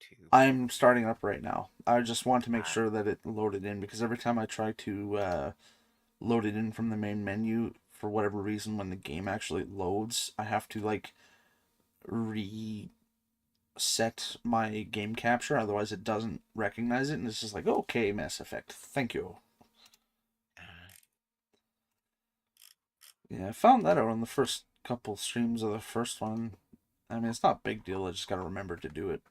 YouTube? I'm starting up right now. I just want to make Ah, sure that it loaded in because every time I try to load it in from the main menu, for whatever reason, when the game actually loads, I have to like reset my game capture. Otherwise, it doesn't recognize it, and it's just like, okay, Mass Effect, thank you. ah. Yeah, I found that out on the first couple streams of the first one. I mean, it's not a big deal. I just gotta remember to do it.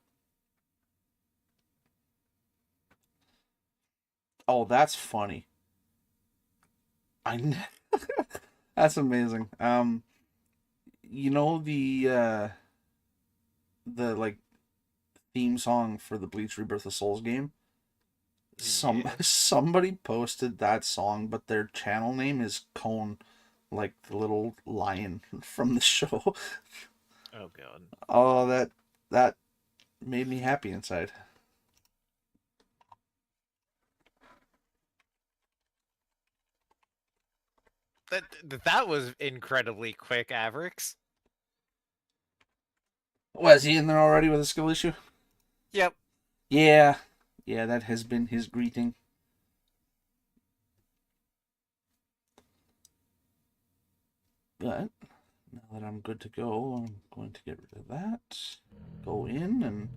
Oh, that's funny. I that's amazing. You know the like theme song for the Bleach Rebirth of Souls game? Yeah. Somebody posted that song, but their channel name is Cone, like the little lion from the show. Oh god. Oh, that made me happy inside. That was incredibly quick, Avrix. Was he in there already with a skill issue? Yep. Yeah, yeah, that has been his greeting. But now that I'm good to go, I'm going to get rid of that. Go in and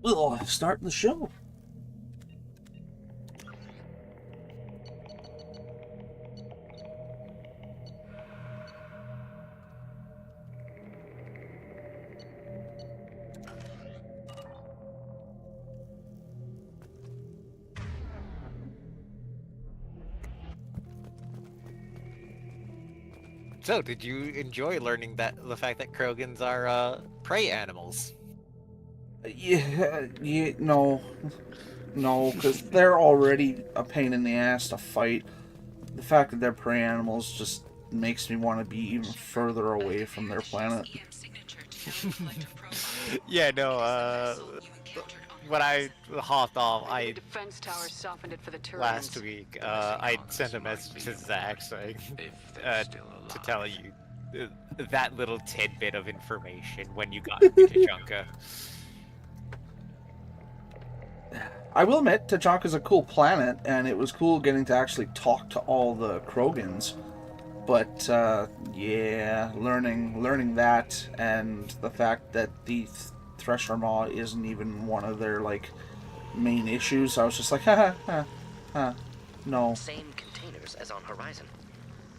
we'll start the show. So, did you enjoy learning that the fact that Krogans are prey animals? Yeah, yeah, no, no, because they're already a pain in the ass to fight. The fact that they're prey animals just makes me want to be even further away from their planet. Yeah, no, when I hopped off, Enemy I defense tower softened it for the last Turians. week, I sent a message to Zach saying uh, to tell you that little tidbit of information when you got to Tachanka. I will admit, Tachanka's a cool planet, and it was cool getting to actually talk to all the Krogans. But yeah, learning that and the fact that the Thresher Maw isn't even one of their like main issues, I was just like, ha ha ha, no. Same containers as on Horizon,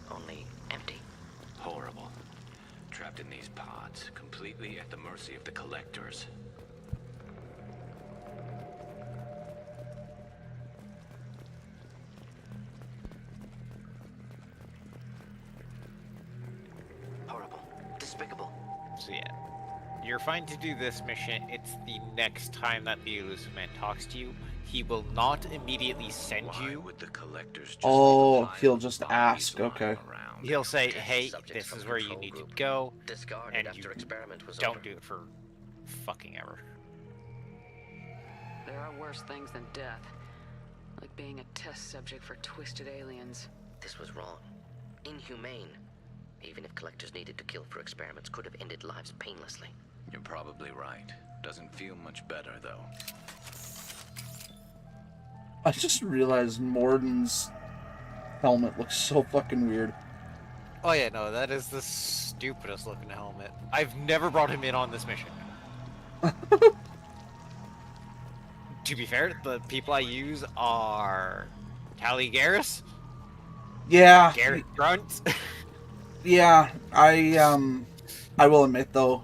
only empty. Horrible. Trapped in these pods, completely at the mercy of the collectors. Horrible. Despicable. So yeah, you're fine to do this mission. It's the next time that the elusive man talks to you, he will not immediately send Why you. would the collectors just Oh, leave a pile he'll of just bodies ask. lying Okay. around? He'll say, Test "Hey, subjects this from is where you control need to group. go," Discarded and after you experiment was don't over. do it for fucking ever. There are worse things than death. Like being a test subject for twisted aliens. This was wrong. Inhumane. Even if collectors needed to kill for experiments, could have ended lives painlessly. You're probably right. Doesn't feel much better, though. I just realized Morden's helmet looks so fucking weird. Oh yeah, no, that is the stupidest looking helmet. I've never brought him in on this mission. To be fair, the people I use are Tally Garrus, Yeah, Garrett Grunt. yeah. I will admit though,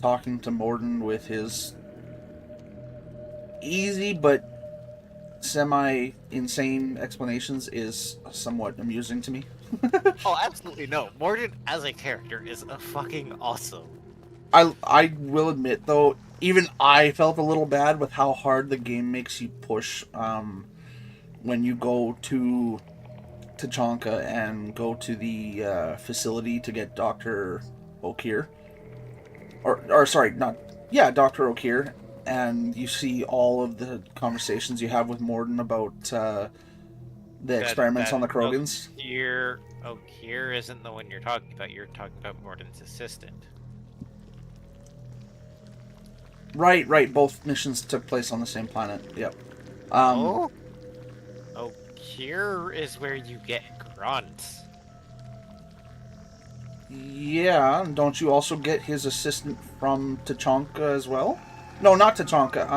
talking to Morden with his easy but semi insane explanations is somewhat amusing to me. Oh, absolutely no. Morden as a character is a fucking awesome. I will admit though, even I felt a little bad with how hard the game makes you push when you go to Tachanka and go to the facility to get Doctor Okir, or sorry, not yeah, Doctor Okir, and you see all of the conversations you have with Morden about the That experiments that on the Krogans. Okier isn't the one you're talking about. You're talking about Morden's assistant. Right. Both missions took place on the same planet. Yep. Oh? Oh, here is where you get Grunt. Yeah, and don't you also get his assistant from Tachanka as well? No, not Tachanka.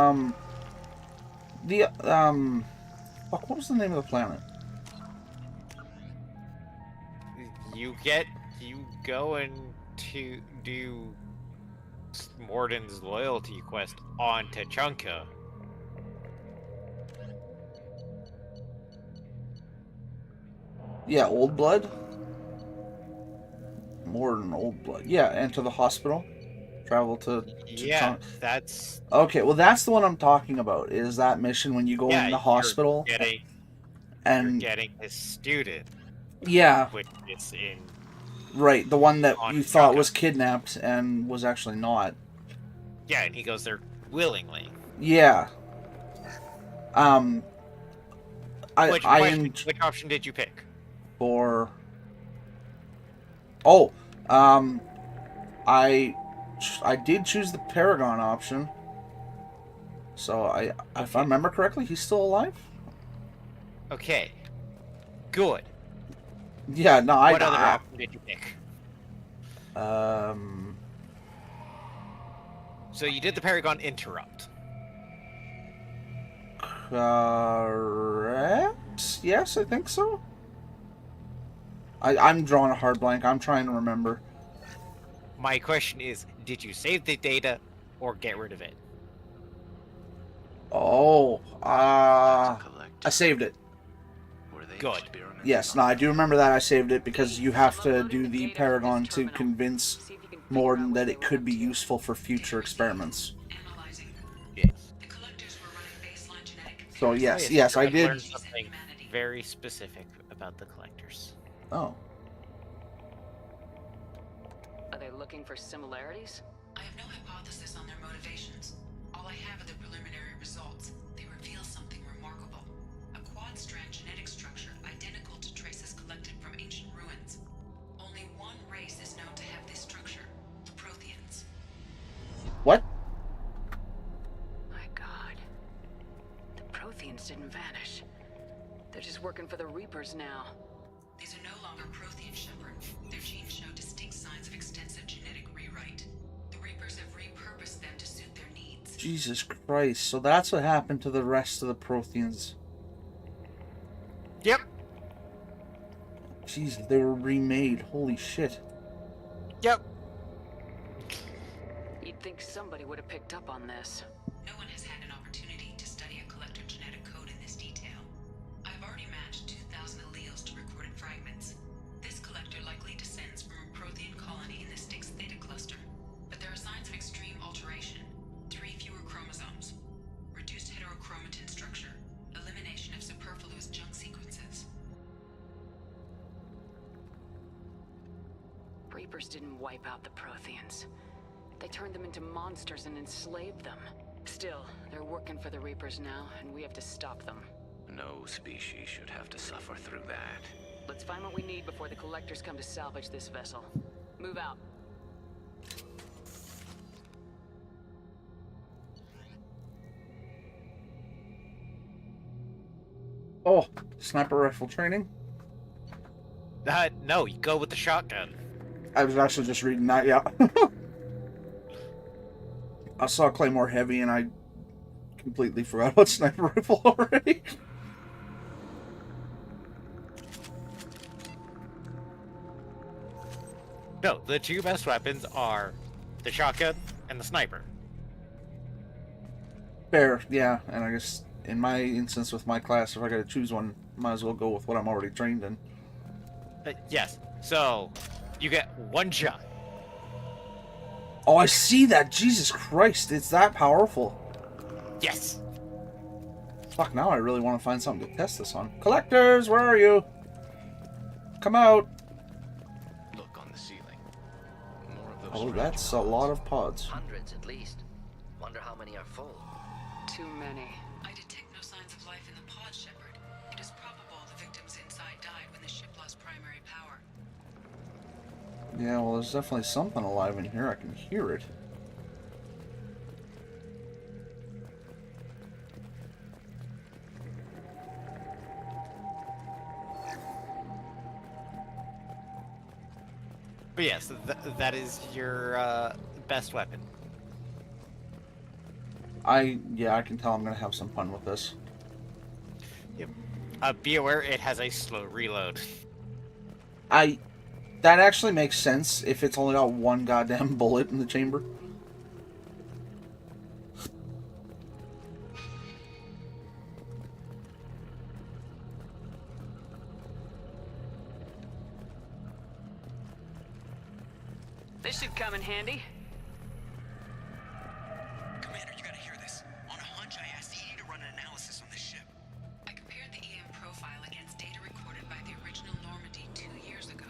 Fuck, what was the name of the planet? You go and to do Morden's loyalty quest on Tachanka. Yeah, Old Blood. More than Old Blood. Yeah, enter the hospital. Travel to Yeah, Tachanka. that's Okay, well that's the one I'm talking about. Is that mission when you go in the hospital you're and getting his student, yeah, which is in right, the one that on you thought Tachanka. was kidnapped and was actually not. Yeah, and he goes there willingly. Yeah. Which option did you pick? For oh, I did choose the Paragon option. So if I remember correctly, he's still alive. Okay, good. Yeah, no, What other option did you pick? So you did the Paragon interrupt. Correct? Yes, I think so. I'm drawing a hard blank. I'm trying to remember. My question is, did you save the data or get rid of it? Oh, I saved it. Good. Yes, no, I do remember that I saved it because you have to do the Paragon to convince Morden that it could be useful for future experiments. Yes. So yes, I did. Learned something very specific about the collectors. Oh. Are they looking for similarities? I have no hypothesis on their motivations. All I have are the preliminary results. They reveal something remarkable. A quad-strand genetic structure identical to traces collected from ancient ruins. Only one race is known to have this structure, the Protheans. What? My God. The Protheans didn't vanish. They're just working for the Reapers now. These are no longer Prothean, Shepard. Their genes show distinct signs of extensive genetic rewrite. The Reapers have repurposed them to suit their needs. Jesus Christ. So that's what happened to the rest of the Protheans. Yep. Jesus, they were remade. Holy shit. Yep. You'd think somebody would have picked up on this. No one has had an opportunity to study a collector genetic code in this detail. I've already matched 2,000 alleles to recorded fragments. This collector likely descends from a Prothean colony in the Styx Theta cluster. But there are signs of extreme alteration. 3 fewer chromosomes. Reduced heterochromatin structure. Elimination of superfluous junk sequences. Reapers didn't wipe out the Protheans. They turned them into monsters and enslaved them. Still, they're working for the Reapers now, and we have to stop them. No species should have to suffer through that. Let's find what we need before the Collectors come to salvage this vessel. Move out. Oh, sniper rifle training? No, you go with the shotgun. I was actually just reading that, yeah. I saw Claymore Heavy and I completely forgot about sniper rifle already. No, the two best weapons are the shotgun and the sniper. Fair, yeah, and I guess in my instance with my class, if I gotta choose one, might as well go with what I'm already trained in. Yes, so you get one shot. Oh, I see that! Jesus Christ, it's that powerful. Yes. Fuck, now I really want to find something to test this on. Collectors, where are you? Come out! Look on the ceiling. More of those Oh, strange that's a pods. lot of pods. Hundreds at least. Wonder how many are full. Too many. I detect no signs of life in the pod, Shepard. It is probable the victims inside died when the ship lost primary power. Yeah, well, there's definitely something alive in here. I can hear it. But yes, that is your best weapon. I can tell I'm gonna have some fun with this. Yep. Be aware it has a slow reload. That actually makes sense if it's only got one goddamn bullet in the chamber. This should come in handy. Commander, you gotta hear this. On a hunch, I asked EDI to run an analysis on this ship. I compared the EM profile against data recorded by the original Normandy 2 years ago.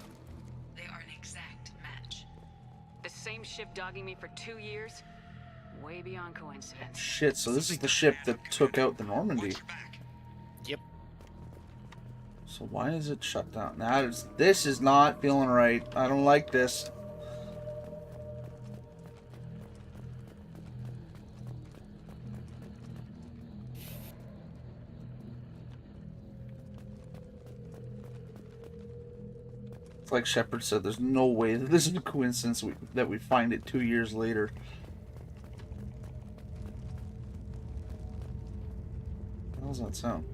They are an exact match. The same ship dogging me for 2 years? Way beyond coincidence. Shit, so this is the ship that took out the Normandy. Watch your back. Yep. So why is it shut down? Now this is not feeling right. I don't like this. It's like Shepard said, there's no way that this is a coincidence that we find it 2 years later. How does that sound?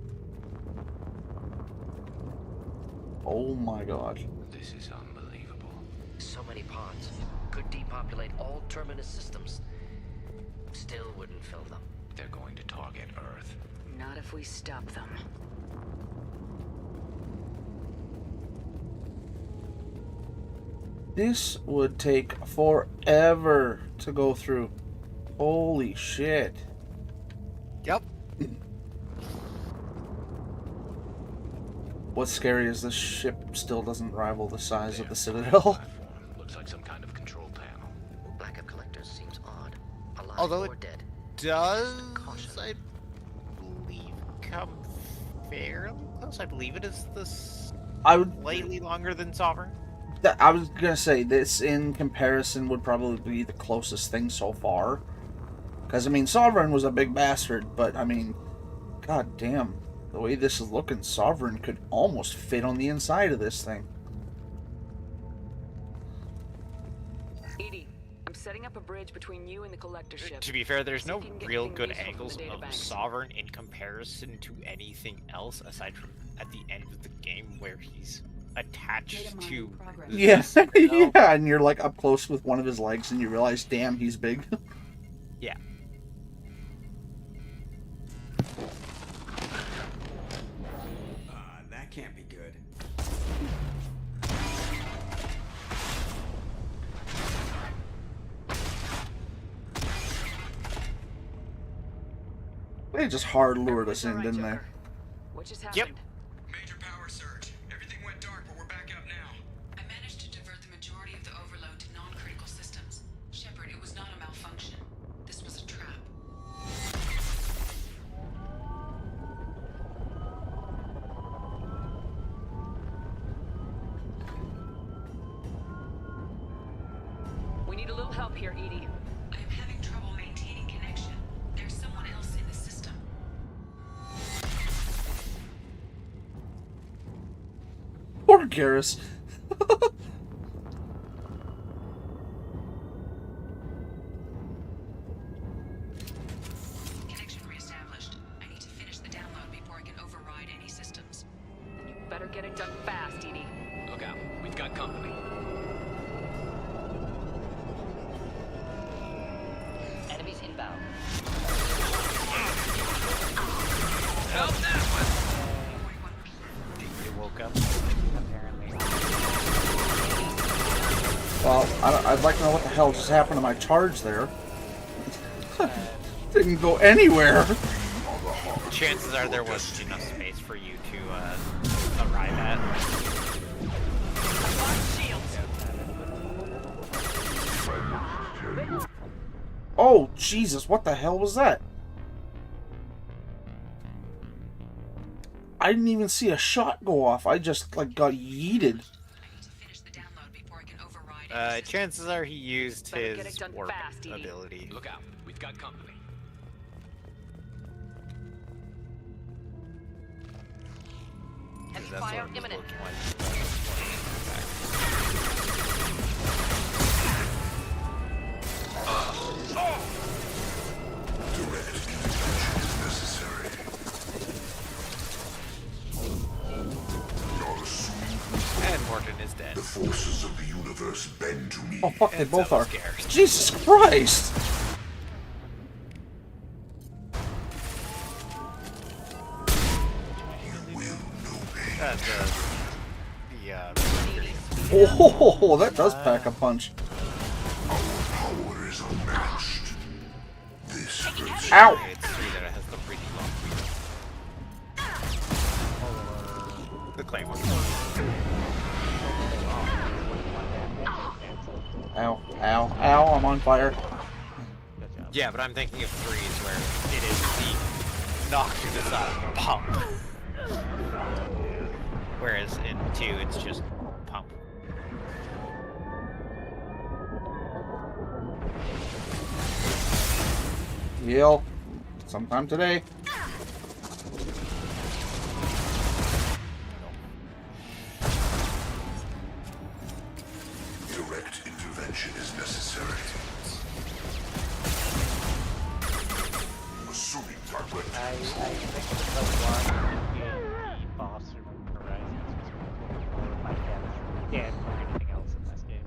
Oh my god. This is unbelievable. So many pods. Could depopulate all Terminus systems. Still wouldn't fill them. They're going to target Earth. Not if we stop them. This would take forever to go through. Holy shit. Yep. What's scary is this ship still doesn't rival the size of the Citadel. Platform. Looks like some kind of control panel. Lack of collectors seems odd. Alive Although or it dead. Does, Caution. I believe, come fairly close. I believe it is this I would slightly longer than Sovereign. I was gonna say this in comparison would probably be the closest thing so far. Because I mean, Sovereign was a big bastard, but I mean, god damn, the way this is looking, Sovereign could almost fit on the inside of this thing. EDI, I'm setting up a bridge between you and the collector ship. To be fair, there's See no if you can get real anything good useful from angles the data of banks. Sovereign in comparison to anything else aside from at the end of the game where he's attached to. Yeah, the Citadel. yeah, and you're like up close with one of his legs, and you realize, damn, he's big. Yeah. That can't be good. They just hard lured us in, Alright, didn't they? Joker. What just Yep. happened? Major power surge. Everything went dark, but we're back up now. I managed to divert the majority of the overload to non-critical systems. Shepard, it was not a malfunction. This was a trap. We need a little help here, EDI. I am having trouble maintaining connection. There's someone else in the system. Poor Garrus. Connection reestablished. I need to finish the download before I can override any systems. Then you better get it done fast, EDI. Look out. We've got company. Enemies inbound. You woke up, apparently. Well, I'd like to know what the hell just happened to my charge there. Didn't go anywhere. Chances are there wasn't enough space for you to arrive at. Oh, Jesus, what the hell was that? I didn't even see a shot go off. I just, like, got yeeted. I need to finish the download before I can override any systems. Chances are he used Better get his it done warp fast, Edie. ability. Look out. We've got company. Because Heavy that's fire what it was imminent. looking like. Oh fuck, they And both so are. is Garrus. Jesus Christ! Oh, that does pack a punch. Power is unmatched. This hurts. Ow! It's 3 that has the really long reach. The claymore. Ow, ow, ow, I'm on fire. Yeah, but I'm thinking of 3s where it is the knock to the side pump. Whereas in 2 it's just pump. Heal. Sometime today. Direct intervention is necessary. Assuming target. I think the one in the boss from Horizons was more my chemistry than anything else in this game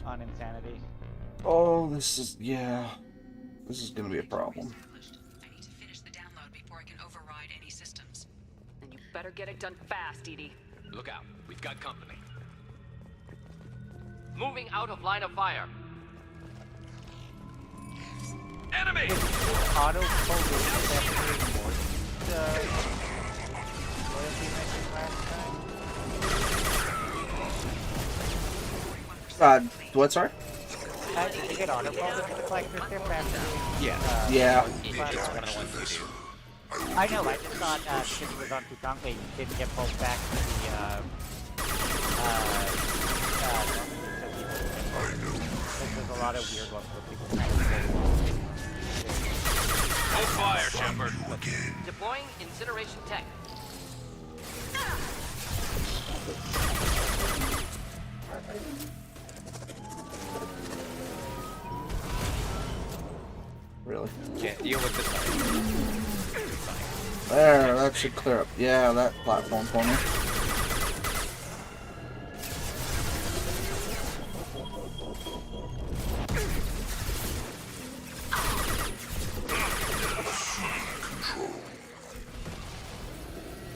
on Insanity. Oh, this is, yeah. This is gonna be a problem. I need to finish the download before I can override any systems. Then you better get it done fast, EDI. Look out. We've got company. Moving out of line of fire. Enemy! Auto-focus definitely more loyalty mission last time. What, sorry? Did you get auto-focus with the collector ship after? Yeah. Yeah. It's one of the ones you do. I know, I just thought because it was on Tutanka, you didn't get pulled back to the, there's a lot of weird ones where people kind of No fire, Shepard. Deploying incineration tech. Really? Can't deal with this. There, that should clear up. Yeah, that platform for me.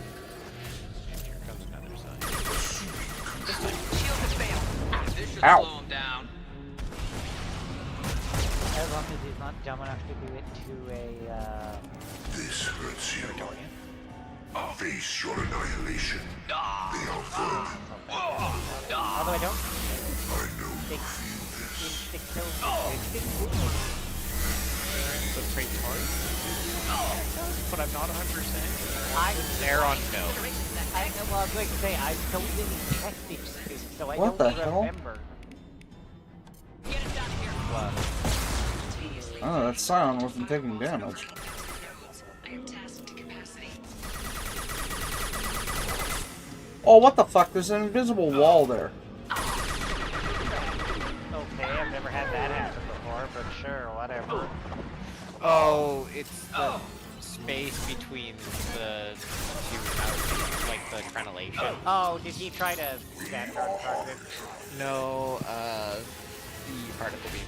Here comes another side. Shield has failed. This should Ow. slow him down. as long as he's not dumb enough to do it to a, This hurts you. Face your annihilation. They are vermin. although I don't I know you think feel this. instinct kills me. The trait's hard. But I'm not 100%. I They're on no. I know, well, I was going to say, I don't really tested it, so I What don't the hell? remember. Get him down here. Oh, that Scion wasn't taking damage. I am tasked to capacity. Oh, what the fuck? There's an invisible wall there. Okay, I've never had that happen before, but sure, whatever. Oh, it's the space between the two houses, like the crenellation. Oh, did he try to stand on target? No, the part of the beam.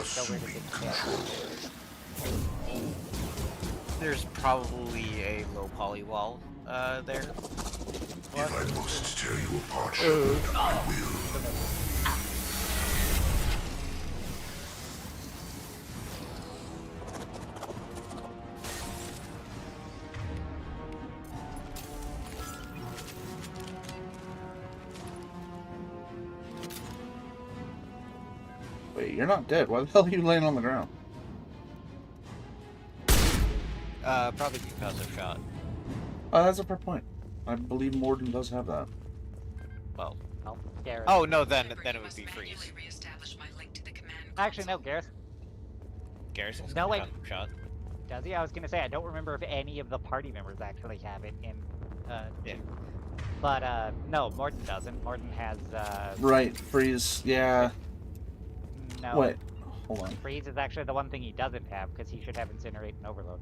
So where did it go? There's probably a low poly wall there. If I must tear you apart, Shepard, I will. Wait, you're not dead. Why the hell are you laying on the ground? Probably concussive shot. Oh, that's a fair point. I believe Morden does have that. Well, Oh, Gareth. oh no, then it would Must be manually freeze. reestablish my link to the command Actually, no, console. Gareth. Garrison's No, wait. concussive shot. Does he? I was gonna say, I don't remember if any of the party members actually have it in, Yeah. But, no, Morden doesn't. Morden has, Right, freeze. Yeah. no. Wait, hold on. Freeze is actually the one thing he doesn't have, because he should have Incinerate and Overload.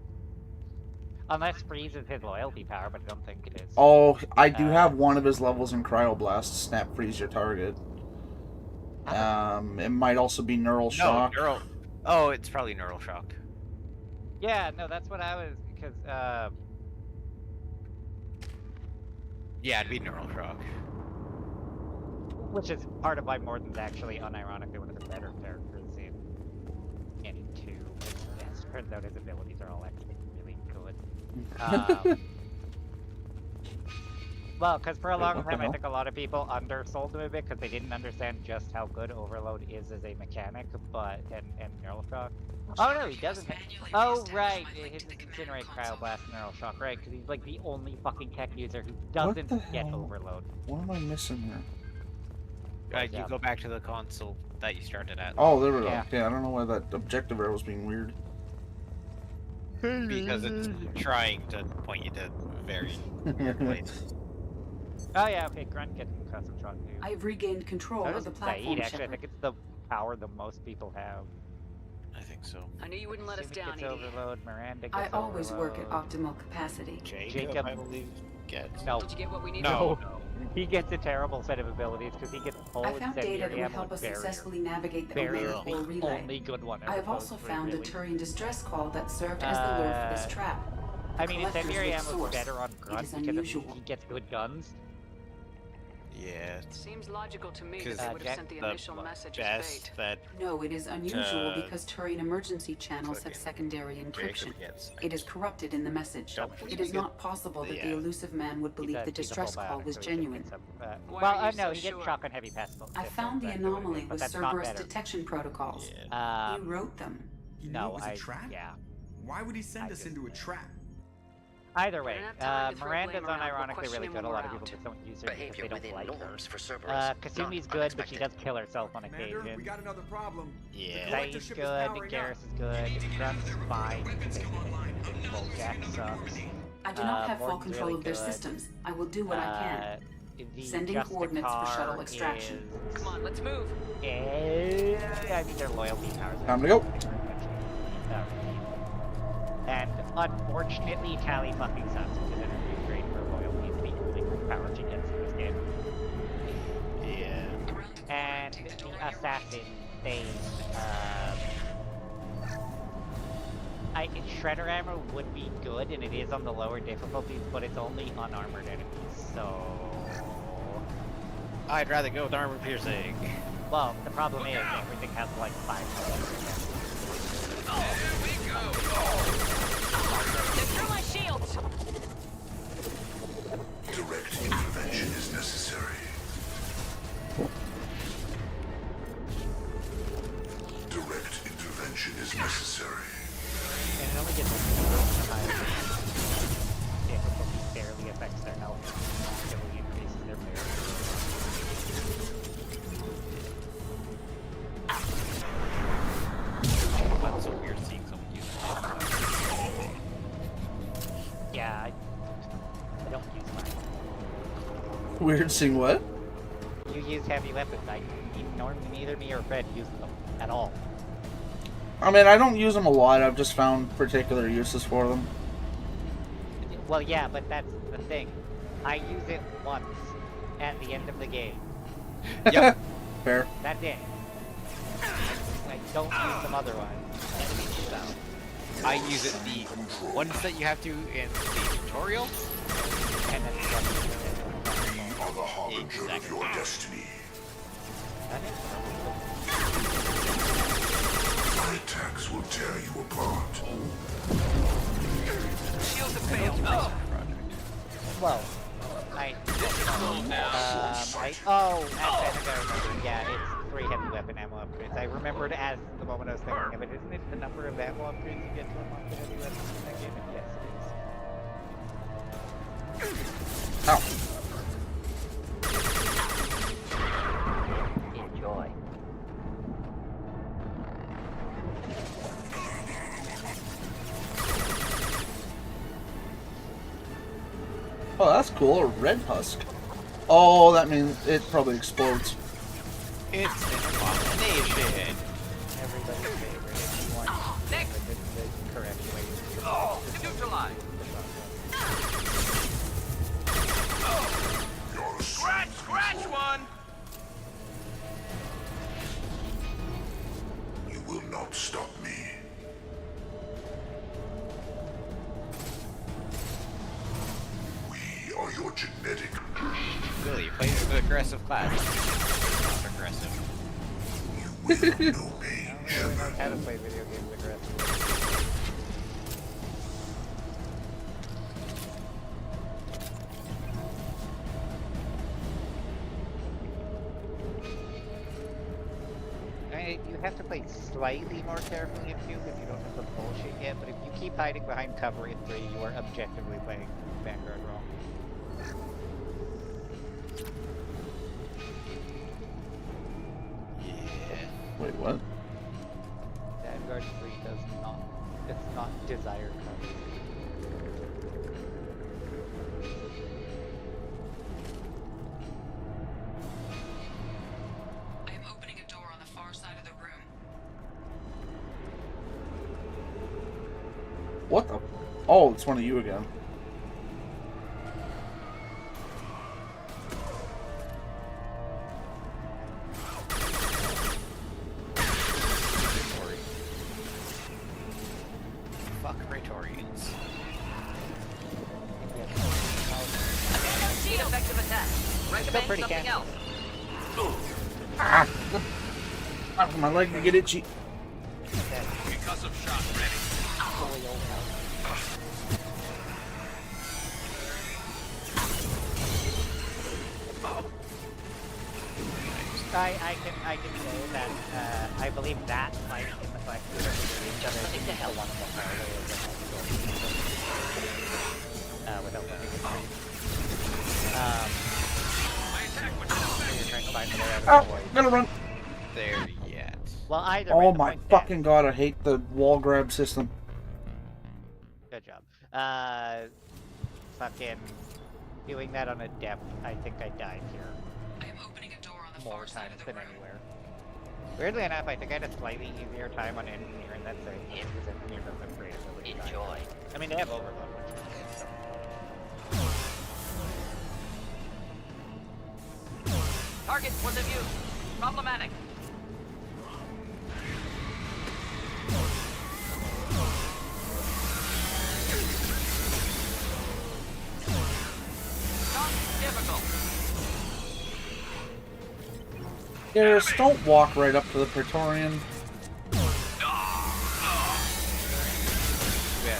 Unless freeze is his loyalty power, but I don't think it is. Oh, I do have one of his levels in Cryoblast. Snap freeze your target. It might also be Neural Shock. No, Neural. Oh, it's probably Neural Shock. Yeah, no, that's what I was, because, Yeah, it'd be Neural Shock. which is part of why Morden's actually unironically one of the better characters in 2. It turns out his abilities are all actually really good. Well, because for a long time, I think a lot of people undersold him a bit because they didn't understand just how good Overload is as a mechanic, and Neural Shock. Oh no, he doesn't. Oh right, his Incinerate, Cryoblast, Neural Shock, right? Because he's like the only fucking tech user who doesn't get Overload. What am I missing here? You go back to the console that you started at. Oh, there we go. Yeah. Okay, I don't know why that objective arrow was being weird. Because it's trying to point you to very weird places. Oh yeah, okay, Grunt gets custom shot too. I've regained control So of does the platform, Zaid, actually, I Shepard. think it's the power that most people have. I think so. I knew you wouldn't let us Sumit down, gets Edie. Overload, Miranda gets I always work at Overload. optimal capacity. Jacob- I believe, gets. No, Did you get what we needed? No. he gets a terrible set of abilities because he gets full I found data incendiary that would ammo help and us barrier. successfully navigate the Barrier Omega is 4 the relay. only good one. I have also found a Turian distress call that served as the lure for this trap. I mean, Collectors incendiary with ammo is source. better on It Grunt is because unusual. he gets good guns. Yeah. Seems logical to me Because that they would have sent the initial message as best bait. that No, it is unusual Uh, because Turian emergency channels have fucking secondary encryption. Jacob gets. It is corrupted in the message. Don't It is forget not possible that the the, elusive man would believe the distress call was genuine. Why Well, are you no, so he gets sure? shotgun heavy passive. I found the anomaly but with that's not Cerberus better. detection protocols. Yeah. You wrote them. He knew No, it was a I trap? yeah. Why would he send I us just- into a trap? Either way, We don't have time to throw Miranda's blame around. We'll unironically question really him good. A when lot we're of people out. just don't use her because Behavior they don't within like norms her. for Cerberus. Kasumi's Not good, but she unexpected. does kill herself on Commander, we occasion. got another problem. Yeah. Zaid's good, Garrus is good, Grunt's fine. Well, Jack sucks. I do not have full Morton's control really of their good. systems. I will do what I can. The Sending Justicar coordinates for shuttle extraction. is- Come on, let's move. I mean, their loyalty powers. Time to go. And unfortunately, Tally fucking sucks because it is great for loyalty to be really great power she gets in this game. Yeah. And the assassin thing, Shredder ammo would be good, and it is on the lower difficulties, but it's only unarmored enemies, so... I'd rather go with armor piercing. Well, the problem is everything has like 5 Get through my shields! Direct intervention is necessary. Direct intervention is necessary. And it only gets the higher difficulty barely affects their health. Massively increases their That's so weird seeing someone use it. Yeah, I don't use mine. Weird seeing what? You use heavy weapons. Neither me or Fred use them at all. I mean, I don't use them a lot. I've just found particular uses for them. Well, yeah, but that's the thing. I use it once at the end of the game. Yep. Fair. That's it. I don't use them otherwise. I use it the ones that you have to in the tutorial. And then We are the harbinger of your destiny. My attacks will tear you apart. Shields have failed. well, at Seneca, yeah, it's 3 heavy weapon ammo upgrades. I remembered as the moment I was thinking of it, isn't it the number of ammo upgrades you get to unlock the heavy weapons in that game? And yes, it is. Ow. Enjoy. Oh, that's cool. A red husk. Oh, that means it probably explodes. It's an abomination. Everybody's favorite if you want Next. the correct way. Oh, neutralized. cannot stop me. We are your genetic. Really, you play an aggressive class. Not aggressive. You will know pain, I Shaman. how to play video games aggressively. You have to play slightly more carefully in Cube if you don't have the bullshit yet, but if you keep hiding behind cover in 3, you are objectively playing Vanguard wrong. Yeah. Wait, what? Vanguard 3 does not, it's not desired cover. I am opening a door on the far side of the room. What the? Oh, it's one of you again. Fuck Praetorians. Guaranteed effective attack. Recommend pretty something canny. else. Ah! My leg to get itchy. Concussive shot ready. I can say that I believe that might in the fact that each other is the hell one of them far away without letting it breathe. So you're trying to find the way out of the Oh, void. gonna run. There yet. Well, either Oh way, the my point that- fucking god, I hate the wall grab system. Good job. Fucking doing that on a depth, I think I died here I am opening a door on the more far side times of the than room. anywhere. Weirdly enough, I think I had a slightly easier time on Engineer, and that's a hit because Engineer doesn't have great ability. Enjoy. I mean, they have Overload, which is good, so. Target was of view. Problematic. Not difficult. Garrus, don't walk right up to the Praetorian. Yeah.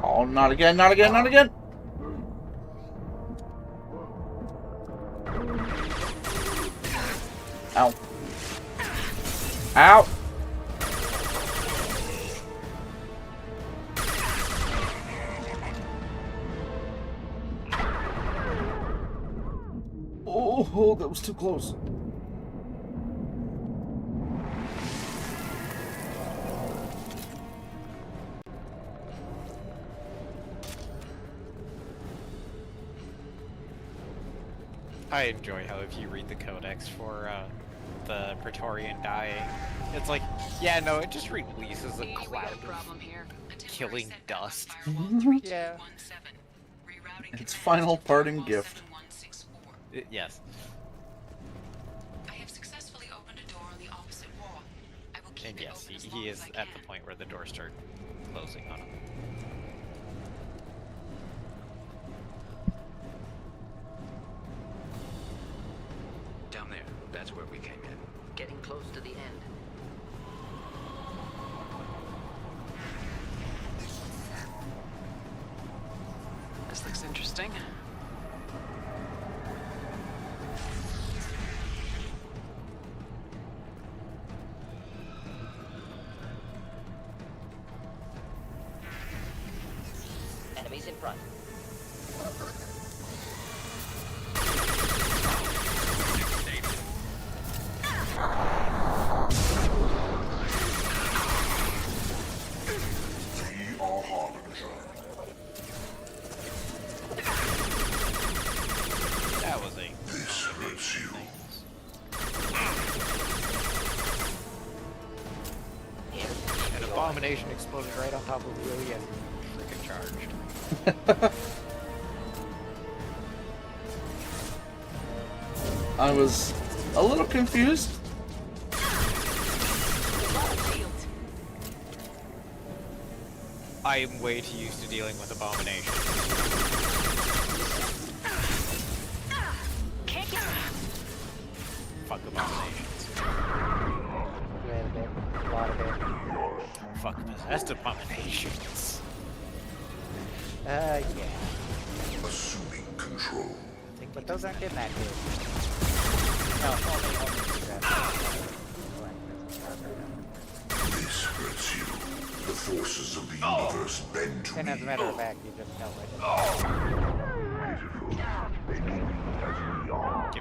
Oh, not again, not again, not again! Ow. Ow! Oh, that was too close. I enjoy how if you read the codex for the Praetorian dying, it's like, yeah, no, it just releases a We got cloud a problem here. A temporary killing setback on dust. Firewall Yeah. 3217. Rerouting Its command final to parting Firewall gift. 7164. Yes. I have successfully opened a door on the opposite wall. I will keep And it yes, open as he long is as I at can. the point where the doors start closing on him. Down there. That's where we came in. Getting close to the end. This looks interesting. Enemies in front. We are Harbinger. That was a This hurts you. abomination exploded right on top of Willie and freaking charged. I was a little confused. I am way too used to dealing with abomination. Fuck abominations. A lot of it. Fuck possessed abominations. Yeah. Assuming control. But those aren't in that game. No, only This hurts you. The forces of the universe bend to and as a me. matter of fact, you just know it. Pitiful. They need me as we are.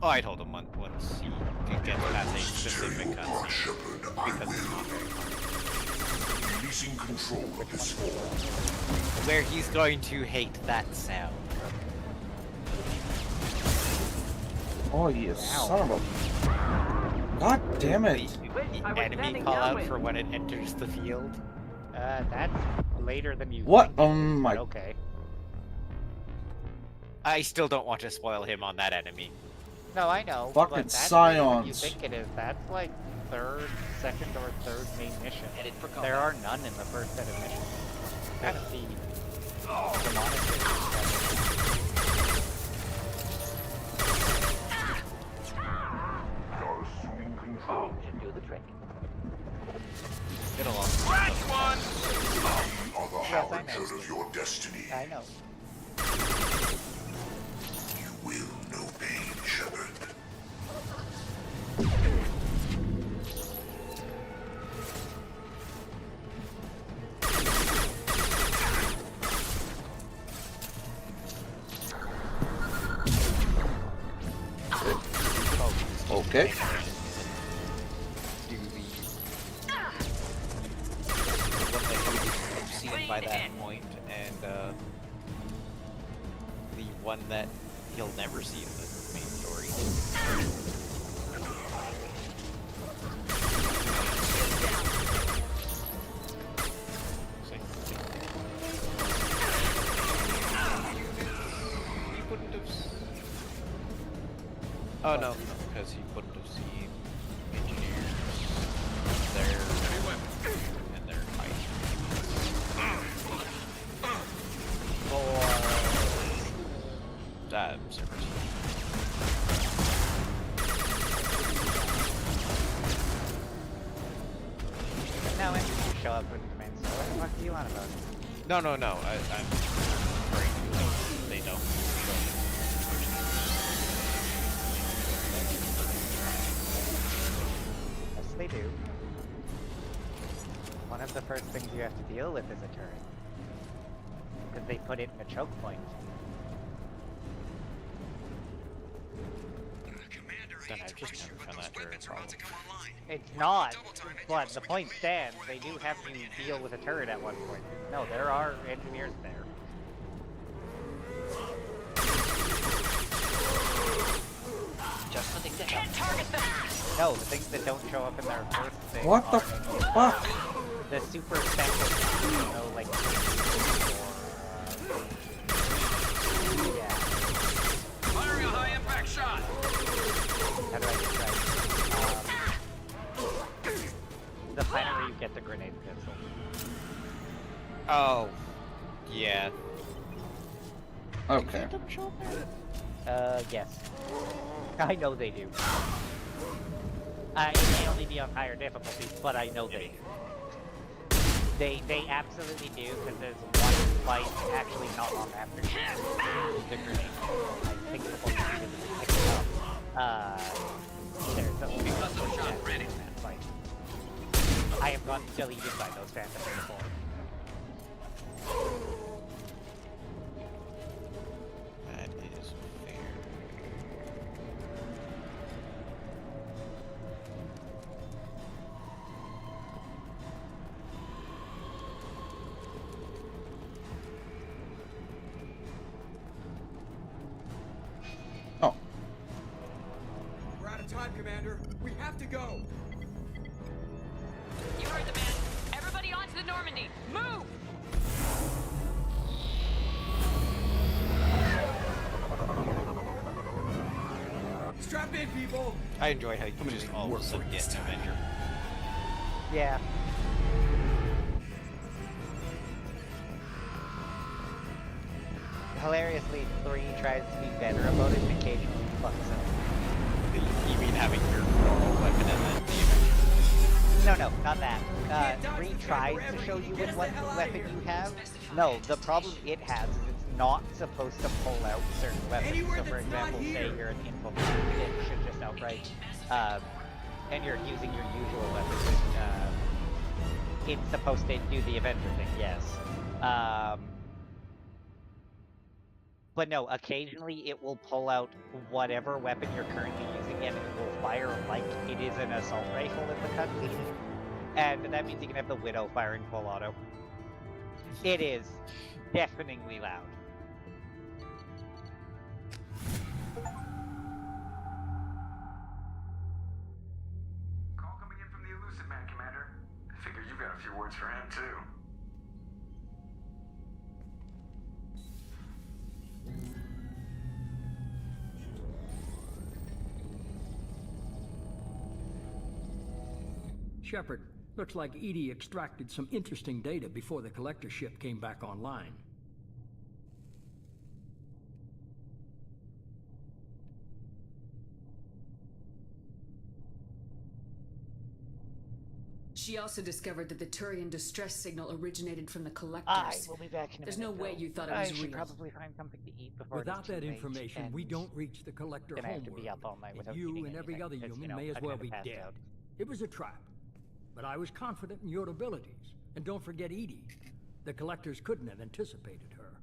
Oh, I told him once he gets past a specific Dark cutscene. Shepherd, I Because it's not very will. fun. Releasing control of this form. Where he's going to hate that sound. Oh, you son of a... God damn it. The enemy call out for when it enters the field. That's later than you What? think, Oh my... but okay. I still don't want to spoil him on that enemy. No, I know. Fucking but that's later than you scions. think it is. That's like second or third main mission. There are none in the first set of missions. Kind of the demonic You're assuming control. should do the trick. Get along. We are the harbinger of your destiny. I know. You will know pain, Shepherd. Okay. Do the one that you've seen by that point, and the one that he'll never see in the main story. He wouldn't have. Oh no, because he wouldn't have seen engineers, their and their fight. Servers. Now engineers show up in command, so what the fuck do you want about it? No. I'm referring to they don't show. Yes, they do. One of the first things you have to deal with is a turret. Because they put it in a choke point. Then I've just never found that very problem. It's not, but the point stands. They do have to deal with a turret at one point. No, there are engineers there. Just hunting down. Can't target them! No, the things that don't show up in their first thing What the are fuck? the super special, you know, like yeah. Firing a high impact shot. How do I describe it? The planet where you get the grenade pistol. Oh, yeah. Okay. Yes. I know they do. It may only be on higher difficulties, but I know they do. They absolutely do, because there's one fight actually not long after the grenade. I think the one that pick it up. There's a shot ready in that fight. I have gotten deleted by those phantoms before. That is fair. Oh. We're out of time, Commander. We have to go. You heard the man. Everybody to the Normandy! Move! Strap in, people! I enjoy how you just all of a sudden get an Avenger. Yeah. Hilariously, 3 tries to be better about it and occasionally fucks up. You mean having your normal weapon and then the Avenger? No, not that. 3 tries to show you what weapon you have. No, the problem it has is it's not supposed to pull out certain weapons. So for example, say you're an infiltrator, it should just outright, and you're using your usual weapon, it's supposed to do the Avenger thing, yes. But no, occasionally it will pull out whatever weapon you're currently using and it will fire like it is an assault rifle in the cutscene. And that means you can have the Widow firing full auto. It is deafeningly loud. Call coming in from the Elusive Man, Commander. I figure you got a few words for him, too. Shepard, looks like EDI extracted some interesting data before the collector ship came back online. She also discovered that the Turian distress signal originated from the collectors. I will be back in a There's minute, no way though. you thought it was I should real. probably find something to eat before Without it's too that late, information, we and don't reach the collector then I have to be homeworld. up all night without And you eating and every anything, other 'cause, human you know, may as I'd well kinda be passed dead. out. It was a trap, but I was confident in your abilities. And don't forget EDI. The collectors couldn't have anticipated her.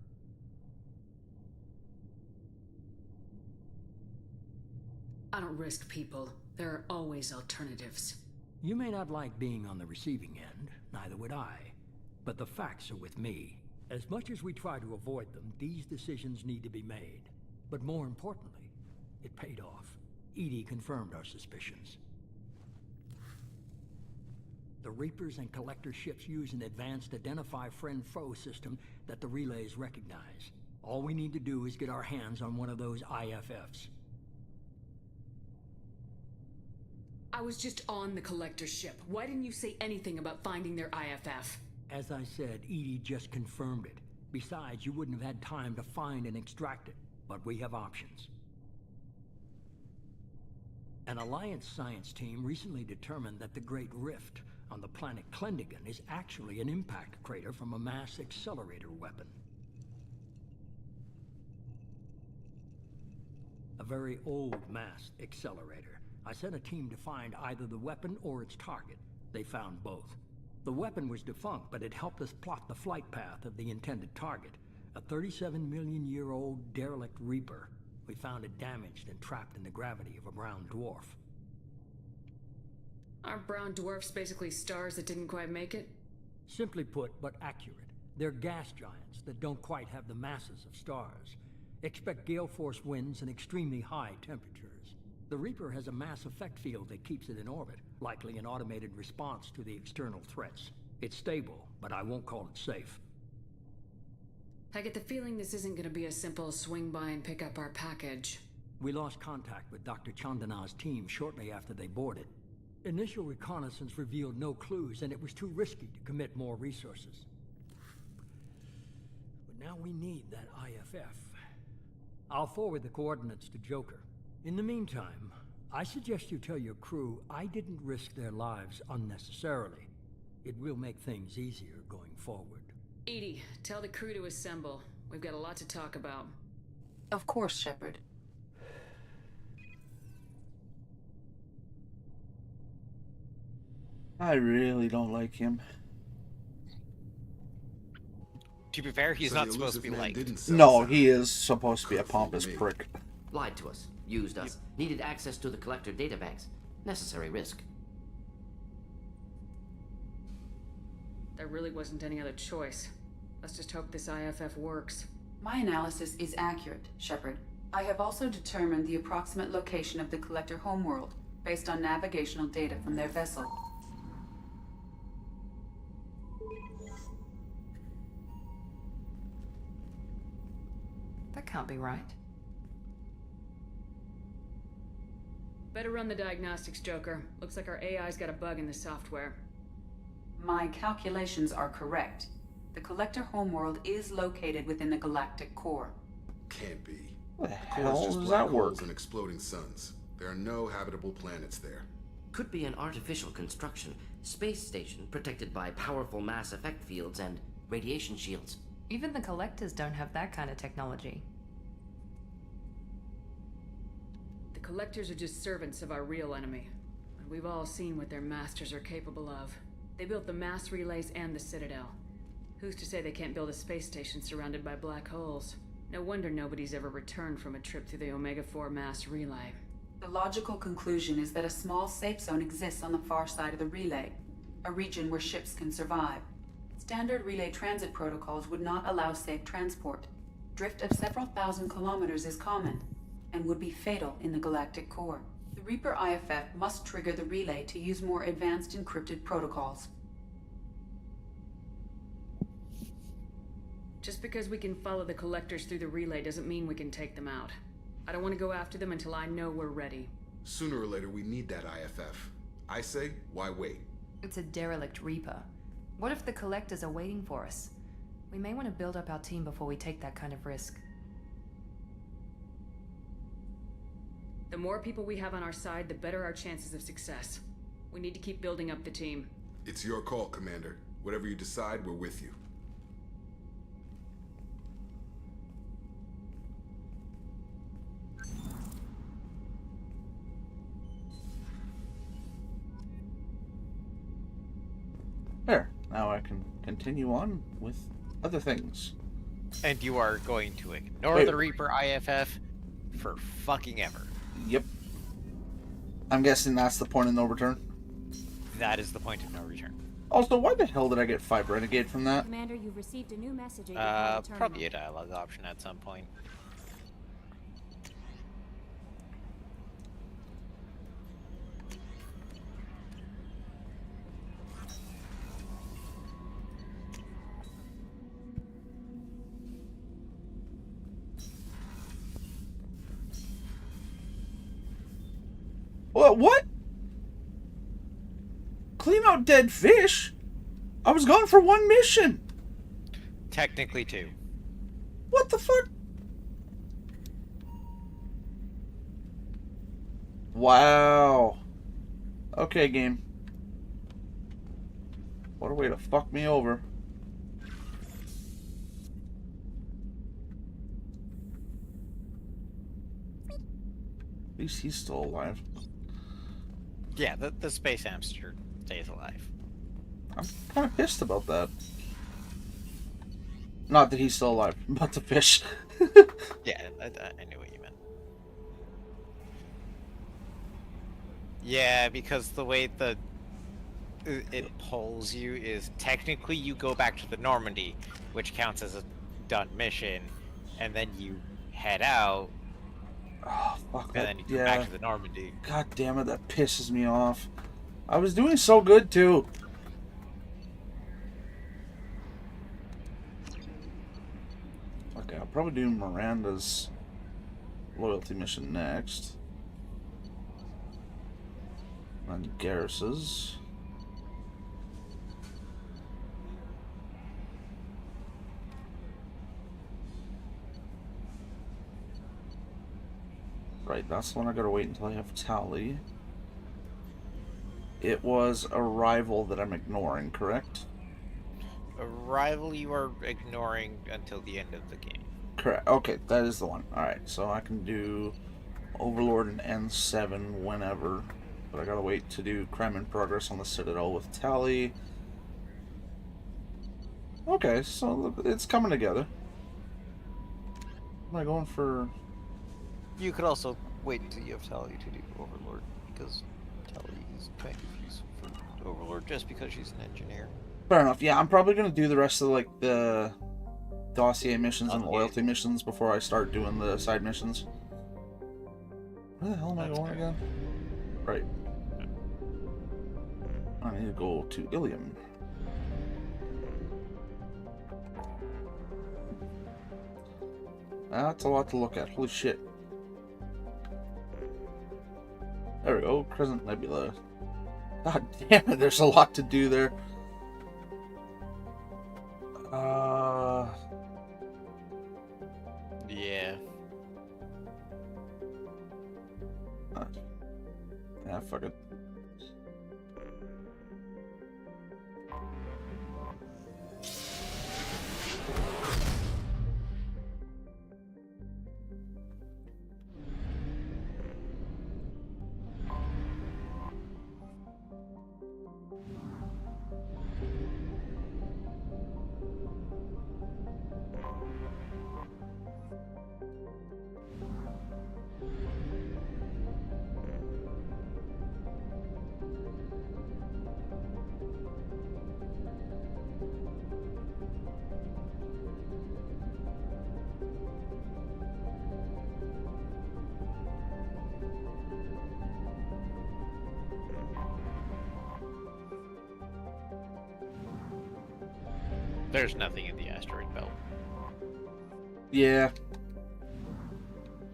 I don't risk people. There are always alternatives. You may not like being on the receiving end, neither would I. But the facts are with me. As much as we try to avoid them, these decisions need to be made. But more importantly, it paid off. EDI confirmed our suspicions. The Reapers and Collector ships use an advanced Identify Friend-Foe system that the relays recognize. All we need to do is get our hands on one of those IFFs. I was just on the collector ship. Why didn't you say anything about finding their IFF? As I said, EDI just confirmed it. Besides, you wouldn't have had time to find and extract it. But we have options. An Alliance science team recently determined that the Great Rift on the planet Klendagon is actually an impact crater from a mass accelerator weapon. A very old mass accelerator. I sent a team to find either the weapon or its target. They found both. The weapon was defunct, but it helped us plot the flight path of the intended target. A 37-million-year-old derelict Reaper. We found it damaged and trapped in the gravity of a brown dwarf. Aren't brown dwarfs basically stars that didn't quite make it? Simply put, but accurate. They're gas giants that don't quite have the masses of stars. Expect gale force winds and extremely high temperatures. The Reaper has a mass effect field that keeps it in orbit, likely an automated response to the external threats. It's stable, but I won't call it safe. I get the feeling this isn't going to be a simple swing by and pick up our package. We lost contact with Dr. Chandana's team shortly after they boarded. Initial reconnaissance revealed no clues, and it was too risky to commit more resources. But now we need that IFF. I'll forward the coordinates to Joker. In the meantime, I suggest you tell your crew I didn't risk their lives unnecessarily. It will make things easier going forward. EDI, tell the crew to assemble. We've got a lot to talk about. Of course, Shepard. I really don't like him. To be fair, he's not supposed to be liked. No, he is supposed to be a pompous prick. Lied to us, used us, needed access to the collector databanks. Necessary risk. There really wasn't any other choice. Let's just hope this IFF works. My analysis is accurate, Shepard. I have also determined the approximate location of the collector homeworld, based on navigational data from their vessel. can't be right. Better run the diagnostics, Joker. Looks like our AI's got a bug in the software. My calculations are correct. The Collector homeworld is located within the galactic core. Can't be. What the Core's hell just does black that work? holes and exploding suns. There are no habitable planets there. Could be an artificial construction, space station protected by powerful mass effect fields and radiation shields. Even the Collectors don't have that kind of technology. The Collectors are just servants of our real enemy. And we've all seen what their masters are capable of. They built the mass relays and the Citadel. Who's to say they can't build a space station surrounded by black holes? No wonder nobody's ever returned from a trip through the Omega-4 mass relay. The logical conclusion is that a small safe zone exists on the far side of the relay, a region where ships can survive. Standard relay transit protocols would not allow safe transport. Drift of several thousand kilometers is common, and would be fatal in the galactic core. The Reaper IFF must trigger the relay to use more advanced encrypted protocols. Just because we can follow the Collectors through the relay doesn't mean we can take them out. I don't want to go after them until I know we're ready. Sooner or later, we need that IFF. I say, why wait? It's a derelict Reaper. What if the Collectors are waiting for us? We may want to build up our team before we take that kind of risk. The more people we have on our side, the better our chances of success. We need to keep building up the team. It's your call, Commander. Whatever you decide, we're with you. There. Now I can continue on with other things. And you are going to ignore the Reaper IFF for fucking ever. Yep. I'm guessing that's the point of no return. That is the point of no return. Also, why the hell did I get 5 Renegade from that? Commander, you've received a new message. At your Probably a dialogue option at some point. What? Clean out dead fish? I was gone for 1 mission. Technically 2. What the fuck? Wow. Okay, game. What a way to fuck me over. At least he's still alive. Yeah, the space hamster stays alive. I'm kind of pissed about that. Not that he's still alive, but the fish. Yeah, I knew what you meant. Yeah, because the way it pulls you is technically you go back to the Normandy, which counts as a done mission, and then you head out. Oh, fuck and then you come back to the Normandy. God damn it, that pisses me off. I was doing so good too. Okay, I'll probably do Miranda's loyalty mission next. And Garrus's. Right, that's the one I gotta wait until I have Tally. It was Arrival that I'm ignoring, correct? Arrival you are ignoring until the end of the game. Correct. Okay, that is the one. Alright, so I can do Overlord and N7 whenever. But I gotta wait to do Crime in Progress on the Citadel with Tally. Okay, so it's coming together. Am I going for... You could also wait until you have Tally to do Overlord, because Tally is kind of useful for Overlord just because she's an engineer. Fair enough. Yeah, I'm probably gonna do the rest of like the dossier missions and loyalty missions before I start doing the side missions. Where the hell am I going again? Right. I need to go to Ilium. That's a lot to look at. Holy shit. There we go. Crescent Nebula. God damn it, there's a lot to do there. Yeah. Yeah, fuck it. There's nothing in the asteroid belt. Yeah.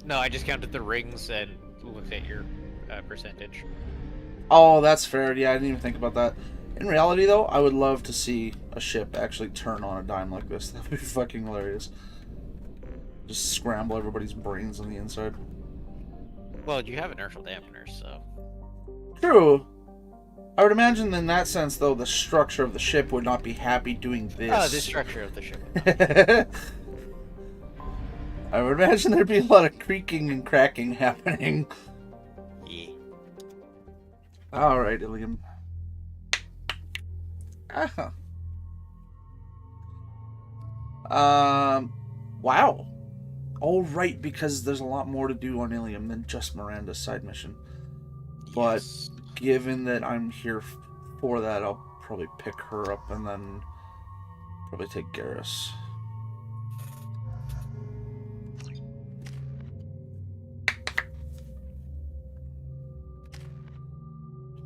No, I just counted the rings and looked at your percentage. Oh, that's fair. Yeah, I didn't even think about that. In reality, though, I would love to see a ship actually turn on a dime like this. That would be fucking hilarious. Just scramble everybody's brains on the inside. Well, you have inertial dampeners, so... True. I would imagine in that sense, though, the structure of the ship would not be happy doing this. Oh, the structure of the ship. I would imagine there'd be a lot of creaking and cracking happening. Yeah. Alright, Ilium. Wow. Oh, right, because there's a lot more to do on Ilium than just Miranda's side mission. But given that I'm here for that, I'll probably pick her up and then probably take Garrus.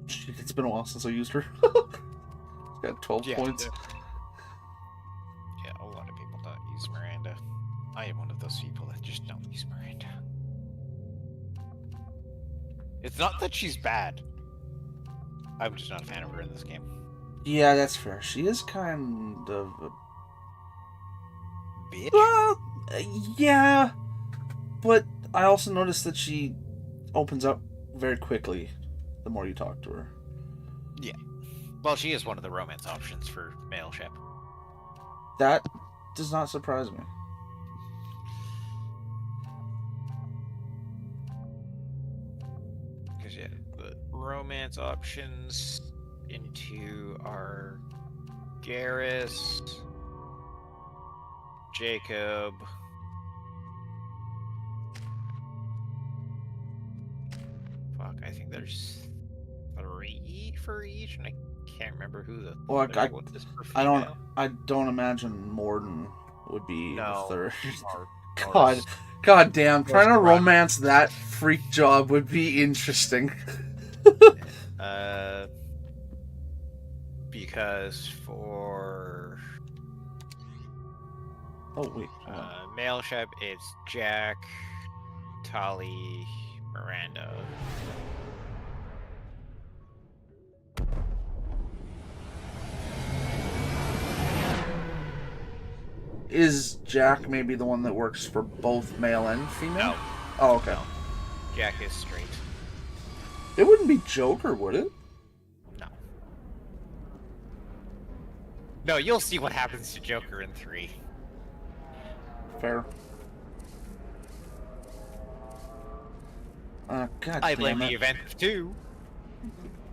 Shit, it's been a while since I used her. Got 12 points. Yeah, a lot of people don't use Miranda. I am one of those people that just don't use Miranda. It's not that she's bad. I'm just not a fan of her in this game. Yeah, that's fair. She is kind of a bitch. Well, yeah, but I also noticed that she opens up very quickly the more you talk to her. Yeah. Well, she is one of the romance options for male ship. That does not surprise me. Because, yeah, the romance options into our Garrus, Jacob, fuck, I think there's 3 for each, and I can't remember who the third one is for female. I don't imagine Morden would be the third. Or God damn, trying to romance that freak job would be interesting. Because for male ship, it's Jack, Tali, Miranda. Is Jack maybe the one that works for both male and female? No. Oh, okay. No. Jack is straight. It wouldn't be Joker, would it? No. No, you'll see what happens to Joker in 3. Fair. God I blame damn the it. event of 2.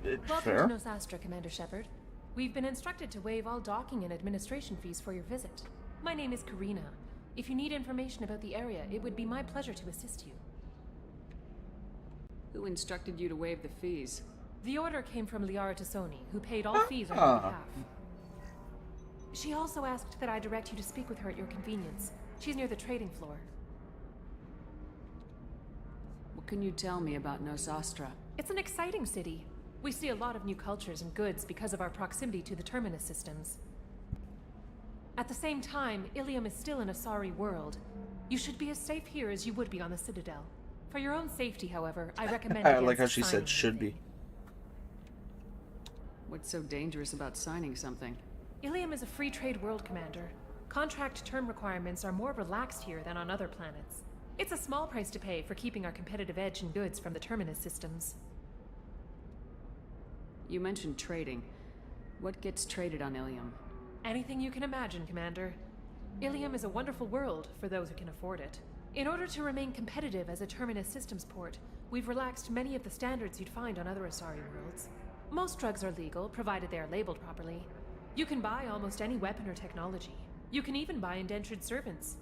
Welcome Fair. to Nosastra, Commander Shepard. We've been instructed to waive all docking and administration fees for your visit. My name is Karina. If you need information about the area, it would be my pleasure to assist you. Who instructed you to waive the fees? The order came from Liara Tassoni, who paid all fees on your behalf. She also asked that I direct you to speak with her at your convenience. She's near the trading floor. What can you tell me about Nosastra? It's an exciting city. We see a lot of new cultures and goods because of our proximity to the Terminus systems. At the same time, Ilium is still an Asari world. You should be as safe here as you would be on the Citadel. For your own safety, however, I recommend I like how against she said signing should be. What's so dangerous about signing something? Ilium is a free trade world, Commander. Contract term requirements are more relaxed here than on other planets. It's a small price to pay for keeping our competitive edge in goods from the Terminus systems. You mentioned trading. What gets traded on Ilium? Anything you can imagine, Commander. Ilium is a wonderful world for those who can afford it. In order to remain competitive as a Terminus systems port, we've relaxed many of the standards you'd find on other Asari worlds. Most drugs are legal, provided they are labeled properly. You can buy almost any weapon or technology. You can even buy indentured servants.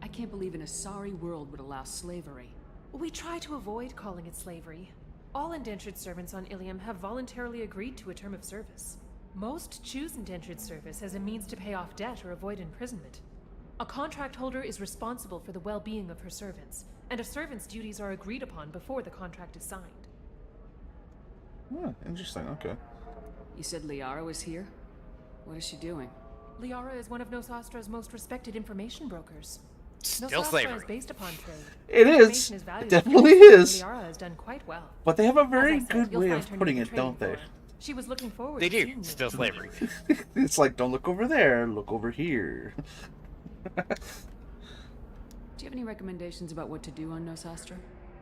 I can't believe an Asari world would allow slavery. We try to avoid calling it slavery. All indentured servants on Ilium have voluntarily agreed to a term of service. Most choose indentured service as a means to pay off debt or avoid imprisonment. A contract holder is responsible for the well-being of her servants, and a servant's duties are agreed upon before the contract is signed. Oh, interesting, okay. You said Liara was here? What is she doing? Liara is one of Nosastra's most respected information brokers. Still Nosastra slavery. is based upon trade. It is. Information It valuable, definitely and is. Liara has done quite well. But they have a very As I said, good you'll way find of her putting near it, the don't trading they? floor. She was looking forward They to do. seeing you. Still slavery. It's like, don't look over there, look over here. Do you have any recommendations about what to do on Nosastra?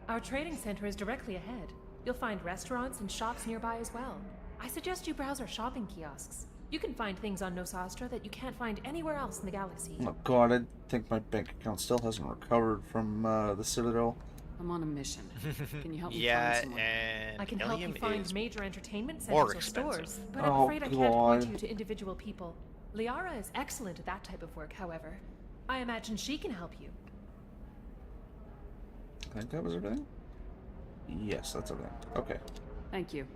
Our trading center is directly ahead. You'll find restaurants and shops nearby as well. I suggest you browse our shopping kiosks. You can find things on Nosastra that you can't find anywhere else in the galaxy. Oh god, I think my bank account still hasn't recovered from the Citadel. I'm on a mission. Can you help me Yeah, find someone? and I can help you Ilium find is major entertainment more centers or stores, expensive. but I'm Oh, afraid I can't point God. you to individual people. Liara is excellent at that type of work, however. I imagine she can help you. I think that was everything? Yes, that's everything. Okay. Thank you.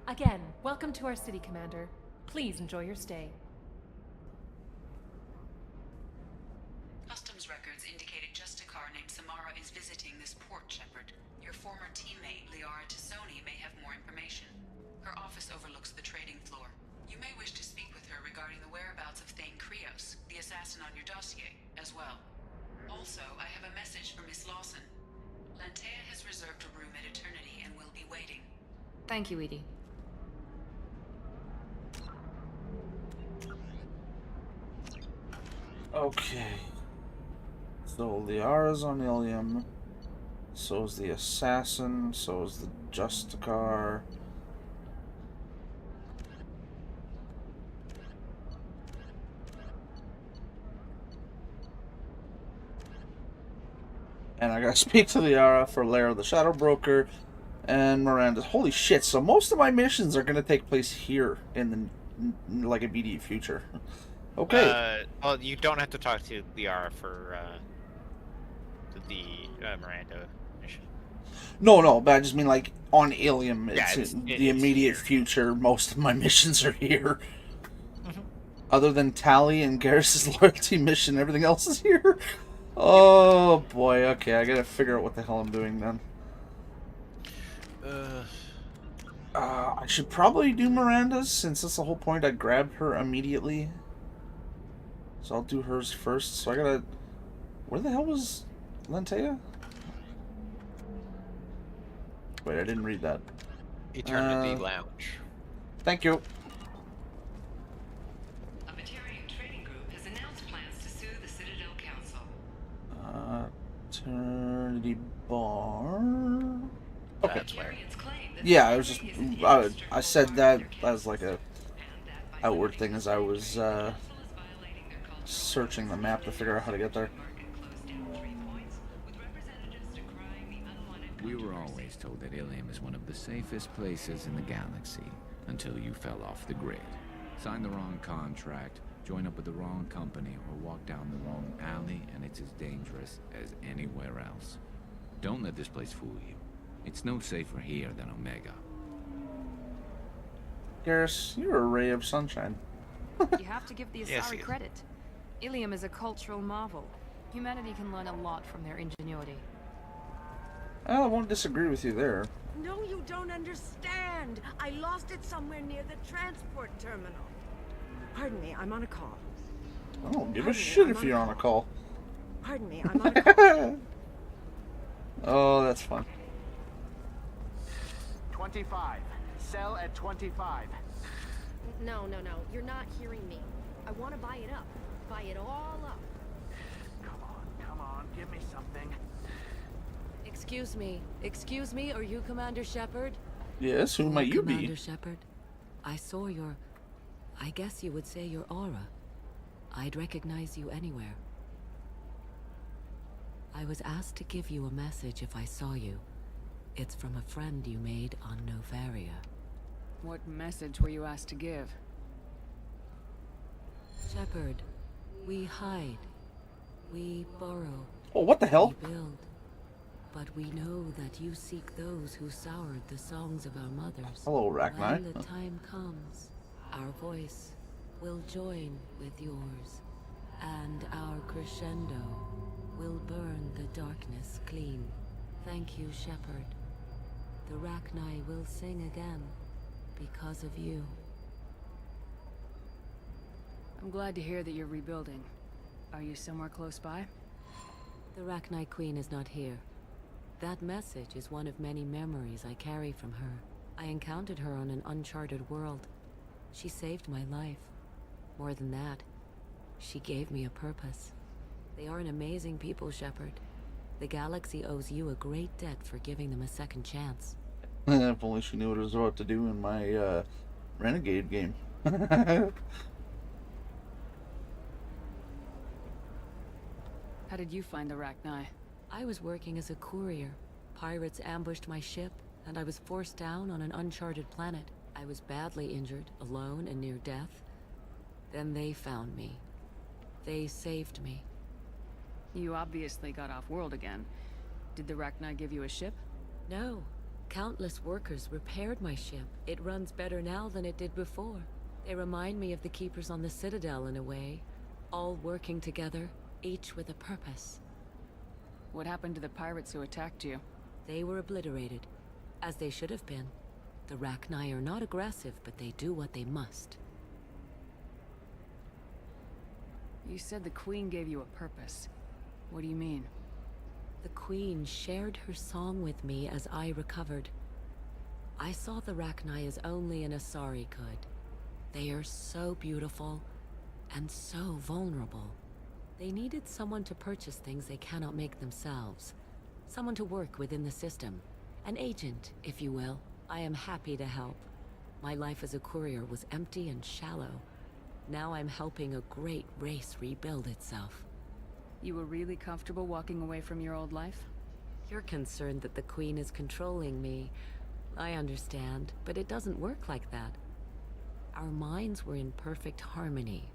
Again, welcome to our city, Commander. Please enjoy your stay. Customs records indicated just a car named Samara is visiting this port, Shepard. Your former teammate, Liara Tassoni, may have more information. Her office overlooks the trading floor. You may wish to speak with her regarding the whereabouts of Thane Krios, the assassin on your dossier, as well. Also, I have a message for Miss Lawson. Lantea has reserved a room at Eternity and will be waiting. Thank you, Edie. Okay. So Liara's on Ilium. So is the assassin. So is the Justicar. And I gotta speak to Liara for Lara the Shadow Broker and Miranda. Holy shit, so most of my missions are gonna take place here in the like immediate future. Okay. Well, you don't have to talk to Liara for the Miranda mission. No, but I just mean like on Ilium, it's, it's the immediate future. Most of my missions are here. Other than Tally and Garrus's loyalty mission, everything else is here. Oh boy, okay, I gotta figure out what the hell I'm doing then. I should probably do Miranda's, since that's the whole point. I grabbed her immediately. So I'll do hers first. So I gotta... Where the hell was Lantea? Wait, I didn't read that. Eternity Lounge. Thank you. A Batarian trading group has announced plans to sue the Citadel Council. Eternity Bar... Okay. That's where. Yeah, I was just... I said that as like a outward thing as I was searching the map to figure out how to get there. We were always told that Ilium is one of the safest places in the galaxy, until you fell off the grid. Signed the wrong contract, join up with the wrong company, or walk down the wrong alley, and it's as dangerous as anywhere else. Don't let this place fool you. It's no safer here than Omega. Garrus, you're a ray of sunshine. You have to give the Asari Yes, yes. credit. Ilium is a cultural marvel. Humanity can learn a lot from their ingenuity. I won't disagree with you there. No, you don't understand. I lost it somewhere near the transport terminal. Pardon me, I'm on a call. I don't give a shit if you're on a call. Pardon me, I'm on a call. Oh, that's fun. 25. Sell at 25. No, you're not hearing me. I want to buy it up. Buy it all up. Come on, give me something. Excuse me, are you Commander Shepard? Yes, who might you be? Commander Shepard, I saw your... I guess you would say your aura. I'd recognize you anywhere. I was asked to give you a message if I saw you. It's from a friend you made on Novaria. What message were you asked to give? Shepard, we hide. We borrow. Oh, what the hell? We build. But we know that you seek those who soured the songs of our mothers. Hello, Rachni. When the time comes, our voice will join with yours, and our crescendo will burn the darkness clean. Thank you, Shepard. The Rachni will sing again because of you. I'm glad to hear that you're rebuilding. Are you somewhere close by? The Rachni Queen is not here. That message is one of many memories I carry from her. I encountered her on an uncharted world. She saved my life. More than that, she gave me a purpose. They are an amazing people, Shepard. The galaxy owes you a great debt for giving them a second chance. If only she knew what I was about to do in my Renegade game. How did you find the Rachni? I was working as a courier. Pirates ambushed my ship, and I was forced down on an uncharted planet. I was badly injured, alone and near death. Then they found me. They saved me. You obviously got off-world again. Did the Rachni give you a ship? No. Countless workers repaired my ship. It runs better now than it did before. They remind me of the Keepers on the Citadel in a way. All working together, each with a purpose. What happened to the pirates who attacked you? They were obliterated, as they should have been. The Rachni are not aggressive, but they do what they must. You said the Queen gave you a purpose. What do you mean? The Queen shared her song with me as I recovered. I saw the Rachni as only an Asari could. They are so beautiful, and so vulnerable. They needed someone to purchase things they cannot make themselves. Someone to work within the system. An agent, if you will. I am happy to help. My life as a courier was empty and shallow. Now I'm helping a great race rebuild itself. You were really comfortable walking away from your old life? You're concerned that the Queen is controlling me. I understand, but it doesn't work like that. Our minds were in perfect harmony.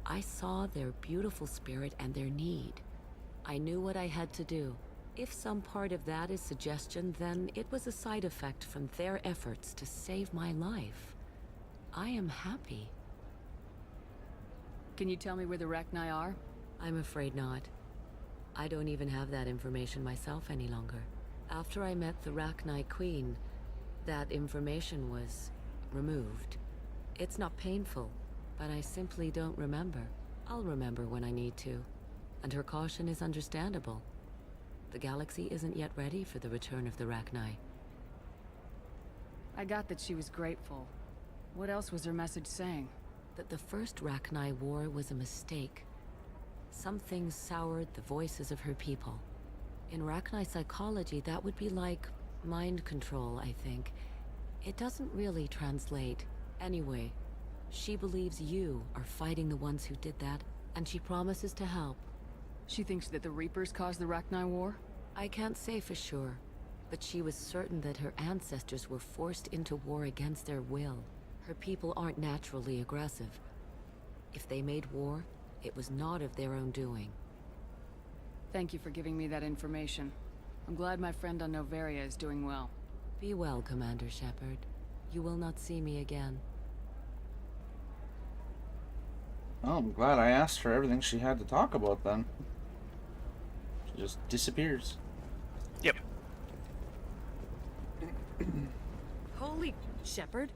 I saw their beautiful spirit and their need. I knew what I had to do. If some part of that is suggestion, then it was a side effect from their efforts to save my life. I am happy. Can you tell me where the Rachni are? I'm afraid not. I don't even have that information myself any longer. After I met the Rachni Queen, that information was removed. It's not painful, but I simply don't remember. I'll remember when I need to. And her caution is understandable. The galaxy isn't yet ready for the return of the Rachni. I got that she was grateful. What else was her message saying? That the first Rachni war was a mistake. Something soured the voices of her people. In Rachni psychology, that would be like mind control, I think. It doesn't really translate. Anyway, she believes you are fighting the ones who did that, and she promises to help. She thinks that the Reapers caused the Rachni war? I can't say for sure, but she was certain that her ancestors were forced into war against their will. Her people aren't naturally aggressive. If they made war, it was not of their own doing. Thank you for giving me that information. I'm glad my friend on Novaria is doing well. Be well, Commander Shepard. You will not see me again. Oh, I'm glad I asked her everything she had to talk about then. She just disappears. Yep. Holy Shepard.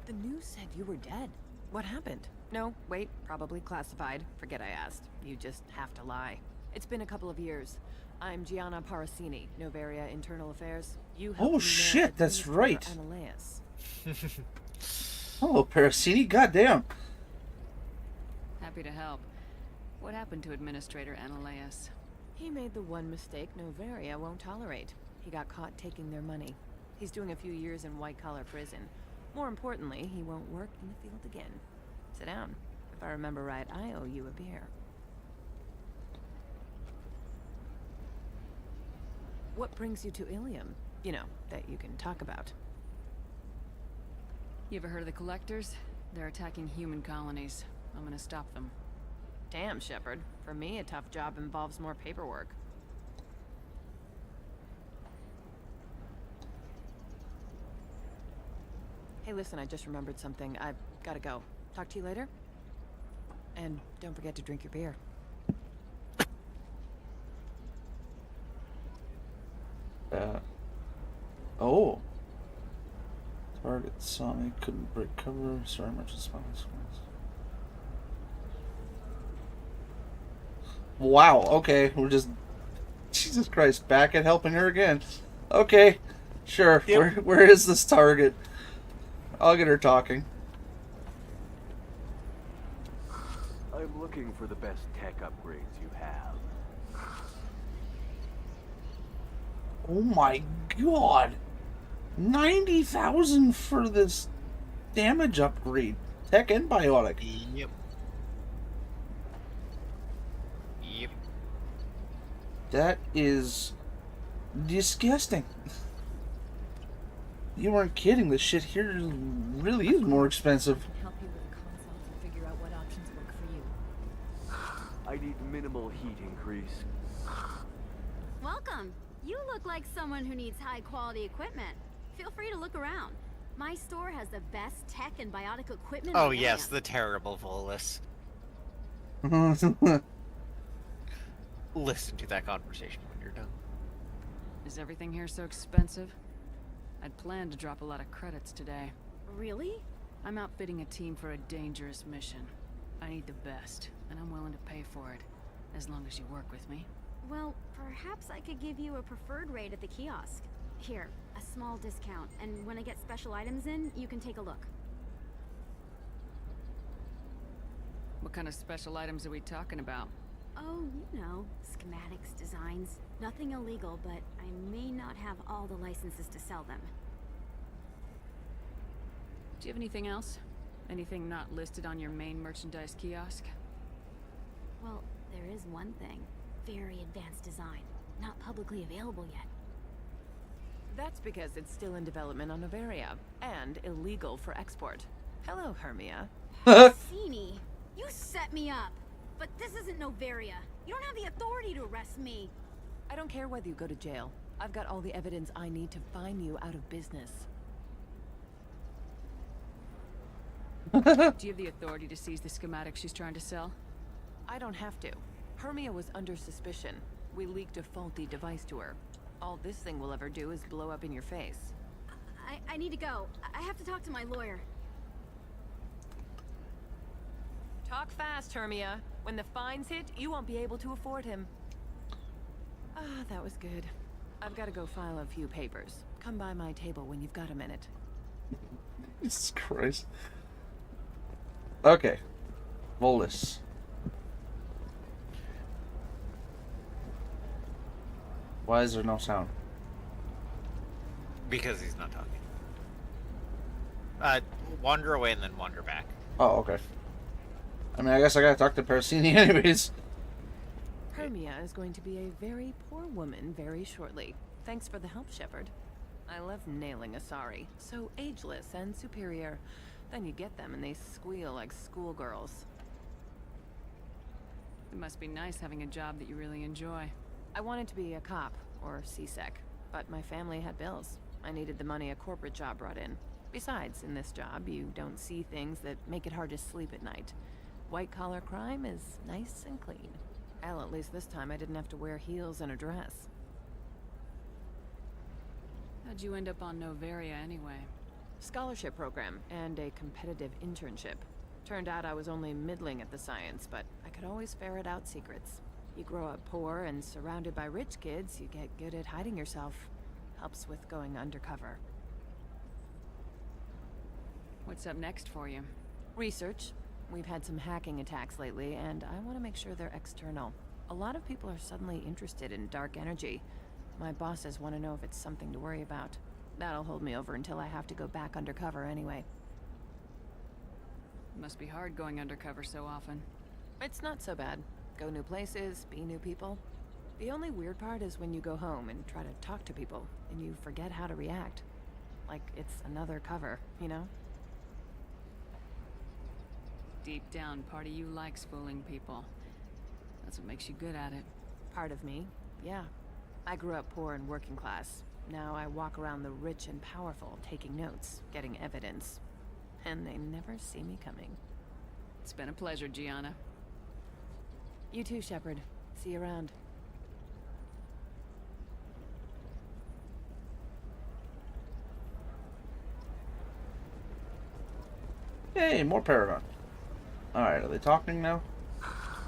The news said you were dead. What happened? No, wait, probably classified. Forget I asked. You just have to lie. It's been a couple of years. I'm Gianna Parasini, Noveria Internal Affairs. You helped Oh me shit, nail that's right. Analeus. Oh, Parasini, goddamn. Happy to help. What happened to Administrator Analeus? He made the one mistake Noveria won't tolerate. He got caught taking their money. He's doing a few years in white-collar prison. More importantly, he won't work in the field again. Sit down. If I remember right, I owe you a beer. What brings you to Ilium? You know, that you can talk about. You ever heard of the Collectors? They're attacking human colonies. I'm gonna stop them. Damn, Shepard. For me, a tough job involves more paperwork. Hey, listen, I just remembered something. I've gotta go. Talk to you later? And don't forget to drink your beer. Oh. Target Sonic couldn't break cover. Sorry, much response. Wow, okay. We're just... Jesus Christ, back at helping her again. Okay, sure. Yep. Where is this target? I'll get her talking. I'm looking for the best tech upgrades you have. Oh my god. 90,000 for this damage upgrade. Tech and biotic. Yep. Yep. That is disgusting. You weren't kidding. This shit here really is more expensive. Help you with the consoles and figure out what options work for you. I need minimal heat increase. Welcome. You look like someone who needs high-quality equipment. Feel free to look around. My store has the best tech and biotic equipment. Oh on yes, hand. the terrible Volus. Listen to that conversation when you're done. Is everything here so expensive? I'd planned to drop a lot of credits today. Really? I'm outfitting a team for a dangerous mission. I need the best, and I'm willing to pay for it, as long as you work with me. Well, perhaps I could give you a preferred rate at the kiosk. Here, a small discount, and when I get special items in, you can take a look. What kind of special items are we talking about? Oh, you know, schematics, designs. Nothing illegal, but I may not have all the licenses to sell them. Do you have anything else? Anything not listed on your main merchandise kiosk? Well, there is one thing. Very advanced design. Not publicly available yet. That's because it's still in development on Noveria, and illegal for export. Hello, Hermia. Parasini, you set me up. But this isn't Noveria. You don't have the authority to arrest me. I don't care whether you go to jail. I've got all the evidence I need to fine you out of business. Do you have the authority to seize the schematic she's trying to sell? I don't have to. Hermia was under suspicion. We leaked a faulty device to her. All this thing will ever do is blow up in your face. I need to go. I have to talk to my lawyer. Talk fast, Hermia. When the fines hit, you won't be able to afford him. Ah, that was good. I've got to go file a few papers. Come by my table when you've got a minute. Jesus Christ. Okay. Volus. Why is there no sound? Because he's not talking. Wander away and then wander back. Oh, okay. I mean, I guess I gotta talk to Parasini anyways. Hermia is going to be a very poor woman very shortly. Thanks for the help, Shepard. I love nailing Asari. So ageless and superior. Then you get them and they squeal like schoolgirls. It must be nice having a job that you really enjoy. I wanted to be a cop, or CSEC, but my family had bills. I needed the money a corporate job brought in. Besides, in this job, you don't see things that make it hard to sleep at night. White-collar crime is nice and clean. Hell, at least this time I didn't have to wear heels and a dress. How'd you end up on Noveria anyway? Scholarship program and a competitive internship. Turned out I was only middling at the science, but I could always ferret out secrets. You grow up poor and surrounded by rich kids, you get good at hiding yourself. Helps with going undercover. What's up next for you? Research. We've had some hacking attacks lately, and I want to make sure they're external. A lot of people are suddenly interested in dark energy. My bosses want to know if it's something to worry about. That'll hold me over until I have to go back undercover anyway. Must be hard going undercover so often. It's not so bad. Go new places, be new people. The only weird part is when you go home and try to talk to people, and you forget how to react. Like it's another cover, you know? Deep down, part of you likes fooling people. That's what makes you good at it. Part of me, yeah. I grew up poor and working class. Now I walk around the rich and powerful, taking notes, getting evidence. And they never see me coming. It's been a pleasure, Gianna. You too, Shepard. See you around. Hey, more Paragon. Alright, are they talking now?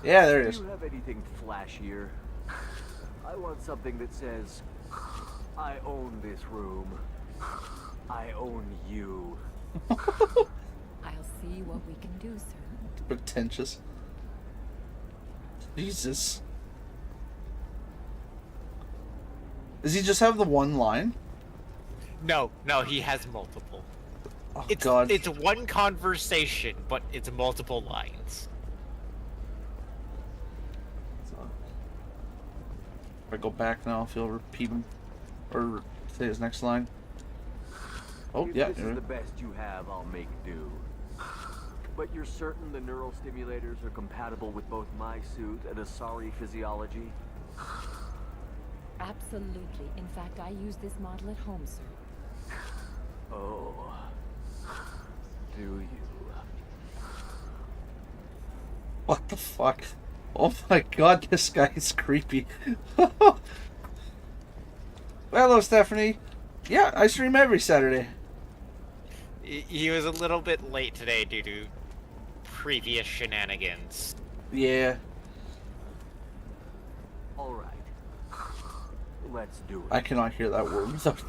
Yeah, there it is. Do you have anything flashier? I want something that says, I own this room. I own you. I'll see what we can do, sir. Pretentious. Jesus. Does he just have the one line? No, he has multiple. Oh, it's, God. It's one conversation, but it's multiple lines. If I go back now, if he'll repeat him. Or say his next line. Oh, if yeah. this is the best you have, I'll make do. But you're certain the neural stimulators are compatible with both my suit and Asari physiology? Absolutely. In fact, I use this model at home, sir. Oh. Do you? What the fuck? Oh my god, this guy is creepy. Hello, Stephanie. Yeah, I stream every Saturday. He was a little bit late today due to previous shenanigans. Yeah. Alright. Let's do it. I cannot hear that word without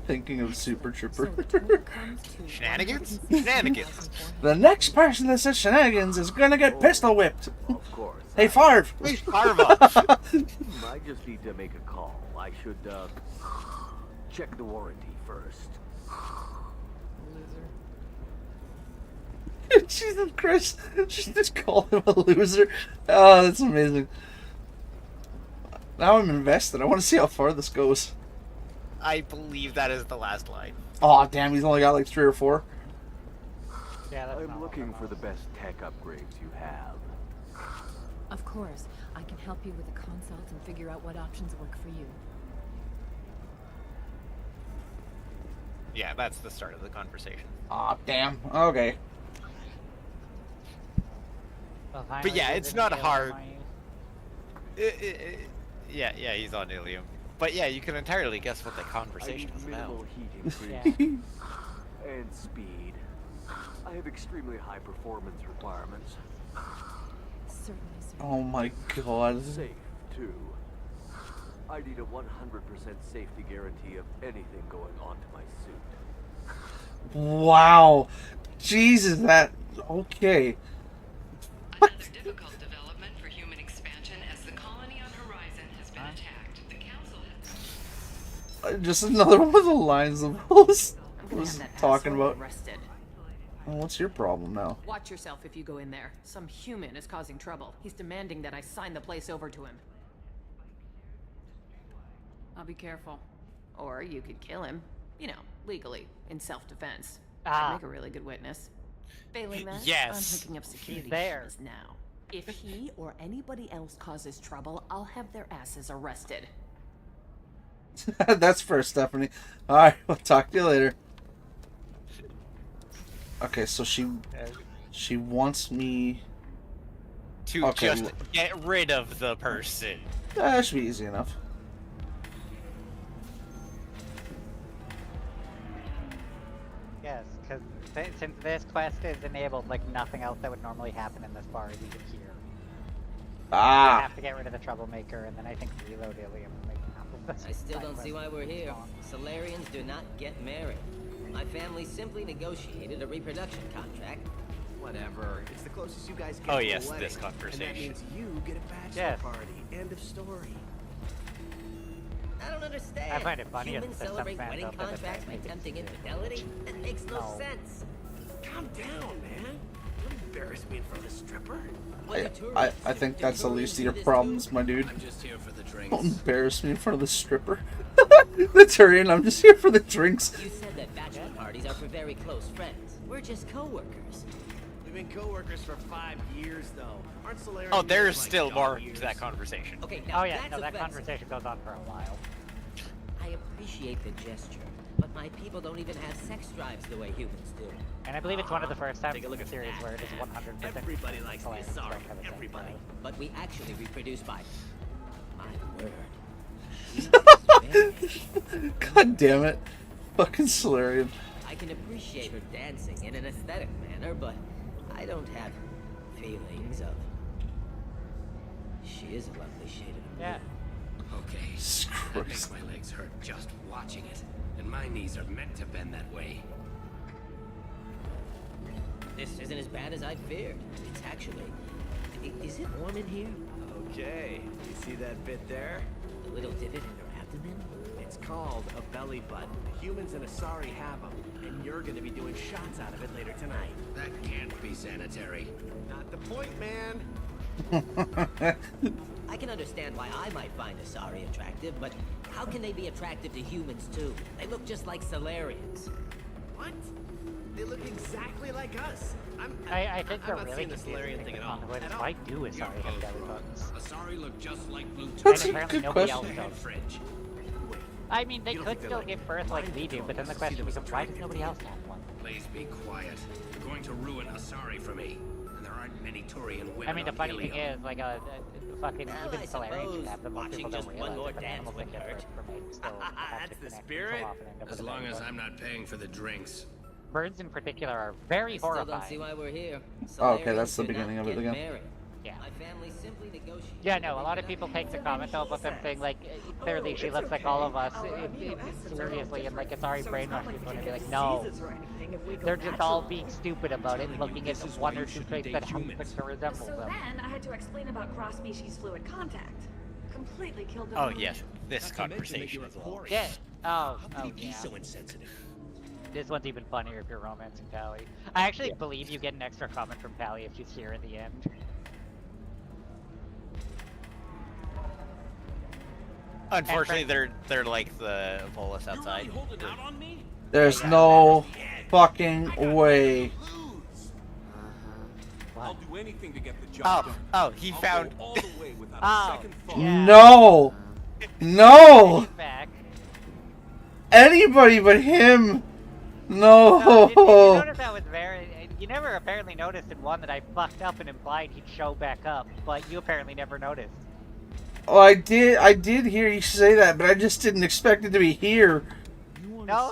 thinking of Super Trooper. Shenanigans? Shenanigans. The next person that says shenanigans is gonna get pistol whipped. Of course. Hey, Favre. Please, Favre up. I just need to make a call. I should, check the warranty first. Jesus Christ. She just called him a loser. Oh, that's amazing. Now I'm invested. I want to see how far this goes. I believe that is the last line. Oh, damn, he's only got like 3 or 4. Yeah, that's I'm looking for the best tech upgrades you have. Of course. I can help you with a consult and figure out what options work for you. Yeah, that's the start of the conversation. Aw, damn. Okay. But yeah, it's not hard. Yeah, he's on Ilium. But yeah, you can entirely guess what the conversation is about. Heating and speed. I have extremely high performance requirements. Certainly, sir. Oh my god. Safe, too. I need a 100% safety guarantee of anything going onto my suit. Wow. Jesus, that... Okay. Another difficult development for human expansion as the colony on Horizon has been attacked. The council has... Just another one of the lines of was talking about. Arrested. Well, what's your problem now? Watch yourself if you go in there. Some human is causing trouble. He's demanding that I sign the place over to him. I'll be careful. Or you could kill him. You know, legally, in self-defense. Ah. I'd make a really good witness. Failing that, Yes. I'm hooking up security there. cameras now. If he or anybody else causes trouble, I'll have their asses arrested. That's first, Stephanie. Alright, we'll talk to you later. Okay, so she wants me To just get rid of the person. That should be easy enough. Yes, because since this quest is enabled, like nothing else that would normally happen in this bar is even here. Ah. have to get rid of the troublemaker, and then I think reload Ilium will make half of I still don't see why we're here. Solarians do not get married. My family simply negotiated a reproduction contract. Whatever. It's the closest you guys get Oh to yes, a wedding. this And that conversation. means you get a bachelor Yes. party. End of story. I don't understand. I find it funny Humans that some celebrate fans wedding don't think contracts by it's tempting infidelity? That makes no No. sense. Calm down, man. Don't embarrass me in front of a stripper. I think that's the least of your problems, my dude. I'm just here for the drinks. Don't embarrass me in front of the stripper. The Turian, I'm just here for the drinks. You said that bachelor parties are for very close friends. We're just co-workers. We've been co-workers for 5 years, though. Aren't Solarians Oh, there's like still dog more years? to that conversation. Okay, now Oh yeah, that's no, that offensive. conversation goes on for a while. I appreciate the gesture, but my people don't even have sex drives the way humans do. And I believe it's one of the first times Take a in look the at series that. where it is 100%. Everybody likes the Solarians Asari. don't have a sex Everybody. drive. But we actually reproduce by... My word. God damn it. Fucking Solarian. I can appreciate her dancing in an aesthetic manner, but I don't have feelings of... She is a lovely shade of blue. Yeah. Okay, that makes my legs hurt just watching it. And my knees are meant to bend that way. This isn't as bad as I'd feared. It's actually... Is it warm in here? Okay, you see that bit there? A little divot in her abdomen? It's called a belly button. Humans and Asari have them, and you're gonna be doing shots out of it later tonight. That can't be sanitary. Not the point, man. I can understand why I might find Asari attractive, but how can they be attractive to humans too? They look just like Solarians. What? They look exactly like us. I think I'm they're not really seeing the confused Solarian thing at all. Why do Asari have belly buttons? Asari look just like blue That's And a apparently good nobody question. else does. fridge. I mean, they You don't could think they're still like give birth like we do, but then the question becomes, why does nobody else have one? Please be quiet. You're going to ruin Asari for me. And there aren't many Turian women I mean, the on funny thing Ilium. is, like, fucking Well, even I Solarians should suppose have them. Most watching people don't just one realize more that when dance animals wouldn't get hurt. birth from it, still have That's to the connect spirit. so often end up As with a long belly as button. I'm not paying for the drinks. Birds in particular are very I still don't see horrifying. why we're here. Oh, okay, that's Solarians the do not beginning of it get again. married. Yeah. My family simply negotiated Yeah, no, a lot of people take the comment though about them saying like, clearly she looks like all of us, seriously, and like Asari brainwash people and be like, no, they're just all being stupid about it, looking at one or two traits that happen to resemble So them. then I had to explain about cross-species fluid contact. Completely killed the Oh mood. yes, this conversation as well. Yeah. Oh, How oh could he be yeah. so insensitive? This one's even funnier if you're romancing Tally. I actually believe you get an extra comment from Tally if she's here in the end. Unfortunately, they're like the Volus outside. There's no fucking way. I'll do anything to get the job done. Oh, he I'll found. go all the way without Oh, a second thought. No! No! Back. Anybody but him! No! No, you notice that was very... You never apparently noticed in one that I fucked up and implied he'd show back up, but you apparently never noticed. Oh, I did hear you say that, but I just didn't expect it to be here. No?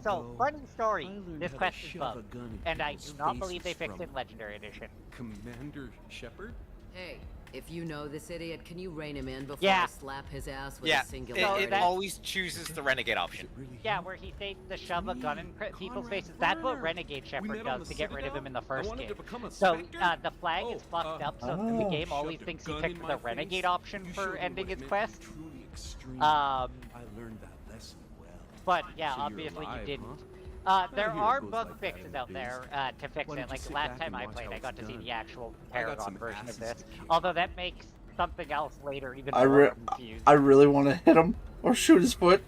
So, funny story, this quest is bugged, and I do not believe they fixed it in Legendary Edition. Commander Shepard? Hey, if you know this idiot, can you rein him in before Yeah. I slap his ass with Yeah, a singular it blade? always chooses the renegade option. Yeah, where he states to shove a gun in people's faces. That's what Renegade Shepard does to get rid of him in the first game. So, the flag is fucked up, so the game always thinks he picked the Renegade option for ending his quest. I learned that lesson well. But yeah, So you're obviously alive, you didn't. huh? There I hear it are goes bug like that fixes in out biz. there to fix Why it. don't Like you the sit last back time and I watch played, how I got it's to see done? the actual I got Paragon some version of asses this. to kill. Although that makes something else later even I more confused. really want to hit him or shoot his foot.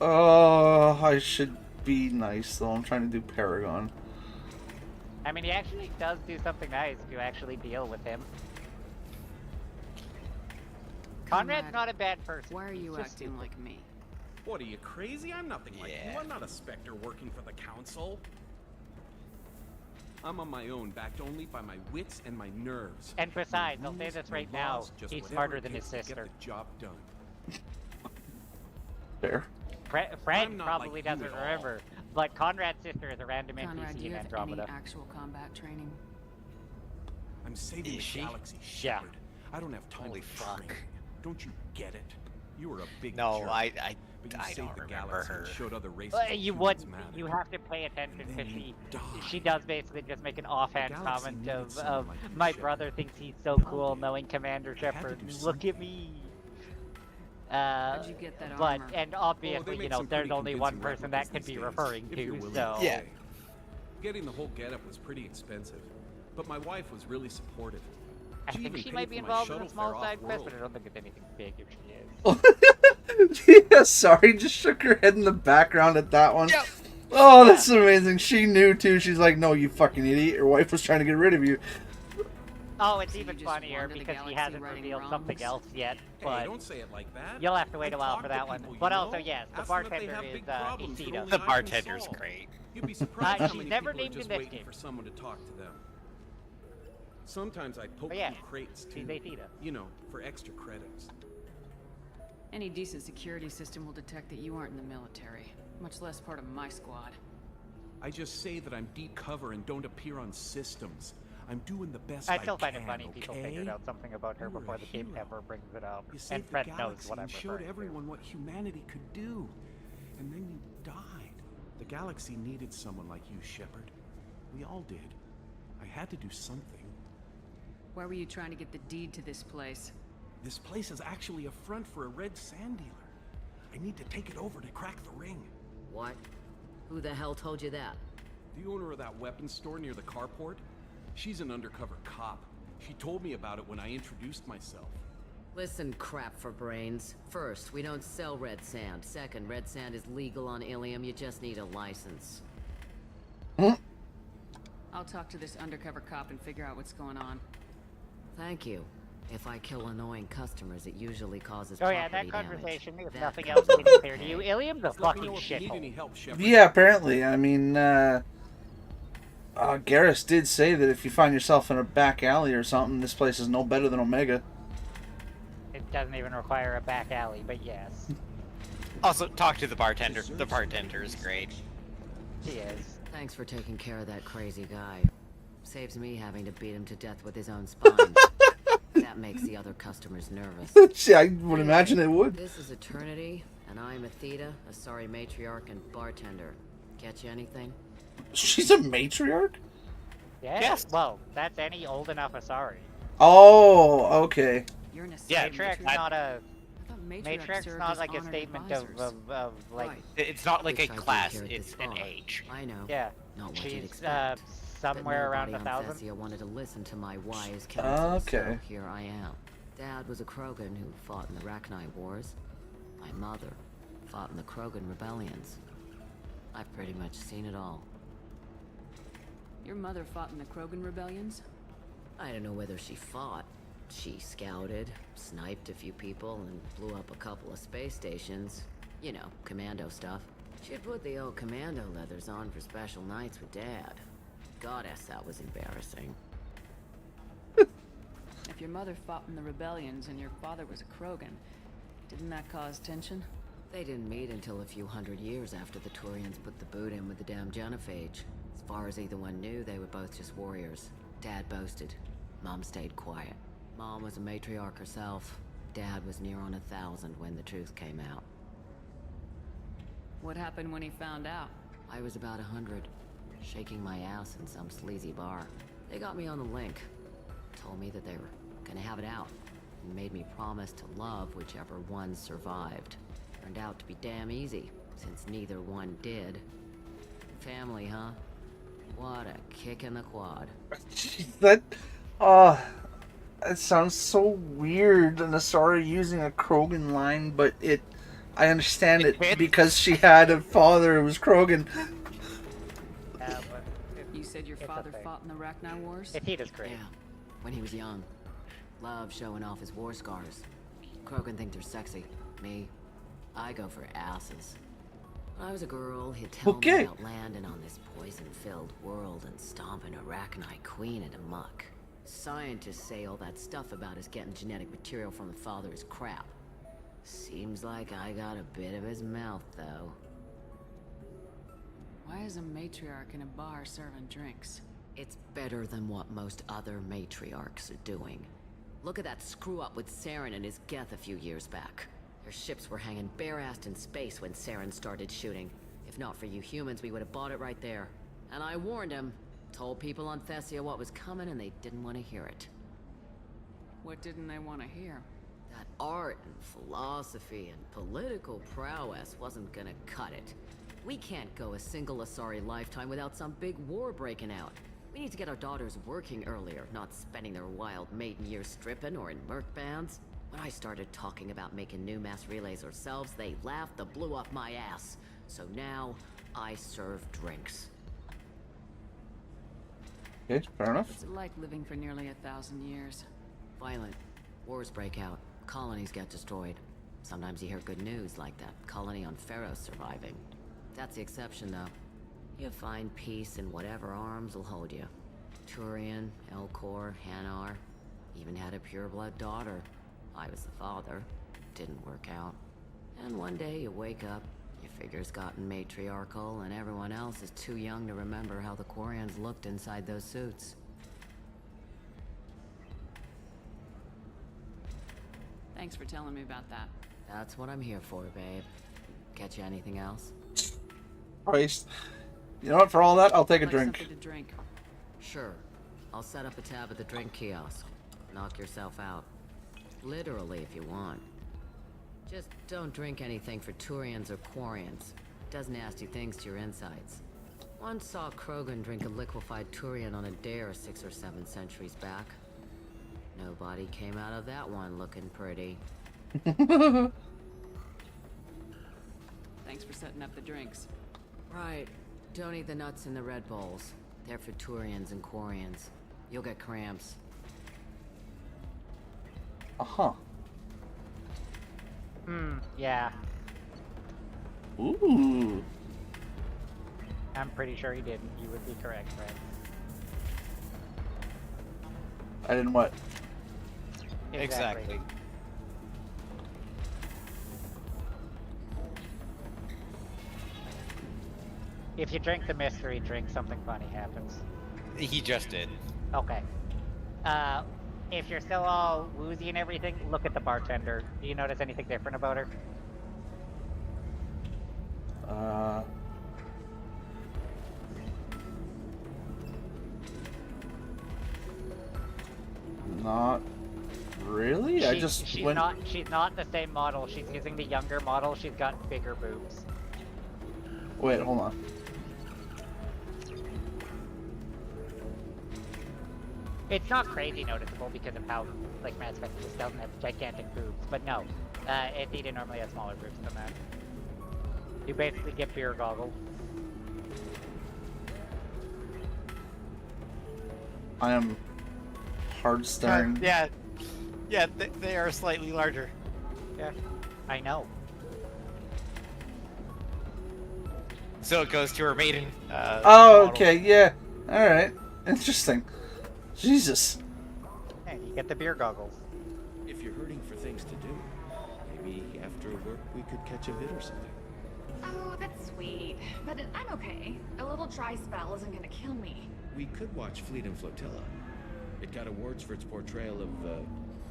I should be nice though. I'm trying to do Paragon. I mean, he actually does do something nice if you actually deal with him. Conrad's not a bad person. Why are you He's just acting like me? What, are you crazy? I'm nothing like you. I'm not a Spectre working for the Council. I'm on my own, backed only by my wits and my nerves. And besides, No I'll say rules, this no right now, laws, just he's whatever smarter it than his takes to sister. Get the job done. Fair. Fred I'm not probably like you doesn't at all. remember, but Conrad's sister is a random Conrad, NPC do in you have Andromeda. any actual combat training? I'm saving the galaxy, Shepard. I don't have time for training. Don't you get it? You were a big No, jerk. I But you don't saved the remember galaxy her. and showed other races Well, that you humans would. matter. You have to pay attention And because then you she does basically just make an offhand galaxy comment needed of someone like you, my Shepard. brother thinks he's so cool knowing Commander Shepard. do Look at me. How'd you get that but armor? and Oh, obviously, they you make know, some there's pretty only one convincing person that replicas could these be days, referring if you're to. willing So to pay. Getting the whole getup was pretty expensive, but my wife was really supportive. I think even she paid might be for my involved in a shuttle small fare side quest, off-world. but I don't think it's anything big if she is. Yeah, sorry, just shook her head in the background at that one. Oh, that's amazing. She knew too. She's like, no, you fucking idiot. Your wife was trying to get rid of you. Oh, it's So you even just funnier wander the because he galaxy hasn't righting revealed something wrongs? else yet. Hey, But don't say it like that. you'll have to wait a I while talk for to that one. people, you But know? also, yes, the Ask them if they bartender have is big problems that Isida. only The I can bartender's solve. great. You'd be surprised how she's many never people are named just in this waiting game. for someone to talk to them. Sometimes I poke But yeah, through crates she's too. Isida. You know, for extra credits. Any decent security system will detect that you aren't in the military, much less part of my squad. I just say that I'm deep cover and don't appear on systems. I'm doing the best I I still find can, it funny people okay? figured out something about her You were before a the game hero. ever brings it up. You And saved the Fred knows galaxy what I'm and showed referring to. everyone what humanity could do. And then you died. The galaxy needed someone like you, Shepard. We all did. I had to do something. Why were you trying to get the deed to this place? This place is actually a front for a red sand dealer. I need to take it over to crack the ring. What? Who the hell told you that? The owner of that weapons store near the carport, she's an undercover cop. She told me about it when I introduced myself. Listen, crap for brains. First, we don't sell red sand. Second, red sand is legal on Ilium. You just need a license. I'll talk to this undercover cop and figure out what's going on. Thank you. If I kill annoying customers, it usually causes Oh yeah, property that damage. conversation, if That nothing comes else with getting the clear to pay. you, Ilium's a Just let me fucking know if you need any shithole. help, Shepard. Yeah, apparently. I mean, Garrus did say that if you find yourself in a back alley or something, this place is no better than Omega. It doesn't even require a back alley, but yes. Also, talk to the bartender. The bartender is great. She is. Thanks for taking care of that crazy guy. Saves me having to beat him to death with his own spine. That makes the other customers nervous. Yeah, I would imagine it would. This is Eternity, and I'm Athena, a sorry matriarch and bartender. Get you anything? She's a matriarch? Yes. Well, that's any old enough Asari. Oh, okay. You're an Yeah, Matriarch's not a. I thought Matriarch's served not as like a honored statement advisors. of like. Right. It's not like a Which I do class, here at it's this an bar. age. I know. Yeah. Not what you'd She's expect. somewhere But around nobody on 1,000. Thessia wanted to listen to my wise counsel, Okay. so here I am. Dad was a Krogan who fought in the Rachni Wars. My mother fought in the Krogan rebellions. I've pretty much seen it all. Your mother fought in the Krogan rebellions? I don't know whether she fought. She scouted, sniped a few people, and blew up a couple of space stations. You know, commando stuff. She'd put the old commando leathers on for special nights with Dad. Goddess, that was embarrassing. If your mother fought in the rebellions and your father was a Krogan, didn't that cause tension? They didn't meet until a few hundred years after the Turians put the boot in with the damn Genophage. As far as either one knew, they were both just warriors. Dad boasted. Mom stayed quiet. Mom was a matriarch herself. Dad was near on 1,000 when the truth came out. What happened when he found out? I was about 100, shaking my ass in some sleazy bar. They got me on the link. Told me that they were gonna have it out. And made me promise to love whichever one survived. Turned out to be damn easy, since neither one did. Family, huh? What a kick in the quad. That sounds so weird. And Asari using a Krogan line, but I understand it because she had a father who was Krogan. Yeah, but You said your It's a father thing. fought in the Rachni Wars? Athena's great. Yeah, when he was young. Loved showing off his war scars. Krogan think they're sexy. Me, I go for asses. When I was a girl, he'd tell Okay. me about landing on this poison-filled world and stomping a Rachni queen into muck. Scientists say all that stuff about us getting genetic material from the father is crap. Seems like I got a bit of his mouth, though. Why is a matriarch in a bar serving drinks? It's better than what most other matriarchs are doing. Look at that screw-up with Saren and his Geth a few years back. Their ships were hanging bare-assed in space when Saren started shooting. If not for you humans, we would have bought it right there. And I warned him. Told people on Thessia what was coming and they didn't want to hear it. What didn't they want to hear? That art and philosophy and political prowess wasn't gonna cut it. We can't go a single Asari lifetime without some big war breaking out. We need to get our daughters working earlier, not spending their wild maiden years stripping or in merc bands. When I started talking about making new mass relays ourselves, they laughed the blue off my ass. So now, I serve drinks. Okay, fair enough. What's it like living for nearly 1,000 years? Violent. Wars break out. Colonies get destroyed. Sometimes you hear good news, like that colony on Pharaoh surviving. That's the exception, though. You find peace in whatever arms will hold you. Turian, Elcor, Hanar. Even had a pureblood daughter. I was the father. Didn't work out. And one day you wake up, your figure's gotten matriarchal, and everyone else is too young to remember how the Quarians looked inside those suits. Thanks for telling me about that. That's what I'm here for, babe. Get you anything else? Christ. You know what, for all that, I'll take a Like drink. something to drink. Sure. I'll set up a tab at the drink kiosk. Knock yourself out. Literally, if you want. Just don't drink anything for Turians or Quarians. Does nasty things to your insides. Once saw Krogan drink a liquefied Turian on a dare 6 or 7 centuries back. Nobody came out of that one looking pretty. Thanks for setting up the drinks. Right. Don't eat the nuts in the Red Bowls. They're for Turians and Quarians. You'll get cramps. Uh-huh. Yeah. Ooh. I'm pretty sure he didn't. You would be correct, Fred. I didn't what? Exactly. If you drink the mystery drink, something funny happens. He just did. Okay. If you're still all woozy and everything, look at the bartender. Do you notice anything different about her? Not really. I just she's went. She's not the same model. She's using the younger model. She's got bigger boobs. Wait, hold on. It's not crazy noticeable because of how, like, Mass Effect just doesn't have gigantic boobs. But no, Athena normally has smaller boobs than that. You basically get beer goggles. I am hard staring. Yeah, they are slightly larger. Yeah, I know. So it goes to her maiden. Oh, model. okay, yeah. All right, interesting. Jesus. Hey, you get the beer goggles. If you're hurting for things to do, maybe after work we could catch a vid or something. Oh, that's sweet. But I'm okay. A little dry spell isn't gonna kill me. We could watch Fleet and Flotilla. It got awards for its portrayal of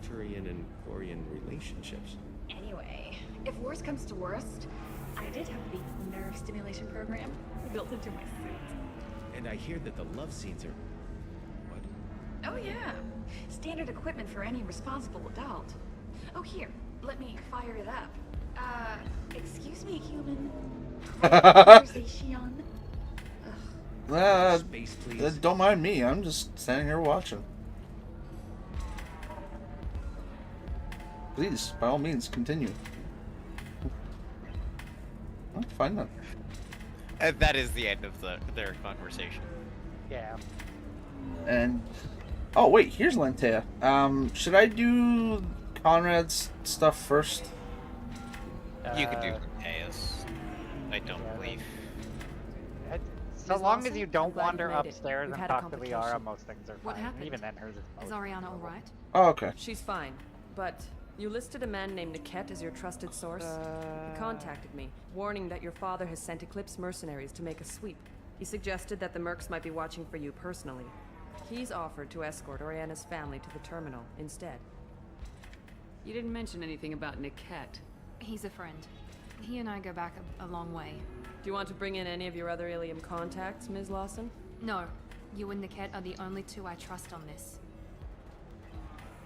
Turian and Quarian relationships. Anyway, if worst comes to worst, I did have the nerve stimulation program built into my suit. And I hear that the love scenes are... What? Oh yeah. Standard equipment for any responsible adult. Oh here, let me fire it up. Excuse me, human. Conversation. Space, please. Don't mind me. I'm just standing here watching. Please, by all means, continue. Oh, fine then. That is the end of their conversation. Yeah. And oh wait, here's Lentea. Should I do Conrad's stuff first? You can do Aeus. I don't believe. So long as you don't glad you wander made it. upstairs We've and had a talk to Liara, complication. most things are fine. What happened? Even then, hers is Is most Ariana all right? Oh, okay. She's fine, but you listed a man named Niket as your trusted source. He contacted me, warning that your father has sent Eclipse mercenaries to make a sweep. He suggested that the mercs might be watching for you personally. He's offered to escort Oriana's family to the terminal instead. You didn't mention anything about Niket. He's a friend. He and I go back a long way. Do you want to bring in any of your other Ilium contacts, Ms. Lawson? No. You and Niket are the only two I trust on this.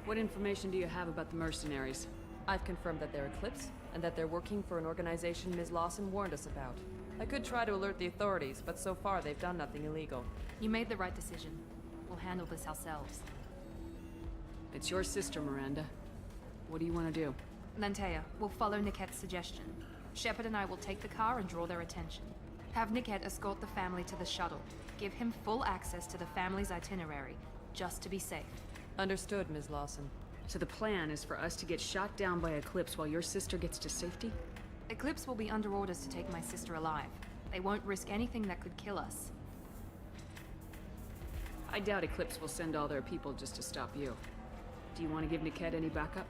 What information do you have about the mercenaries? I've confirmed that they're Eclipse, and that they're working for an organization Ms. Lawson warned us about. I could try to alert the authorities, but so far they've done nothing illegal. You made the right decision. We'll handle this ourselves. It's your sister, Miranda. What do you want to do? Lantea, we'll follow Niket's suggestion. Shepard and I will take the car and draw their attention. Have Niket escort the family to the shuttle. Give him full access to the family's itinerary, just to be safe. Understood, Ms. Lawson. So the plan is for us to get shot down by Eclipse while your sister gets to safety? Eclipse will be under orders to take my sister alive. They won't risk anything that could kill us. I doubt Eclipse will send all their people just to stop you. Do you want to give Niket any backup?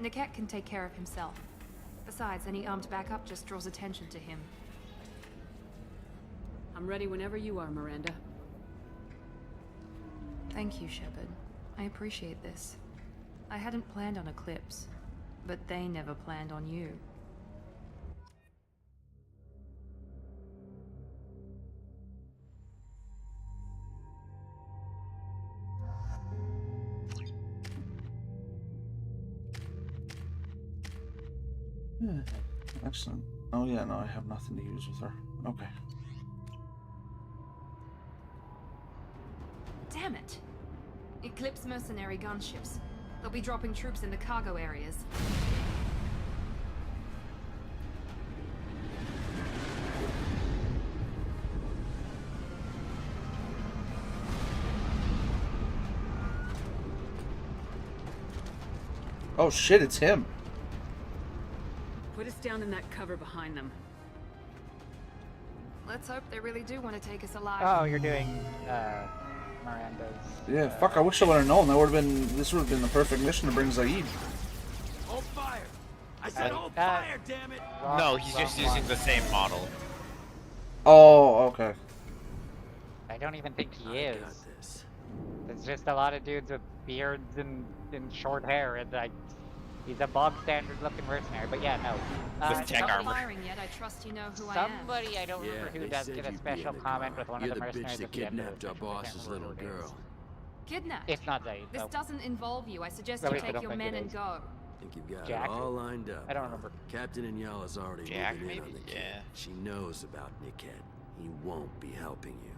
Niket can take care of himself. Besides, any armed backup just draws attention to him. I'm ready whenever you are, Miranda. Thank you, Shepard. I appreciate this. I hadn't planned on Eclipse, but they never planned on you. Excellent. Oh yeah, no, I have nothing to use with her. Okay. Damn it! Eclipse mercenary gunships. They'll be dropping troops in the cargo areas. Oh shit, it's him. Put us down in that cover behind them. Let's hope they really do want to take us alive. Oh, you're doing Miranda's. Yeah, fuck, I wish I would have known. This would have been the perfect mission to bring Zaid. Hold fire! I said hold fire, damn it! No, he's just using the same model. Oh, okay. I don't even think he is. There's just a lot of dudes with beards and short hair, and he's a bog standard looking mercenary. But yeah, no. With tech armor. Firing yet. I trust you know who Somebody, I don't remember who does get a special comment with one of the mercenaries at the end of kidnapped our boss's little girl. Kidnapped? It's not Zaid. This no. doesn't involve you. I suggest At you least I take don't your think men it and is. go. I think you've got Jack? it all lined up. I don't remember. Captain Inyala's already Jack, moving in maybe? on the kid. Yeah. She knows about Niket. He won't be helping you.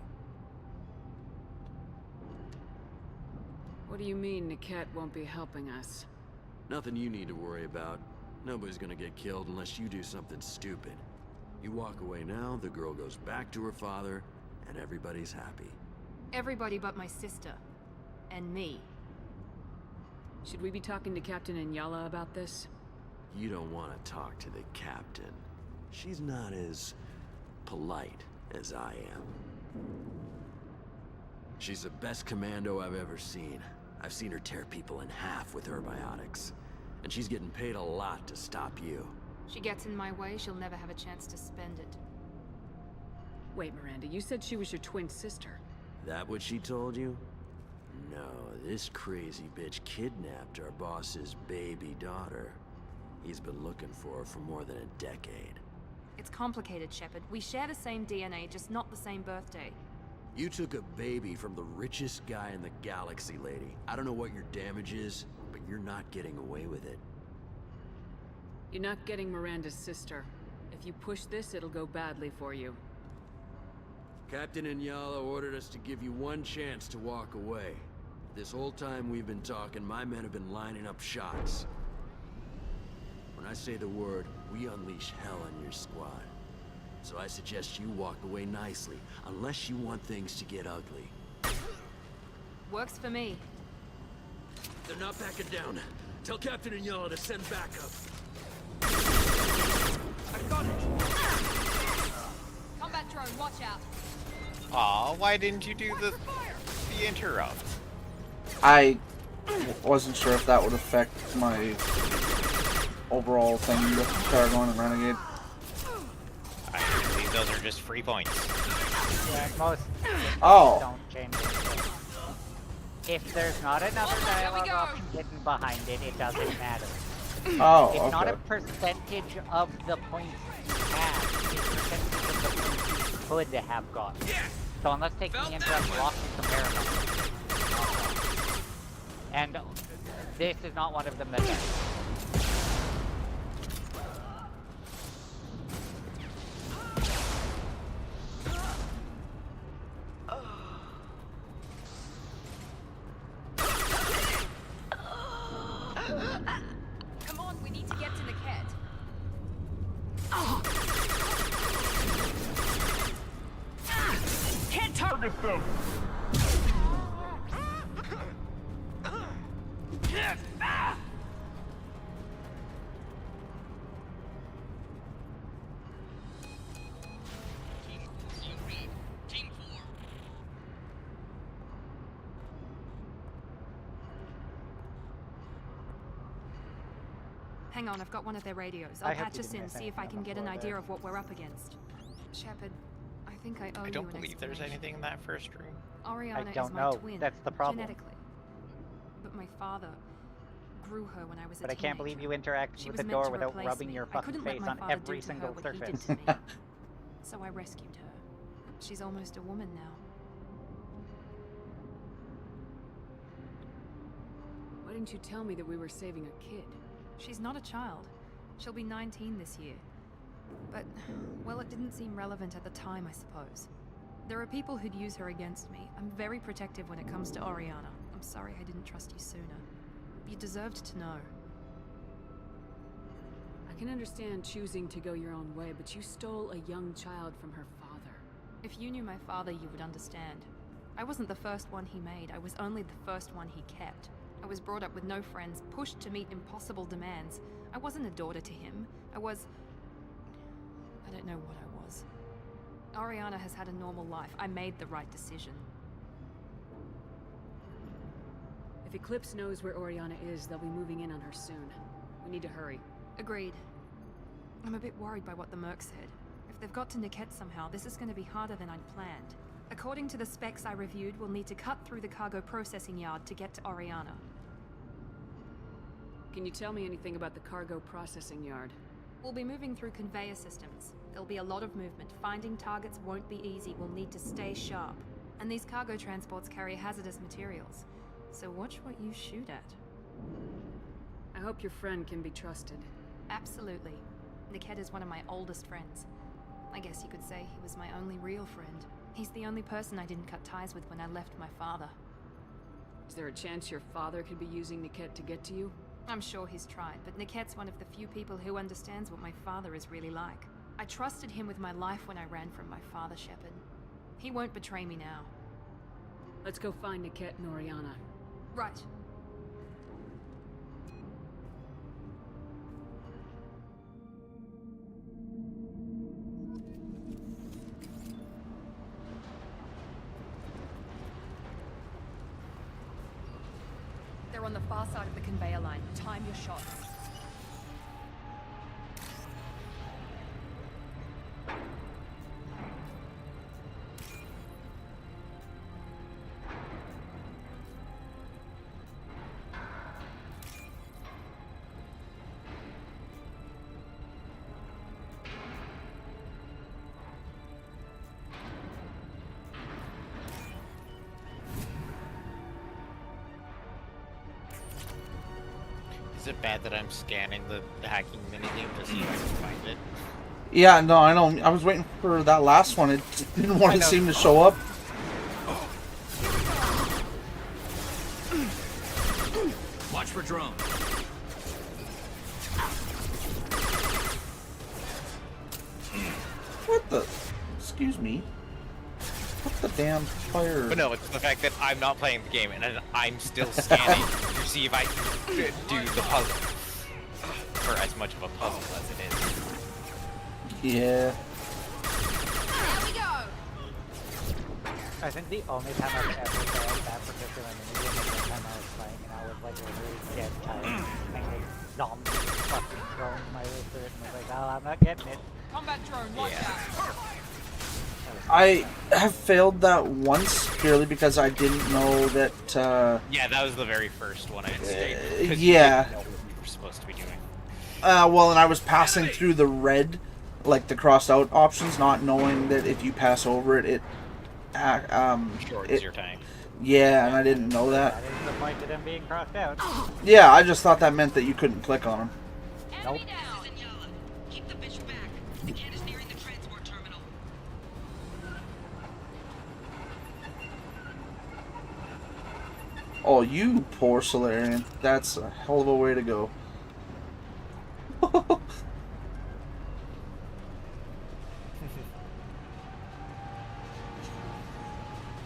What do you mean Niket won't be helping us? Nothing you need to worry about. Nobody's gonna get killed unless you do something stupid. You walk away now, the girl goes back to her father, and everybody's happy. Everybody but my sister. And me. Should we be talking to Captain Inyala about this? You don't want to talk to the captain. She's not as polite as I am. She's the best commando I've ever seen. I've seen her tear people in half with her biotics. And she's getting paid a lot to stop you. She gets in my way, she'll never have a chance to spend it. Wait, Miranda, you said she was your twin sister. That what she told you? No, this crazy bitch kidnapped our boss's baby daughter. He's been looking for her for more than a decade. It's complicated, Shepard. We share the same DNA, just not the same birthday. You took a baby from the richest guy in the galaxy, lady. I don't know what your damage is, but you're not getting away with it. You're not getting Miranda's sister. If you push this, it'll go badly for you. Captain Inyala ordered us to give you one chance to walk away. This whole time we've been talking, my men have been lining up shots. When I say the word, we unleash hell on your squad. So I suggest you walk away nicely, unless you want things to get ugly. Works for me. They're not backing down. Tell Captain Inyala to send backup. I got it! Combat drone, watch out. Aw, why didn't you do the interrupt? I wasn't sure if that would affect my overall thing with Paragon and Renegade. I believe those are just free points. Yeah, most Oh. don't change it. If there's not another dialogue option hidden behind it, it doesn't matter. Oh, It's not a okay. percentage of the points you have, it's a percentage of the points you could have gotten. So unless taking the interrupt lost you compare them. And this is not one of them that does. Come on, we need to get to Niket. Can't target them! Hang on, I've got one of their radios. I I'll hope patch you us didn't in, miss see if anything I on can the get an floor idea there. of what we're up against. Shepard, I think I owe I you don't an believe there's explanation. anything in that first room. Oriana I don't is my know. twin. That's the problem. Genetically. But my father grew her when I was a But I can't believe you interacted She with was the meant door to without replace rubbing me. your I fucking couldn't let face my on father every do to single her what he did surface. to me. So I rescued her. She's almost a woman now. Why didn't you tell me that we were saving a kid? She's not a child. She'll be 19 this year. But, well, it didn't seem relevant at the time, I suppose. There are people who'd use her against me. I'm very protective when it comes to Oriana. I'm sorry I didn't trust you sooner. You deserved to know. I can understand choosing to go your own way, but you stole a young child from her father. If you knew my father, you would understand. I wasn't the first one he made. I was only the first one he kept. I was brought up with no friends, pushed to meet impossible demands. I wasn't a daughter to him. I don't know what I was. Oriana has had a normal life. I made the right decision. If Eclipse knows where Oriana is, they'll be moving in on her soon. We need to hurry. Agreed. I'm a bit worried by what the Merc said. If they've got to Niket somehow, this is going to be harder than I'd planned. According to the specs I reviewed, we'll need to cut through the cargo processing yard to get to Oriana. Can you tell me anything about the cargo processing yard? We'll be moving through conveyor systems. There'll be a lot of movement. Finding targets won't be easy. We'll need to stay sharp. And these cargo transports carry hazardous materials. So watch what you shoot at. I hope your friend can be trusted. Absolutely. Niket is one of my oldest friends. I guess you could say he was my only real friend. He's the only person I didn't cut ties with when I left my father. Is there a chance your father could be using Niket to get to you? I'm sure he's tried, but Niket's one of the few people who understands what my father is really like. I trusted him with my life when I ran from my father, Shepard. He won't betray me now. Let's go find Niket and Oriana. Right. They're on the far side of the conveyor line. Time your shots. Is it bad that I'm scanning the hacking minigame to see if I can find it? Yeah, no, I know. I was waiting for that last one. It didn't want to seem to show up. Watch for drone. What the? Excuse me. What the damn fire? But no, it's the fact that I'm not playing the game and I'm still scanning to see if I can do the puzzle. For as much of a puzzle as it is. Yeah. There we go! I think the only time I've ever failed that particular minigame was the time I was playing and I was like really dead tired and like zombies fucking throwing my way through it and was like, oh, I'm not getting it. Combat drone, watch out! And I have failed that once purely because I didn't know that. Yeah, that was the very first one I had stayed. 'Cause Yeah. You didn't know what you were supposed to be doing. Well, and I was passing through the red, like the crossed out options, not knowing that if you pass over it, it shortens your time. Yeah, and I didn't know that. That is the point of them being crossed out. Yeah, I just thought that meant that you couldn't click on them. Nope. Oh, you poor Solarian. That's a hell of a way to go.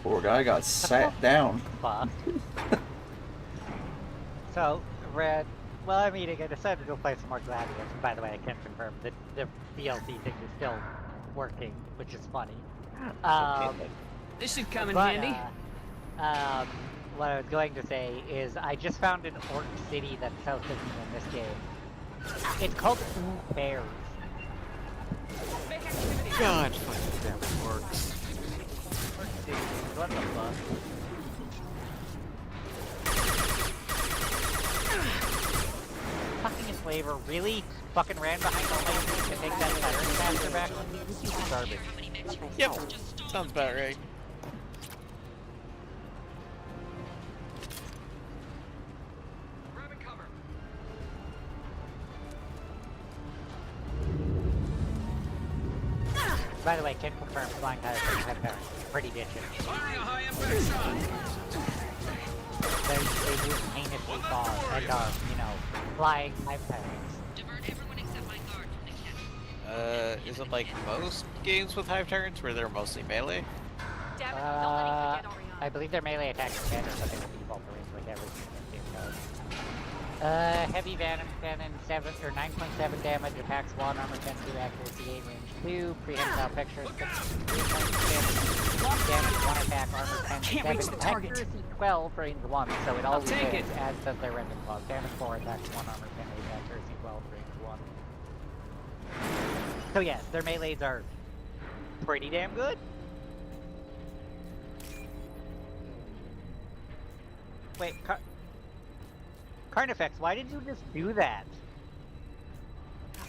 Poor guy got sat down. Fuck. So, Red, well, I'm eating. I decided to go play some more Gladiators. And by the way, I can confirm that the DLC thing is still working, which is funny. This should come in but, handy. What I was going to say is I just found an orc city that's south of me in this game. It's called Bears. God, fucking damn orcs. What the fuck? Fucking enslaver really fucking ran behind the lane to take that tyrant faster back? This is garbage. Yep, sounds about right. By the way, can confirm flying tires have parents. Pretty bitchin'. They move heinously far and are, you know, flying high parents. Is it like most games with hive tyrants where they're mostly melee? I believe their melee attacks are better, but they will default the range like everything in this game does. Heavy Venom Cannon 7 or 9.7 damage, attacks 1, armor 10, 2, accuracy 8, range 2, prehensile pictures 6, 3.6, damage 1 attack, armor 10, 7, accuracy 12, range 1, so it always hits, as does their random clause. Damage 4, attacks 1, armor 10, 8, accuracy 12, range 1. So yes, their melees are pretty damn good. Wait, Carnifex, why did you just do that?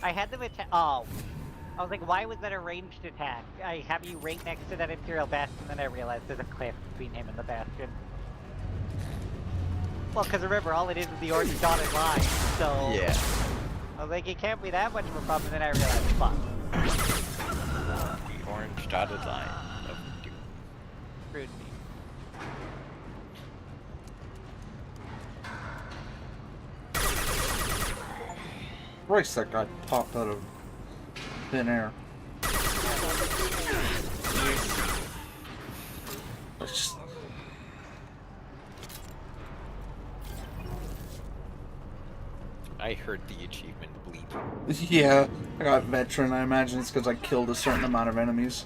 I had them attack. Oh. I was like, why was that a ranged attack? I have you right next to that Imperial Bastion, and then I realized there's a cliff between him and the Bastion. Well, because remember, all it is the orange dotted line, so... Yeah. I was like, it can't be that much of a problem, and then I realized, fuck. The orange dotted line of doom. Screwed me. Christ, that guy popped out of thin air. Just... I heard the achievement bleep. Yeah, I got veteran. I imagine it's because I killed a certain amount of enemies.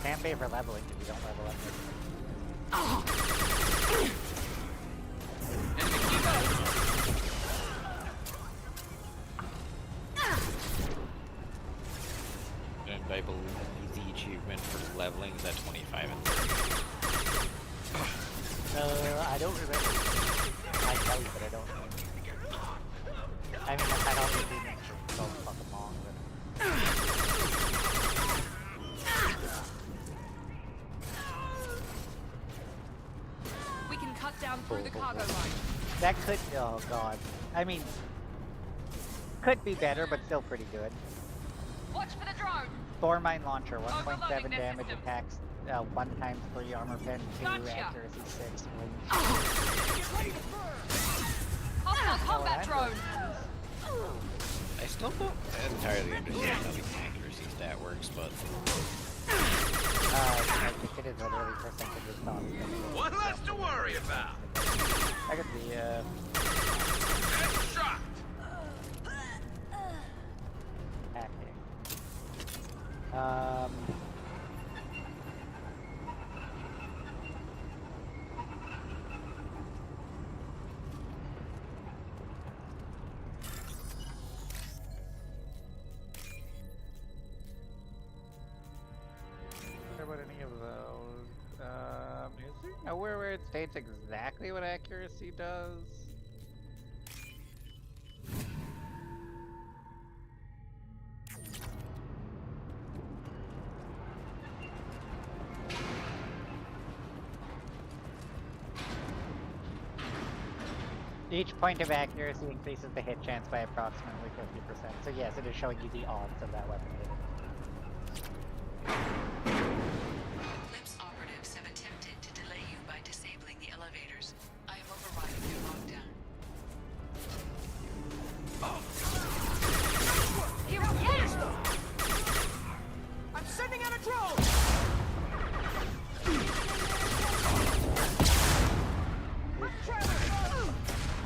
Can't favor leveling if you don't level up. And I believe the achievement for leveling is at 25 and 30. I don't remember. I tell you, but I don't know. I mean, I've had all the achievements for so fucking long, but... We can cut down through the cargo line. That could... Oh, God. I mean... Could be better, but still pretty good. Watch for the drone! Thor Mine Launcher, 1.7 damage, attacks 1 times 3, armor pen 2, accuracy 6, range. Hostile combat drone! I still don't entirely understand how the accuracy stat works, but... I think it is literally percentage of thought. What left to worry about? I could be, Shot! hacking. about any of those. Is there nowhere where it states exactly what accuracy does? Each point of accuracy increases the hit chance by approximately 50%. So yes, it is showing you the odds of that weapon hitting. Eclipse operatives have attempted to delay you by disabling the elevators. I am overriding their lockdown. Here, yes! I'm sending out a drone!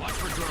Watch for drone.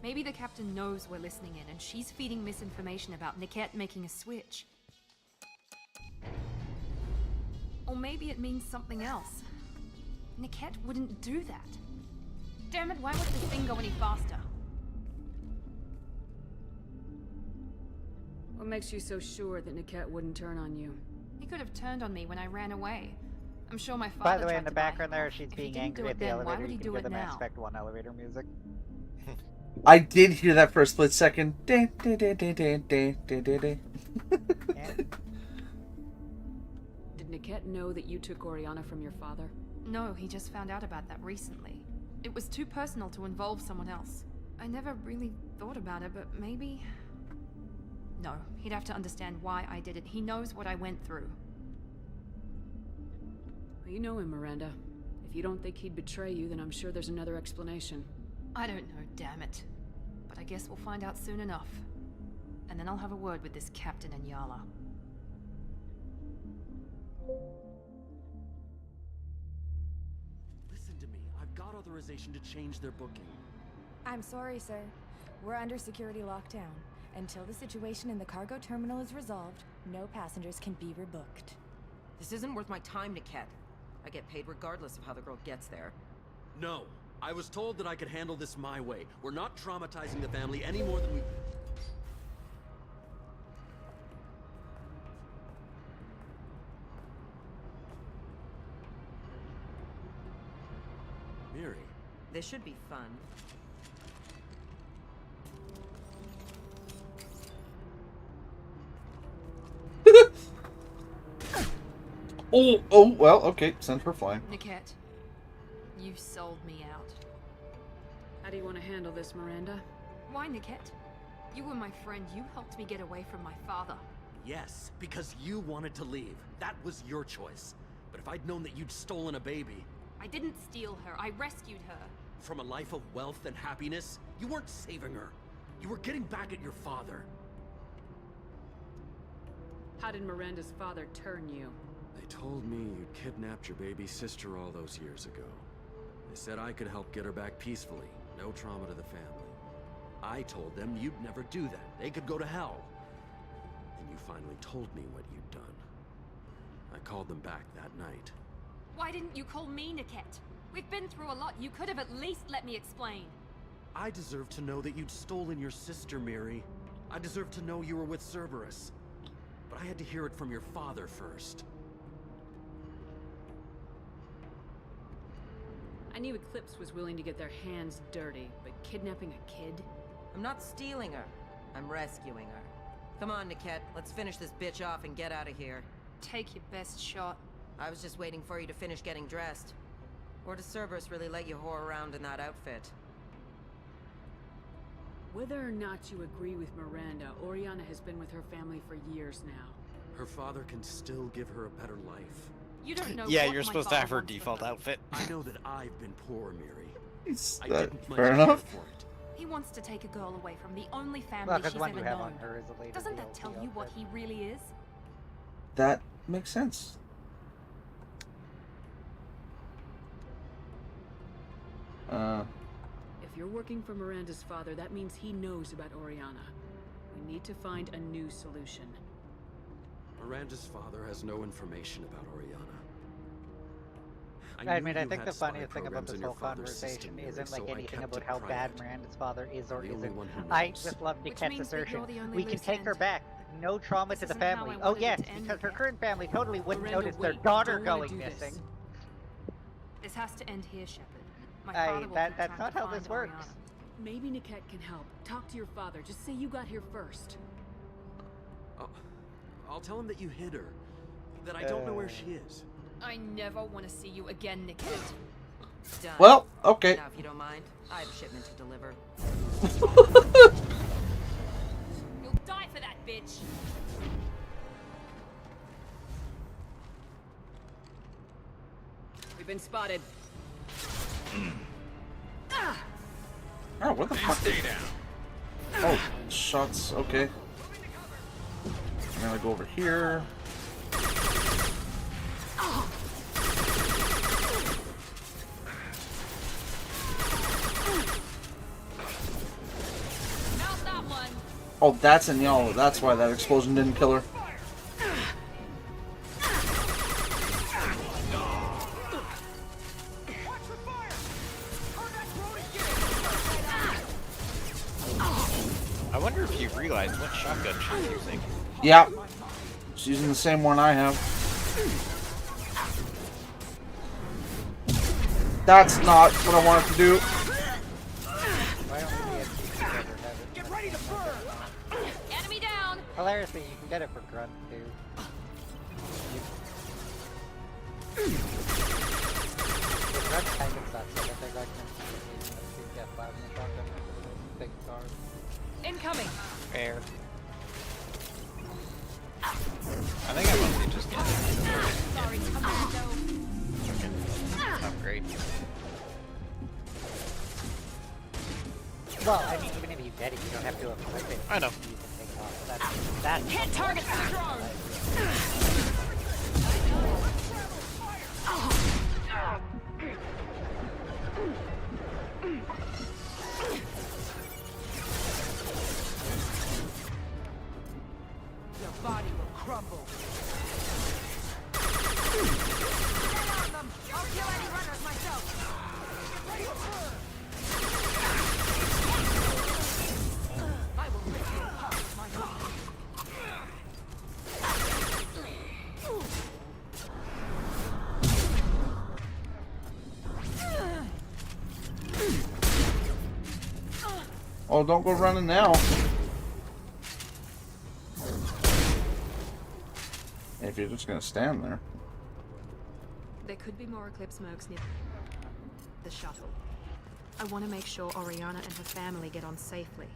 Maybe the captain knows we're listening in, and she's feeding misinformation about Niket making a switch. Or maybe it means something else. Niket wouldn't do that. Damn it, why won't this thing go any faster? What makes you so sure that Niket wouldn't turn on you? He could have turned on me when I ran away. I'm sure my father By the way, tried in the to buy background him there, off. she's If he being didn't do angry it at the then, why elevator. would he You can do hear it the Mass now? Effect 1 elevator music. I did hear that for a split second. Da, da, da, da, da, da, da, da, da. Did Niket know that you took Oriana from your father? No, he just found out about that recently. It was too personal to involve someone else. I never really thought about it, but maybe... No, he'd have to understand why I did it. He knows what I went through. Well, you know him, Miranda. If you don't think he'd betray you, then I'm sure there's another explanation. I don't know, damn it. But I guess we'll find out soon enough. And then I'll have a word with this Captain Inyala. Listen to me. I've got authorization to change their booking. I'm sorry, sir. We're under security lockdown. Until the situation in the cargo terminal is resolved, no passengers can be rebooked. This isn't worth my time, Niket. I get paid regardless of how the girl gets there. No. I was told that I could handle this my way. We're not traumatizing the family any more than we... Miri. This should be fun. Oh, well, okay. Send her flying. Niket, you sold me out. How do you want to handle this, Miranda? Why, Niket? You were my friend. You helped me get away from my father. Yes, because you wanted to leave. That was your choice. But if I'd known that you'd stolen a baby... I didn't steal her. I rescued her. From a life of wealth and happiness, you weren't saving her. You were getting back at your father. How did Miranda's father turn you? They told me you'd kidnapped your baby sister all those years ago. They said I could help get her back peacefully. No trauma to the family. I told them you'd never do that. They could go to hell. And you finally told me what you'd done. I called them back that night. Why didn't you call me, Niket? We've been through a lot. You could have at least let me explain. I deserve to know that you'd stolen your sister, Miri. I deserve to know you were with Cerberus. But I had to hear it from your father first. I knew Eclipse was willing to get their hands dirty, but kidnapping a kid? I'm not stealing her. I'm rescuing her. Come on, Niket. Let's finish this bitch off and get out of here. Take your best shot. I was just waiting for you to finish getting dressed. Or does Cerberus really let you whore around in that outfit? Whether or not you agree with Miranda, Oriana has been with her family for years now. Her father can still give her a better life. You don't know Yeah, what you're my supposed to father have her wants from default her. outfit. I know that I've been poor, Miri. I That, didn't much fair care enough. for it. He wants to take a girl away from the only family Well, 'cause she's the one ever you have known. on her is a later Doesn't that DLC tell you what he really is? That makes sense. If you're working for Miranda's father, that means he knows about Oriana. We need to find a new solution. Miranda's father has no information about Oriana. I mean, knew I you think had the spy funniest thing about programs this in your whole father's conversation system, Miri, isn't like so I anything kept about it how bad private. Miranda's father is or The only isn't. one who I knows. just love Which Nicket's means that assertion. you're the only We can loose take her end. back. No trauma This to the isn't how I family. wanted Oh it yes, to end, because her Nicket. current family totally wouldn't Miranda, notice their wait. daughter Don't wanna going do this. missing. This has to end here, Shepard. My father will keep That's trying not to how find this works. Oriana. Maybe Niket can help. Talk to your father. Just say you got here first. I'll tell him that you hid her. That I don't know where she is. I never want to see you again, Niket. Done. Well, okay. Now, if you don't mind, I have a shipment to deliver. You'll die for that, bitch. We've been spotted. Oh, what the fuck? Stay down. Oh, shots. Okay. I'm gonna go over here. Not that one. Oh, that's in yellow. That's why that explosion didn't kill her. I wonder if you realize what shotgun she's using. Yeah. She's using the same one I have. That's not what I wanted to do. Get ready to burn! Enemy down. Hilariously, you can get it for grunt too. The grunt kind of sucks. I guess I recommend you get plasma shotgun with big cars. Incoming. Fair. I think I mostly just get Sorry, upgrade. Well, I mean, even if you get it, you don't have to equip it. I know. You can take it off. That's Hit target the drone. Your body will crumble. I'll kill any runners myself. I will rip you apart with my knife. Oh, don't go running now. If you're just gonna stand there. There could be more Eclipse mercs near the shuttle. I want to make sure Oriana and her family get on safely.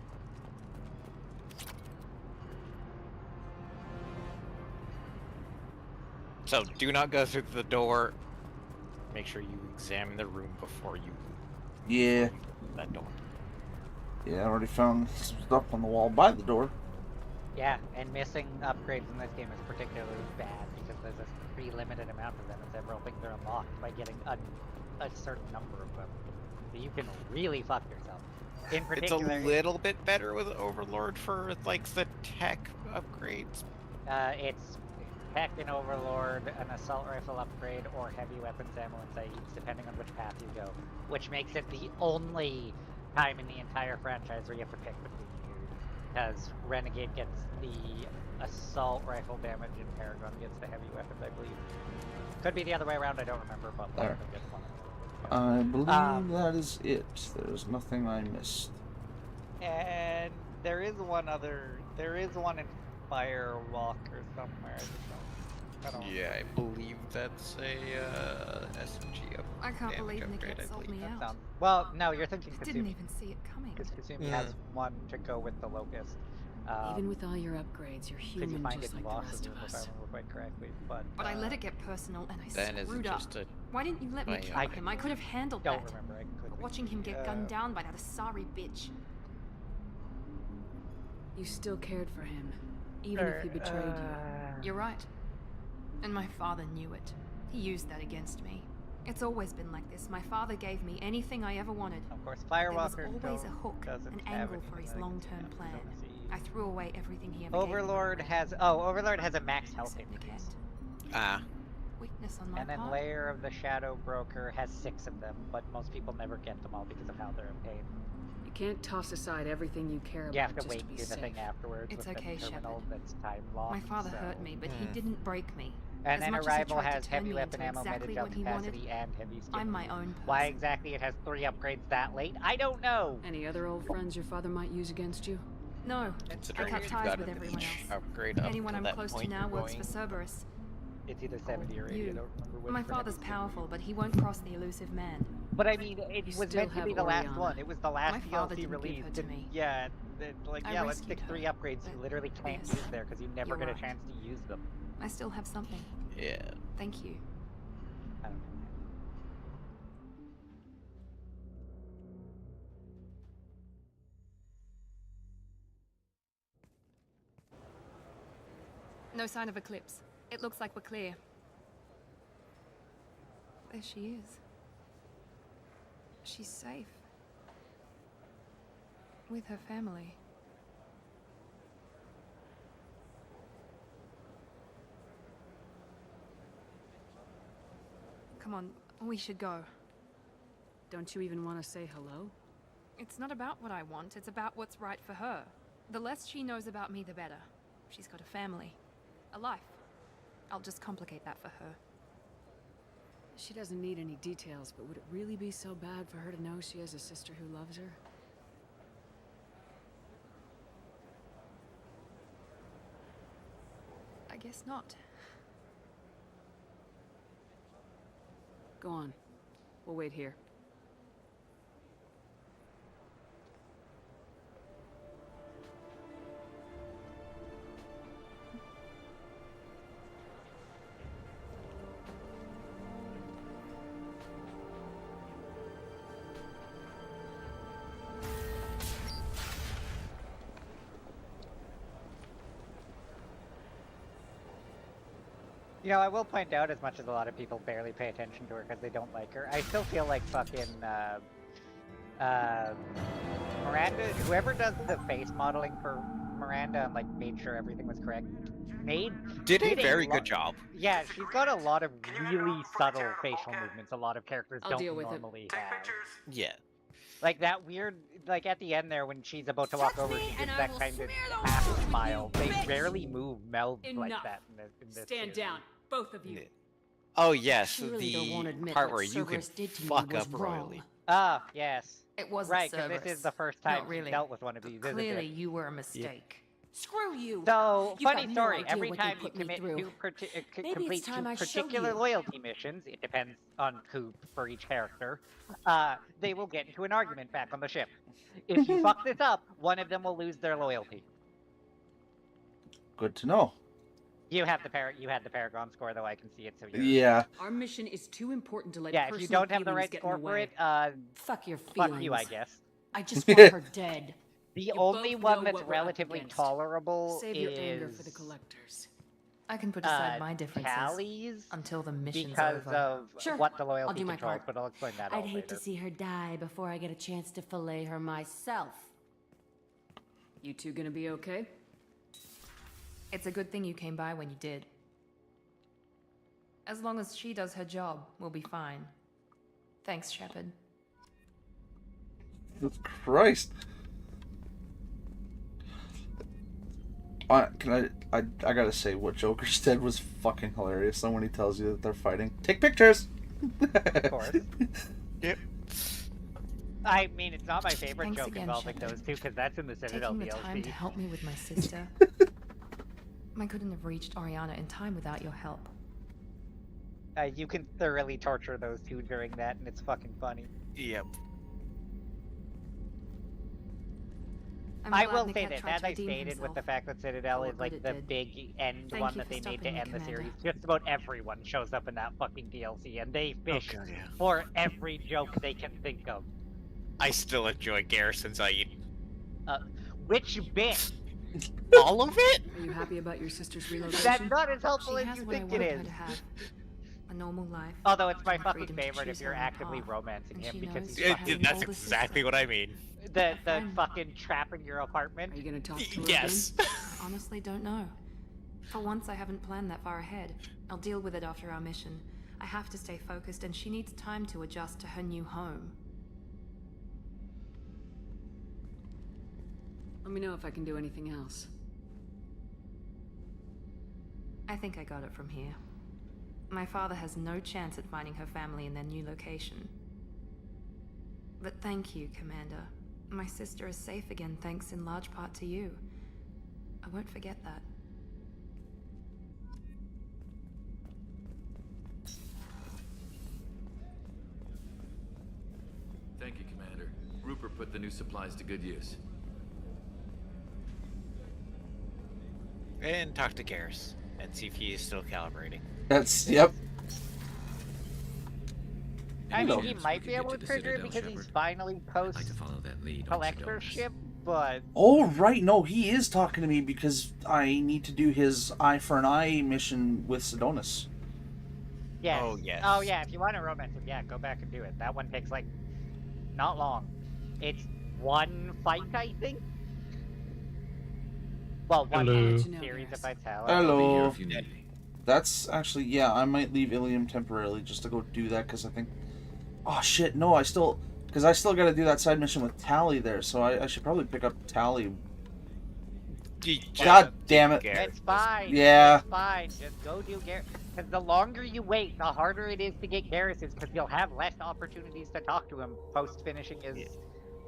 So do not go through the door. Make sure you examine the room before you Yeah. that door. Yeah, I already found some stuff on the wall by the door. Yeah, and missing upgrades in this game is particularly bad because there's a pretty limited amount of them, and several things are unlocked by getting a certain number of them. So you can really fuck yourself. In It's a particular, little bit better with Overlord for like the tech upgrades. it's Tech and Overlord, an assault rifle upgrade, or heavy weapons ammo and Saeeds, depending on which path you go. Which makes it the only time in the entire franchise where you have to pick between two. Because Renegade gets the assault rifle damage and Paragon gets the heavy weapons, I believe. Could be the other way around, I don't remember, but one of them gets one. I believe that is it. There's nothing I missed. And there is one in Firewalker somewhere. I don't Yeah, I believe that's a SMG up. I can't believe upgrade, Niket I sold believe. me out. Well, no, you're thinking Didn't Kasumi. even see it coming. Because Kasumi Yeah. has one to go with the Locust. Even with all your upgrades, you're Because you human find just it in like the bosses, rest of if I us. remember quite correctly. But I let it get personal and I Then screwed isn't up. just a Why didn't you let me Wait, kill I him? I could have handled don't that. remember. I completely. But watching him get gunned down by that Asari bitch. You still cared for him, even if he betrayed you. You're right. And my father knew it. He used that against me. It's always been like this. My father gave me anything I ever wanted. Of course, There was Firewalker always a hook, an angle for his long-term plan. I threw away everything he ever gave me. Overlord has Overlord has a max health increase. Weakness on my And then part. Lair of the Shadow Broker has 6 of them, but most people never get them all because of how they're obtained. You can't toss aside everything you care about You have to just wait to and be do the safe. thing afterwards. It's with okay, the terminal Shepard. that's time locked. My father so. hurt me, but he didn't break me. And As then much as he Arrival tried to has turn heavy me weapon into ammo, exactly metagel what he wanted, capacity, and heavy skin. I'm my own Why person. exactly it has 3 upgrades that late? I don't know. Any other old friends your father might use against you? No, I Considering cut you've ties got with an everyone each else. upgrade up Anyone to I'm that close to point, now you're works for going- Cerberus. It's either 70 or 80. I You. don't remember which My for father's heavy. powerful, but he won't cross the elusive man. But I mean, it You was still meant to be have the last Oriana. one. It was the last My father DLC didn't give released. her to and me. yeah, let's I stick rescued 3 her, upgrades you but literally can't yes, use there because you never you're get a right. chance to use them. I still have something. Yeah. Thank you. I don't know. No sign of Eclipse. It looks like we're clear. There she is. She's safe. With her family. Come on, we should go. Don't you even want to say hello? It's not about what I want, it's about what's right for her. The less she knows about me, the better. She's got a family. A life. I'll just complicate that for her. She doesn't need any details, but would it really be so bad for her to know she has a sister who loves her? I guess not. Go on. We'll wait here. You know, I will point out, as much as a lot of people barely pay attention to her because they don't like her, I still feel like fucking, Miranda, whoever does the face modeling for Miranda and, like, made sure everything was correct, did a very good job. Yeah, she's got a lot of really subtle facial movements a lot of characters I'll don't deal with it. normally have. Yeah. Like that weird, like at the end there when she's about to walk over, she gives that kind of half smile. They rarely move mouths like Enough. that in this Stand series. down, both of you. Oh yes, Surely you won't the admit part what where you could Cerberus did to me fuck was up wrong. royally. Ah, yes. It wasn't Right, because this Cerberus. is the first time Not really. she's dealt with one of these, isn't Clearly, it? you were a mistake. Screw you! So, You've funny got no story, idea every what they time you put me commit through. to Maybe complete it's time two I show particular you. loyalty missions, it depends on who for each character, they will get into an argument back on the ship. If you fuck this up, one of them will lose their loyalty. Good to know. You have the Paragon score, though I can see it, so you're... Yeah. Our mission is too important to let Yeah, if personal you don't have the feelings right get in score the for way. it, Fuck your fuck feelings. you, I guess. I just want her dead. The You only both one know that's what we're up relatively against. tolerable Save is your anger for the collectors. I can put aside my differences Callie's until the mission's because over. of Sure, what the I'll loyalty do my controls, part. but I'll explain that all I'd hate later. to see her die before I get a chance to fillet her myself. You two gonna be okay? It's a good thing you came by when you did. As long as she does her job, we'll be fine. Thanks, Shepard. Jesus Christ. Can I gotta say, what Joker said was fucking hilarious. Then when he tells you that they're fighting, take pictures. Of course. Yep. I mean, it's not my favorite Thanks joke again, involving Shepard. those two, because that's in the Citadel Taking the DLC. time to help me with my sister. I couldn't have reached Oriana in time without your help. You can thoroughly torture those two during that, and it's fucking funny. Yep. I'm I glad will Niket say this, tried as to I redeem stated with himself. the fact that Citadel For is what like good the it did. big end Thank one you that for they made to stopping me, end the Commander. series, just about everyone shows up in that fucking DLC, and they fish God, yeah. for every joke they can think of. I still enjoy Garrison Zaid. Which bit? All of it? Are you happy about your sister's relocation? That's not as helpful She as has you what I think it wanted her is. to have. A normal life. Although it's my and fucking freedom to favorite if choose you're her own actively path. romancing And him she because knows he's she's fucking an That's older exactly what I mean. the Fine. fucking trap in your apartment. Are you gonna talk to her Yes. again? I honestly don't know. For once, I haven't planned that far ahead. I'll deal with it after our mission. I have to stay focused, and she needs time to adjust to her new home. Let me know if I can do anything else. I think I got it from here. My father has no chance at finding her family in their new location. But thank you, Commander. My sister is safe again thanks in large part to you. I won't forget that. Thank you, Commander. Rupert put the new supplies to good use. And talk to Garrus and see if he is still calibrating. Yep. I Hello. mean, he might be able to trigger it because he's finally post collectorship, but Oh, right. No, he is talking to me because I need to do his eye for an eye mission with Sidonis. yes. Oh, yes. Oh yeah, if you want to romance him, yeah, go back and do it. That one takes like not long. It's one fight, I think. Well, one Hello. series of fights. Hello. That's actually, yeah, I might leave Ilium temporarily just to go do that because I think... Oh, shit, no, I still got to do that side mission with Tally there, so I should probably pick up Tally. God damn it. It's fine. Yeah. It's fine. Just go do Garrus. Because the longer you wait, the harder it is to get Garrus's, because you'll have less opportunities to talk to him post finishing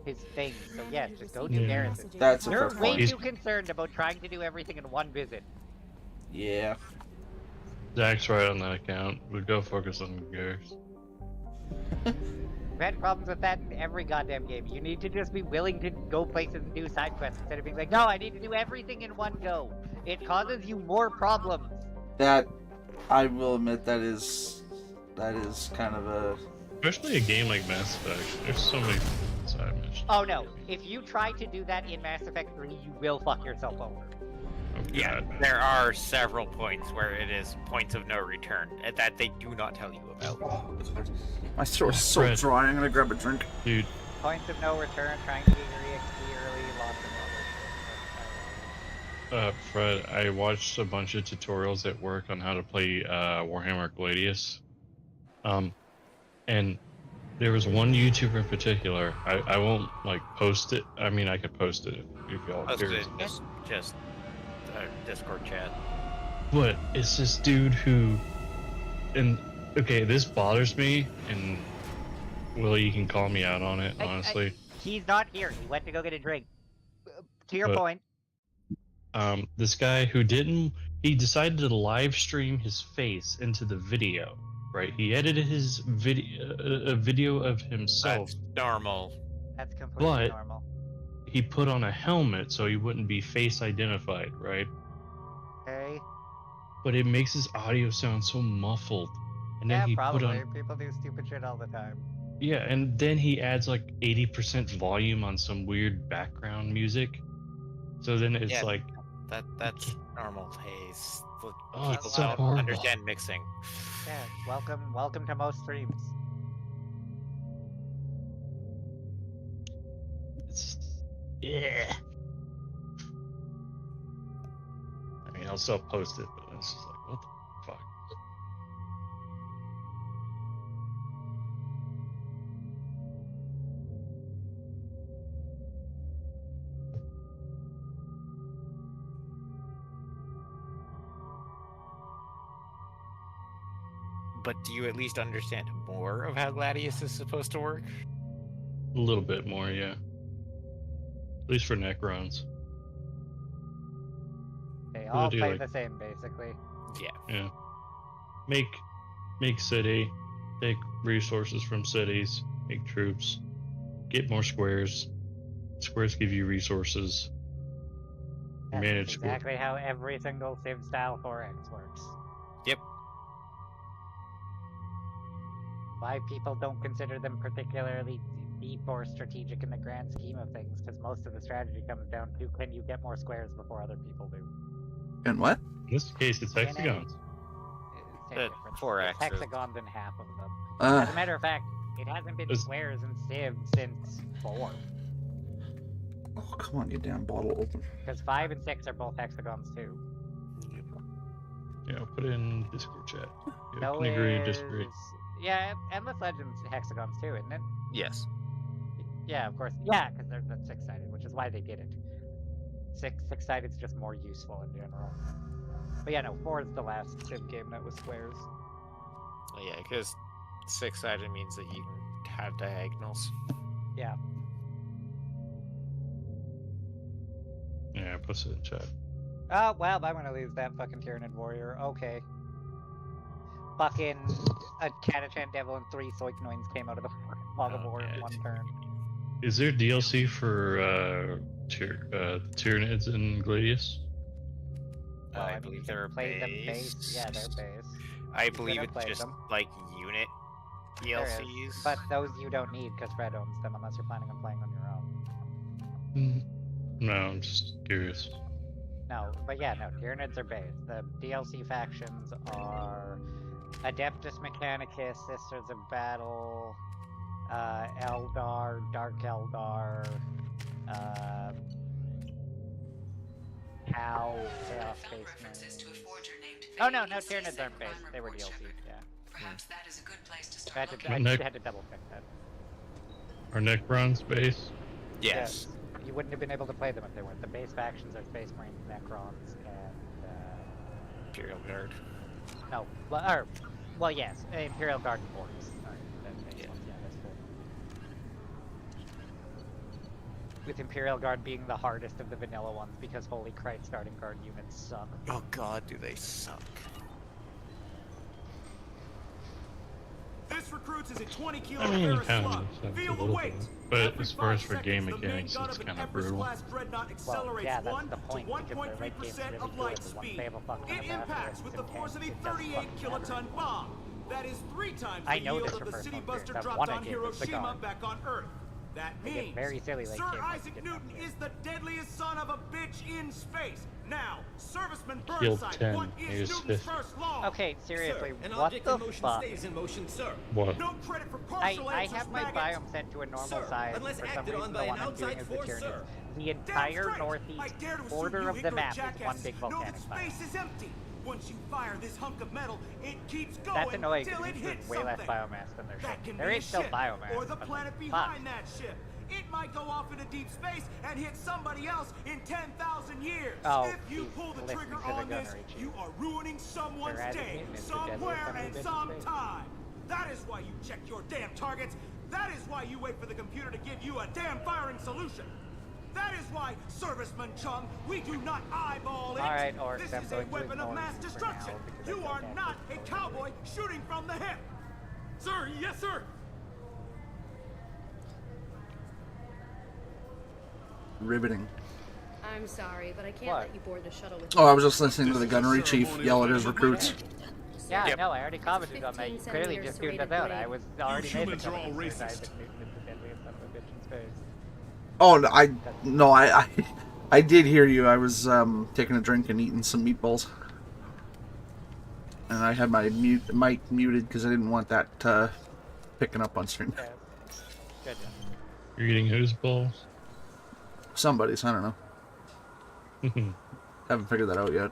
his thing. So yes, just go do Garrus's. That's a You're fair way point. too concerned about trying to do everything in one visit. Yeah. Zach's right on that account. We go focus on Garrus. We've had problems with that in every goddamn game. You need to just be willing to go places and do side quests instead of being like, no, I need to do everything in one go. It causes you more problems. That, I will admit, that is kind of a... Especially a game like Mass Effect. There's so many side missions. Oh no, if you try to do that in Mass Effect 3, you will fuck yourself over. Yeah, there are several points where it is points of no return that they do not tell you about. My throat is so Fred. dry, I'm gonna grab a drink. Dude, Points of no return, trying to get your EXP early, lots of other shit. Fred, I watched a bunch of tutorials at work on how to play Warhammer Gladius. And there was one YouTuber in particular. I won't like post it. I mean, I could post it if y'all Post curious. it in just Discord chat. But it's this dude who, and okay, this bothers me, and Willie, you can call me out on it, honestly. He's not here. He went to go get a drink. To your But- point. This guy who he decided to live stream his face into the video, right? He edited his video, a video of himself. That's normal. That's completely But normal. he put on a helmet so he wouldn't be face identified, right? Okay. But it makes his audio sound so muffled. And then Yeah, he probably. put on People do stupid shit all the time. yeah, and then he adds like 80% volume on some weird background music. So then it's Yeah, like that's normal. Hey, Oh, people it's so don't horrible. understand mixing. Yeah, welcome to most streams. it's yeah. I mean, I'll still post it, but it's just like, what the fuck? But do you at least understand more of how Gladius is supposed to work? A little bit more, yeah. At least for Necrons. They We'll all do, play like- the same, basically. Yeah. Yeah. Make city, take resources from cities, make troops, get more squares, squares give you resources. That's Manage exactly how every single Civ style 4X works. Yep. Why people don't consider them particularly deep or strategic in the grand scheme of things, because most of the strategy comes down to can you get more squares before other people do. And what? In this case, it's hexagons. Same difference. 4X. It's hexagons in half of them. Uh. As a matter of fact, it hasn't been squares in Civ since 4. Oh, come on, you damn bottle open. Because 5 and 6 are both hexagons too. Yeah, I'll put it in Discord chat. Yeah, No can agree or disagree. Yeah, Endless Legends hexagons too, isn't it? Yes. Yeah, of course. Yeah, because they're 6-sided, which is why they did it. Six-sided is just more useful in general. But yeah, no, 4 is the last Civ game that was squares. Yeah, because 6-sided means that you can have diagonals. Yeah. Yeah, I posted it in chat. Oh, well, I'm gonna lose that fucking Tyranid Warrior. Okay. Fucking a Catachan Devil and 3 Soiknoins came out of the fog of war in one turn. Is there DLC for Tyranids and Gladius? I believe they're play them base. base. Yeah, they're base. I You believe could've it's played just them. like unit There is, DLCs. but those you don't need because Fred owns them unless you're planning on playing on your own. No, I'm just curious. No, but yeah, no, Tyranids are base. The DLC factions are Adeptus Mechanicus, Sisters of Battle, Eldar, Dark Eldar, Cow, Chaos Space Marine. Oh no, Tyranids aren't base. They were DLC, yeah. Perhaps that is a good place to I start. had to double check that. Are Necrons base? Yes. You wouldn't have been able to play them if they weren't. The base factions are Space Marines, Necrons, and Imperial Guard. no, well, yes, Imperial Guard and Forts. Yeah, that's cool. With Imperial Guard being the hardest of the vanilla ones because holy Christ, starting guard units suck. Oh god, do they suck. This recruits is a 20 kilo I mean, pair it of kind of slug. makes Feel a the little weight. bit. But Every as far as 5 for game seconds, the main mechanics, gun it's of an kind of Empress brutal. class dreadnought Well, accelerates yeah, that's 1 the to point, because the late game's 1.3% really of good, light and once speed. they have a fuck ton It of battery, impacts it's with the intense, force of a it does 38 fucking kiloton bomb. That is 3 times I the know yield this of from the personal City Buster experience. I've dropped won a on game with the Hiroshima gun. back on Earth. That They get means very silly late Sir game once Isaac you get Newton down to it. is the deadliest son of a bitch in space. Now, Serviceman Killed Burnside, 10, what is here's Newton's 50. first law? Okay, seriously, An what object the in motion fuck? stays in motion, sir. What? No credit for I partial have answers, my maggots. biome set to a normal Sir, size. unless For some acted reason, on the by one an I'm doing outside is the force, Tyranids. sir. The entire Damn straight. I northeast dare to assume border you of the ignorant map is jackass one big know volcanic that biome. space is empty. Once you fire this hunk of metal, it keeps going That's annoying till because it there's hits way less something. biomass than there That should be. can There be is a still ship, biomass, or the but planet like, behind fuck. that ship. It might go off into deep space and hit somebody else in 10,000 years. Oh, if you he's pull the listening trigger to the on this, gunnery chief. you are ruining someone's Sir Isaac day, Newton is the deadliest somewhere son of a and bitch in space. sometime. That is why you check your damn targets. That is why you wait for the computer to give you a damn firing solution. That is why, Serviceman Chung, we do not eyeball it. Alright, Orcs, This I'm is a going to weapon of ignore mass you for destruction. now, because You I are don't not have a to cowboy shooting from the hip. Sir, yes, sir. Riveting. I'm sorry, but I can't What? let you board the shuttle with Oh, I was just listening to the gunnery chief yell at his recruits. Yeah, Yep. no, I already commented on that. You 15 clearly centimeter just tuned us serrated out. I blade. was already made the humans are all comment. racist. Isaac Newton is the deadliest son of a bitch in space. Oh, no, I did hear you. I was taking a drink and eating some meatballs, and I had my mic muted because I didn't want that picking up on stream. Yeah. Good. You're eating whose balls? Somebody's, I don't know. Haven't figured that out yet.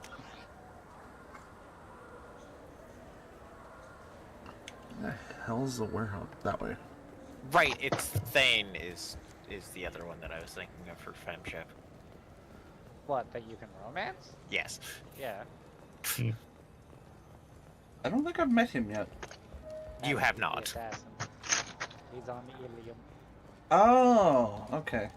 The hell's the warehouse that way? Right, it's Thane is the other one that I was thinking of for Femship. What, that you can romance? Yes. Yeah. I don't think I've met him yet. You have The not. assassin. He's on Ilium. Oh, okay.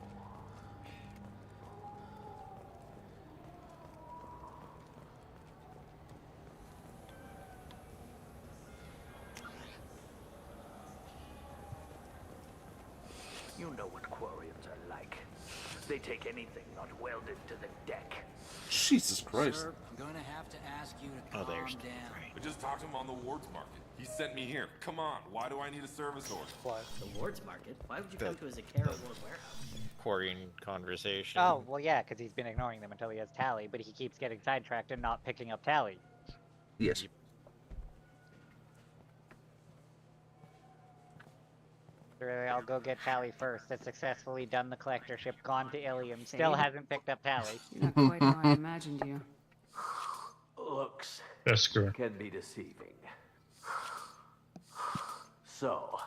You know what Quarians are like. They take anything not welded to the deck. Jesus Christ. Sir, I'm going to have to ask you to Oh, calm there's down. I just talked to him on the Wards Market. He sent me here. Come on, why do I need a service order? The Wards Market? Why would you The- come to a Zakara Ward warehouse? Quarrying conversation. Oh, well, yeah, because he's been ignoring them until he has Tally, but he keeps getting sidetracked and not picking up Tally. Yes. Really, I'll go get Tally first. Has successfully done the collectorship, gone to Ilium, still hasn't picked up Tally. You're not quite how I imagined you. Looks Esker. can be deceiving. So,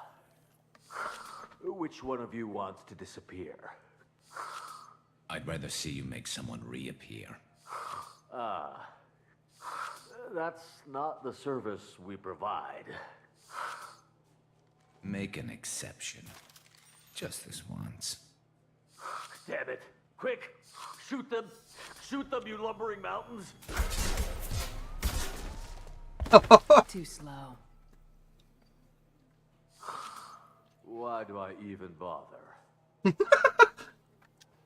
which one of you wants to disappear? I'd rather see you make someone reappear. That's not the service we provide. Make an exception. Just this once. Damn it. Quick! Shoot them! Shoot them, you lumbering mountains! Too slow. Why do I even bother?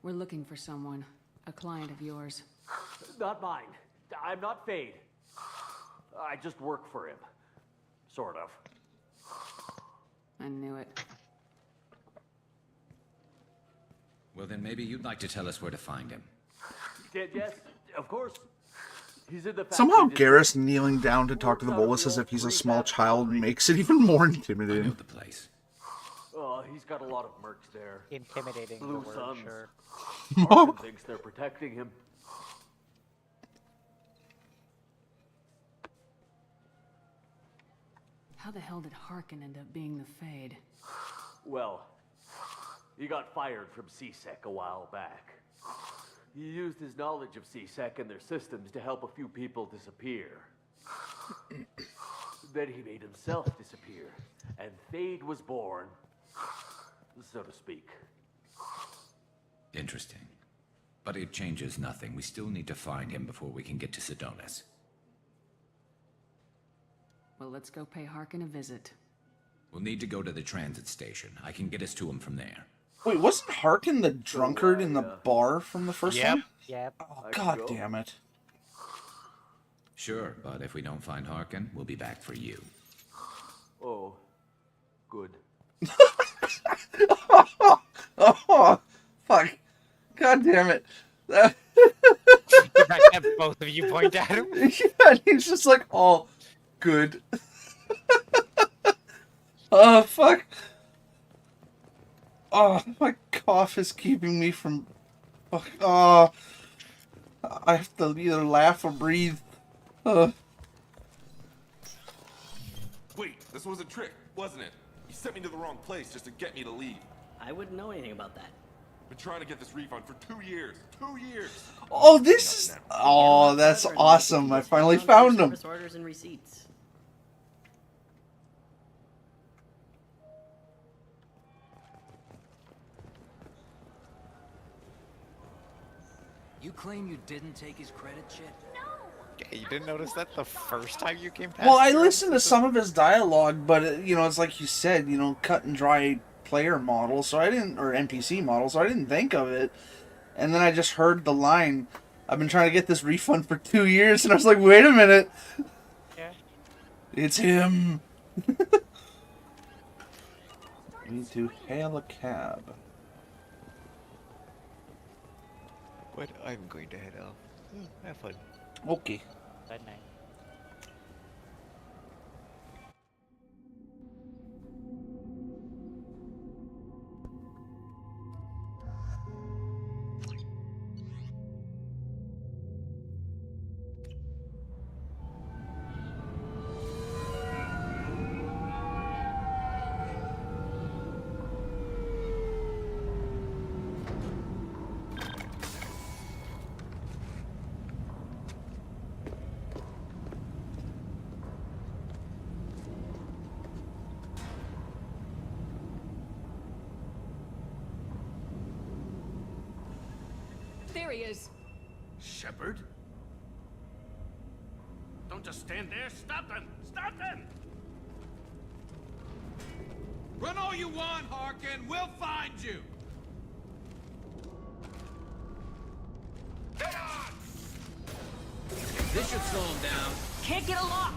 We're looking for someone. A client of yours. Not mine. I'm not Fade. I just work for him. Sort of. I knew it. Well, then maybe you'd like to tell us where to find him. Yes, of course. He's in the Somehow Garrus kneeling down to talk to the Volus as if he's a small child makes it even more intimidating. The place. Oh, he's got a lot of mercs there. Intimidating, Blue the word, Suns. sure. Harkin thinks they're protecting him. How the hell did Harkin end up being the Fade? Well, he got fired from CSEC a while back. He used his knowledge of CSEC and their systems to help a few people disappear. Then he made himself disappear, and Fade was born, so to speak. Interesting. But it changes nothing. We still need to find him before we can get to Sidonis. Well, let's go pay Harkin a visit. We'll need to go to the transit station. I can get us to him from there. Wait, wasn't Harkin the drunkard in the bar from the first one? Yep. Oh, God damn it. Sure, but if we don't find Harkin, we'll be back for you. Oh, good. Oh, fuck. God damn it. I have both of you point at him. Yeah, he's just like, oh, good. Oh, fuck. Oh, my cough is keeping me from... Fuck. Oh, I have to either laugh or breathe. Wait, this was a trick, wasn't it? You sent me to the wrong place just to get me to leave. I wouldn't know anything about that. Been trying to get this refund for 2 years. 2 years! Oh, this is... Oh, that's awesome. I finally found him. Service orders and receipts. You claim you didn't take his credit, Chit? You didn't notice that the first time you came past? Well, I listened to some of his dialogue, but, you know, it's like you said, you know, cut and dry player model, so I didn't... Or NPC model, so I didn't think of it. And then I just heard the line, I've been trying to get this refund for 2 years, and I was like, wait a minute. Yeah. It's him. Need to hail a cab. But I'm going to head off. Have fun. Okay. Good night. There he is. Shepard? Don't just stand there. Stop them! Stop them! Run all you want, Harkin. We'll find you. This should slow him down. Can't get a lock!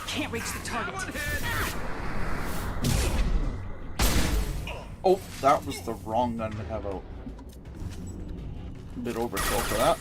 Can't reach the target. Oh, that was the wrong gun to have out. A bit overkill for that.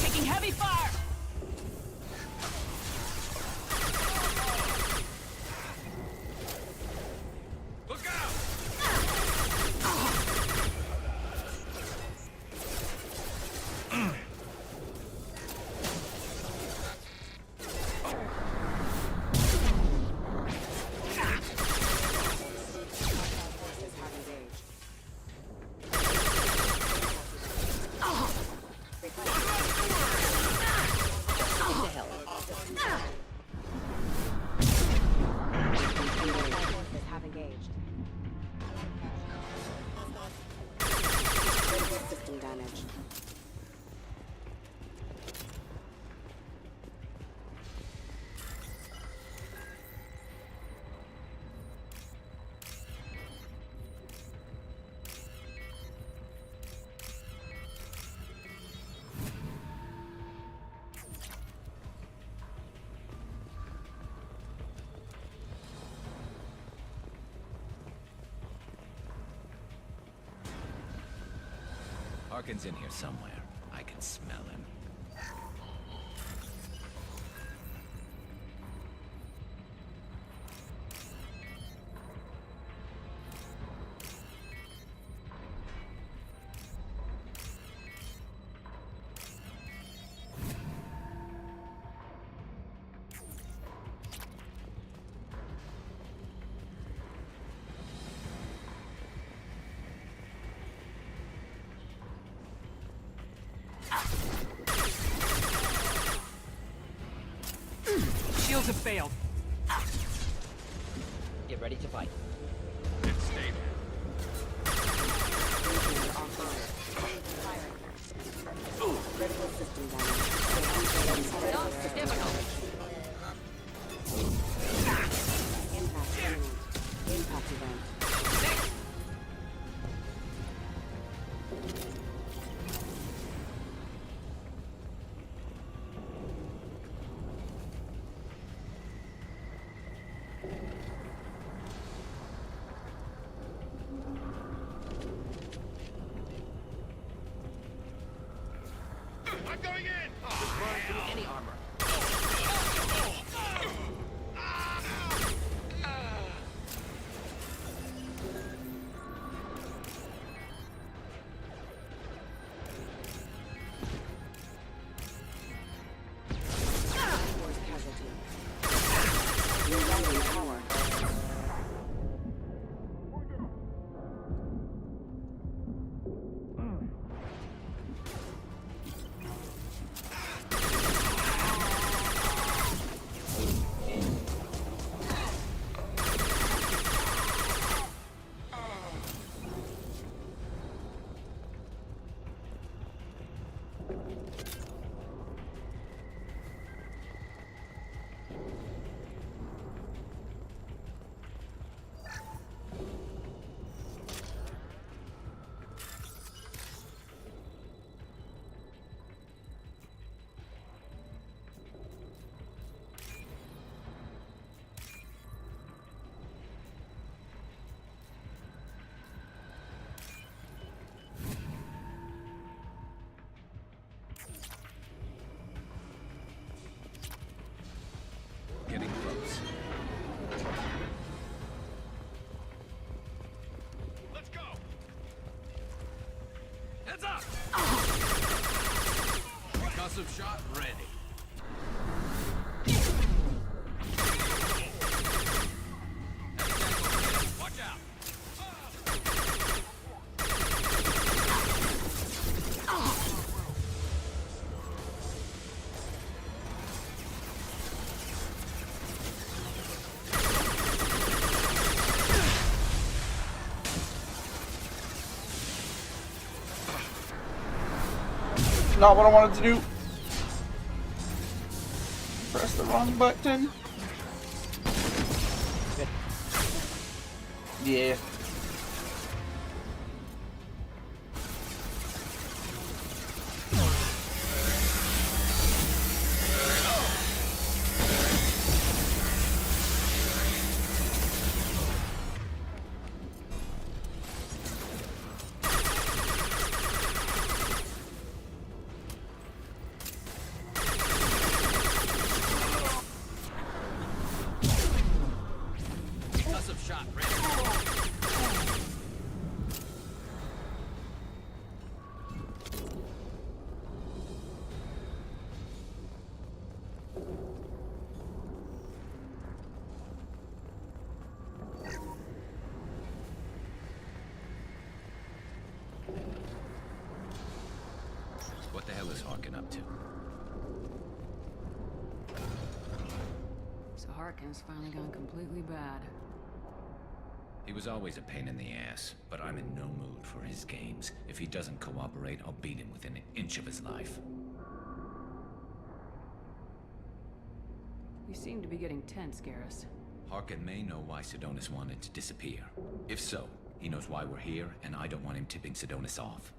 Taking heavy fire! Look out! Have engaged. System damage. Harkin's in here somewhere. I can smell him. Shields have failed. Get ready to fight. Critical system damage. Not difficult. Impact imminent. Impact event. I'm going in! Just burn through any armor. Force casualty. Rewriting power. not what I wanted to do. Press the wrong button. Yeah. What the hell is Harkin up to? So Harkin's finally gone completely bad. He was always a pain in the ass, but I'm in no mood for his games. If he doesn't cooperate, I'll beat him within an inch of his life. You seem to be getting tense, Garrus. Harkin may know why Sidonis wanted to disappear. If so, he knows why we're here, and I don't want him tipping Sidonis off.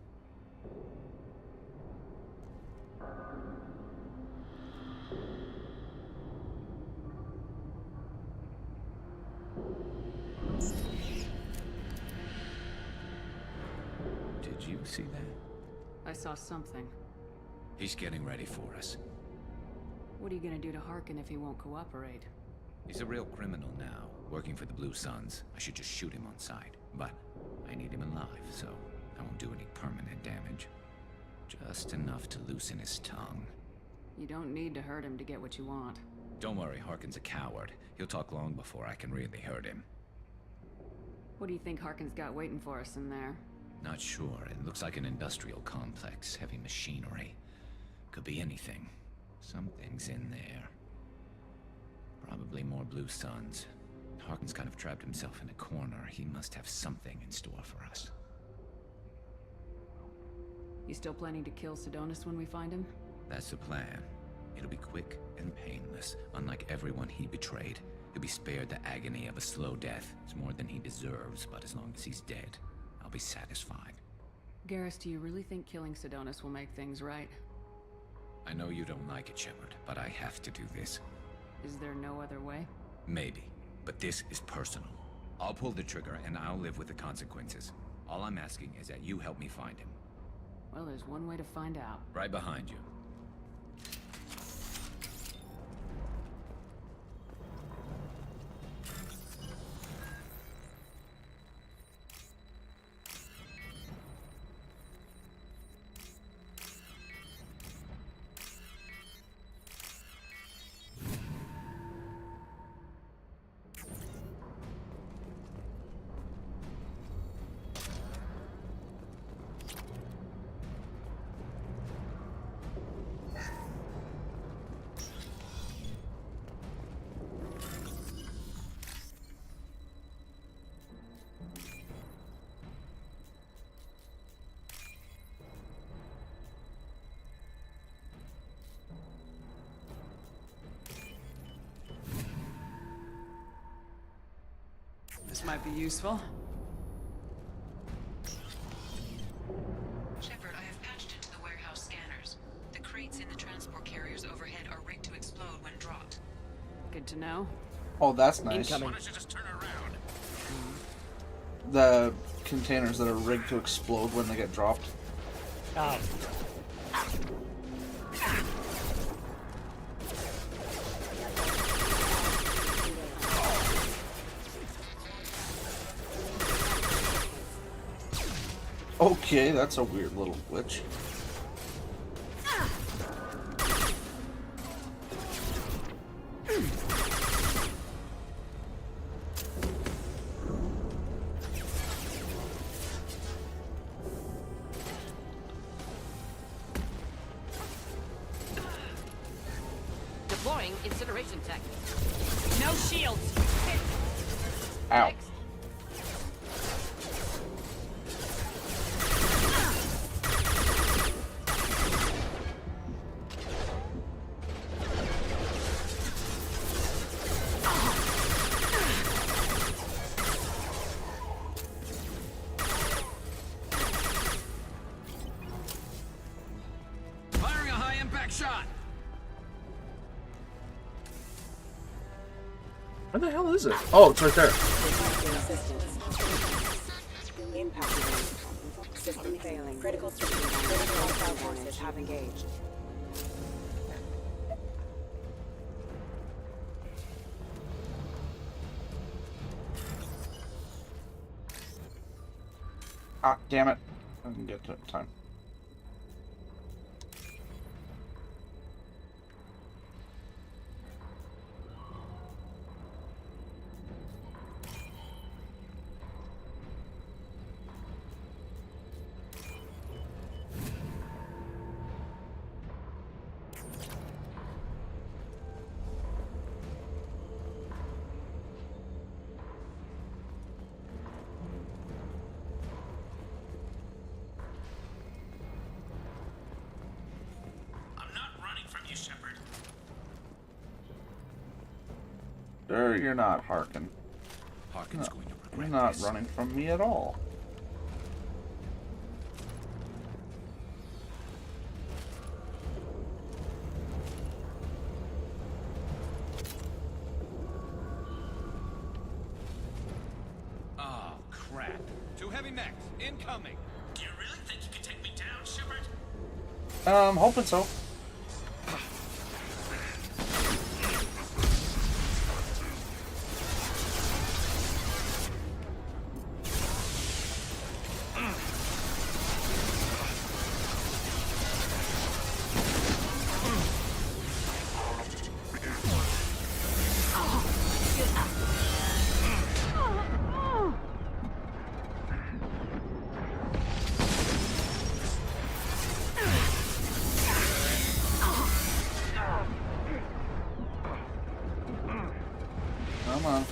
Did you see that? I saw something. He's getting ready for us. What are you gonna do to Harkin if he won't cooperate? He's a real criminal now, working for the Blue Suns. I should just shoot him on sight. But I need him alive, so I won't do any permanent damage. Just enough to loosen his tongue. You don't need to hurt him to get what you want. Don't worry, Harkin's a coward. He'll talk long before I can really hurt him. What do you think Harkin's got waiting for us in there? Not sure. It looks like an industrial complex. Heavy machinery. Could be anything. Something's in there. Probably more Blue Suns. Harkin's kind of trapped himself in a corner. He must have something in store for us. You still planning to kill Sidonis when we find him? That's the plan. It'll be quick and painless. Unlike everyone he betrayed, he'll be spared the agony of a slow death. It's more than he deserves, but as long as he's dead, I'll be satisfied. Garrus, do you really think killing Sidonis will make things right? I know you don't like it, Shepard, but I have to do this. Is there no other way? Maybe, but this is personal. I'll pull the trigger and I'll live with the consequences. All I'm asking is that you help me find him. Well, there's one way to find out. Right behind you. This might be useful. Shepard, I have patched into the warehouse scanners. The crates in the transport carriers overhead are rigged to explode when dropped. Good to know. Oh, that's nice. Why don't you just turn around? The containers that are rigged to explode when they get dropped. Oh. Okay, that's a weird little glitch. Deploying incineration tech. No shields. Ow. shot! Where the hell is it? Oh, it's right there. Impact event. System failing. Critical system damage. Critical forces have engaged. Ah, damn it. I didn't get to it in time. Sure, you're not, Harkin. Harkin's going to regret You're not this. running from me at all. Oh, crap. Two heavy mechs, incoming. Do you really think you can take me down, Shepard? Hoping so. Come on.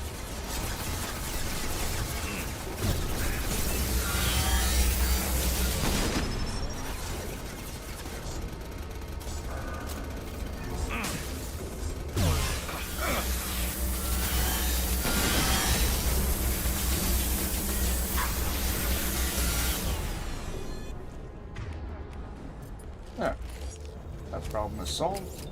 There. That problem is solved.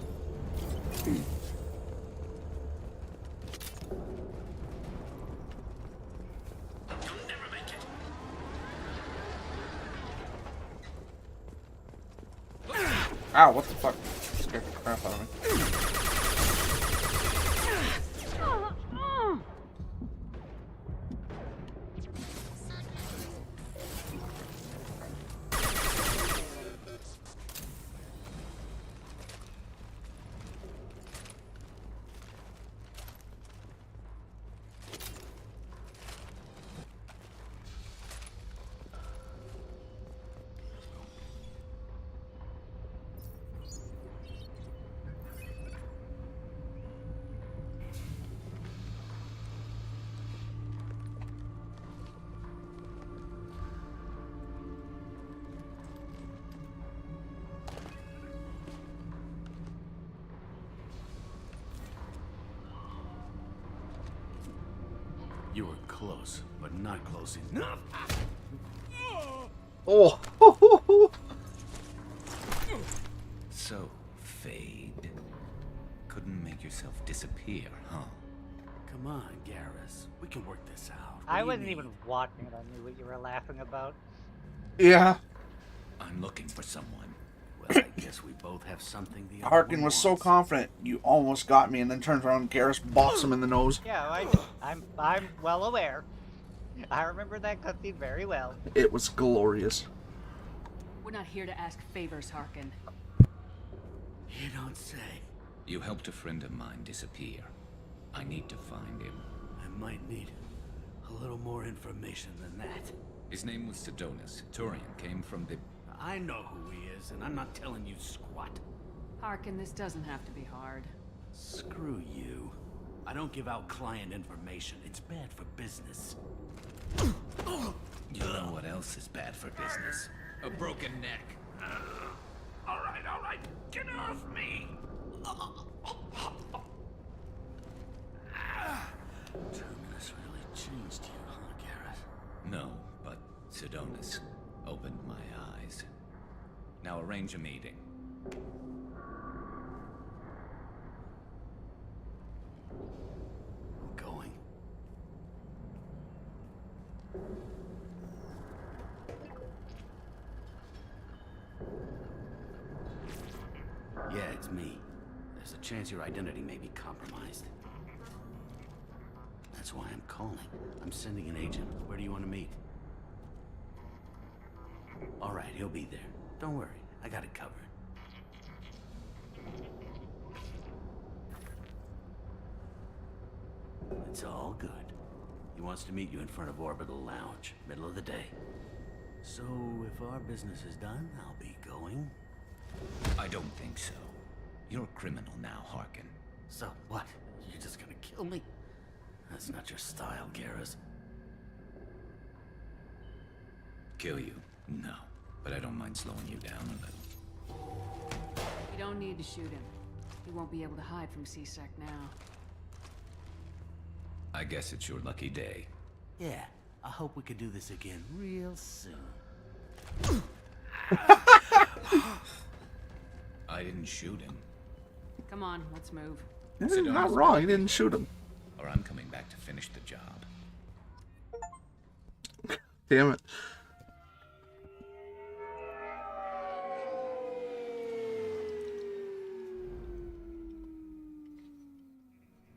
Ow, what the fuck? Scared the crap out of me. You were close, but not close enough. Oh! So, Fade. Couldn't make yourself disappear, huh? Come on, Garrus. We can work this out. I wasn't even watching it. I knew what you were laughing about. Yeah. I'm looking for someone. Well, I guess we both have something the other Harkin one was so wants. confident, you almost got me, and then turns around and Garrus bops him in the nose. Yeah, I'm well aware. I remember that cutscene very well. It was glorious. We're not here to ask favors, Harkin. You don't say. You helped a friend of mine disappear. I need to find him. I might need a little more information than that. His name was Sidonis. Turian came from the... I know who he is, and I'm not telling you squat. Harkin, this doesn't have to be hard. Screw you. I don't give out client information. It's bad for business. You know what else is bad for business? A broken neck. All right. Get off me. Terminus really changed you, huh, Garrus? No, but Sidonis opened my eyes. Now arrange a meeting. Yeah, it's me. There's a chance your identity may be compromised. That's why I'm calling. I'm sending an agent. Where do you want to meet? All right, he'll be there. Don't worry, I got it covered. It's all good. He wants to meet you in front of Orbital Lounge, middle of the day. So, if our business is done, I'll be going. I don't think so. You're a criminal now, Harkin. So, what? You're just gonna kill me? That's not your style, Garrus. Kill you? No. But I don't mind slowing you down a little. You don't need to shoot him. He won't be able to hide from C-Sec now. I guess it's your lucky day. Yeah, I hope we can do this again real soon. I didn't shoot him. Come on, let's move. You're not wrong, you didn't shoot him. Or I'm coming back to finish the job. Damn it.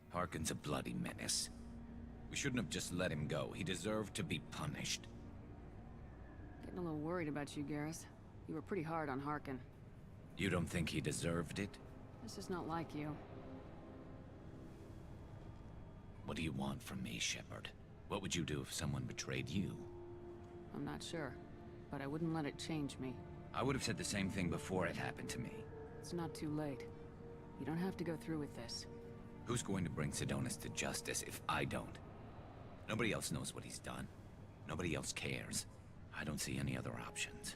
Harkin's a bloody menace. We shouldn't have just let him go. He deserved to be punished. Getting a little worried about you, Garrus. You were pretty hard on Harkin. You don't think he deserved it? This is not like you. What do you want from me, Shepard? What would you do if someone betrayed you? I'm not sure, but I wouldn't let it change me. I would have said the same thing before it happened to me. It's not too late. You don't have to go through with this. Who's going to bring Sidonis to justice if I don't? Nobody else knows what he's done. Nobody else cares. I don't see any other options.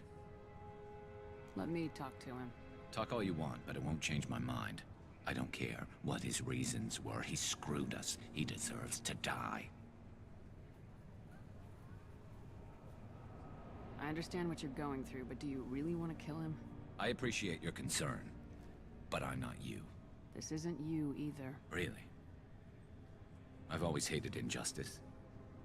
Let me talk to him. Talk all you want, but it won't change my mind. I don't care what his reasons were. He screwed us. He deserves to die. I understand what you're going through, but do you really want to kill him? I appreciate your concern, but I'm not you. This isn't you either. Really? I've always hated injustice.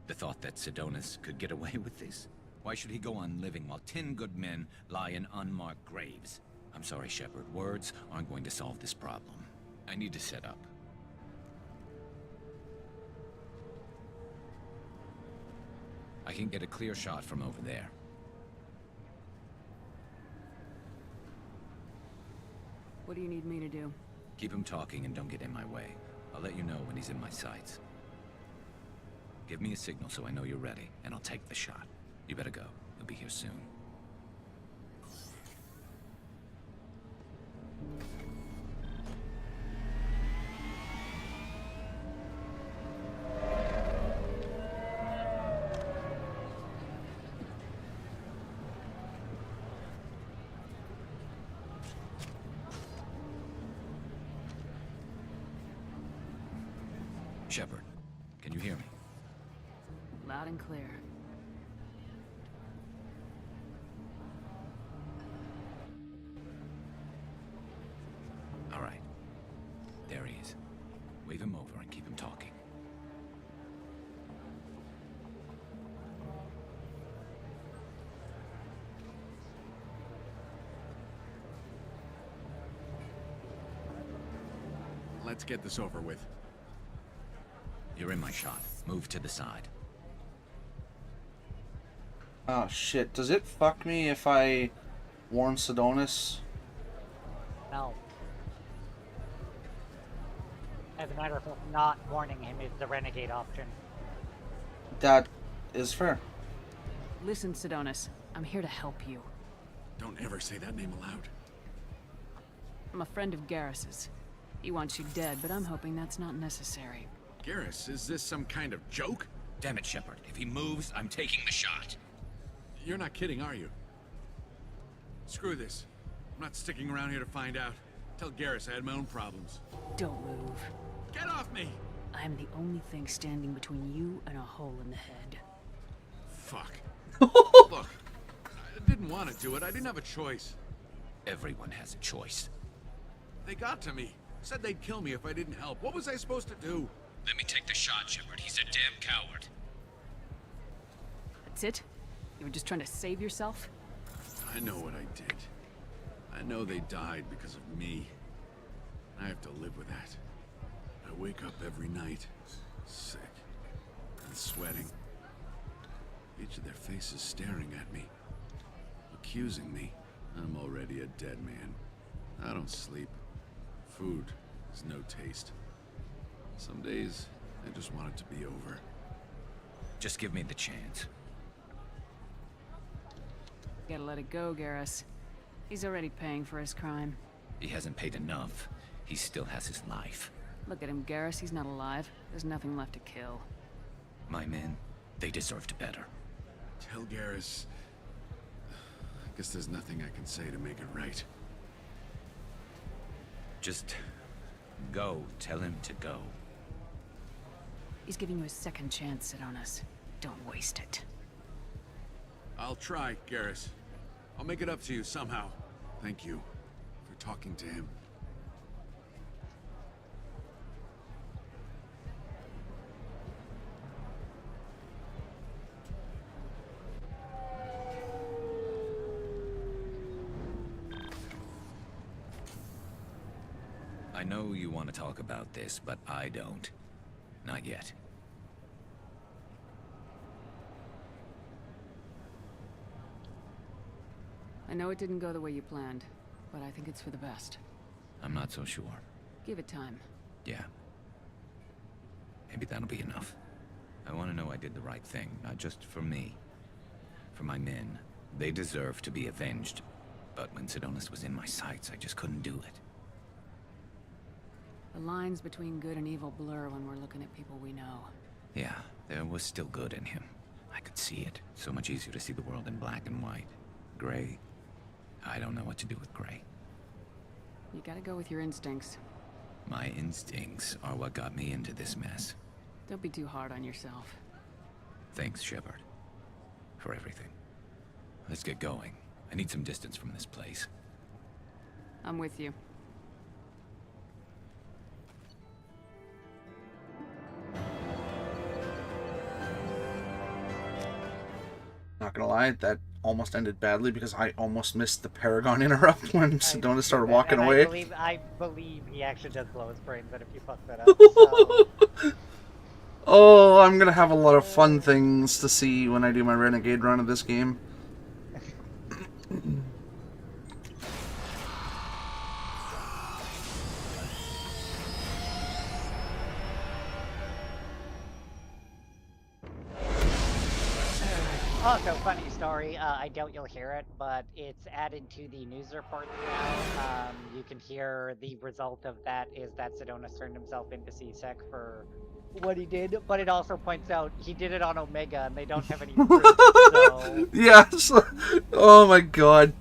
The thought that Sidonis could get away with this? Why should he go on living while 10 good men lie in unmarked graves? I'm sorry, Shepard. Words aren't going to solve this problem. I need to set up. I can get a clear shot from over there. What do you need me to do? Keep him talking and don't get in my way. I'll let you know when he's in my sights. Give me a signal so I know you're ready, and I'll take the shot. You better go. He'll be here soon. Shepard, can you hear me? Loud and clear. All right. There he is. Wave him over and keep him talking. Let's get this over with. You're in my shot. Move to the side. Oh shit, does it fuck me if I warn Sidonis? No. As a matter of fact, not warning him is the renegade option. That is fair. Listen, Sidonis. I'm here to help you. Don't ever say that name aloud. I'm a friend of Garrus's. He wants you dead, but I'm hoping that's not necessary. Garrus, is this some kind of joke? Damn it, Shepard. If he moves, I'm taking the shot. You're not kidding, are you? Screw this. I'm not sticking around here to find out. Tell Garrus I had my own problems. Don't move. Get off me! I'm the only thing standing between you and a hole in the head. Fuck. Look, I didn't want to do it. I didn't have a choice. Everyone has a choice. They got to me. Said they'd kill me if I didn't help. What was I supposed to do? Let me take the shot, Shepard. He's a damn coward. That's it? You were just trying to save yourself? I know what I did. I know they died because of me. I have to live with that. I wake up every night, sick and sweating. Each of their faces staring at me, accusing me. I'm already a dead man. I don't sleep. Food has no taste. Some days, I just want it to be over. Just give me the chance. Gotta let it go, Garrus. He's already paying for his crime. He hasn't paid enough. He still has his life. Look at him, Garrus. He's not alive. There's nothing left to kill. My men, they deserved better. Tell Garrus... I guess there's nothing I can say to make it right. Just go. Tell him to go. He's giving you a second chance, Sidonis. Don't waste it. I'll try, Garrus. I'll make it up to you somehow. Thank you for talking to him. I know you want to talk about this, but I don't. Not yet. I know it didn't go the way you planned, but I think it's for the best. I'm not so sure. Give it time. Yeah. Maybe that'll be enough. I want to know I did the right thing, not just for me. For my men. They deserve to be avenged. But when Sidonis was in my sights, I just couldn't do it. The lines between good and evil blur when we're looking at people we know. Yeah, there was still good in him. I could see it. So much easier to see the world in black and white. Gray. I don't know what to do with Gray. You gotta go with your instincts. My instincts are what got me into this mess. Don't be too hard on yourself. Thanks, Shepard. For everything. Let's get going. I need some distance from this place. I'm with you. Not gonna lie, that almost ended badly because I almost missed the Paragon interrupt when Sidonis started walking away. I believe he actually does blow his brains out if you fuck that up. So. Oh, I'm gonna have a lot of fun things to see when I do my Renegade run of this game. Also, funny story, I doubt you'll hear it, but it's added to the news reports now. You can hear the result of that is that Sidonis turned himself into C-Sec for what he did, but it also points out he did it on Omega and they don't have any proof, so... Yes! Oh my god.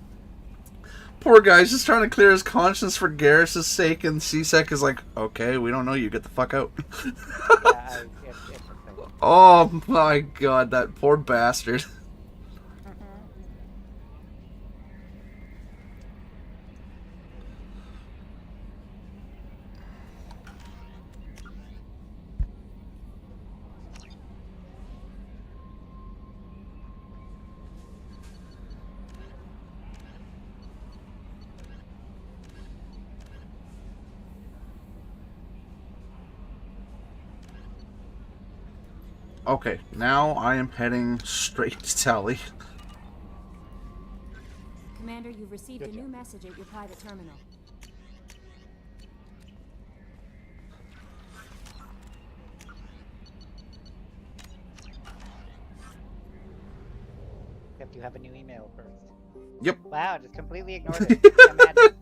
Poor guy's just trying to clear his conscience for Garrus' sake, and C-Sec is like, okay, we don't know you, get the fuck out. Yeah, Oh my god, that poor bastard. Okay, now I am heading straight to Tali. Commander, you've received a new message at your private terminal. Except you have a new email first. Yep. Wow, just completely ignored it. Imagine.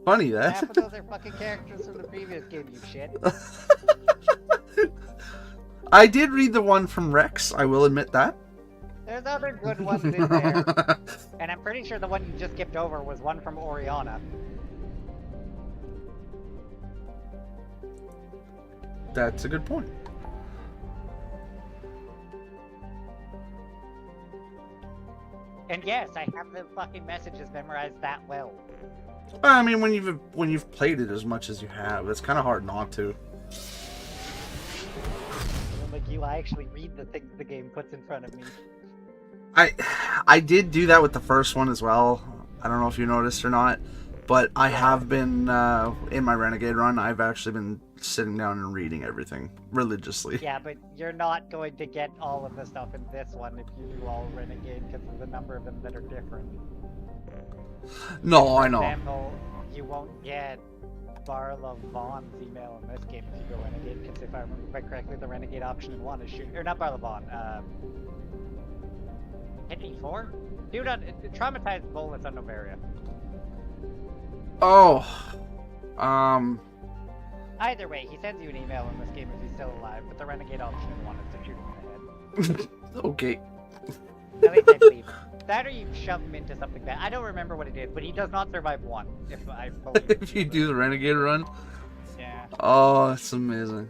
Funny that. Half of those are fucking characters from the previous game, you shit. I did read the one from Rex, I will admit that. There's other good ones in there. And I'm pretty sure the one you just skipped over was one from Oriana. That's a good point. And yes, I have the fucking messages memorized that well. I mean, when you've played it as much as you have, it's kind of hard not to. Like you actually read the things the game puts in front of me. I did do that with the first one as well. I don't know if you noticed or not, but I have been in my Renegade run. I've actually been sitting down and reading everything religiously. Yeah, but you're not going to get all of the stuff in this one if you do all Renegade because of the number of them that are different. No, I know. For example, you won't get Barla Vaughn's email in this game if you go Renegade, because if I remember quite correctly, the Renegade option in 1 is shoot, or not Barla Vaughn, Henry 4? Dude, traumatized bullets on Novaria. Oh, Either way, he sends you an email in this game if he's still alive, but the Renegade option in 1 is to shoot him in the head. Okay. At least I believe. That or you shove him into something bad. I don't remember what it is, but he does not survive 1, if I believe. If you do the Renegade run? Yeah. Oh, that's amazing.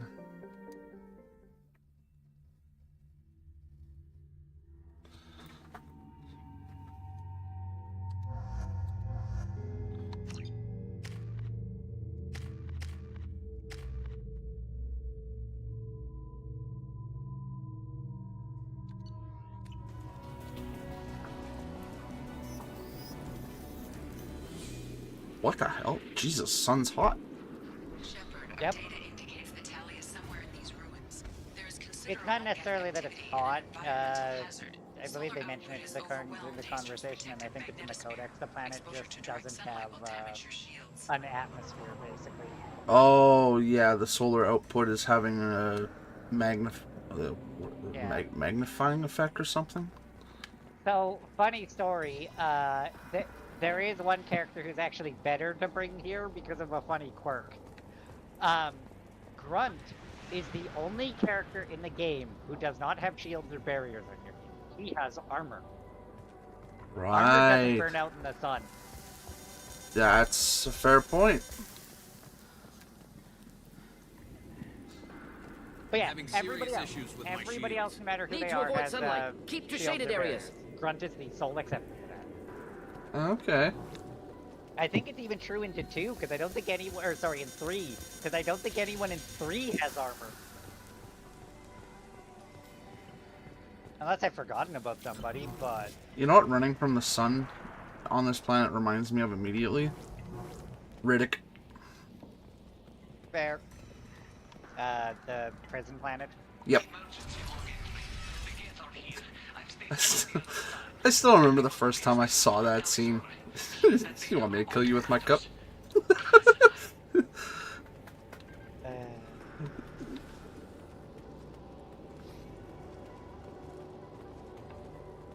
What the hell? Jesus, sun's hot. Yep. It's not necessarily that it's hot. I believe they mentioned it in the conversation, and I think it's in the codex. The planet just doesn't have an atmosphere, basically. Oh, yeah, the solar output is having a magnifying effect or something? So, funny story, there is one character who's actually better to bring here because of a funny quirk. Grunt is the only character in the game who does not have shields or barriers on him. He has armor. Right. Armor doesn't burn out in the sun. That's a fair point. But yeah, everybody else, no matter who they are, has Keep to shields shaded or areas. barriers. Grunt is the sole exception to that. Okay. I think it's even true into 2, because I don't think anyone, or sorry, in 3, because I don't think anyone in 3 has armor. Unless I've forgotten about somebody, but... You know what running from the sun on this planet reminds me of immediately? Riddick. Fair. The prison planet? Yep. I still remember the first time I saw that scene. You want me to kill you with my cup?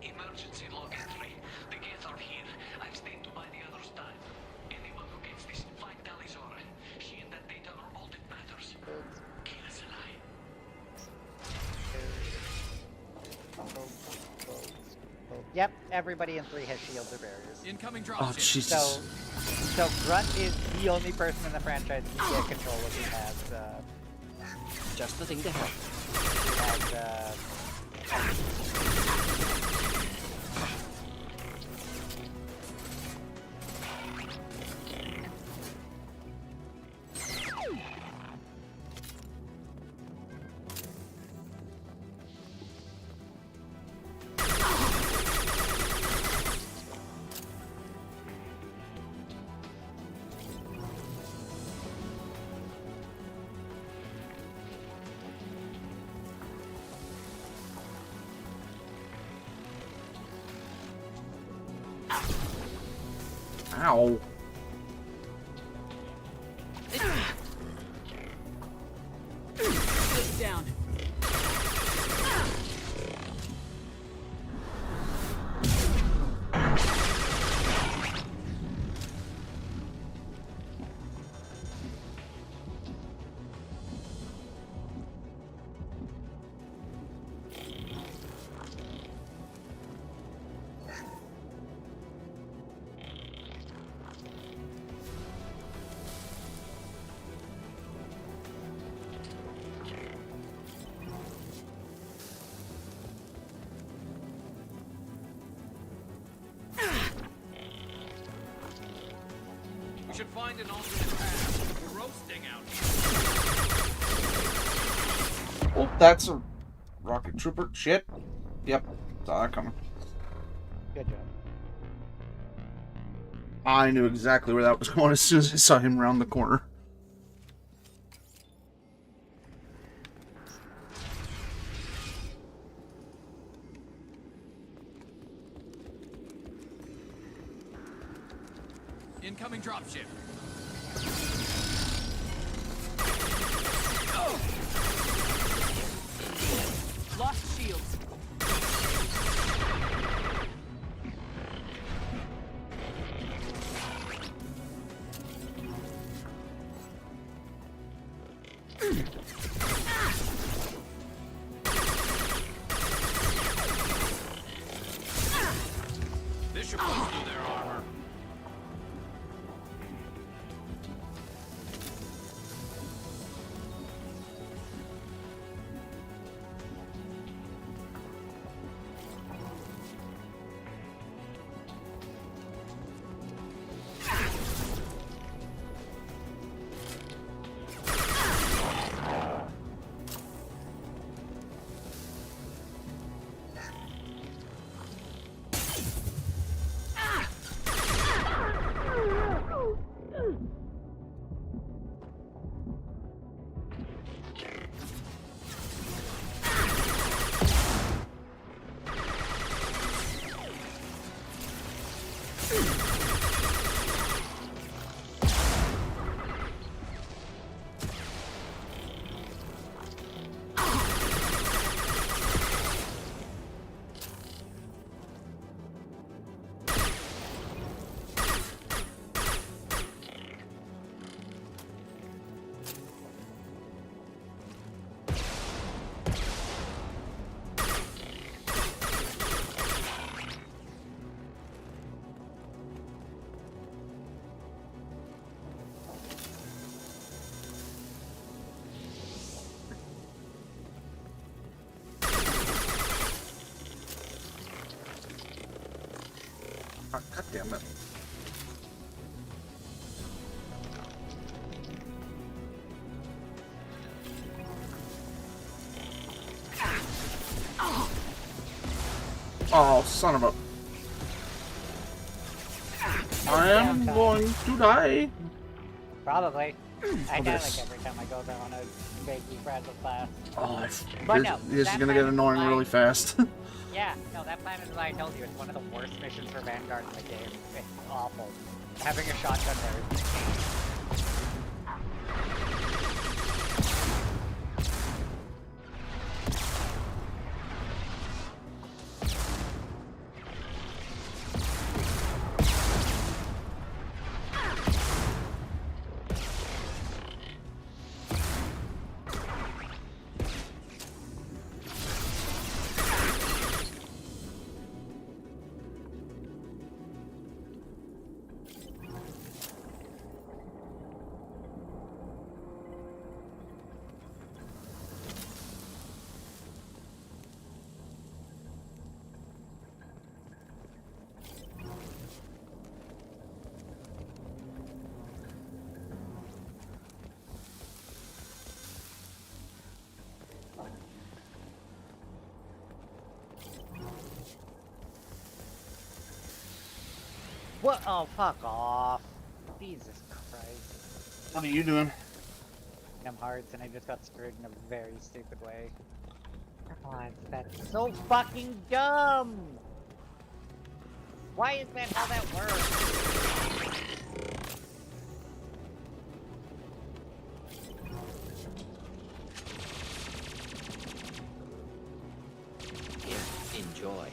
Emergency log entry. The gates are here. I've stayed to buy the others time. Anyone who gets this, find Talizora. She and that data are all that matters. Kill us alive. Yep, everybody in 3 has shields or barriers. Incoming Oh, drop. Jesus. So Grunt is the only person in the franchise who can get control of who has, just the thing to help. Who has, Ow. Sit down. We should find an alternate path. We're roasting out here. Oh, that's a rocket trooper. Shit. Yep. Saw that coming. Good job. I knew exactly where that was going as soon as I saw him around the corner. Incoming dropship. Lost shields. This should pull through their armor. Oh, God damn it. Oh, son of a... I am going to die. Probably. I Oh, die this. like every time I go down on a vaguely fragile class. Oh, But this, no, this is that gonna get planet annoying is really like- fast. Yeah, no, that planet is like I told you, it's one of the worst missions for Vanguard in the game. It's awful. Having a shotgun there is What? Oh, fuck off. Jesus Christ. What are you doing? Them hearts, and I just got screwed in a very stupid way. Come on, that's so fucking dumb! Why is that how that works? Here, enjoy.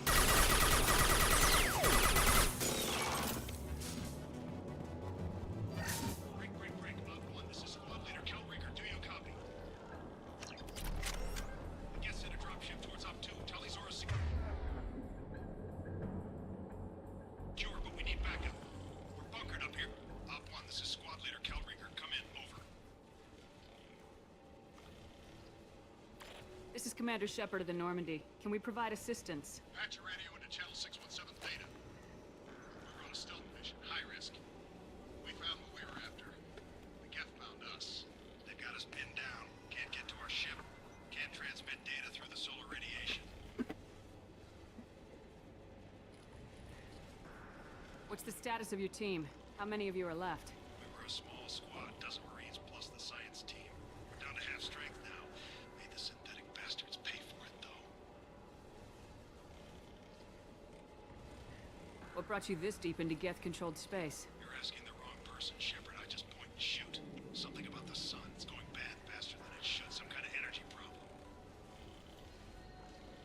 This is Commander Shepard of the Normandy. Can we provide assistance? Patch your radio into channel 617 Theta. We're on a stealth mission, high risk. We found what we were after. The Geth found us. They've got us pinned down. Can't get to our ship. Can't transmit data through the solar radiation. What's the status of your team? How many of you are left? We were a small squad, dozen Marines plus the science team. We're down to half strength now. Made the synthetic bastards pay for it, though. What brought you this deep into Geth-controlled space? You're asking the wrong person, Shepard. I just point and shoot. Something about the sun. It's going bad faster than it should. Some kind of energy problem.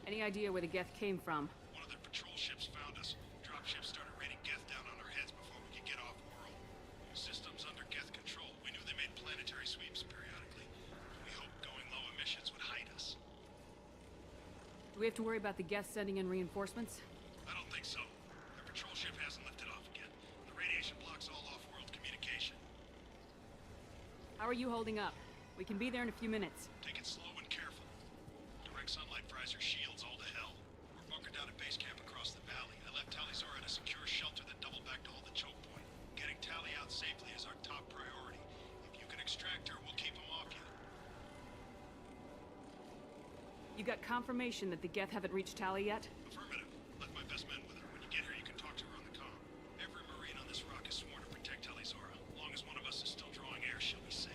Any idea where the Geth came from? One of their patrol ships found us. Dropships started raining Geth down on our heads before we could get off-world. Systems under Geth control. We knew they made planetary sweeps periodically. We hoped going low emissions would hide us. Do we have to worry about the Geth sending in reinforcements? I don't think so. Their patrol ship hasn't lifted off again. The radiation blocks all off-world communication. How are you holding up? We can be there in a few minutes. Take it slow and careful. Direct sunlight fries your shields all to hell. We're bunkered down at base camp across the valley. I left Tali Zora at a secure shelter that doubled back to hold the choke point. Getting Tali out safely is our top priority. If you can extract her, we'll keep him off you. You got confirmation that the Geth haven't reached Tali yet? Affirmative. Left my best men with her. When you get her, you can talk to her on the comm. Every Marine on this rock is sworn to protect Tali Zora. As long as one of us is still drawing air, she'll be safe.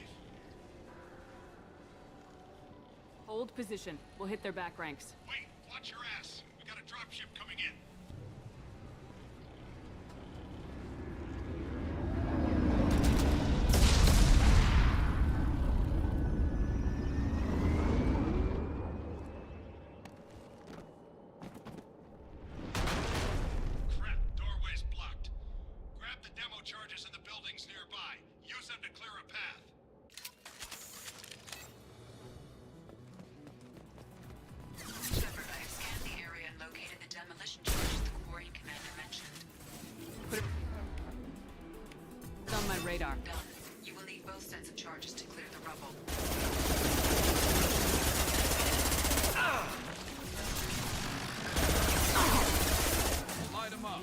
Hold position. We'll hit their back ranks. Wait, watch your ass. We got a dropship coming in. Crap, doorway's blocked. Grab the demo charges in the buildings nearby. Use them to clear a path. Shepard, I have scanned the area and located the demolition charges the Quarian commander mentioned. Put it on my radar. Done. You will need both sets of charges to clear the rubble. Light him up.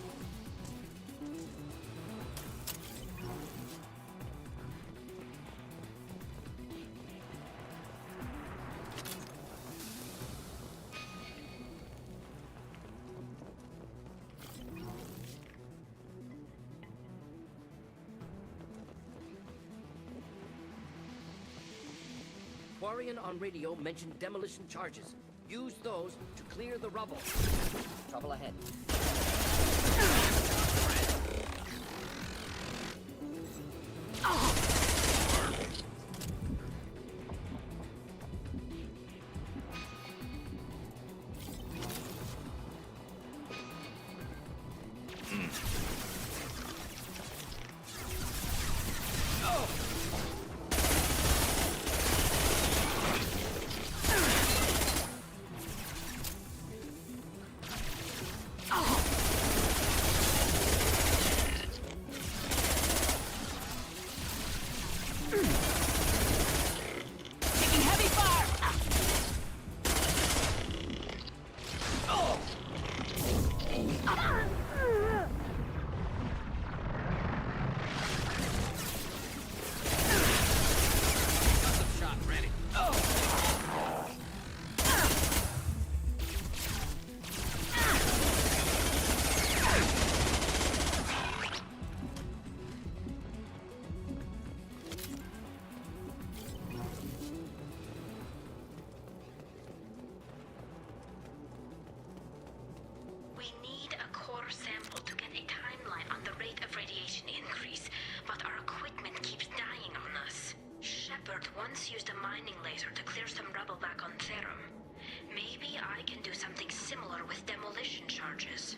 Quarian on radio mentioned demolition charges. Use those to clear the rubble. Trouble ahead. Taking heavy fire! Shot ready. We need a core sample to get a timeline on the rate of radiation increase, but our equipment keeps dying on us. Shepard once used a mining laser to clear some rubble back on Therum. Maybe I can do something similar with demolition charges.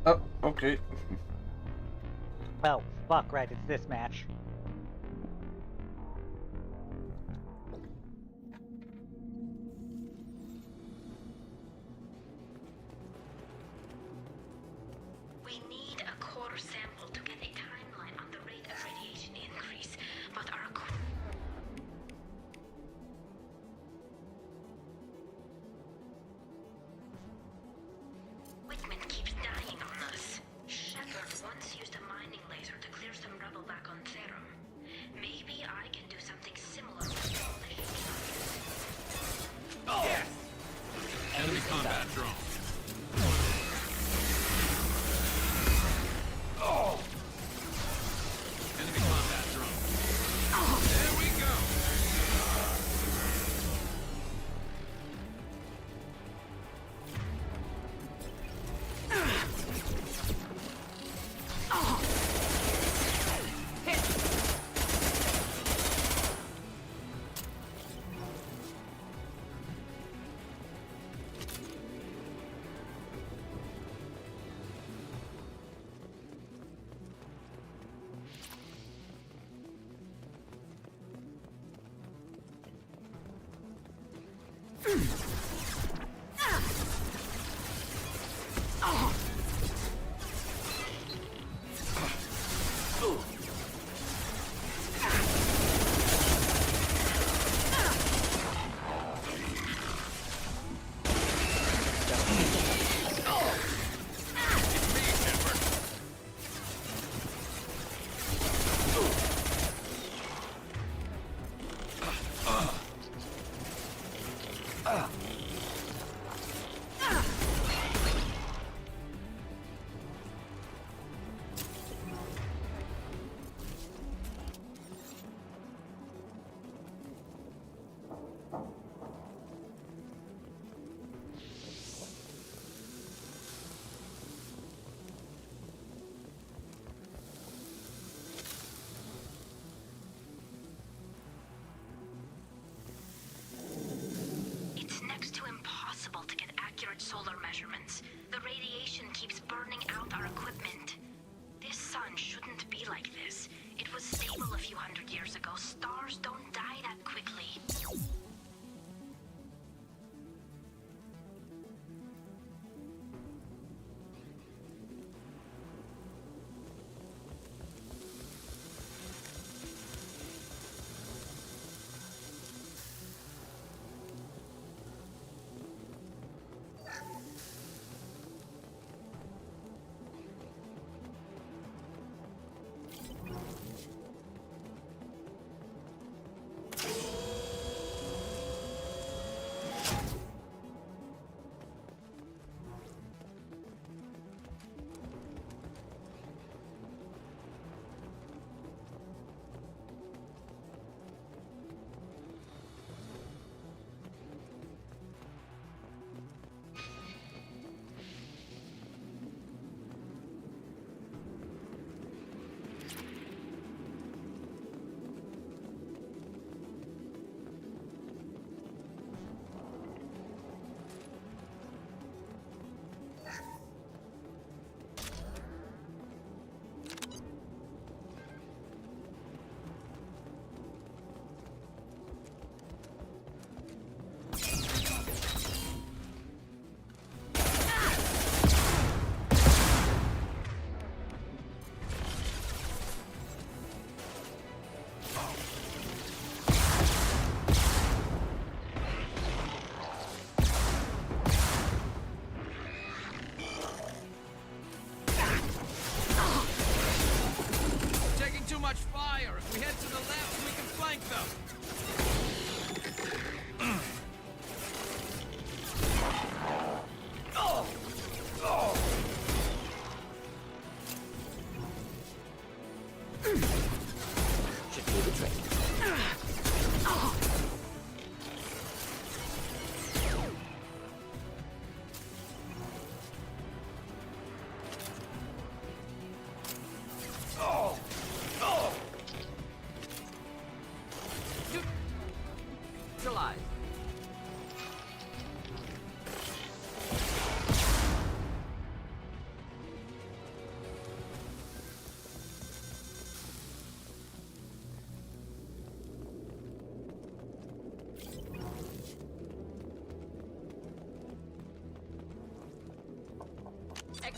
Oh, okay. Well, fuck, right, it's this match. We need a core sample to get a timeline on the rate of radiation increase, but our Whitman keeps dying on us. Shepard once used a mining laser to clear some rubble back on Therum. Maybe I can do something similar with demolition charges. Yes! Enemy combat drone. Enemy combat drone. There we go. It's next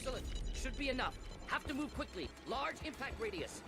Excellent. Should be enough. Have to move quickly. Large impact radius.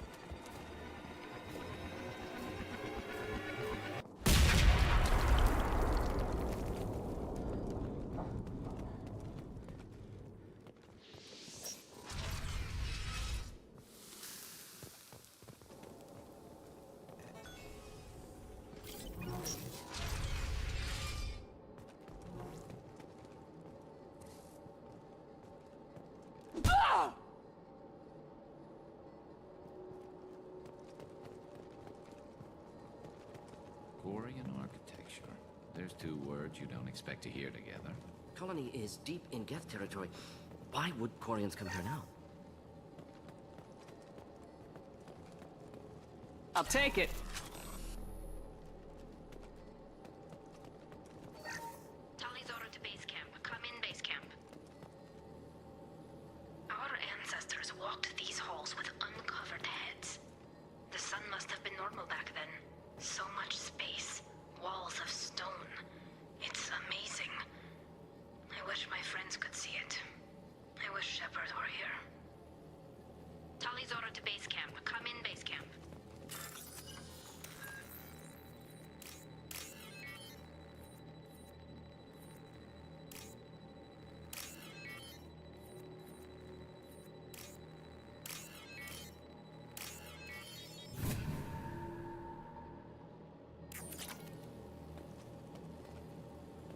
Quarian architecture. There's two words you don't expect to hear together. Colony is deep in Geth territory. Why would Quarians come here now? I'll take it. Tali's order to base camp. Come in, base camp. Our ancestors walked these halls with uncovered heads. The sun must have been normal back then. So much space. Walls of stone. It's amazing. I wish my friends could see it. I wish Shepard were here. Tali's order to base camp. Come in, base camp.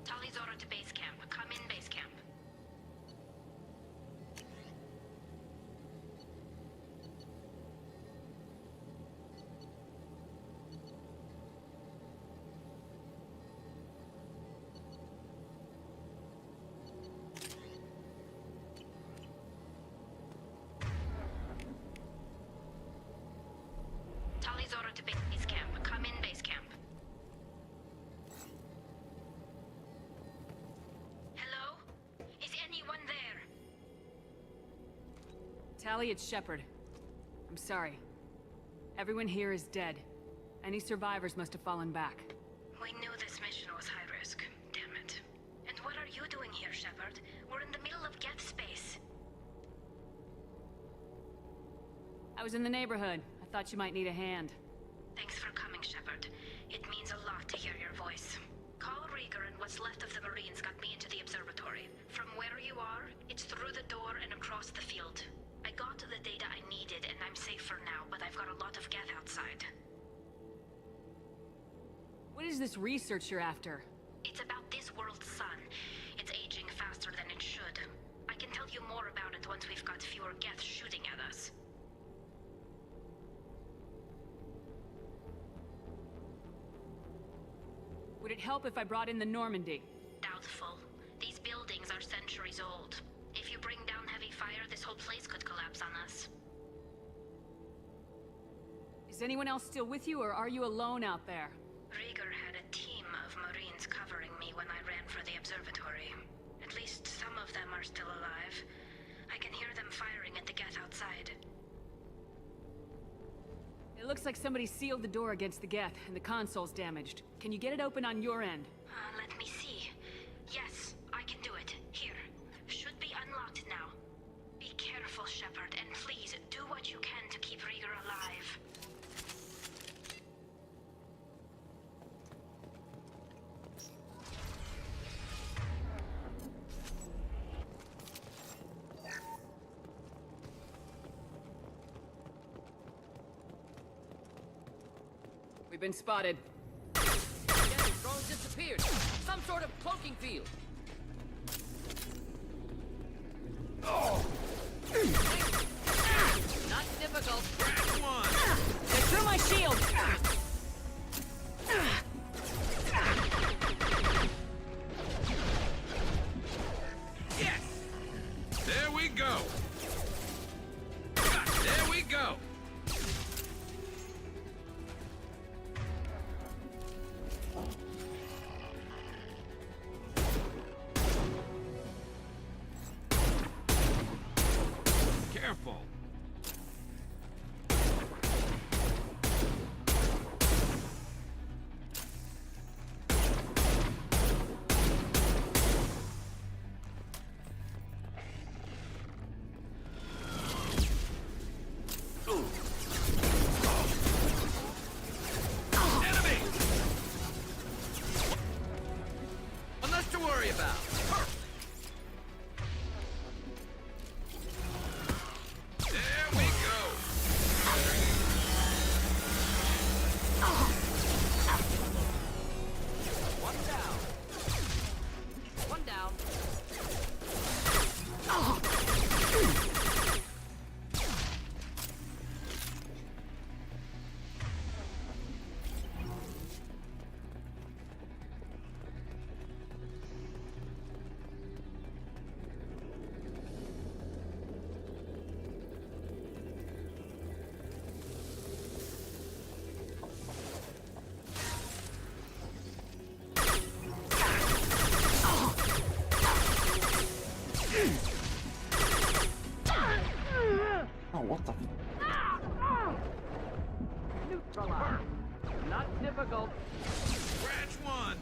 Tali's order to base camp. Come in, base camp. Tali's order to base camp. Come in, base camp. Hello? Is anyone there? Tali, it's Shepard. I'm sorry. Everyone here is dead. Any survivors must have fallen back. We knew this mission was high risk. Damn it. And what are you doing here, Shepard? We're in the middle of Geth space. I was in the neighborhood. I thought you might need a hand. Thanks for coming, Shepard. It means a lot to hear your voice. Call Rieger and what's left of the Marines got me into the observatory. From where you are, it's through the door and across the field. I got the data I needed and I'm safe for now, but I've got a lot of Geth outside. What is this research you're after? It's about this world's sun. It's aging faster than it should. I can tell you more about it once we've got fewer Geth shooting at us. Would it help if I brought in the Normandy? Doubtful. These buildings are centuries old. If you bring down heavy fire, this whole place could collapse on us. Is anyone else still with you, or are you alone out there? Rieger had a team of Marines covering me when I ran for the observatory. At least some of them are still alive. I can hear them firing at the Geth outside. It looks like somebody sealed the door against the Geth, and the console's damaged. Can you get it open on your end? Let me see. Yes, I can do it. Here. Should be unlocked now. Be careful, Shepard, and please do what you can to keep Rieger alive. We've been spotted. Geth drones disappeared. Some sort of cloaking field. Not difficult. They threw my shield! Yes! There we go! There we go! Careful! inbound. There we go. One down. One down. Oh, what the? Neutralized. Not difficult. Scratch one.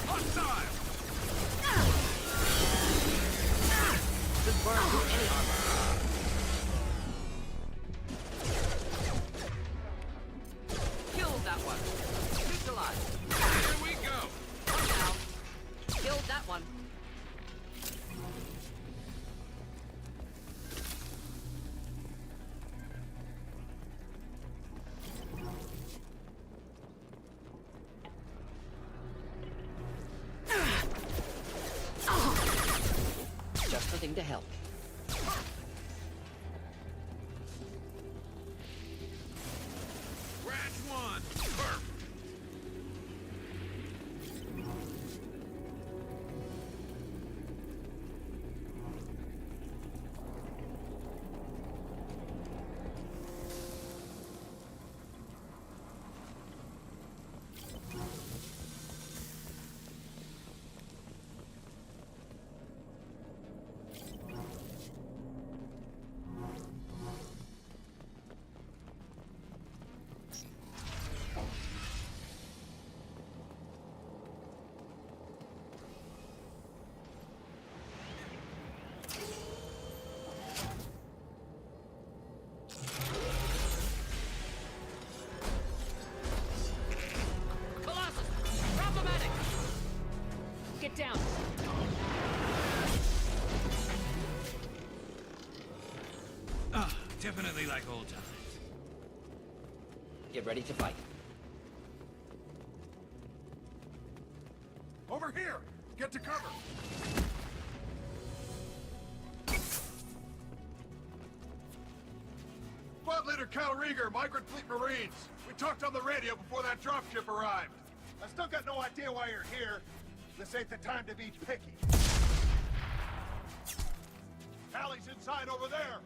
Hostile. This burn through any armor. Killed that one. Neutralized. Here we go. One down. Killed that one. Just the thing to help. Scratch one. Perfect. Colossus! Problematic! Get down. Ah, definitely like old times. Get ready to fight. Over here! Get to cover! Squad Leader Cal Rieger, Migrant Fleet Marines. We talked on the radio before that dropship arrived. I still got no idea why you're here. This ain't the time to be picky. Hallie's inside over there.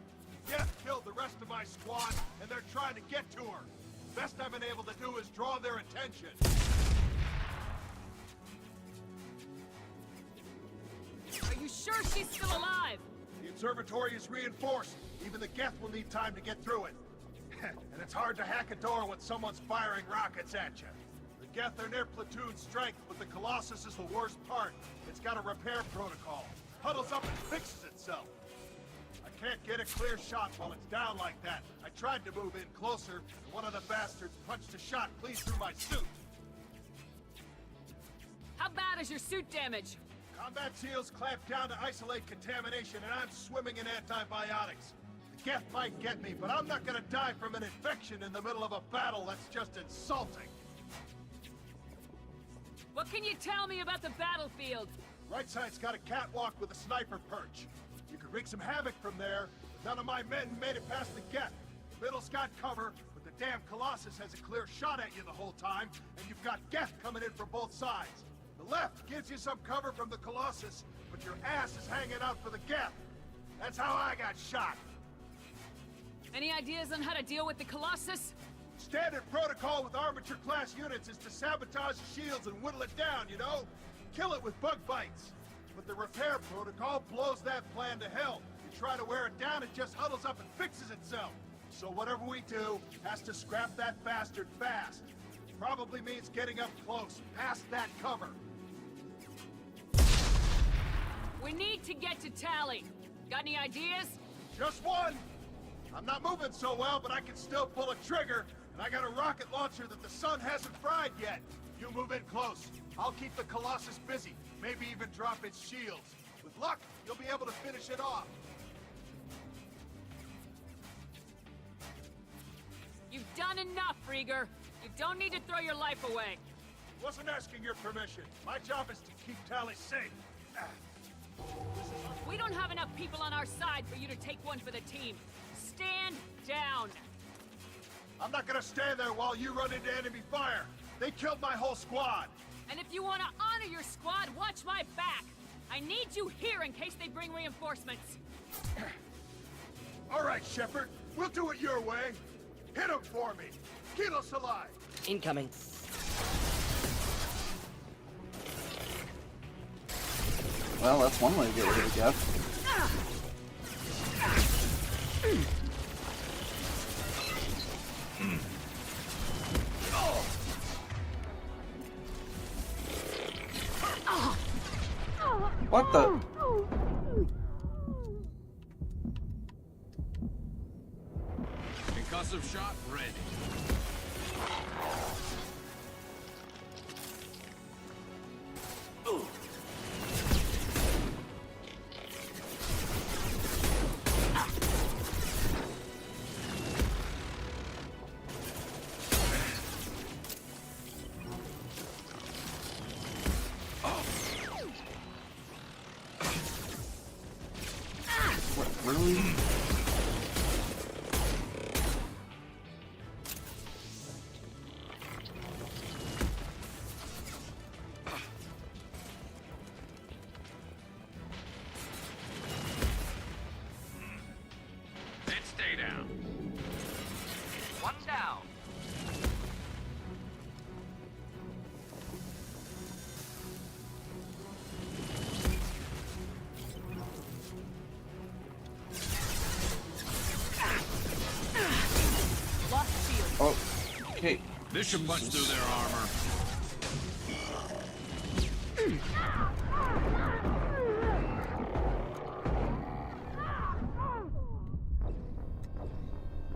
Geth killed the rest of my squad, and they're trying to get to her. Best I've been able to do is draw their attention. Are you sure she's still alive? The observatory is reinforced. Even the Geth will need time to get through it. And it's hard to hack a door when someone's firing rockets at you. The Geth are near platoon strength, but the Colossus is the worst part. It's got a repair protocol. Huddles up and fixes itself. I can't get a clear shot while it's down like that. I tried to move in closer, and one of the bastards punched a shot clean through my suit. How bad is your suit damage? Combat SEALs clamp down to isolate contamination, and I'm swimming in antibiotics. The Geth might get me, but I'm not gonna die from an infection in the middle of a battle. That's just insulting. What can you tell me about the battlefield? Right side's got a catwalk with a sniper perch. You could wreak some havoc from there, but none of my men made it past the Geth. The middle's got cover, but the damn Colossus has a clear shot at you the whole time, and you've got Geth coming in from both sides. The left gives you some cover from the Colossus, but your ass is hanging out for the Geth. That's how I got shot. Any ideas on how to deal with the Colossus? Standard protocol with armature-class units is to sabotage the shields and whittle it down, you know? Kill it with bug bites. But the repair protocol blows that plan to hell. You try to wear it down, it just huddles up and fixes itself. So whatever we do has to scrap that bastard fast. Probably means getting up close, past that cover. We need to get to Tally. Got any ideas? Just one! I'm not moving so well, but I can still pull a trigger, and I got a rocket launcher that the sun hasn't fried yet. You move in close. I'll keep the Colossus busy, maybe even drop its shields. With luck, you'll be able to finish it off. You've done enough, Rieger. You don't need to throw your life away. Wasn't asking your permission. My job is to keep Tally safe. We don't have enough people on our side for you to take one for the team. Stand down. I'm not gonna stand there while you run into enemy fire. They killed my whole squad. And if you want to honor your squad, watch my back. I need you here in case they bring reinforcements. All right, Shepard. We'll do it your way. Hit him for me. Kilo Salai. Incoming. Well, that's one way to get rid of Geth. What the? Concussive shot ready. What, really? Then stay down. One down. Lost shield. Oh, okay. This should punch through their armor.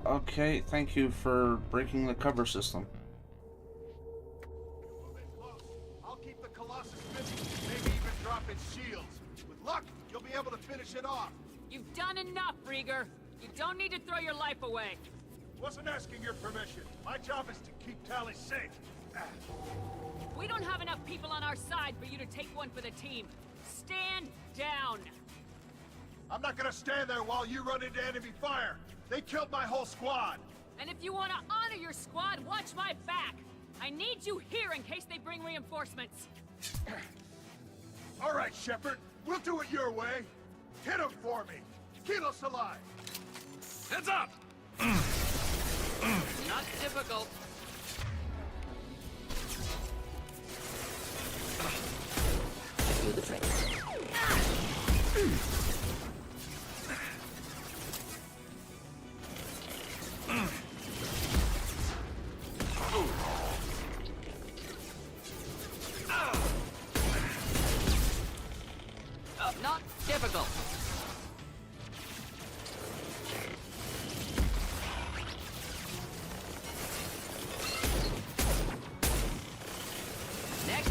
Okay, thank you for breaking the cover system. Move in close. I'll keep the Colossus busy, maybe even drop its shields. With luck, you'll be able to finish it off. You've done enough, Rieger. You don't need to throw your life away. Wasn't asking your permission. My job is to keep Tally safe. We don't have enough people on our side for you to take one for the team. Stand down. I'm not gonna stand there while you run into enemy fire. They killed my whole squad. And if you want to honor your squad, watch my back. I need you here in case they bring reinforcements. All right, Shepard. We'll do it your way. Hit him for me. Kilo Salai. Heads up! Not difficult. Do the trick. Not difficult. Next.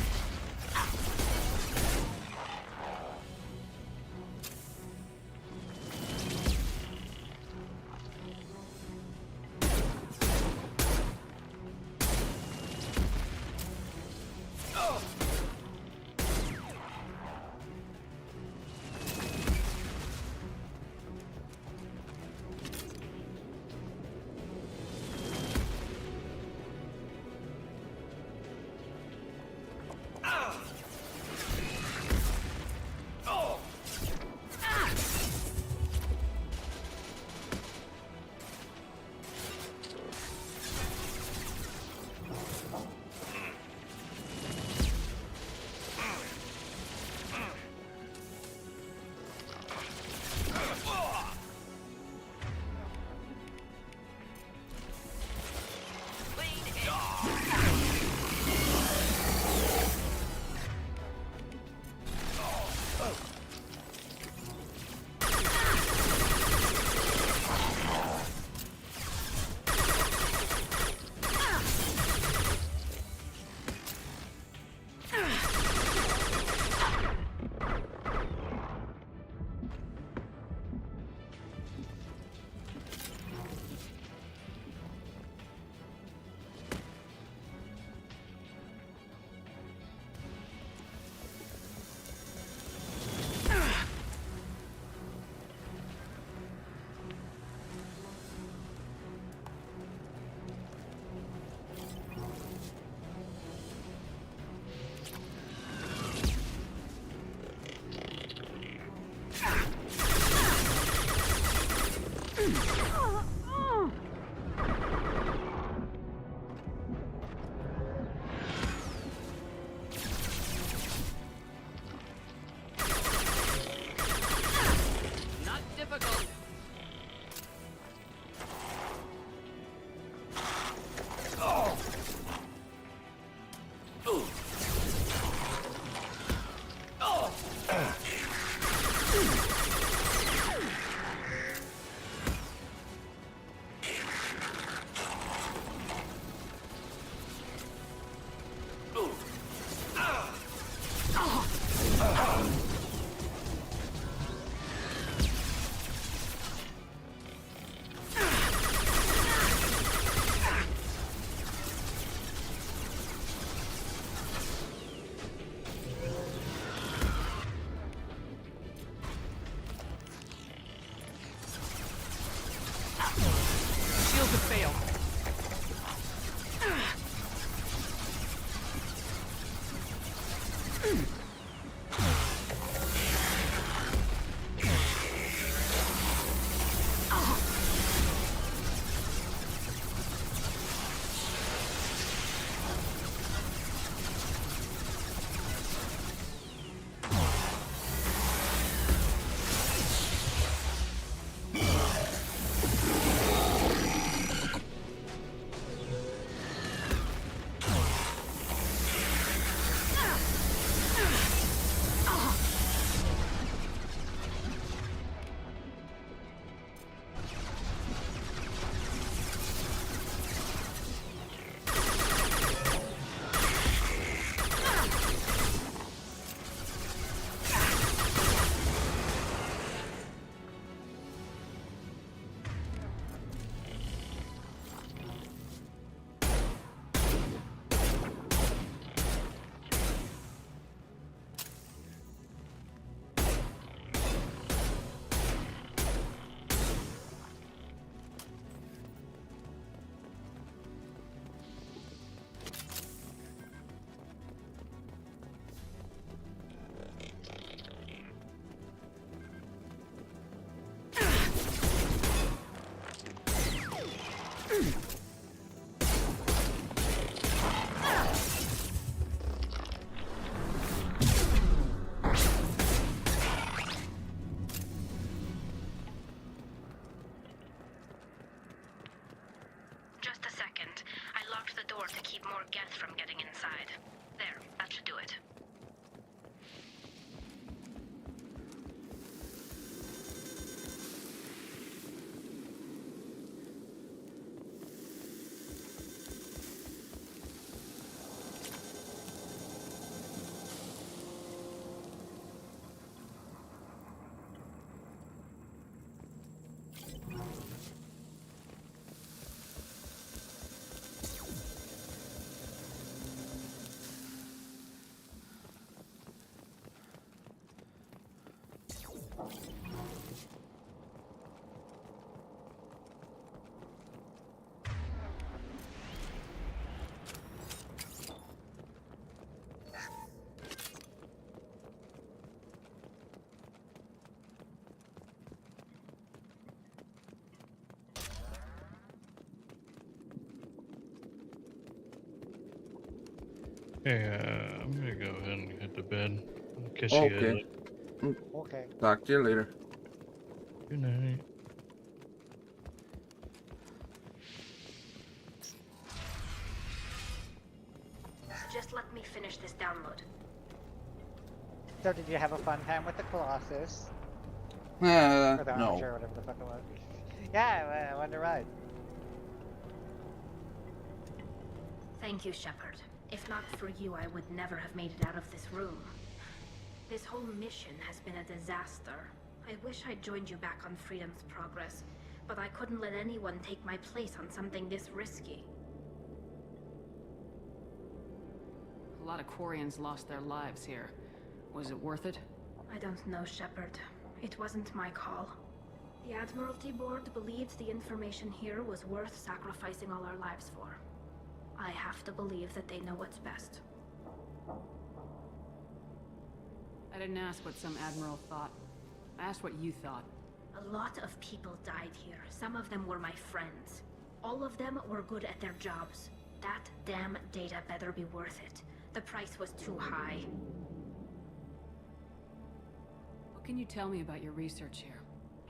Just a second. I locked the door to keep more Geth from getting inside. There, that should do it. Hey, I'm gonna go ahead and head to bed. Catch you Okay. guys. Okay. Talk to you later. Good night. Just let me finish this download. So did you have a fun time with the Colossus? Or the No. Archer, whatever the fuck it was. Yeah, I wonder why. Thank you, Shepard. If not for you, I would never have made it out of this room. This whole mission has been a disaster. I wish I'd joined you back on Freedom's Progress, but I couldn't let anyone take my place on something this risky. A lot of Quarians lost their lives here. Was it worth it? I don't know, Shepard. It wasn't my call. The Admiralty Board believed the information here was worth sacrificing all our lives for. I have to believe that they know what's best. I didn't ask what some admiral thought. I asked what you thought. A lot of people died here. Some of them were my friends. All of them were good at their jobs. That damn data better be worth it. The price was too high. What can you tell me about your research here?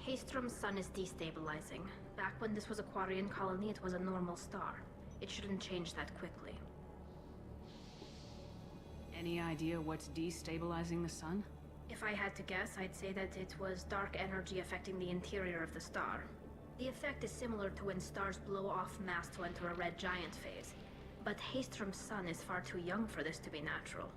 Haestrom's sun is destabilizing. Back when this was a Quarian colony, it was a normal star. It shouldn't change that quickly. Any idea what's destabilizing the sun? If I had to guess, I'd say that it was dark energy affecting the interior of the star. The effect is similar to when stars blow off mass to enter a red giant phase. But Haestrom's sun is far too young for this to be natural.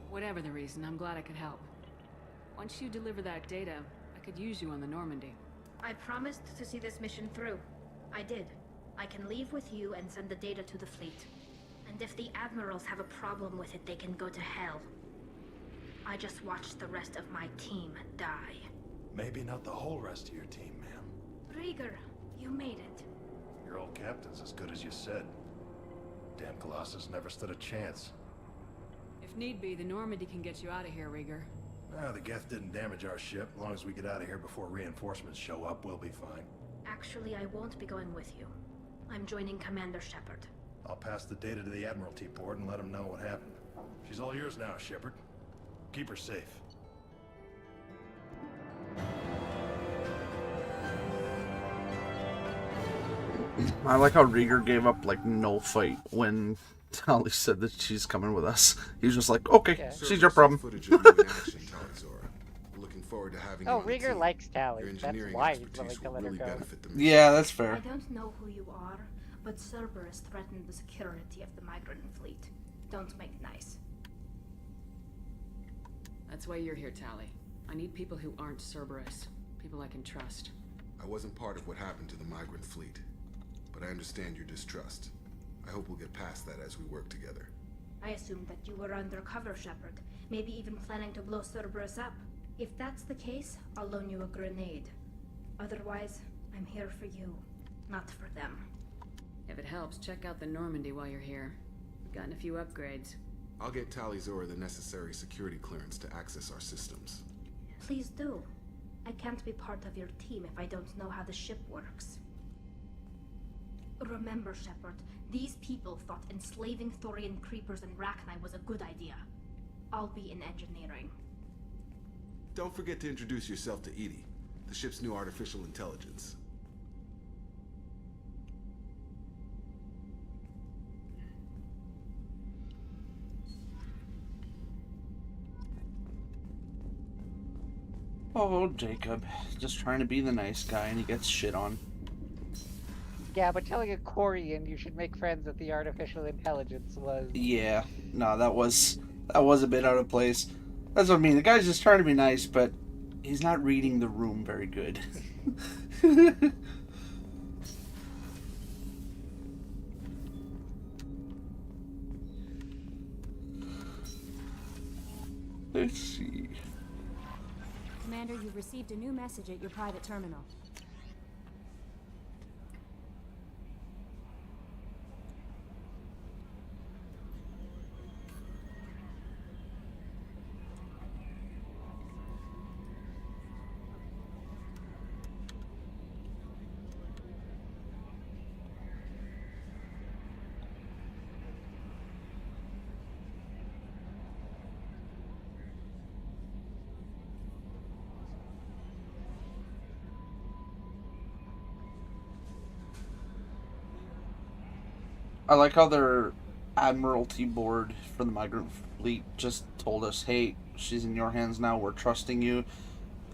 Whatever the reason, I'm glad I could help. Once you deliver that data, I could use you on the Normandy. I promised to see this mission through. I did. I can leave with you and send the data to the fleet. And if the admirals have a problem with it, they can go to hell. I just watched the rest of my team die. Maybe not the whole rest of your team, ma'am. Rieger, you made it. Your old captain's as good as you said. Damn Colossus never stood a chance. If need be, the Normandy can get you out of here, Rieger. The Geth didn't damage our ship. As long as we get out of here before reinforcements show up, we'll be fine. Actually, I won't be going with you. I'm joining Commander Shepard. I'll pass the data to the Admiralty board and let them know what happened. She's all yours now, Shepard. Keep her safe. I like how Rieger gave up like no fight when Tali said that she's coming with us. He was just like, okay, she's your problem. Looking forward to having Oh, Rieger likes Tali. That's why he's willing to let her go. Yeah, that's fair. I don't know who you are, but Cerberus threatened the security of the migrant fleet. Don't make nice. That's why you're here, Tali. I need people who aren't Cerberus. People I can trust. I wasn't part of what happened to the migrant fleet, but I understand your distrust. I hope we'll get past that as we work together. I assumed that you were undercover, Shepard. Maybe even planning to blow Cerberus up. If that's the case, I'll loan you a grenade. Otherwise, I'm here for you, not for them. If it helps, check out the Normandy while you're here. We've gotten a few upgrades. I'll get Talizora the necessary security clearance to access our systems. Please do. I can't be part of your team if I don't know how the ship works. Remember, Shepard, these people thought enslaving Thorian creepers and Rachni was a good idea. I'll be in engineering. Don't forget to introduce yourself to EDI, the ship's new artificial intelligence. Oh, Jacob. Just trying to be the nice guy and he gets shit on. Yeah, but telling a Quarian you should make friends with the artificial intelligence was... Yeah. No, that was a bit out of place. That's what I mean. The guy's just trying to be nice, but he's not reading the room very good. Let's see. Commander, you've received a new message at your private terminal. I like how their Admiralty board for the migrant fleet just told us, hey, she's in your hands now, we're trusting you,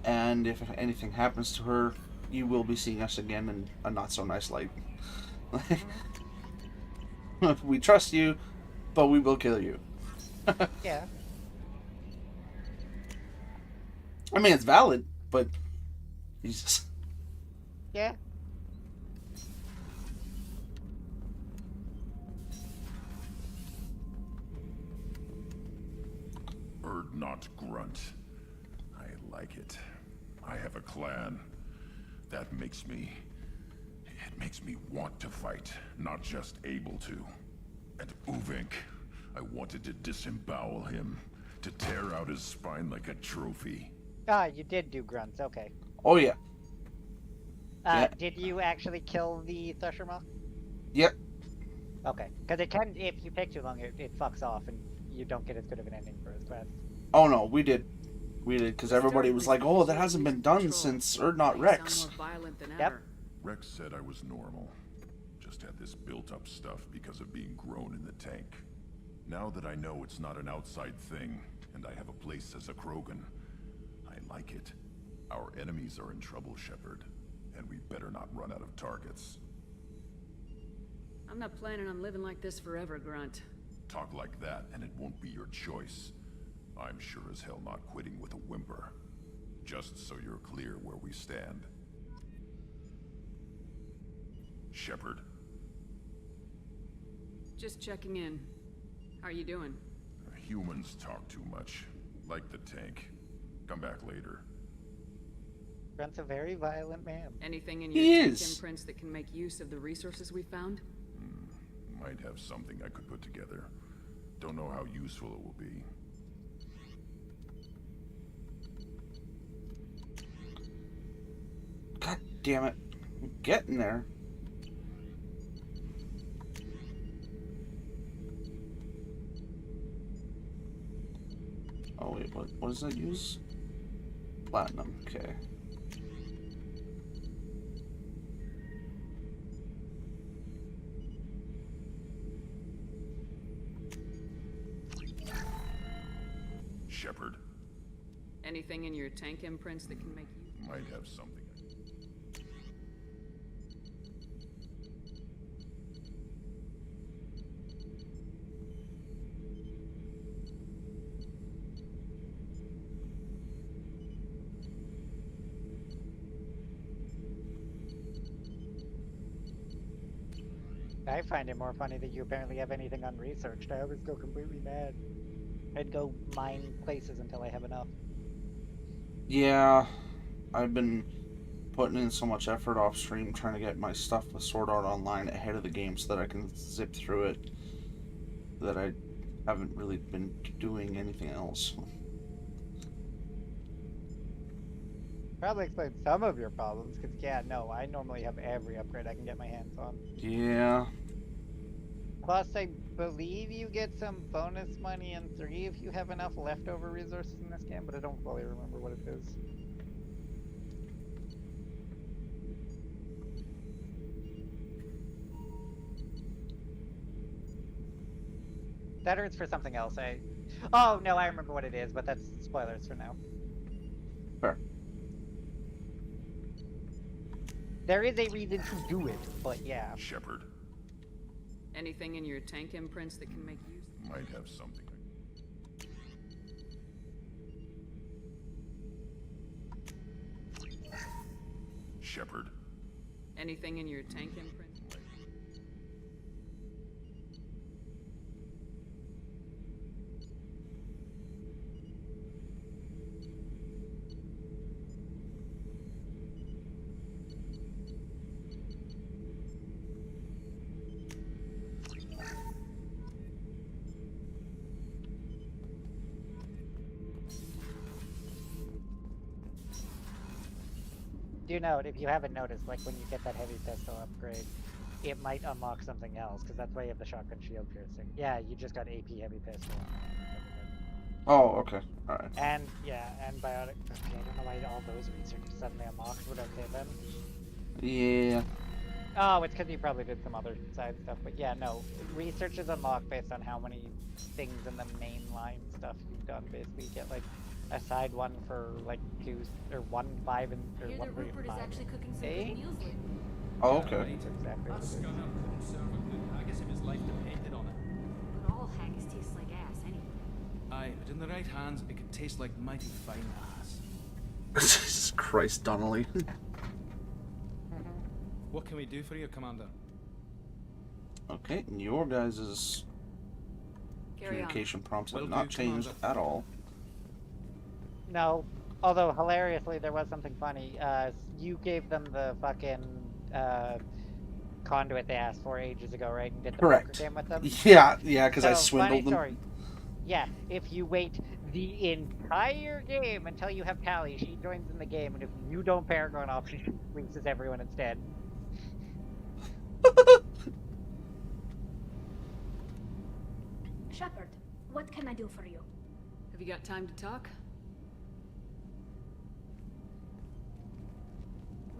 and if anything happens to her, you will be seeing us again in a not-so-nice light. We trust you, but we will kill you. Yeah. I mean, it's valid, but... Jesus. Yeah. Urdnot Grunt. I like it. I have a clan. That makes me... It makes me want to fight, not just able to. And Uvink, I wanted to disembowel him, to tear out his spine like a trophy. Ah, you did do grunts, okay. Oh, yeah. Did you actually kill the Threshermaw? Yep. Okay, because it can, if you take too long, it fucks off and you don't get as good of an ending for his quest. Oh no, we did. We did, because everybody was like, oh, that hasn't been done since Urdnot Rex. Yep. Rex said I was normal. Just had this built-up stuff because of being grown in the tank. Now that I know it's not an outside thing, and I have a place as a Krogan, I like it. Our enemies are in trouble, Shepard, and we better not run out of targets. I'm not planning on living like this forever, Grunt. Talk like that, and it won't be your choice. I'm sure as hell not quitting with a whimper. Just so you're clear where we stand. Shepard. Just checking in. How are you doing? Humans talk too much. Like the tank. Come back later. Grunt's a very violent man. Anything in your tech imprints that can make use of the resources we found? Might have something I could put together. Don't know how useful it will be. God damn it. I'm getting there. Oh wait, what does that use? Platinum, okay. Shepard. Anything in your tank imprints that can make you... Might have something. I find it more funny that you apparently have anything unresearched. I always go completely mad. I'd go mine places until I have enough. Yeah, I've been putting in so much effort off stream trying to get my stuff with Sword Art Online ahead of the game so that I can zip through it, that I haven't really been doing anything else. Probably explains some of your problems, because yeah, no, I normally have every upgrade I can get my hands on. Yeah. Plus, I believe you get some bonus money in 3 if you have enough leftover resources in this game, but I don't fully remember what it is. That hurts for something else. Oh, no, I remember what it is, but that's spoilers for now. Fair. There is a reason to do it, but yeah. Shepard. Anything in your tank imprints that can make use? Might have something. Shepard. Anything in your tank imprints? Do note, if you haven't noticed, like when you get that heavy pistol upgrade, it might unlock something else, because that's why you have the shotgun shield piercing. Yeah, you just got AP heavy pistol. Oh, okay. Alright. And, yeah, and biotic. Okay, I don't know why all those researches suddenly unlocked. Would okay then? Yeah. Oh, it's because you probably did some other side stuff, but yeah, no. Research is unlocked based on how many things in the mainline stuff you've done. Basically, you get like a side one for like 2 or 1, 5, and or Hear 1, that 3, Rupert and 5. is actually cooking some Eh? good meals lately. Oh, okay. That's exactly what That it is. scunner couldn't serve a good haggis if his life depended on it. But all haggis tastes like ass anyway. Aye, but in the right hands, it could taste like mighty fine ass. Jesus Christ, Donnelly. What can we do for you, Commander? Okay, and your guys' Carry on. communication prompts have Will not do, changed Commander. at all. No, although hilariously there was something funny. You gave them the fucking conduit they asked for ages ago, right? And did the Correct. poker game with them. Yeah, because I So, swindled funny them. story. Yeah, if you wait the entire game until you have Tally, she joins in the game, and if you don't Paragon off, she releases everyone instead. Shepard, what can I do for you? Have you got time to talk?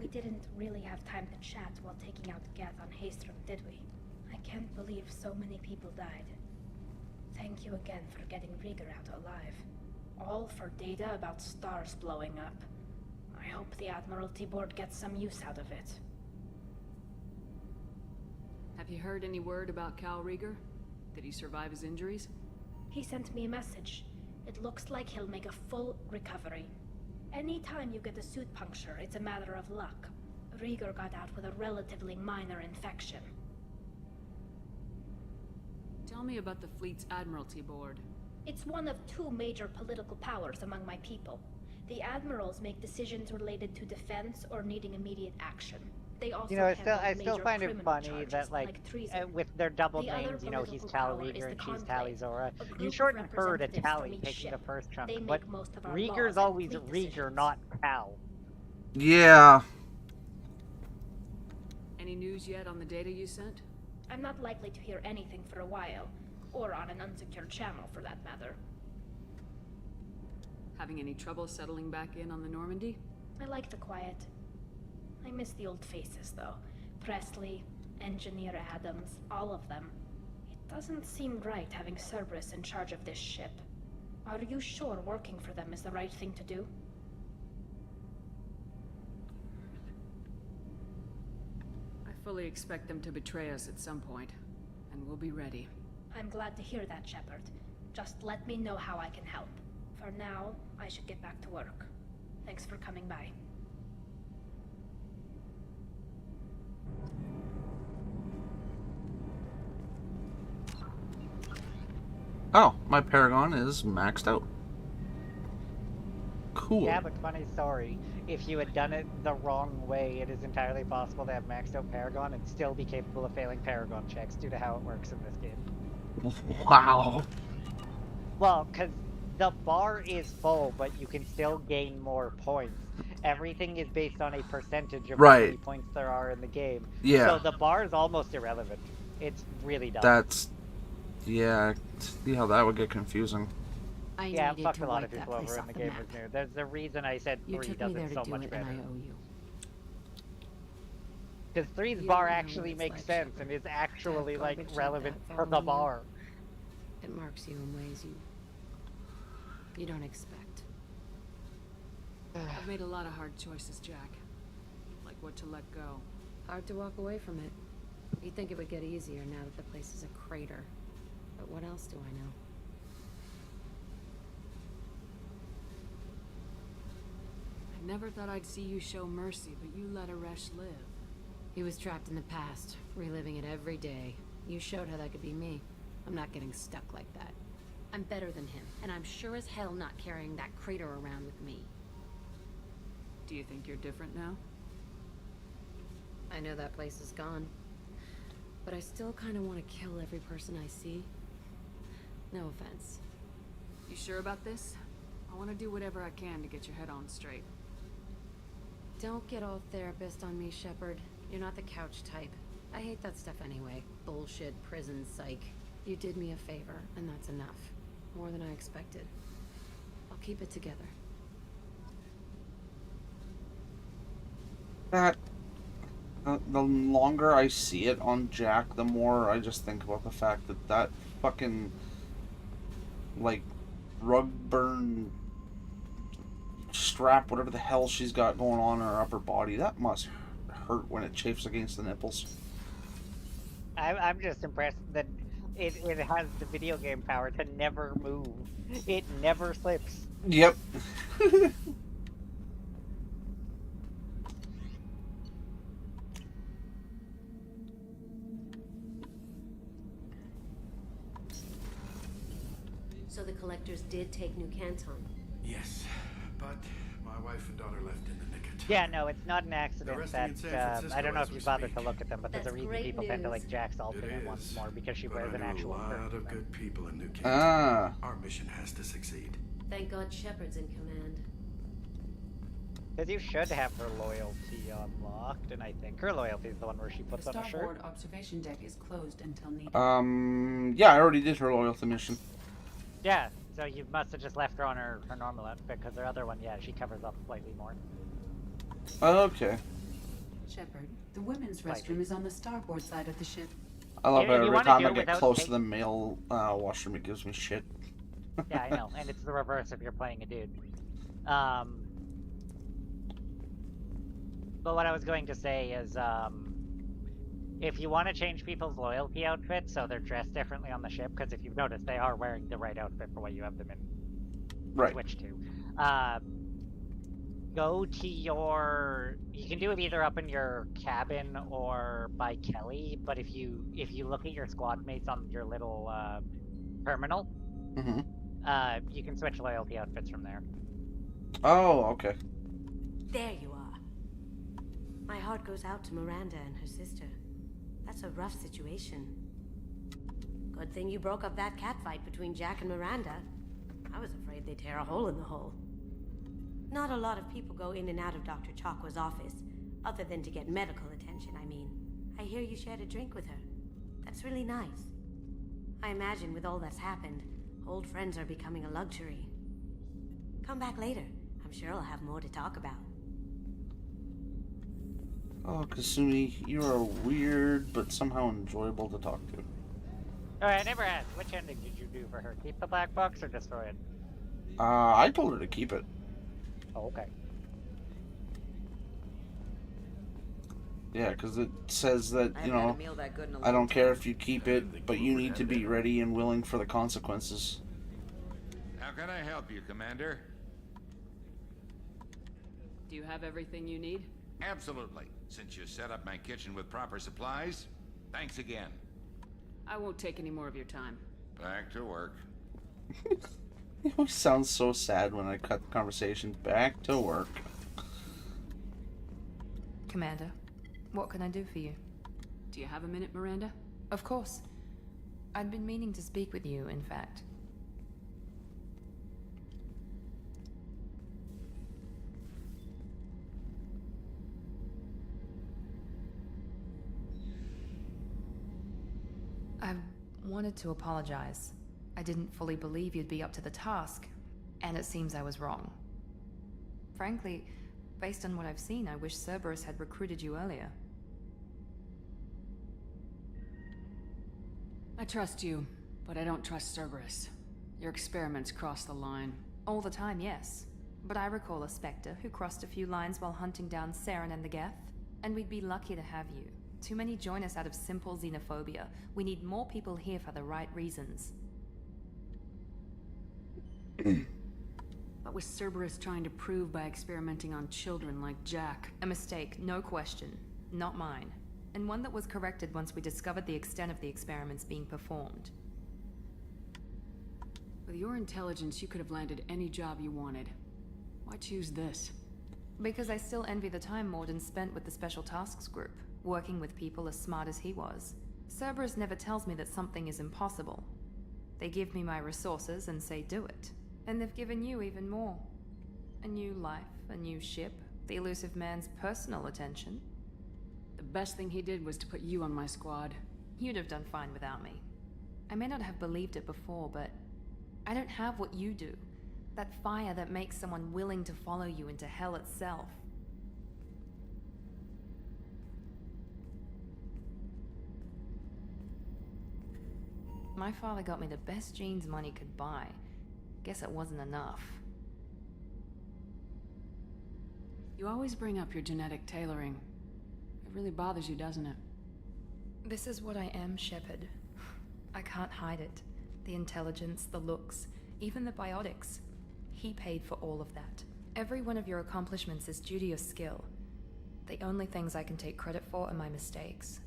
We didn't really have time to chat while taking out Gath on Haystrom, did we? I can't believe so many people died. Thank you again for getting Rieger out alive. All for data about stars blowing up. I hope the Admiralty Board gets some use out of it. Have you heard any word about Cal Rieger? Did he survive his injuries? He sent me a message. It looks like he'll make a full recovery. Anytime you get a suit puncture, it's a matter of luck. Rieger got out with a relatively minor infection. Tell me about the fleet's Admiralty Board. It's one of 2 major political powers among my people. The admirals make decisions related to defense or needing immediate action. They also You know, I handle still major find it criminal funny charges, that treason. with their double The other names, you know, he's political Tal power is Rieger the and she's Conclave, Tali Zora. a You group of shorten her to representatives Tali, from each taking the ship. first chunk, They but make most of our Rieger's laws and always fleet Rieger, decisions. not Tal. Yeah. Any news yet on the data you sent? I'm not likely to hear anything for a while, or on an unsecured channel for that matter. Having any trouble settling back in on the Normandy? I like the quiet. I miss the old faces, though. Presley, Engineer Adams, all of them. It doesn't seem right having Cerberus in charge of this ship. Are you sure working for them is the right thing to do? I fully expect them to betray us at some point, and we'll be ready. I'm glad to hear that, Shepard. Just let me know how I can help. For now, I should get back to work. Thanks for coming by. Oh, my Paragon is maxed out. Cool. Yeah, but funny story. If you had done it the wrong way, it is entirely possible to have maxed out Paragon and still be capable of failing Paragon checks due to how it works in this game. Wow. Well, because the bar is full, but you can still gain more points. Everything is based on a percentage of how many points there are in the game. Yeah. So the bar is almost irrelevant. It's really dumb. That's... Yeah, see how that would get confusing. Yeah, it fucked a lot of people over when the game was new. There's the reason I said 3 does it so much better. Because 3's bar actually makes sense and is actually, like, relevant for the bar. It marks you in ways you don't expect. I've made a lot of hard choices, Jack. Like what to let go. Hard to walk away from it. You'd think it would get easier now that the place is a crater. But what else do I know? I never thought I'd see you show mercy, but you let Aresh live. He was trapped in the past, reliving it every day. You showed how that could be me. I'm not getting stuck like that. I'm better than him, and I'm sure as hell not carrying that crater around with me. Do you think you're different now? I know that place is gone. But I still kind of want to kill every person I see. No offense. You sure about this? I want to do whatever I can to get your head on straight. Don't get all therapist on me, Shepard. You're not the couch type. I hate that stuff anyway. Bullshit, prison, psych. You did me a favor, and that's enough. More than I expected. I'll keep it together. That... the longer I see it on Jack, the more I just think about the fact that that fucking... like, rug burn... strap, whatever the hell she's got going on in her upper body, that must hurt when it chafes against the nipples. I'm just impressed that it has the video game power to never move. It never slips. Yep. So the collectors did take New Canton. Yes, but my wife and daughter left in the nick of time. Yeah, no, it's not an accident that, resting in San Francisco I don't know as if we you bothered speak. to look at them, but there's a That's reason great people tend to news. like Jack's It alternate once is, more, because she but wears I an know actual a lot shirt. of good people in New Canton. Ah. Our mission has to succeed. Thank God Shepard's in command. Because you should have her loyalty unlocked, and I think her loyalty is the one where she puts on a shirt. Starboard observation deck is closed until needed. Yeah, I already did her loyalty mission. Yeah, so you must have just left her on her normal outfit, because her other one, yeah, she covers up slightly more. Okay. Shepard, the women's restroom is on the starboard side of the ship. I love If how you every wanna time do I it get without close to taking- the male washroom, it gives me shit. Yeah, I know, and it's the reverse if you're playing a dude. But what I was going to say is, if you want to change people's loyalty outfits so they're dressed differently on the ship, because if you've noticed, they are wearing the right outfit for what you have them in switch to. Go to your... You can do it either up in your cabin or by Kelly, but if you look at your squad mates on your little terminal, you can switch loyalty outfits from there. Oh, okay. There you are. My heart goes out to Miranda and her sister. That's a rough situation. Good thing you broke up that catfight between Jack and Miranda. I was afraid they'd tear a hole in the hole. Not a lot of people go in and out of Dr. Chakwa's office, other than to get medical attention, I mean. I hear you shared a drink with her. That's really nice. I imagine with all that's happened, old friends are becoming a luxury. Come back later. I'm sure I'll have more to talk about. Oh, Kasumi, you are weird, but somehow enjoyable to talk to. Alright, I never asked. Which ending did you do for her? Keep the black box or destroy it? I told her to keep it. Oh, okay. Yeah, because it says that, you know, I don't care if you keep it, but you need to be ready and willing for the consequences. How can I help you, Commander? Do you have everything you need? Absolutely. Since you set up my kitchen with proper supplies, thanks again. I won't take any more of your time. Back to work. It always sounds so sad when I cut the conversation. Back to work. Commander, what can I do for you? Do you have a minute, Miranda? Of course. I'd been meaning to speak with you, in fact. I wanted to apologize. I didn't fully believe you'd be up to the task, and it seems I was wrong. Frankly, based on what I've seen, I wish Cerberus had recruited you earlier. I trust you, but I don't trust Cerberus. Your experiments cross the line. All the time, yes. But I recall a Spectre who crossed a few lines while hunting down Saren and the Geth, and we'd be lucky to have you. Too many join us out of simple xenophobia. We need more people here for the right reasons. What was Cerberus trying to prove by experimenting on children like Jack? A mistake, no question. Not mine. And one that was corrected once we discovered the extent of the experiments being performed. With your intelligence, you could have landed any job you wanted. Why choose this? Because I still envy the time Morden spent with the Special Tasks Group, working with people as smart as he was. Cerberus never tells me that something is impossible. They give me my resources and say do it. And they've given you even more. A new life, a new ship, the elusive man's personal attention. The best thing he did was to put you on my squad. You'd have done fine without me. I may not have believed it before, but I don't have what you do. That fire that makes someone willing to follow you into hell itself. My father got me the best jeans money could buy. Guess it wasn't enough. You always bring up your genetic tailoring. It really bothers you, doesn't it? This is what I am, Shepard. I can't hide it. The intelligence, the looks, even the biotics. He paid for all of that. Every one of your accomplishments is due to your skill. The only things I can take credit for are my mistakes.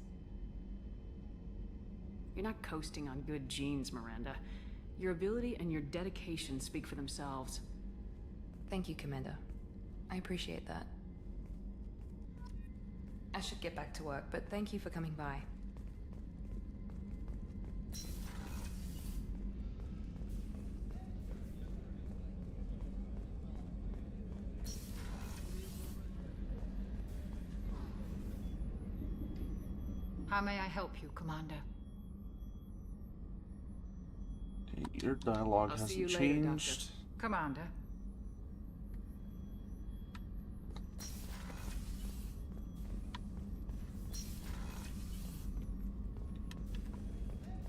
You're not coasting on good genes, Miranda. Your ability and your dedication speak for themselves. Thank you, Commander. I appreciate that. I should get back to work, but thank you for coming by. How may I help you, Commander? Your dialogue I'll see hasn't you later, changed. Doctor. Commander.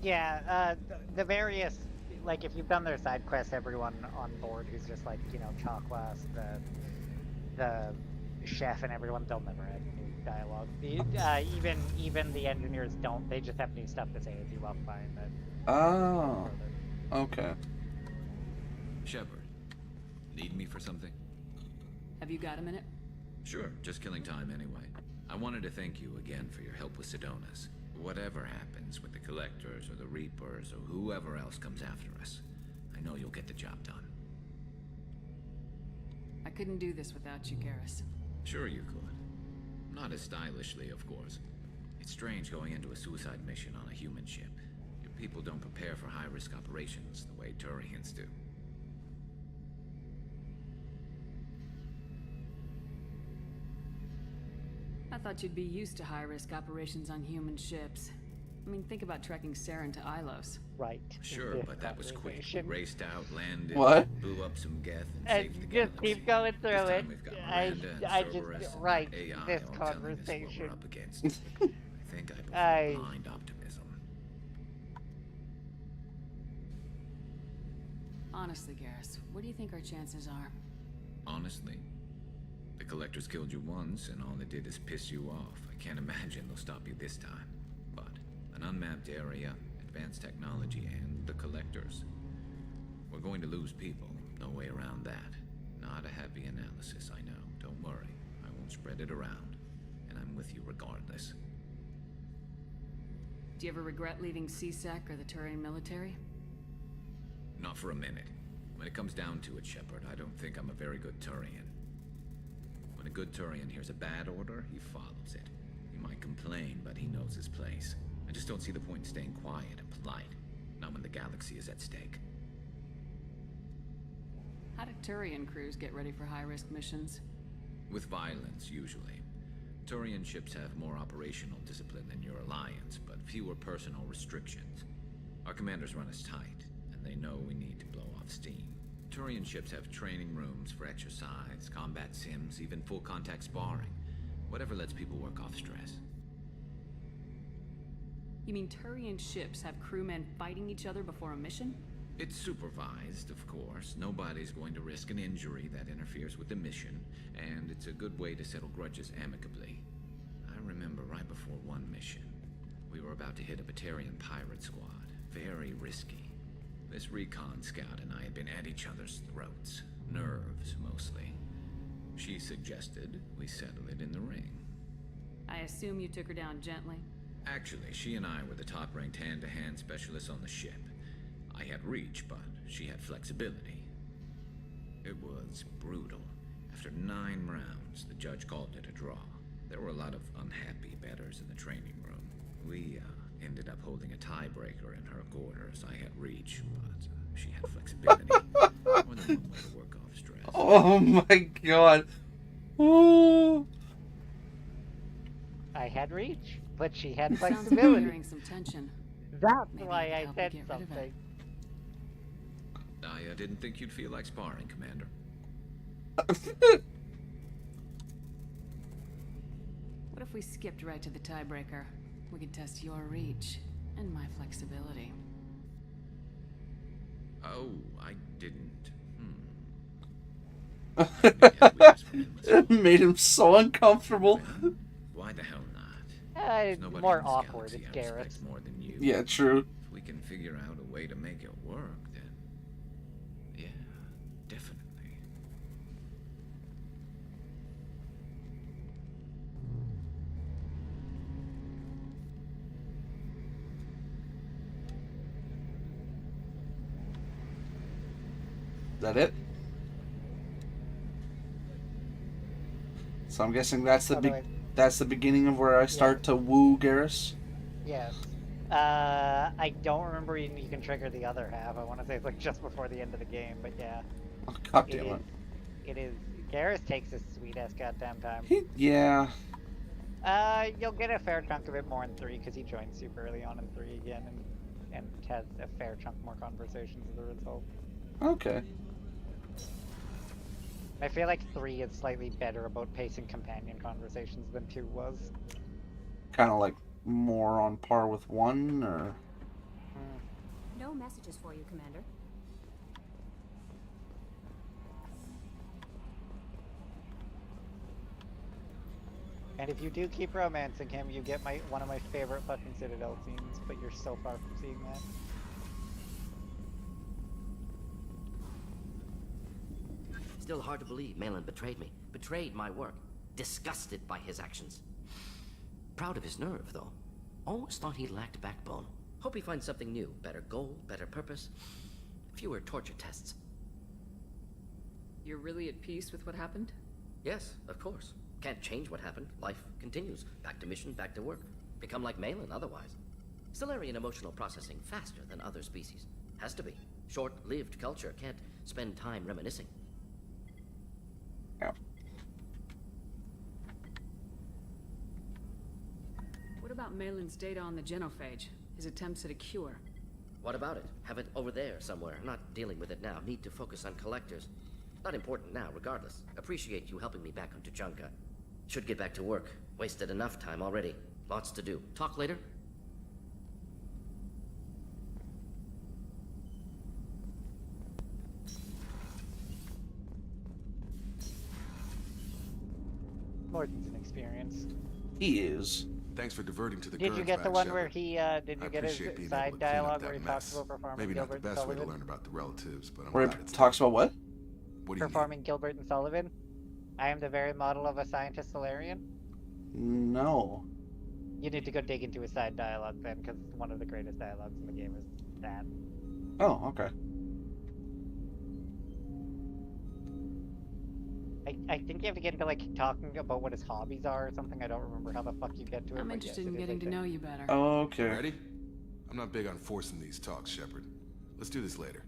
Yeah, the various, like, if you've done their side quests, everyone on board who's just like, you know, Chakwas, the chef and everyone, they'll never have new dialogue. Even the engineers don't, they just have new stuff to say as you walk by. Oh, okay. Shepard, need me for something? Have you got a minute? Sure, just killing time anyway. I wanted to thank you again for your help with Sidonis. Whatever happens with the Collectors or the Reapers or whoever else comes after us, I know you'll get the job done. I couldn't do this without you, Garrus. Sure you could. Not as stylishly, of course. It's strange going into a suicide mission on a human ship. Your people don't prepare for high-risk operations the way Turians do. I thought you'd be used to high-risk operations on human ships. I mean, think about trekking Saren to Ilos. Right. Sure, but that was quick. We raced out, landed, What? blew up some Geth, and And saved the just galaxy. keep going through This it. time we've got Miranda and I just Cerberus and right AI this all telling us what conversation. we're up against. I think I prefer blind optimism. Honestly, Garrus, what do you think our chances are? Honestly, the Collectors killed you once, and all they did is piss you off. I can't imagine they'll stop you this time. But an unmapped area, advanced technology, and the Collectors. We're going to lose people. No way around that. Not a happy analysis, I know. Don't worry. I won't spread it around. And I'm with you regardless. Do you ever regret leaving CSEC or the Turian military? Not for a minute. When it comes down to it, Shepard, I don't think I'm a very good Turian. When a good Turian hears a bad order, he follows it. He might complain, but he knows his place. I just don't see the point in staying quiet and polite. Not when the galaxy is at stake. How do Turian crews get ready for high-risk missions? With violence, usually. Turian ships have more operational discipline than your alliance, but fewer personal restrictions. Our commanders run us tight, and they know we need to blow off steam. Turian ships have training rooms for exercise, combat sims, even full-contact sparring. Whatever lets people work off stress. You mean Turian ships have crewmen fighting each other before a mission? It's supervised, of course. Nobody's going to risk an injury that interferes with the mission, and it's a good way to settle grudges amicably. I remember right before one mission, we were about to hit a Batarian pirate squad. Very risky. This recon scout and I had been at each other's throats. Nerves, mostly. She suggested we settle it in the ring. I assume you took her down gently? Actually, she and I were the top-ranked hand-to-hand specialists on the ship. I had reach, but she had flexibility. It was brutal. After 9 rounds, the judge called it a draw. There were a lot of unhappy bettors in the training room. We ended up holding a tiebreaker in her quarters. I had reach, but she had flexibility. More than one way to work off stress. Oh my god. Ooh. I had reach, but she had Sounds like flexibility. you're carrying some tension. That's Maybe why I I can help you said get rid of it. something. I didn't think you'd feel like sparring, Commander. What if we skipped right to the tiebreaker? We could test your reach and my flexibility. Oh, I didn't. It made him so uncomfortable. Why the hell not? Nobody More in this awkward, galaxy it's I Garrus. respect more than you. Yeah, true. If we can figure out a way to make it work, then yeah, definitely. Is that it? So I'm guessing that's the beginning of where I start to woo Garrus. Yes. I don't remember you can trigger the other half. I want to say it's like just before the end of the game, but yeah. Oh, God damn it. It is. Garrus takes his sweet ass goddamn time. Yeah. You'll get a fair chunk of it more in 3 because he joins super early on in 3 again and has a fair chunk more conversations as a result. Okay. I feel like 3 is slightly better about pacing companion conversations than 2 was. Kind of like more on par with 1, or... No messages for you, Commander. And if you do keep romancing him, you get one of my favorite fucking Citadel scenes, but you're so far from seeing that. Still hard to believe Malin betrayed me. Betrayed my work. Disgusted by his actions. Proud of his nerve, though. Almost thought he lacked backbone. Hope he finds something new. Better goal, better purpose. Fewer torture tests. You're really at peace with what happened? Yes, of course. Can't change what happened. Life continues. Back to mission, back to work. Become like Malin otherwise. Salarian emotional processing faster than other species. Has to be. Short-lived culture can't spend time reminiscing. Yeah. What about Malin's data on the genophage? His attempts at a cure? What about it? Have it over there somewhere. Not dealing with it now. Need to focus on collectors. Not important now, regardless. Appreciate you helping me back on Tuchanka. Should get back to work. Wasted enough time already. Lots to do. Talk later? Gordon's inexperienced. He is. Thanks for diverting to the Did you Gurns get the back, one Shepard. where he, did I you get his appreciate being able to side clean up dialogue that where he mess. talks about performing Maybe not Gilbert the and best way to Sullivan? learn about the relatives, but I'm Where glad he it's talks about what? What do you Performing Gilbert and Sullivan? I am the very model of a scientist Solarian? No. You need to go dig into his side dialogue then, because one of the greatest dialogues in the game is that. Oh, okay. I think you have to get into, like, talking about what his hobbies are or something. I don't remember how the fuck you get to it. I'm but interested yes, in it is, getting I to think. know you better. Okay. Ready? I'm not big on forcing these talks, Shepard. Let's do this later.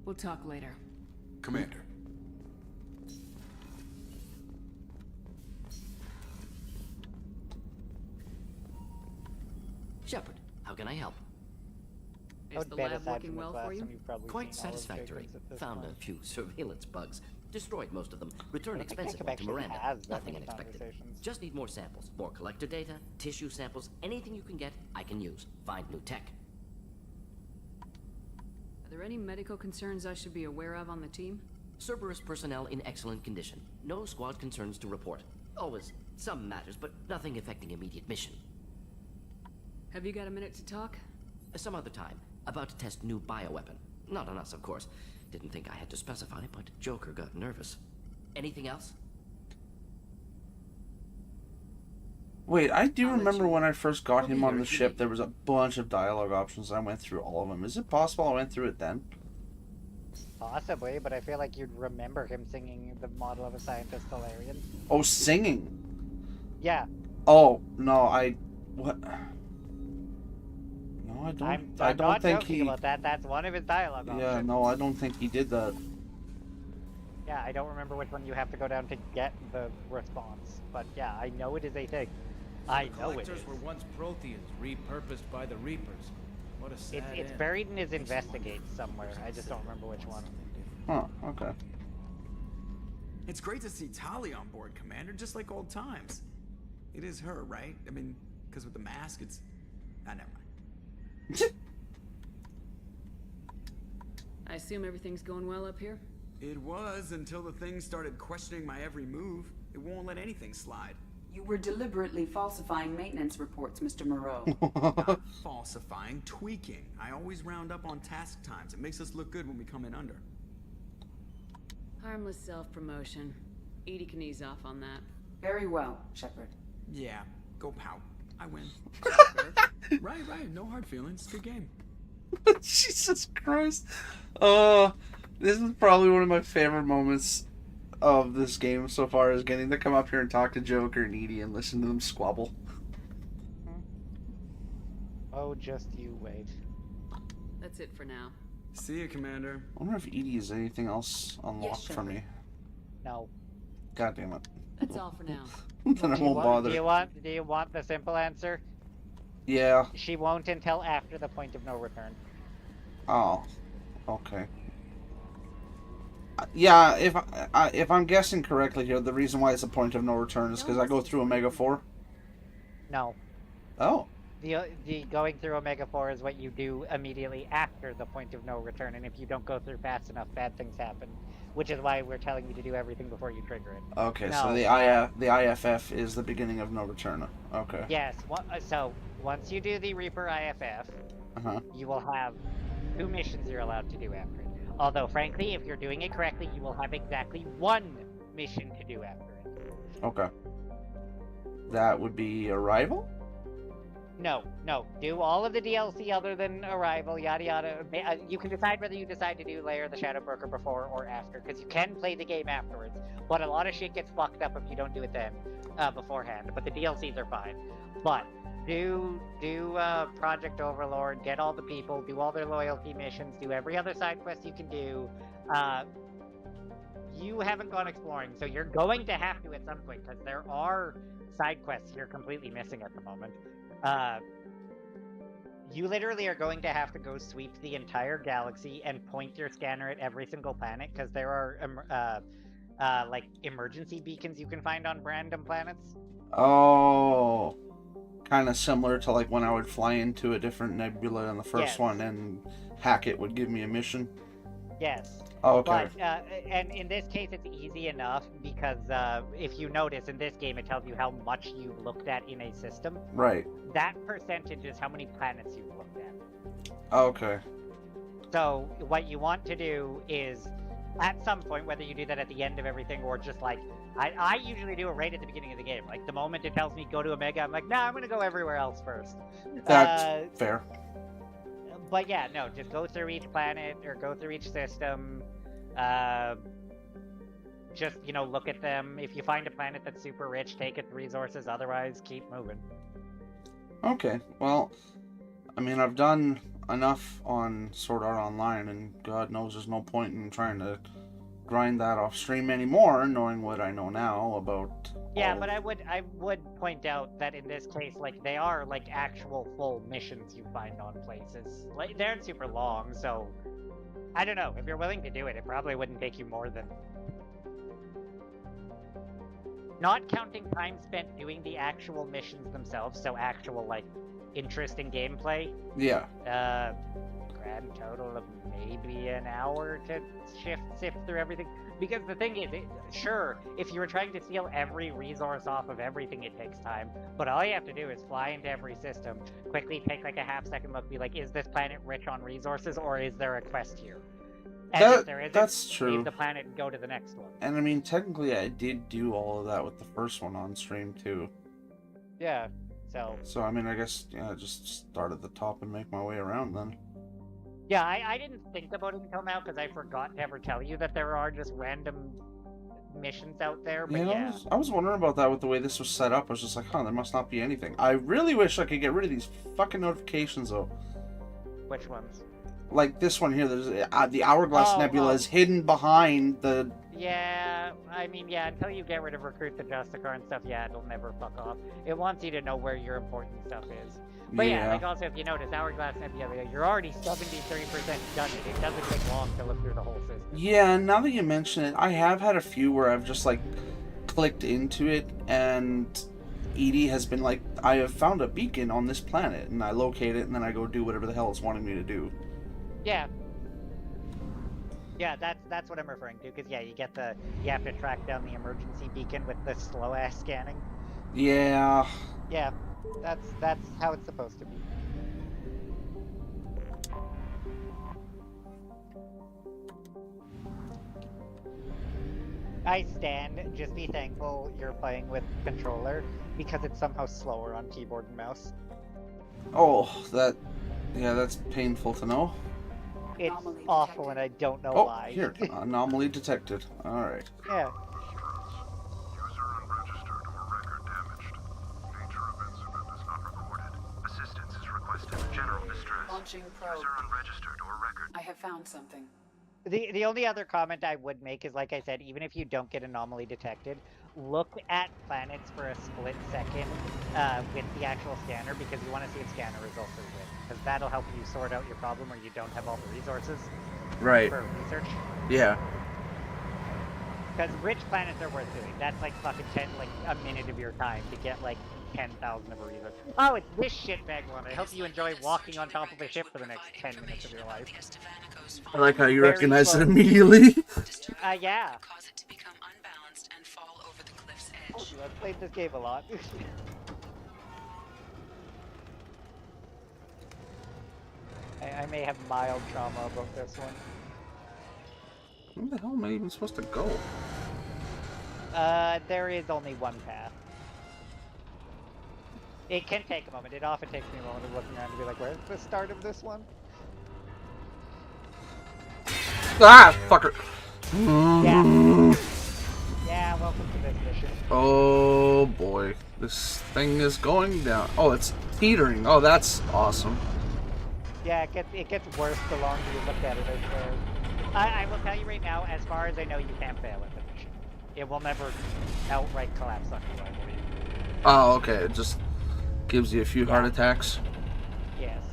We'll talk later. Commander. Shepard, how can I help? Is the lab working well for you? Quite satisfactory. Found a few surveillance bugs. Destroyed most of them. Returned I think expensively Jacob to actually Miranda. has that Nothing many unexpected. conversations. Just need more samples. More collector data, tissue samples, anything you can get, I can use. Find new tech. Are there any medical concerns I should be aware of on the team? Cerberus personnel in excellent condition. No squad concerns to report. Always some matters, but nothing affecting immediate mission. Have you got a minute to talk? Some other time. About to test new bioweapon. Not on us, of course. Didn't think I had to specify, but Joker got nervous. Anything else? Wait, I do remember when I first got I'll be him here on the if you ship, need. there was a bunch of dialogue options. I went through all of them. Is it possible I went through it then? Possibly, but I feel like you'd remember him singing the model of a scientist Solarian. Oh, singing. Yeah. Oh no, what? No, I don't. I'm I don't not think joking he. about that. That's one of his dialogue Yeah, options. no, I don't think he did that. Yeah, I don't remember which one you have to go down to get the response. But yeah, I know it is a thing. I know it Collectors is. were once Protheans, repurposed by the Reapers. What a sad It's end. buried in his investigates somewhere. I just don't remember which one. Huh, okay. It's great to see Tali on board, Commander, just like old times. It is her, right? I mean, because with the mask, it's... Ah, never mind. I assume everything's going well up here? It was until the thing started questioning my every move. It won't let anything slide. You were deliberately falsifying maintenance reports, Mr. Moreau. Not falsifying, tweaking. I always round up on task times. It makes us look good when we come in under. Harmless self-promotion. Edie can ease off on that. Very well, Shepard. Yeah, go pout. I win. Right, no hard feelings. Good game. Jesus Christ. This is probably one of my favorite moments of this game so far, is getting to come up here and talk to Joker and Edie and listen to them squabble. Oh, just you wait. That's it for now. See you, Commander. I wonder if Edie has anything else unlocked for me. No. God damn it. That's all for now. Then I won't bother. Do you want the simple answer? Yeah. She won't until after the point of no return. Oh. Okay. Yeah, if I'm guessing correctly here, the reason why it's a point of no return is because I go through Omega 4? No. Oh. The going through Omega 4 is what you do immediately after the point of no return, and if you don't go through fast enough, bad things happen. Which is why we're telling you to do everything before you trigger it. Okay, No. so the IFF is the beginning of no return. Okay. Yes, so once you do the Reaper IFF, Uh-huh. you will have 2 missions you're allowed to do after it. Although, frankly, if you're doing it correctly, you will have exactly 1 mission to do after it. Okay. That would be Arrival? No. Do all of the DLC other than Arrival, yada yada. You can decide whether you decide to do Lair of the Shadow Broker before or after, because you can play the game afterwards. But a lot of shit gets fucked up if you don't do it then, beforehand. But the DLCs are fine. But do Project Overlord, get all the people, do all their loyalty missions, do every other side quest you can do. You haven't gone exploring, so you're going to have to at some point, because there are side quests you're completely missing at the moment. You literally are going to have to go sweep the entire galaxy and point your scanner at every single planet, because there are like emergency beacons you can find on random planets. Oh, kind of similar to like when I would fly into a different nebula in the first one, and Hackett would give me a mission. Yes. Oh, okay. But, and in this case, it's easy enough because if you notice in this game, it tells you how much you've looked at in a system. Right. That percentage is how many planets you've looked at. Okay. So what you want to do is, at some point, whether you do that at the end of everything or just like, I usually do it right at the beginning of the game. Like the moment it tells me go to Omega, I'm like, nah, I'm gonna go everywhere else first. That's fair. But yeah, no, just go through each planet or go through each system. Just, you know, look at them. If you find a planet that's super rich, take its resources. Otherwise, keep moving. Okay, well, I mean, I've done enough on Sword Art Online, and God knows there's no point in trying to grind that off stream anymore, knowing what I know now about... Yeah, but I would point out that in this case, like, they are, like, actual full missions you find on places. Like, they aren't super long, so... I don't know, if you're willing to do it, it probably wouldn't take you more than... Not counting time spent doing the actual missions themselves, so actual, like, interesting gameplay. Yeah. Grand total of maybe an hour to sift through everything. Because the thing is, sure, if you were trying to steal every resource off of everything, it takes time. But all you have to do is fly into every system, quickly take like a half-second look, be like, is this planet rich on resources, or is there a quest here? And if there isn't, that's true. leave the planet and go to the next one. And I mean, technically, I did do all of that with the first one on stream, too. Yeah, so... So, I mean, I guess, yeah, just start at the top and make my way around, then. Yeah, I didn't think about it until now, because I forgot to ever tell you that there are just random missions out there, but yeah. I was wondering about that with the way this was set up. I was just like, huh, there must not be anything. I really wish I could get rid of these fucking notifications, though. Which ones? Like this one here, there's the Hourglass Nebula is hidden behind the... Yeah, I mean, yeah, until you get rid of Recruit the Justicar and stuff, yeah, it'll never fuck off. It wants you to know where your important stuff is. But yeah, like also, if you notice, Hourglass Nebula, you're already 73% done it. It doesn't take long to look through the whole system. Yeah, now that you mention it, I have had a few where I've just, like, clicked into it, and Edie has been like, I have found a beacon on this planet, and I locate it, and then I go do whatever the hell it's wanting me to do. Yeah. Yeah, that's what I'm referring to, because yeah, you have to track down the emergency beacon with the slow-ass scanning. Yeah. Yeah, that's how it's supposed to be. I stand, just be thankful you're playing with controller, because it's somehow slower on keyboard and mouse. Oh, that's painful to know. It's awful, and I don't know why. Here, anomaly detected. Alright. Yeah. User unregistered or record damaged. Nature of incident is not recorded. Assistance is requested. General distress. Launching probe. User unregistered or record. I have found something. The only other comment I would make is, like I said, even if you don't get anomaly detected, look at planets for a split second with the actual scanner, because you want to see if scanner results are good. Because that'll help you sort out your problem where you don't have all the resources for research. Yeah. Because rich planets are worth doing. That's like fucking a minute of your time to get like 10,000 of a resource. Oh, it's this shitbag one. I hope you enjoy walking on top of a ship for the next 10 minutes of your life. I like how you recognize it immediately. Yeah. Cause it to become unbalanced and fall over the cliff's edge. I've played this game a lot. I may have mild trauma about this one. Where the hell am I even supposed to go? There is only one path. It can take a moment. It often takes me a moment of looking around to be like, where's the start of this one? Ah, fucker. Yeah. Yeah, welcome to this mission. Oh boy, this thing is going down. Oh, it's teetering. Oh, that's awesome. Yeah, it gets worse the longer you look at it, I swear. I will tell you right now, as far as I know, you can't fail at the mission. It will never outright collapse on you, I believe. Oh, okay. It just gives you a few heart attacks. Yes.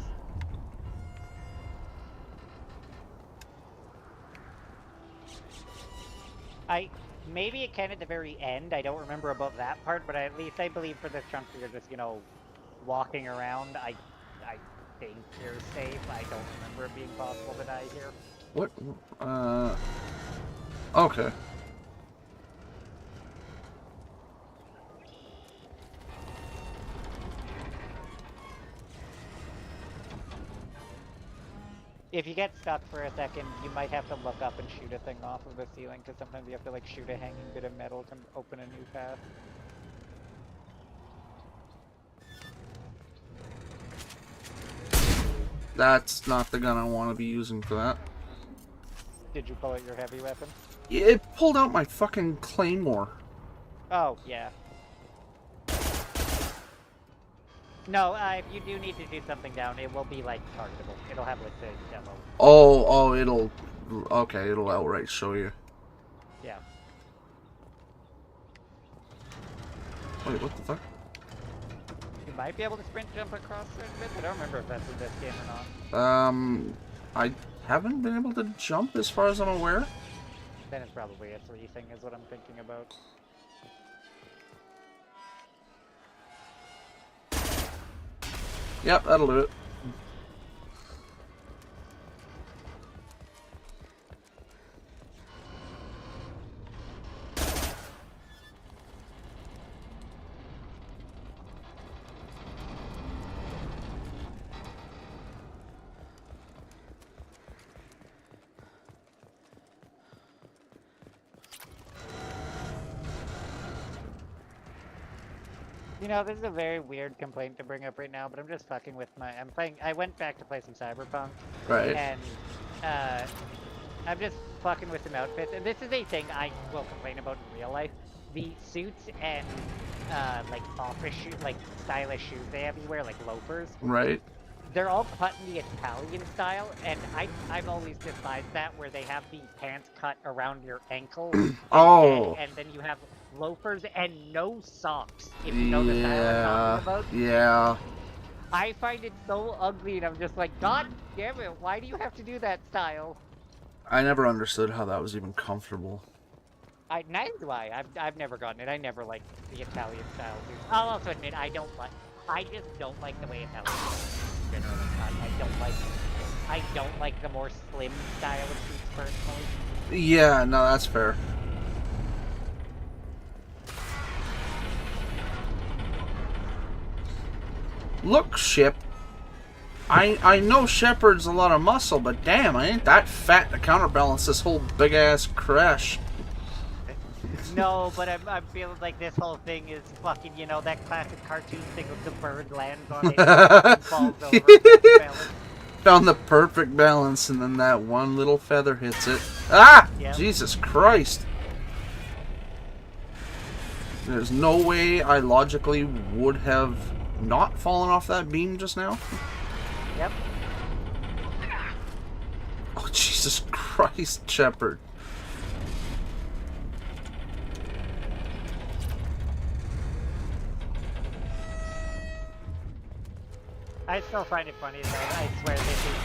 Maybe it can at the very end. I don't remember about that part, but at least I believe for this chunk you're just, you know, walking around. I think you're safe. I don't remember it being possible to die here. What? Okay. If you get stuck for a second, you might have to look up and shoot a thing off of the ceiling, because sometimes you have to like shoot a hanging bit of metal to open a new path. That's not the gun I want to be using for that. Did you pull out your heavy weapon? Yeah, it pulled out my fucking claymore. Oh, yeah. No, if you do need to do something down, it will be, like, targetable. It'll have, like, the demo. Oh, it'll... Okay, it'll outright show you. Yeah. Wait, what the fuck? You might be able to sprint jump across certain bits. I don't remember if that's in this game or not. I haven't been able to jump as far as I'm aware. Then it's probably a 3 thing is what I'm thinking about. Yep, that'll do it. You know, this is a very weird complaint to bring up right now, but I'm just fucking with I went back to play some Cyberpunk. Right. And, I'm just fucking with some outfits. And this is a thing I will complain about in real life. The suits and, like, office shoes, like, stylish shoes they have you wear, like loafers. Right. They're all cut in the Italian style, and I've always despised that, where they have the pants cut around your ankles. Oh. And then you have loafers and no socks, if you know the style I'm talking about. Yeah. I find it so ugly, and I'm just like, God damn it, why do you have to do that style? I never understood how that was even comfortable. Neither do I. I've never gotten it. I never liked the Italian style suits. I'll also admit, I just don't like the way Italians generally cut. I don't like the more slim style of suits personally. Yeah, no, that's fair. Look, Ship. I know Shepard's a lot of muscle, but damn, I ain't that fat to counterbalance this whole big-ass crash. No, but I'm feeling like this whole thing is fucking, you know, that classic cartoon thing with the bird lands on it and falls over and balance. Found the perfect balance, and then that one little feather hits it. Ah! Yep. Jesus Christ. There's no way I logically would have not fallen off that beam just now. Yep. Oh, Jesus Christ, Shepard. I still find it funny though. I swear this is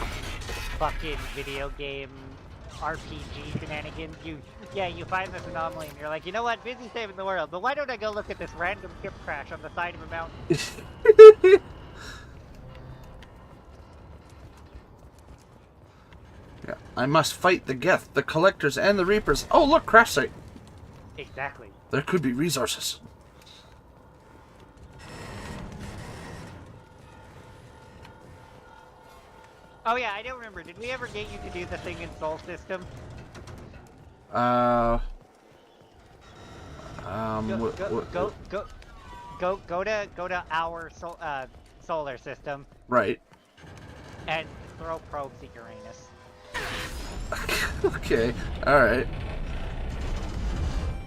fucking video game RPG shenanigans. You find this anomaly and you're like, you know what, busy saving the world, but why don't I go look at this random ship crash on the side of a mountain? Yeah, I must fight the Geth, the Collectors, and the Reapers. Oh, look, crash site. Exactly. There could be resources. Oh yeah, I don't remember. Did we ever get you to do the thing in Soul System? go to our solar system Right. and throw probes at Uranus. Okay. All right.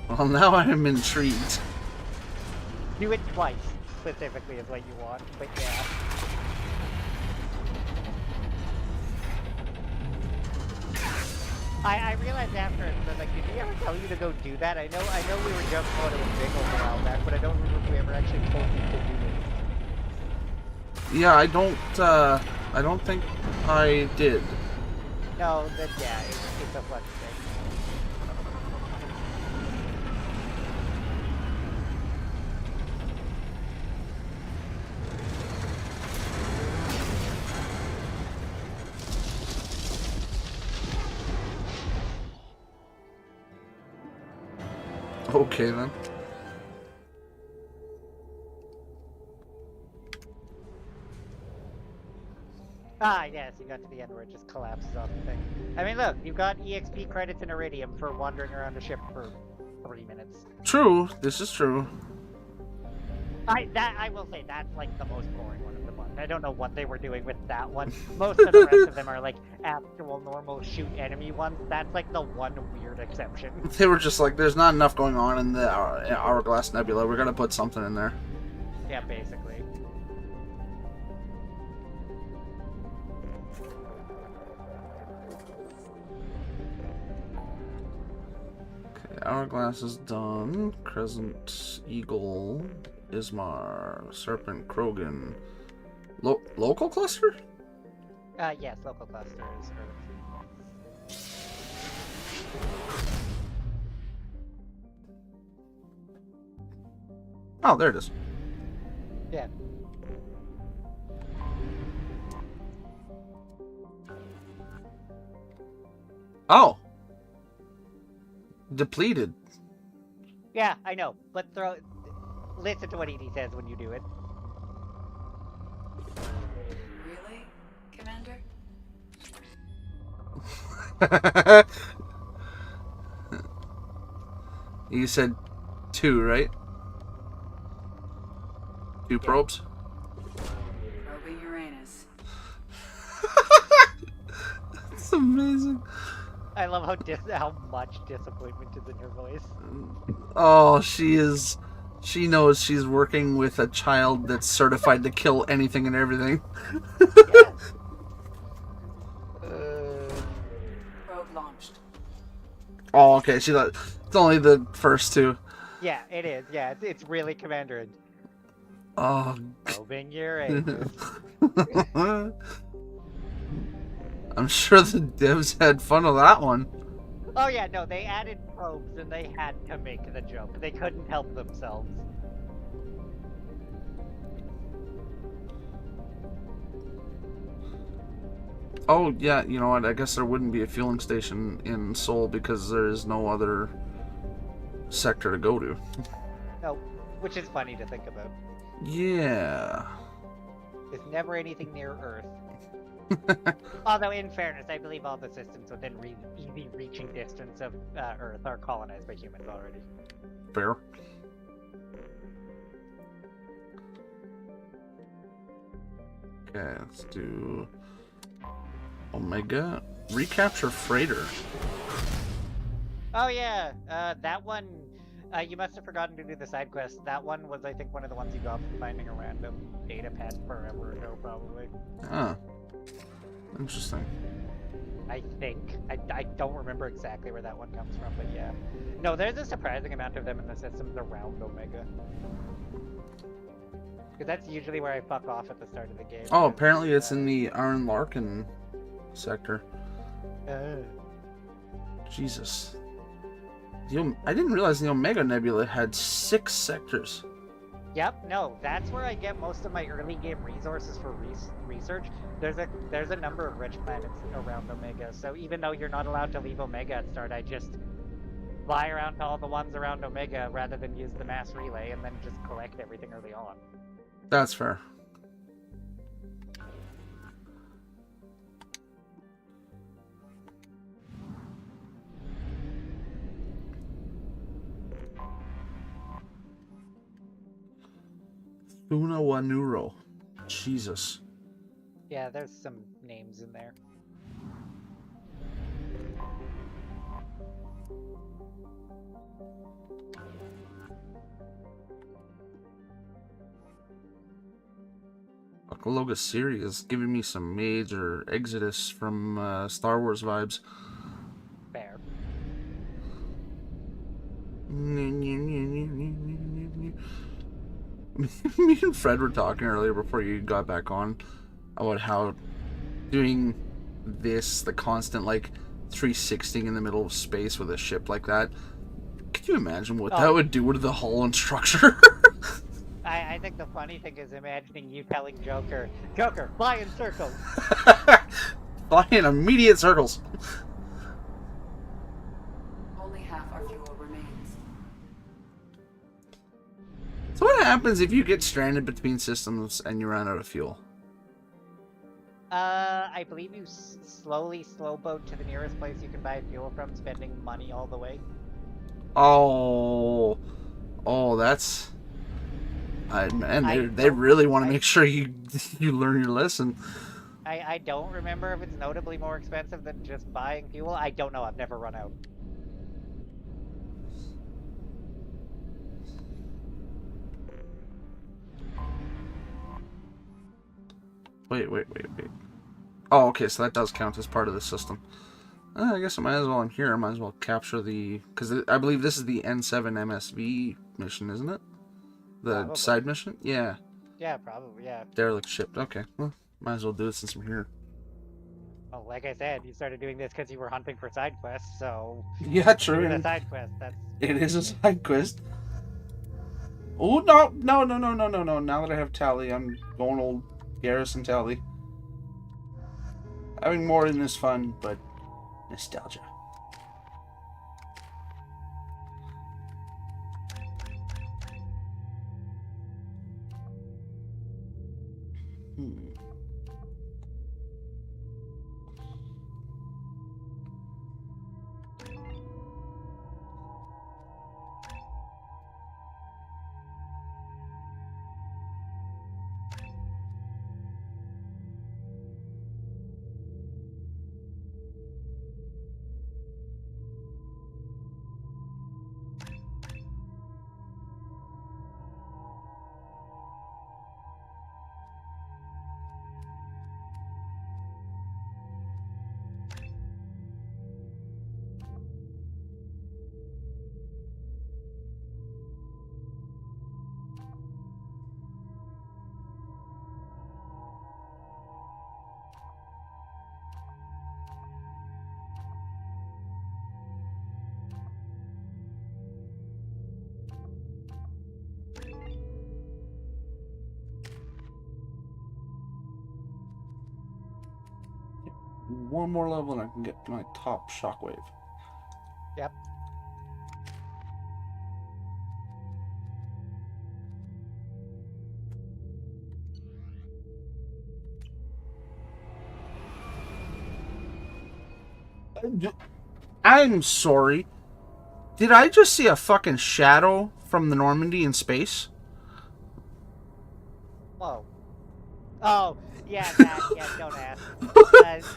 Well, now I'm intrigued. Do it twice, specifically, is what you want, but yeah. I realized after it, but like, did he ever tell you to go do that? I know we were jumping out of a big a while back, but I don't remember if we ever actually told you to do it. Yeah, I don't think I did. No, then yeah, it's a flex thing. Okay then. Ah, yes, you got to the end where it just collapses off the thing. I mean, look, you've got EXP credits in Iridium for wandering around a ship for 3 minutes. True. This is true. I will say that's like the most boring one of the bunch. I don't know what they were doing with that one. Most of the rest of them are like actual normal shoot enemy ones. That's like the one weird exception. They were just like, there's not enough going on in the Hourglass Nebula. We're gonna put something in there. Yeah, basically. Okay, Hourglass is done. Crescent, Eagle, Ismar, Serpent, Krogan. Local cluster? Yes, local cluster is Earth. Oh, there it is. Yeah. Oh. Depleted. Yeah, I know, but listen to what Edie says when you do it. Really, Commander? You said 2, right? 2 probes? Probing Uranus. That's amazing. I love how much disappointment is in your voice. Oh, she knows she's working with a child that's certified to kill anything and everything. Probe launched. Oh, okay. She thought it's only the first 2. Yeah, it is. Yeah, it's really Commander. Oh. Probing Uranus. I'm sure the devs had fun with that one. Oh yeah, no, they added probes and they had to make the joke. They couldn't help themselves. Oh, yeah, you know what? I guess there wouldn't be a fueling station in Seoul because there is no other sector to go to. No, which is funny to think about. Yeah. There's never anything near Earth. Although, in fairness, I believe all the systems within easy reaching distance of Earth are colonized by humans already. Fair. Okay, let's do Omega. Recapture Freighter. Oh yeah, that one, you must have forgotten to do the side quest. That one was, I think, one of the ones you got from finding a random data pad forever ago, probably. Ah. Interesting. I think. I don't remember exactly where that one comes from, but yeah. No, there's a surprising amount of them in the systems around Omega. Because that's usually where I fuck off at the start of the game. Oh, apparently it's in the Aaron Larkin sector. Jesus. I didn't realize the Omega Nebula had 6 sectors. Yep, no, that's where I get most of my early game resources for research. There's a number of rich planets around Omega, so even though you're not allowed to leave Omega at start, I just fly around to all the ones around Omega rather than use the mass relay and then just collect everything early on. That's fair. Una Wanuro. Jesus. Yeah, there's some names in there. Logosiri is giving me some Mage or Exodus from Star Wars vibes. Fair. Me and Fred were talking earlier before you got back on about how doing this, the constant like 360 in the middle of space with a ship like that. Could you imagine what that would do to the hull and structure? I think the funny thing is imagining you telling Joker, Joker, fly in circles. Fly in immediate circles. Only half our fuel remains. So what happens if you get stranded between systems and you run out of fuel? I believe you slowly slow boat to the nearest place you can buy fuel from, spending money all the way. Oh, that's... they really want to make sure you learn your lesson. I don't remember if it's notably more expensive than just buying fuel. I don't know. I've never run out. Wait. Oh, okay, so that does count as part of the system. I guess I might as well in here. I might as well capture the... Because I believe this is the N7 MSV mission, isn't it? The Probably. side mission? Yeah. Yeah, probably, yeah. Derelict ship. Okay, well, might as well do it since I'm here. Well, like I said, you started doing this because you were hunting for side quests, so... Yeah, true. It's a side quest, that's... It is a side quest. Oh, no. Now that I have Tally, I'm going old Garrison Tally. Having more in this fun, but nostalgia. One more level and I can get my top shockwave. Yep. I'm sorry. Did I just see a fucking shadow from the Normandy in space? Whoa. Oh, yeah, don't ask.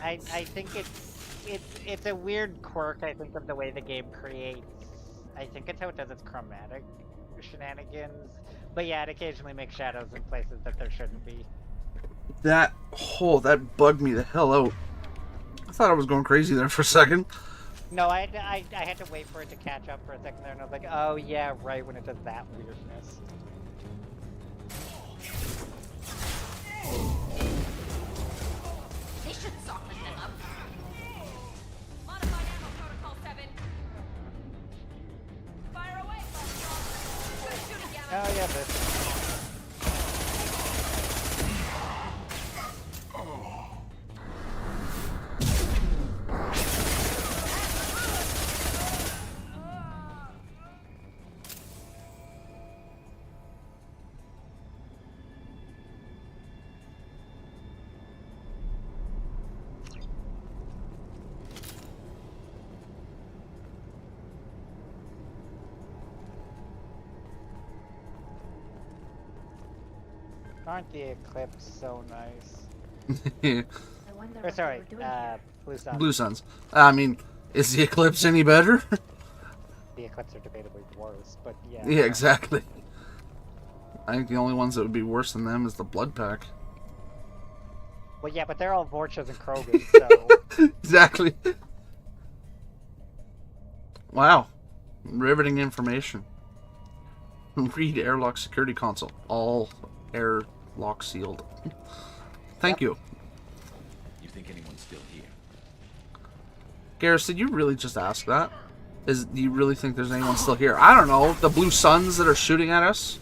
I think it's a weird quirk, I think, of the way the game creates. I think it's how it does its chromatic shenanigans. But yeah, it occasionally makes shadows in places that there shouldn't be. That bugged me the hell out. I thought I was going crazy there for a second. No, I had to wait for it to catch up for a second there, and I was like, oh yeah, right, when it does that weirdness. They should soften them up. Modified ammo protocol 7. Fire away, good shooting, Gamma. Oh yeah, but... Aren't the Eclipse so nice? I wonder Or what sorry, they were doing here. Blue Sun. Blue Suns. I mean, is the Eclipse any better? The Eclipse are debatably worse, but yeah. Yeah, exactly. I think the only ones that would be worse than them is the Blood Pack. Well, yeah, but they're all Vorchas and Krogans, so... Exactly. Wow. Riveting information. Read airlock security console. All airlock sealed. Thank you. You think anyone's still here? Garrus, did you really just ask that? Do you really think there's anyone still here? I don't know. The Blue Suns that are shooting at us?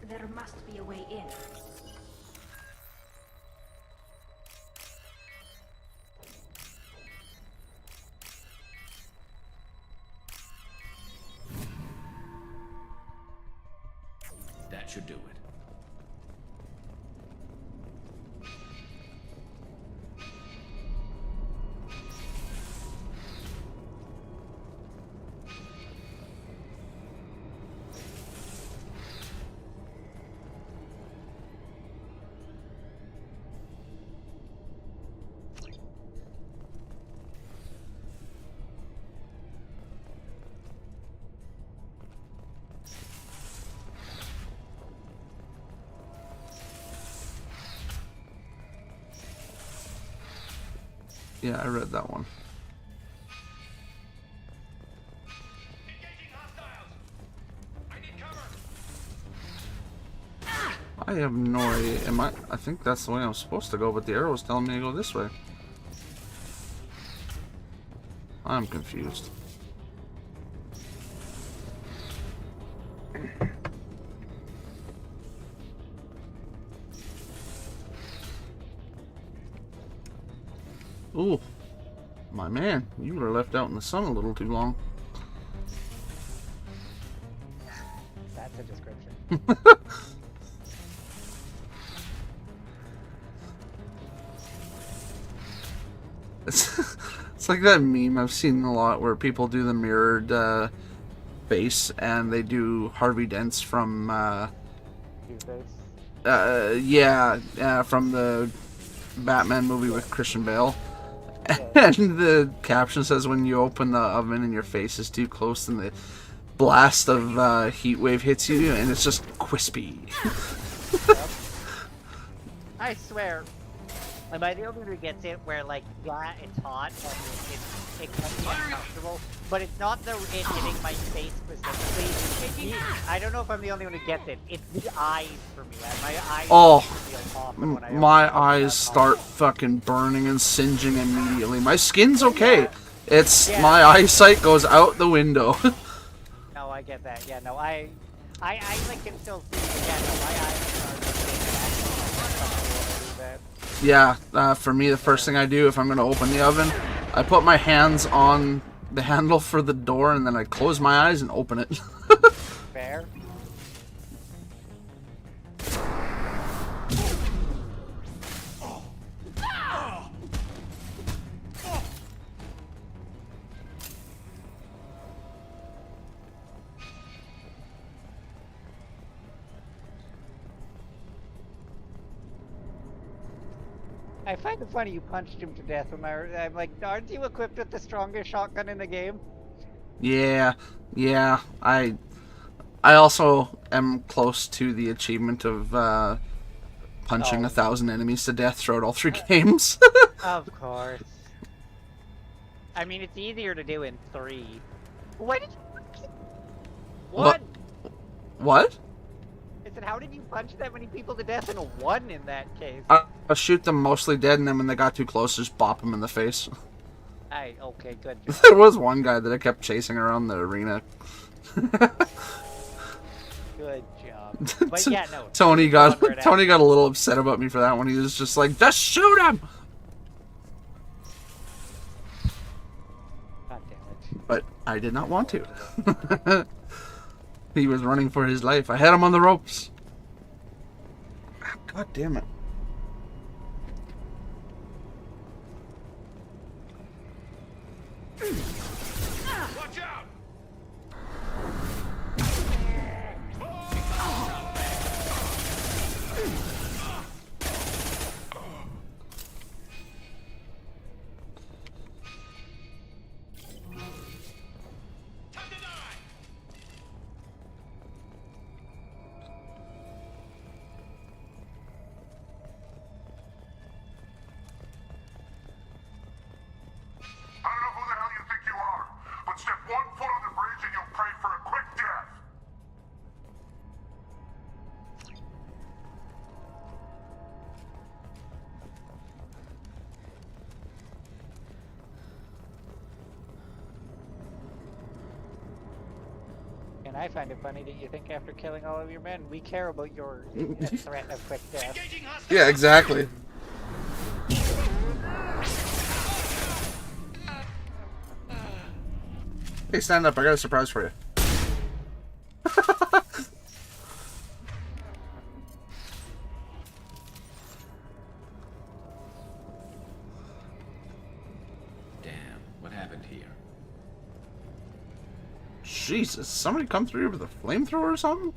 There must be a way in. That should do it. Yeah, I read that one. I have no idea. I think that's the way I'm supposed to go, but the arrow's telling me to go this way. I'm confused. Ooh, my man, you were left out in the sun a little too long. That's a description. It's like that meme I've seen a lot where people do the mirrored face and they do Harvey Dent's from from the Batman movie with Christian Bale. And the caption says, when you open the oven and your face is too close and the blast of heat wave hits you, and it's just crispy. I swear. Am I the only one who gets it where, like, yeah, it's hot and it can be uncomfortable, but it's not it hitting my face specifically. I don't know if I'm the only one who gets it. It's the eyes for me. My eyes feel often when I my eyes start fucking burning and singeing immediately. My skin's okay. It's my eyesight goes out the window. No, I get that. Yeah, no, I like can still see. Yeah, no, my eyes are Yeah, for me, the first thing I do if I'm going to open the oven, I put my hands on the handle for the door and then I close my eyes and open it. Fair. I find it funny you punched him to death. I'm like, aren't you equipped with the strongest shotgun in the game? Yeah. I also am close to the achievement of punching 1,000 enemies to death throughout all 3 games. Of course. I mean, it's easier to do in 3. Why did you... What? What? I said, how did you punch that many people to death in a 1 in that case? I shoot them mostly dead, and then when they got too close, just bop them in the face. Okay, good. There was one guy that I kept chasing around the arena Good job. But yeah, no. Tony got One word Tony got a little upset about me for that one. He was just like, just shoot him. God damn it. But I did not want to. He was running for his life. I had him on the ropes. God damn it. Watch out! I don't know who the hell you think you are, but step 1 foot on the bridge and you'll pray for a quick death. And I find it funny that you think after killing all of your men, we care about your threat of quick death. Yeah, exactly. Hey, stand up. I got a surprise for you. Damn, what happened here? Jesus, somebody come through here with a flamethrower or something?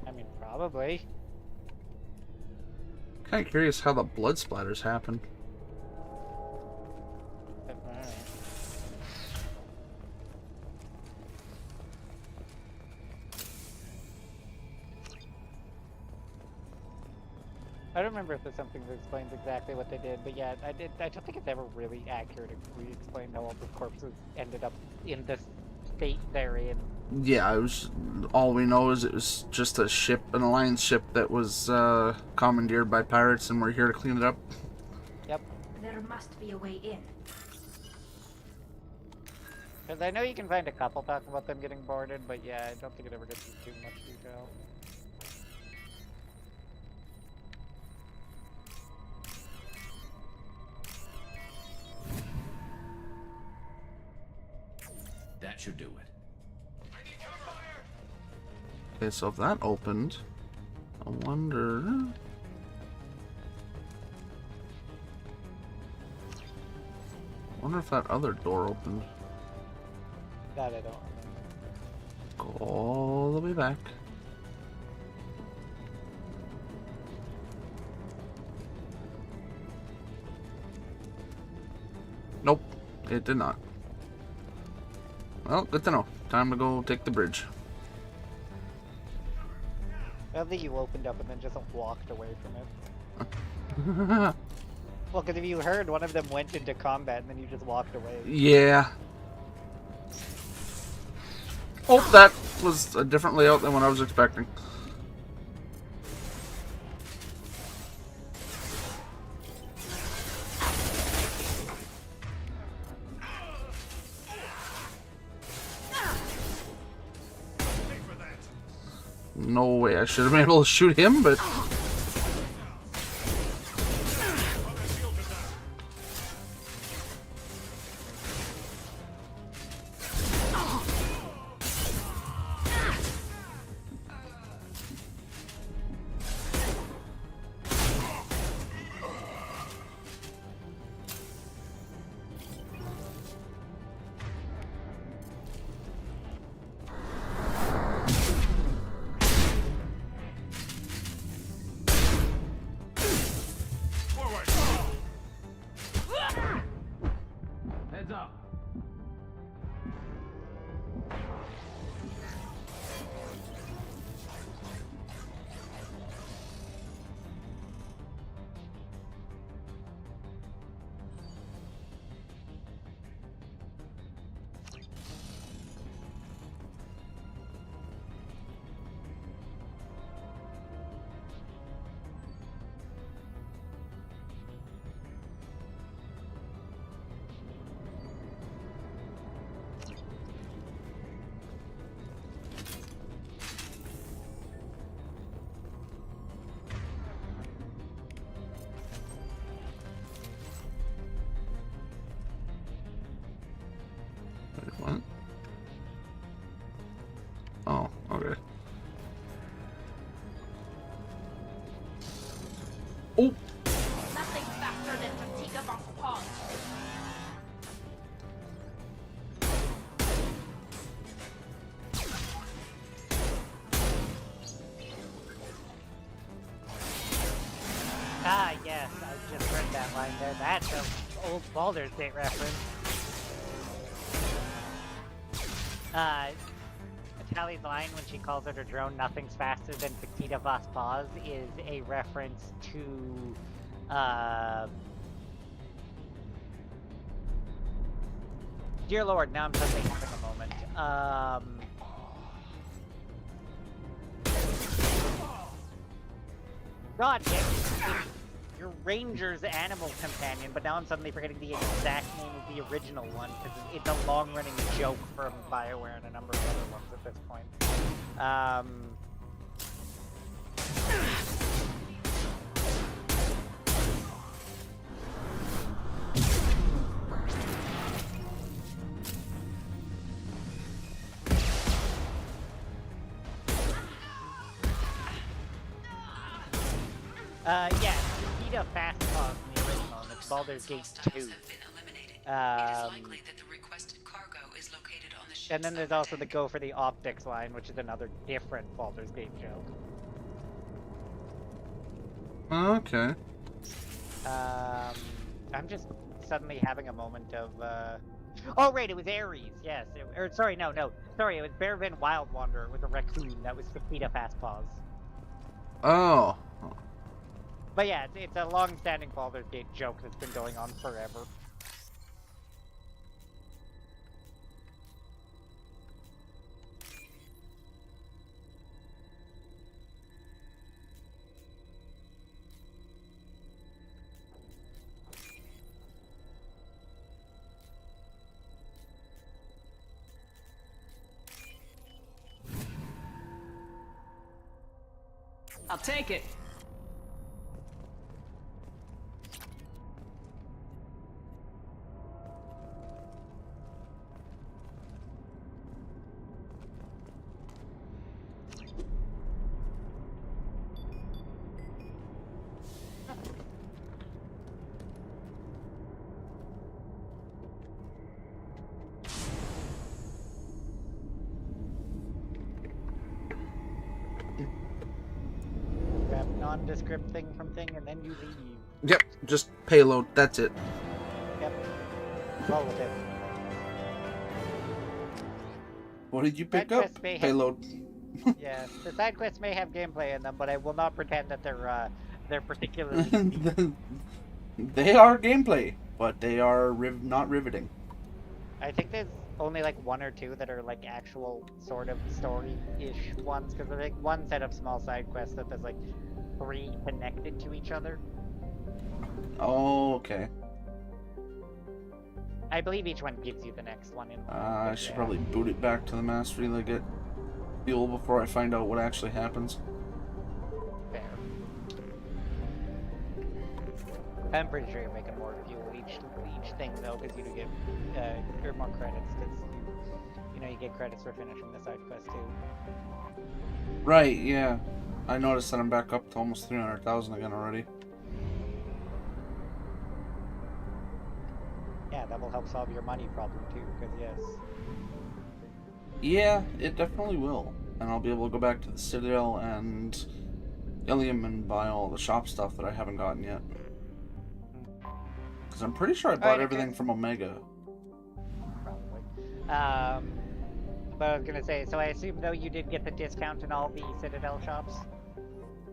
I mean, probably. Kind of curious how the blood splatters happened. I don't remember if there's something that explains exactly what they did, but yeah, I don't think it's ever really accurate if we explain how all the corpses ended up in the state they're in. Yeah, it was. All we know is it was just a ship, an Alliance ship that was commandeered by pirates, and we're here to clean it up. Yep. There must be a way in. Because I know you can find a couple talking about them getting boarded, but yeah, I don't think it ever gets into too much detail. That should do it. Okay, so if that opened, I wonder. If that other door opened. That I don't remember. Go all the way back. Nope, it did not. Well, good to know. Time to go take the bridge. I don't think you opened up and then just walked away from it. Well, because if you heard, one of them went into combat and then you just walked away. Yeah. Oh, that was a different layout than what I was expecting. No way, I should have been able to shoot him, but... yes, I just read that line there. That's an old Baldur's Gate reference. Tally's line when she calls it her drone, "Nothing's faster than Petita Vas Paz," is a reference to, dear Lord, now I'm suddenly having a moment. God damn it. Your Ranger's animal companion, but now I'm suddenly forgetting the exact name of the original one, because it's a long-running joke from BioWare and a number of other ones at this point. Yeah, Petita Fast Pause in the original, and it's Baldur's Gate 2. And then there's also the Go for the Optics line, which is another different Baldur's Gate joke. Okay. I'm just suddenly having a moment of, oh, right, it was Ares, yes. Sorry, no. Sorry, it was Bearvin Wild Wanderer with a raccoon. That was Petita Fast Pause. Oh. But yeah, it's a long-standing Baldur's Gate joke that's been going on forever. I'll take it. Nondescript thing from thing, and then you leave. Yep, just payload, that's it. Yep. Roll with it. What did you pick up? Payload. Yeah, the side quests may have gameplay in them, but I will not pretend that they're particularly They are gameplay, but they are not riveting. I think there's only like one or two that are like actual sort of story-ish ones, because there's like one set of small side quests that there's like 3 connected to each other. Oh, okay. I believe each one gives you the next one in line. I should probably boot it back to the mastery to get fuel before I find out what actually happens. Fair. I'm pretty sure you're making more fuel each thing though, because you do get or more credits, because you know you get credits for finishing the side quest too. Right, yeah. I noticed that I'm back up to almost 300,000 again already. Yeah, that will help solve your money problem too, because yes. Yeah, it definitely will. And I'll be able to go back to the Citadel and Ilium and buy all the shop stuff that I haven't gotten yet. Because I'm pretty sure I bought everything from Omega. Probably. But I was gonna say, so I assume though you did get the discount in all the Citadel shops?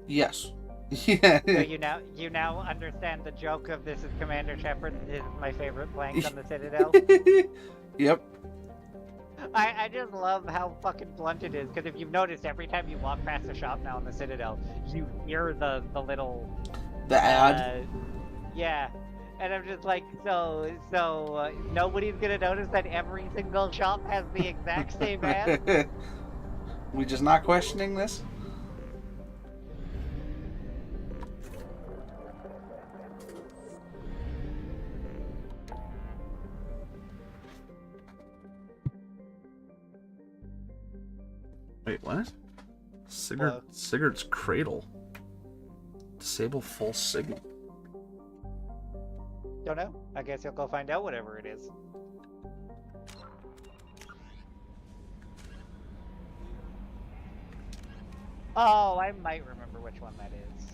Yes. Yeah. So you now understand the joke of "This is Commander Shepard. This is my favorite plank on the Citadel." Yep. I just love how fucking blunt it is, because if you've noticed, every time you walk past a shop now in the Citadel, you hear the little... The ad? Yeah. And I'm just like, so nobody's gonna notice that every single shop has the exact same ad? We just not questioning this? Wait, what? Sigurd's Cradle. Disable full signal. Don't know. I guess you'll go find out whatever it is. Oh, I might remember which one that is.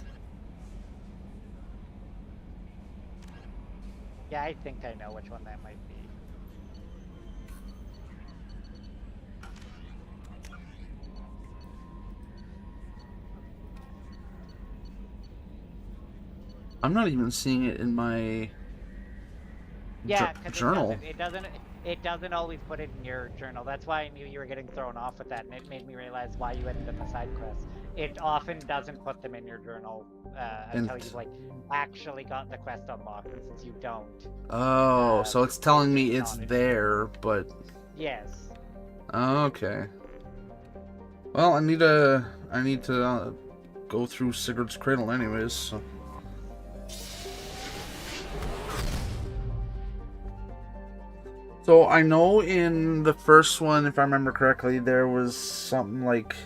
Yeah, I think I know which one that might be. I'm not even seeing it in my Yeah, because journal. it doesn't always put it in your journal. That's why I knew you were getting thrown off with that, and it made me realize why you ended up the side quests. It often doesn't put them in your journal until you've like actually got the quest unlocked, and since you don't. Oh, so it's telling me it's there, but Yes. okay. Well, I need to go through Sigurd's Cradle anyways. So. So I know in the first one, if I remember correctly, there was something like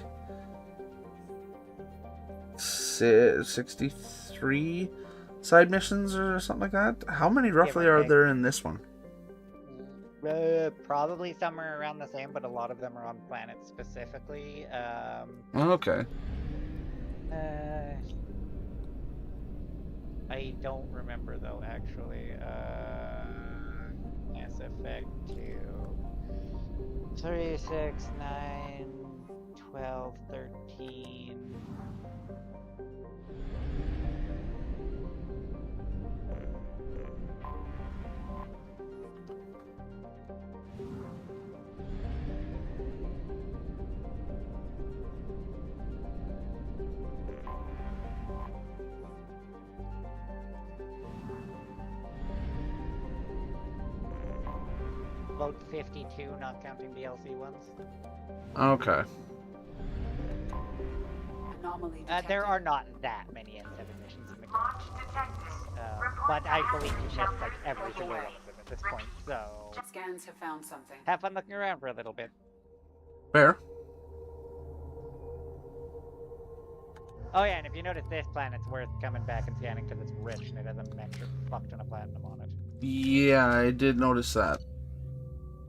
63 side missions or something like that. How many roughly are there in this one? Probably somewhere around the same, but a lot of them are on planets specifically. Okay. I don't remember though, actually. Mass Effect 2. 3, 6, 9, 12, 13. About 52, not counting DLC ones. Okay. There are not that many N7 missions in the game. But I believe you missed like every single one of them at this point, so... Scans have found something. Have fun looking around for a little bit. Fair. Oh yeah, and if you notice this planet's worth coming back and scanning because it's rich and it has a metric fuck ton of platinum on it. Yeah, I did notice that.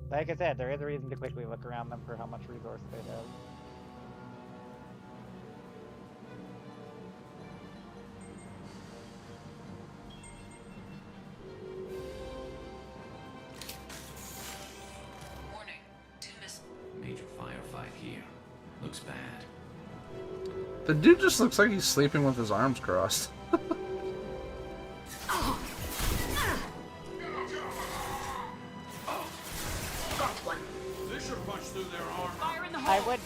Like I said, there is a reason to quickly look around them for how much resource they have. Major firefight here. Looks bad. The dude just looks like he's sleeping with his arms crossed.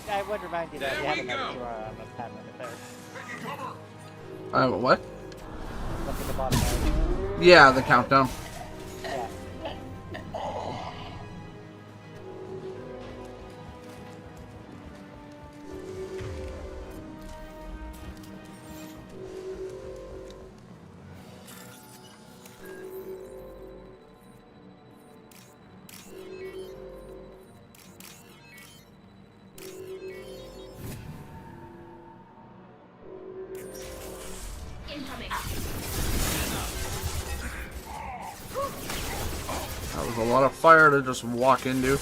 I would remind you that you have another 2 hour on the time limit there. What? Look at the bottom there. Yeah, the countdown. Yeah. Incoming. That was a lot of fire to just walk into.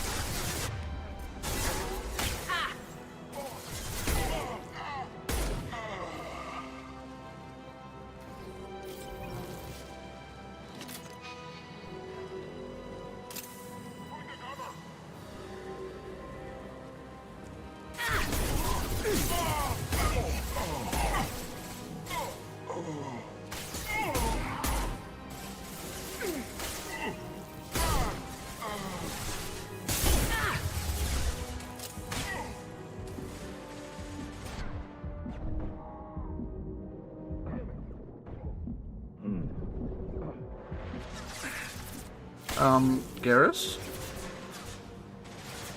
Garrus?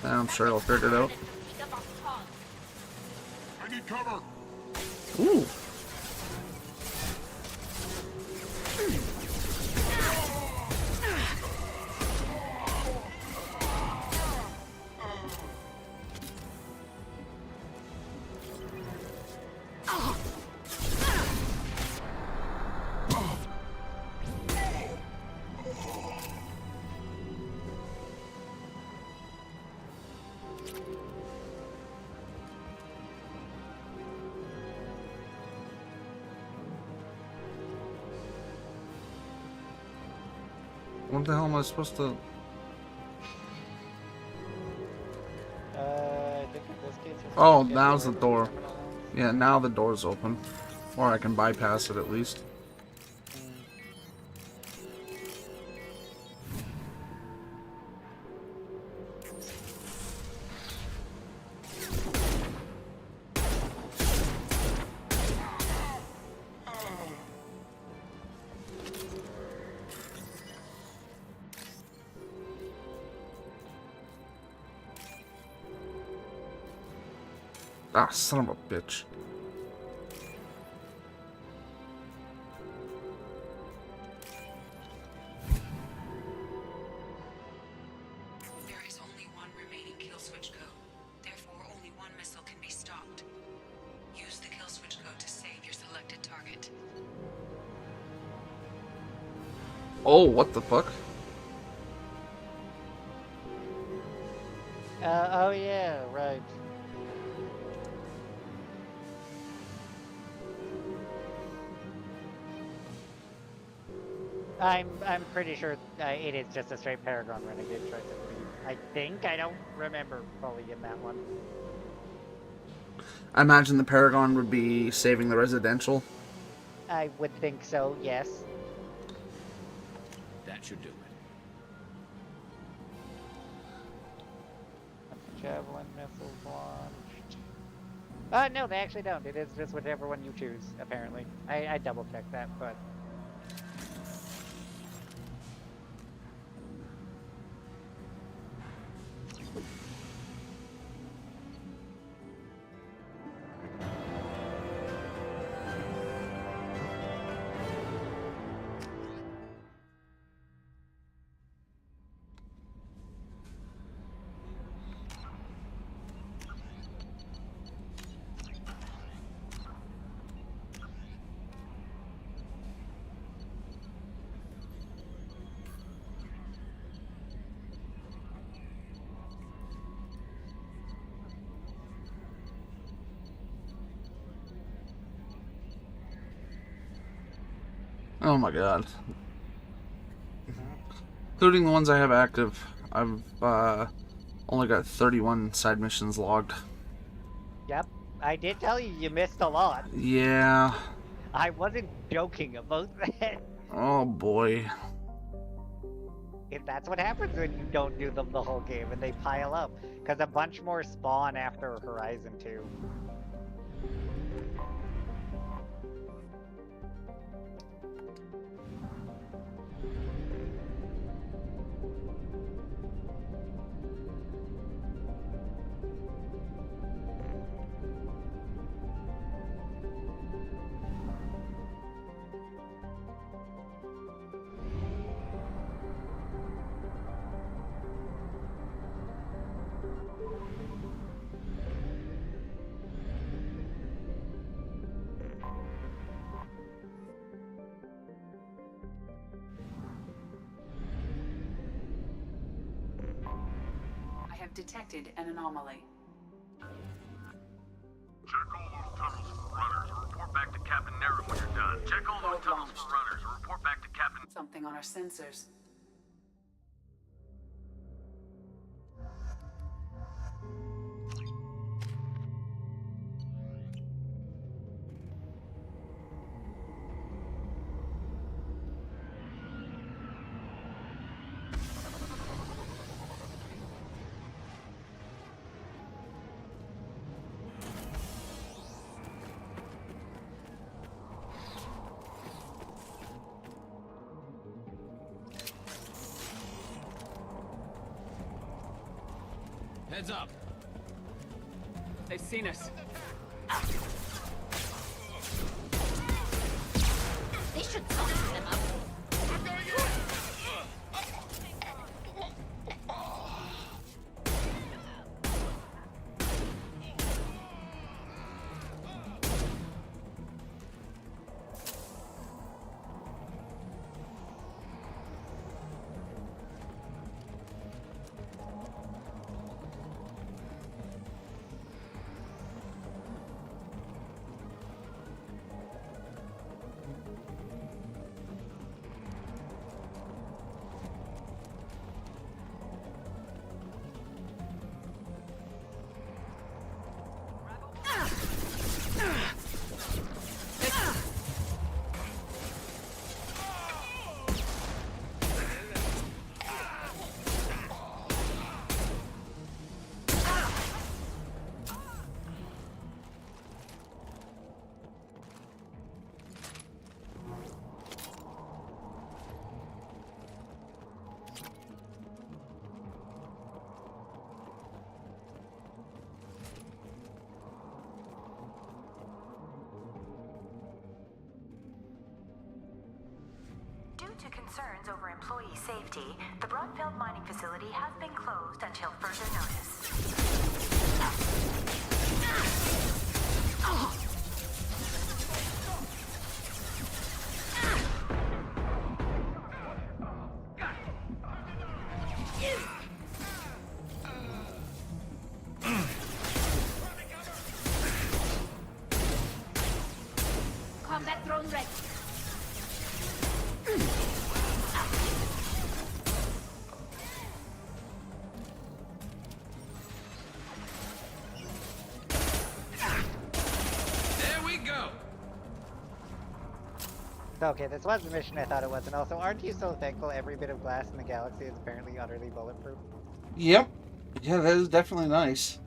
I'm sure he'll figure it out. I need cover. Ooh. What the hell am I supposed to... I think in this case it's Oh, get now's the wherever door. terminal is. Yeah, now the door's open. Or I can bypass it at least. Ah, son of a bitch. There is only one remaining kill switch code. Therefore, only one missile can be stopped. Use the kill switch code to save your selected target. Oh, what the fuck? Oh yeah, right. I'm pretty sure it is just a straight Paragon Renegade choice. I think. I don't remember fully in that one. I imagine the Paragon would be saving the residential. I would think so, yes. That should do it. Javelin missiles launched. No, they actually don't. It is just whichever one you choose, apparently. I double checked that, but... Oh my god. Including the ones I have active, I've only got 31 side missions logged. Yep, I did tell you you missed a lot. Yeah. I wasn't joking about that. Oh boy. If that's what happens when you don't do them the whole game and they pile up. Because a bunch more spawn after Horizon 2. I have detected an anomaly. Check all those tunnels for runners and report back to Captain Nero when you're done. Check all those tunnels for runners and report back to Captain... Something on our sensors. Heads up. They've seen us. They should soften them up. to concerns over employee safety, the Broadfield mining facility has been closed until further notice. Combat drone ready. There we go. Okay, this was the mission I thought it was, and also, aren't you so thankful every bit of glass in the galaxy is apparently utterly bulletproof? Yep. Yeah, that is definitely nice.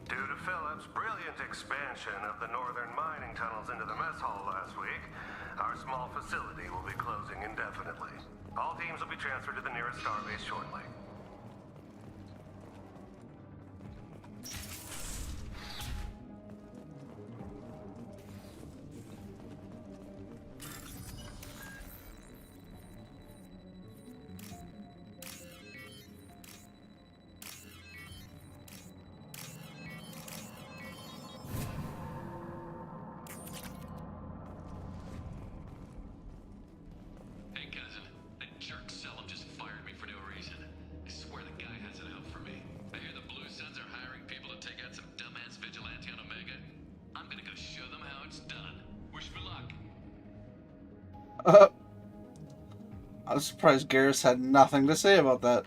Due to Phillips' brilliant expansion of the northern mining tunnels into the mess hall last week, our small facility will be closing indefinitely. All teams will be transferred to the nearest starbase shortly. Hey, cousin. That jerk Selim just fired me for no reason. I swear the guy has it out for me. I hear the Blue Suns are hiring people to take out some dumbass vigilante on Omega. I'm gonna go show them how it's done. Wish me luck. I'm surprised Garrus had nothing to say about that.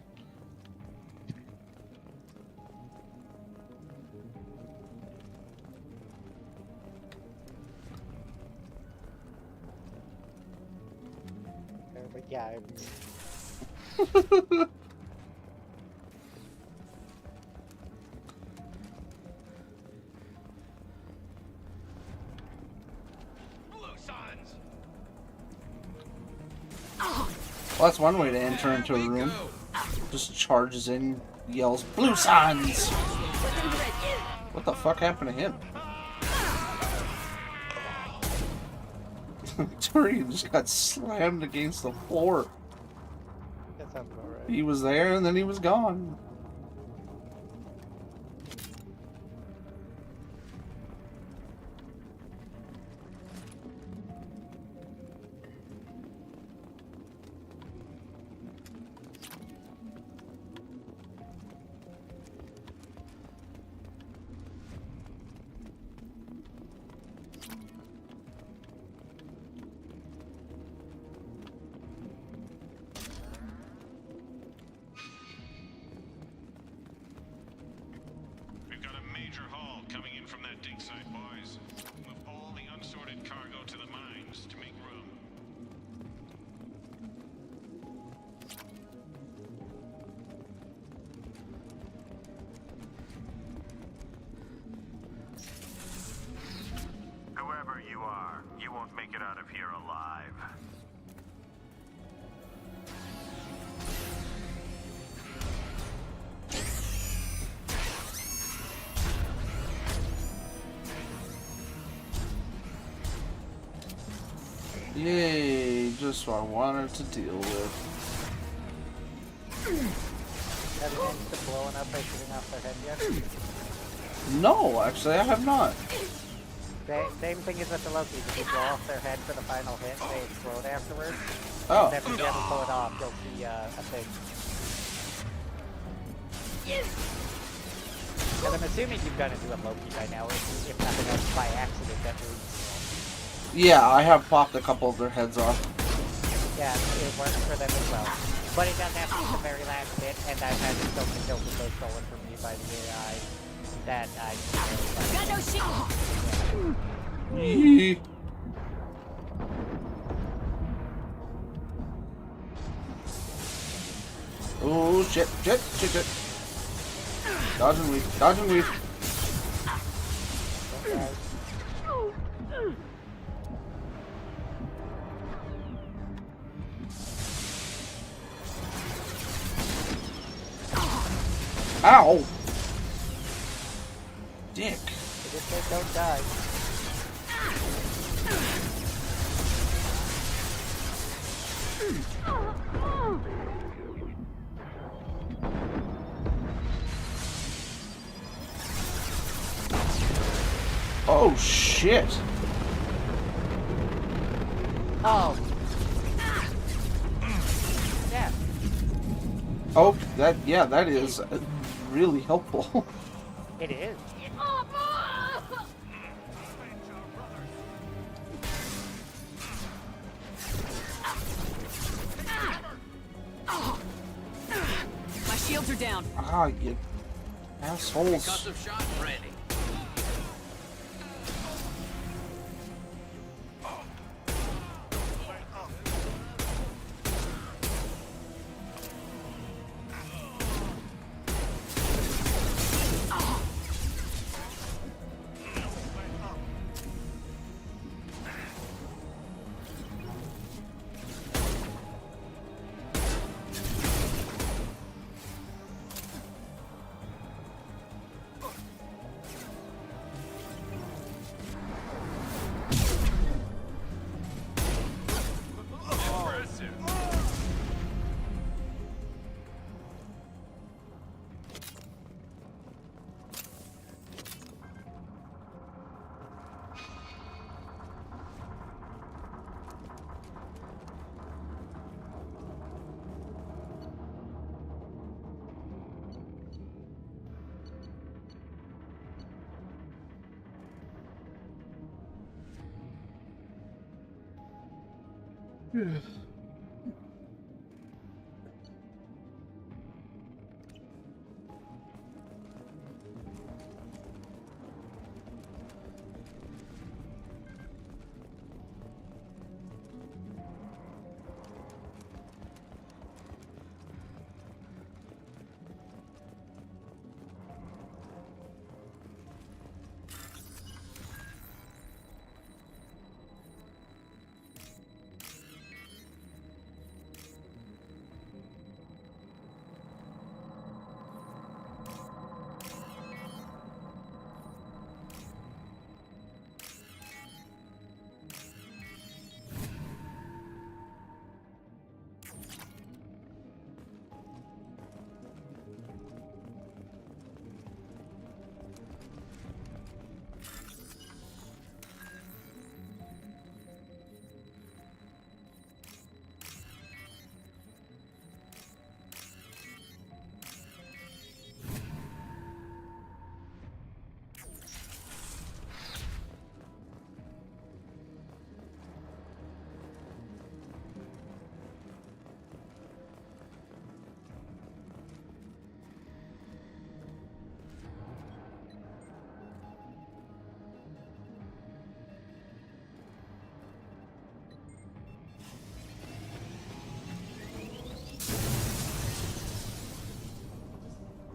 But yeah, Blue Suns! Well, that's one way to enter into a room. Just charges in, yells, "Blue Suns!" What the fuck happened to him? Turian just got slammed against the floor. that sounds about right. He was there and then he was gone. We've got a major haul coming in from that dig site, boys. Move all the unsorted cargo to the mines to make room. Whoever you are, you won't make it out of here alive. Yay, just what I wanted to deal with. Have you managed to blow one up by shooting off their head yet? No, actually, I have not. Same thing as with the Lokis. If you blow off their head for the final hit, they explode afterwards. Oh. And if you ever pull it off, you'll see a thing. And I'm assuming you've done it to a Loki by now, if nothing else by accident at least. Yeah, I have popped a couple of their heads off. Yeah, it works for them as well. But it does have to be the very last bit, and I've had so many kills with those stolen from me by the AI that I Got no shield! Yee. Oh shit, shit, shit, shit. Dodge and weave, dodge and weave. Okay. Ow! Dick. They just said don't die. Oh shit! Oh. Yeah. Oh, that is really helpful. It is. My shields are down. Ah, you assholes. Concussive shot ready.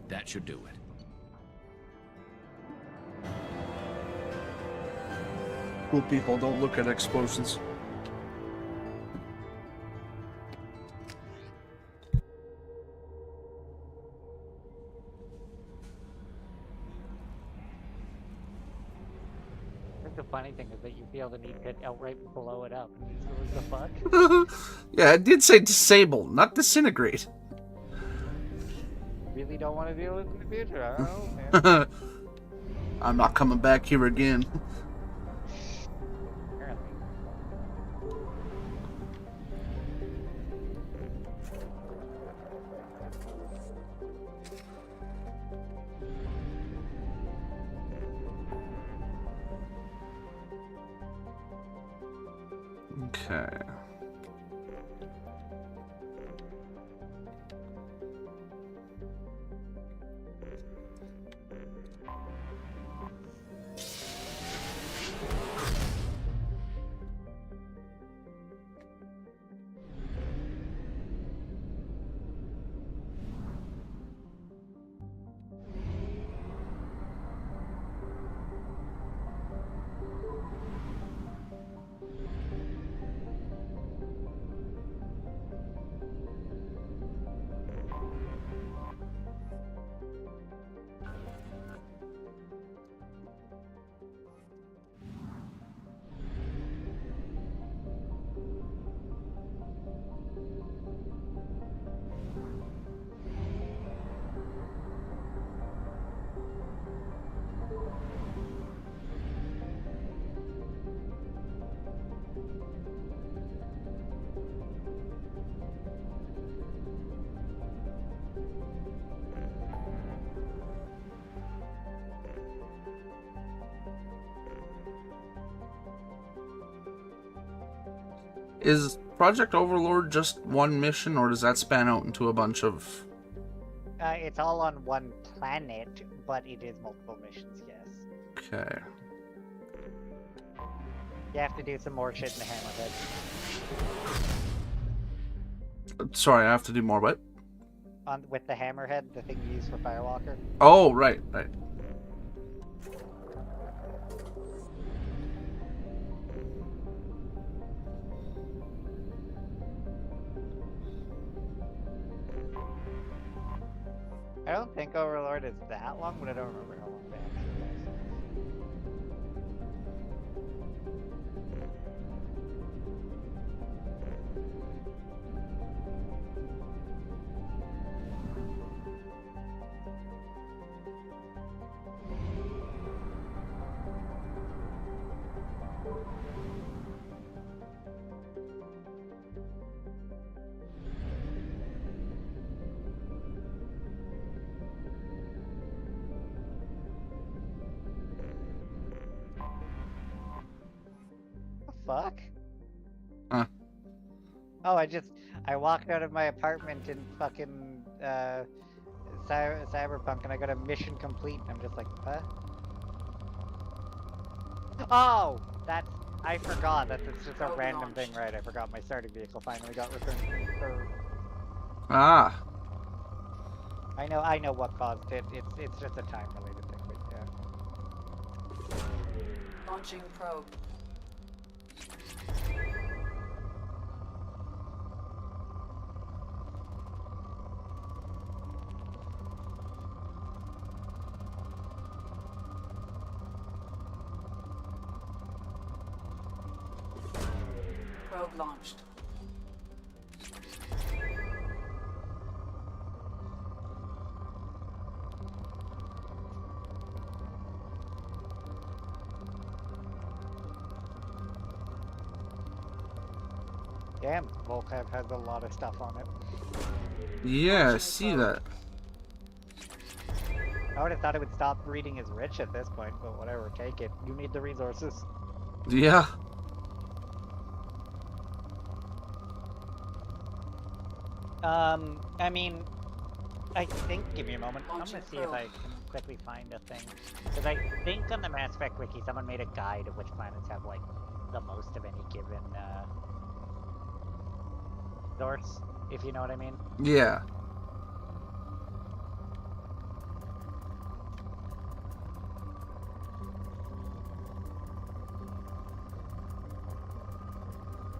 That should do it. Cool people don't look at explosions. The funny thing is that you feel the need to outright blow it up. What the fuck? Yeah, it did say disable, not disintegrate. Really don't want to deal with it in the future. I don't know, man. I'm not coming back here again. Okay. Is Project Overlord just one mission, or does that span out into a bunch of... It's all on one planet, but it is multiple missions, yes. Okay. You have to do some more shit in the Hammerhead. Sorry, I have to do more what? With the Hammerhead, the thing you use for Firewalker. Oh, right. I don't think Overlord is that long, but I don't remember how long the actually was. Fuck? Huh. Oh, I walked out of my apartment in fucking, Cyberpunk and I got a mission complete and I'm just like, huh? Oh! I forgot that it's just a random thing, right? I forgot my starting vehicle finally got returned to me for... Ah. I know what caused it. It's just a time-related thing, but yeah. Launching probe. Probe launched. Damn, Volcav has a lot of stuff on it. Yeah, I see that. I would have thought it would stop reading as rich at this point, but whatever, take it. You need the resources. Yeah. I mean, I think, give me a moment. I'm gonna see if I can quickly find a thing. Because I think on the Mass Effect wiki, someone made a guide of which planets have, like, the most of any given, source, if you know what I mean. Yeah.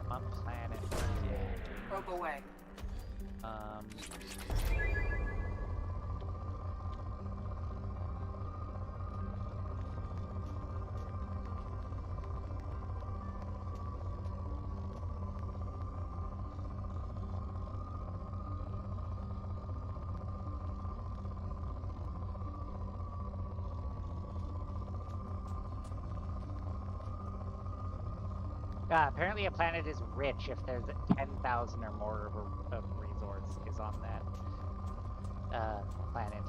One planet. Probe away. Apparently a planet is rich if there's 10,000 or more of resource is on that planet.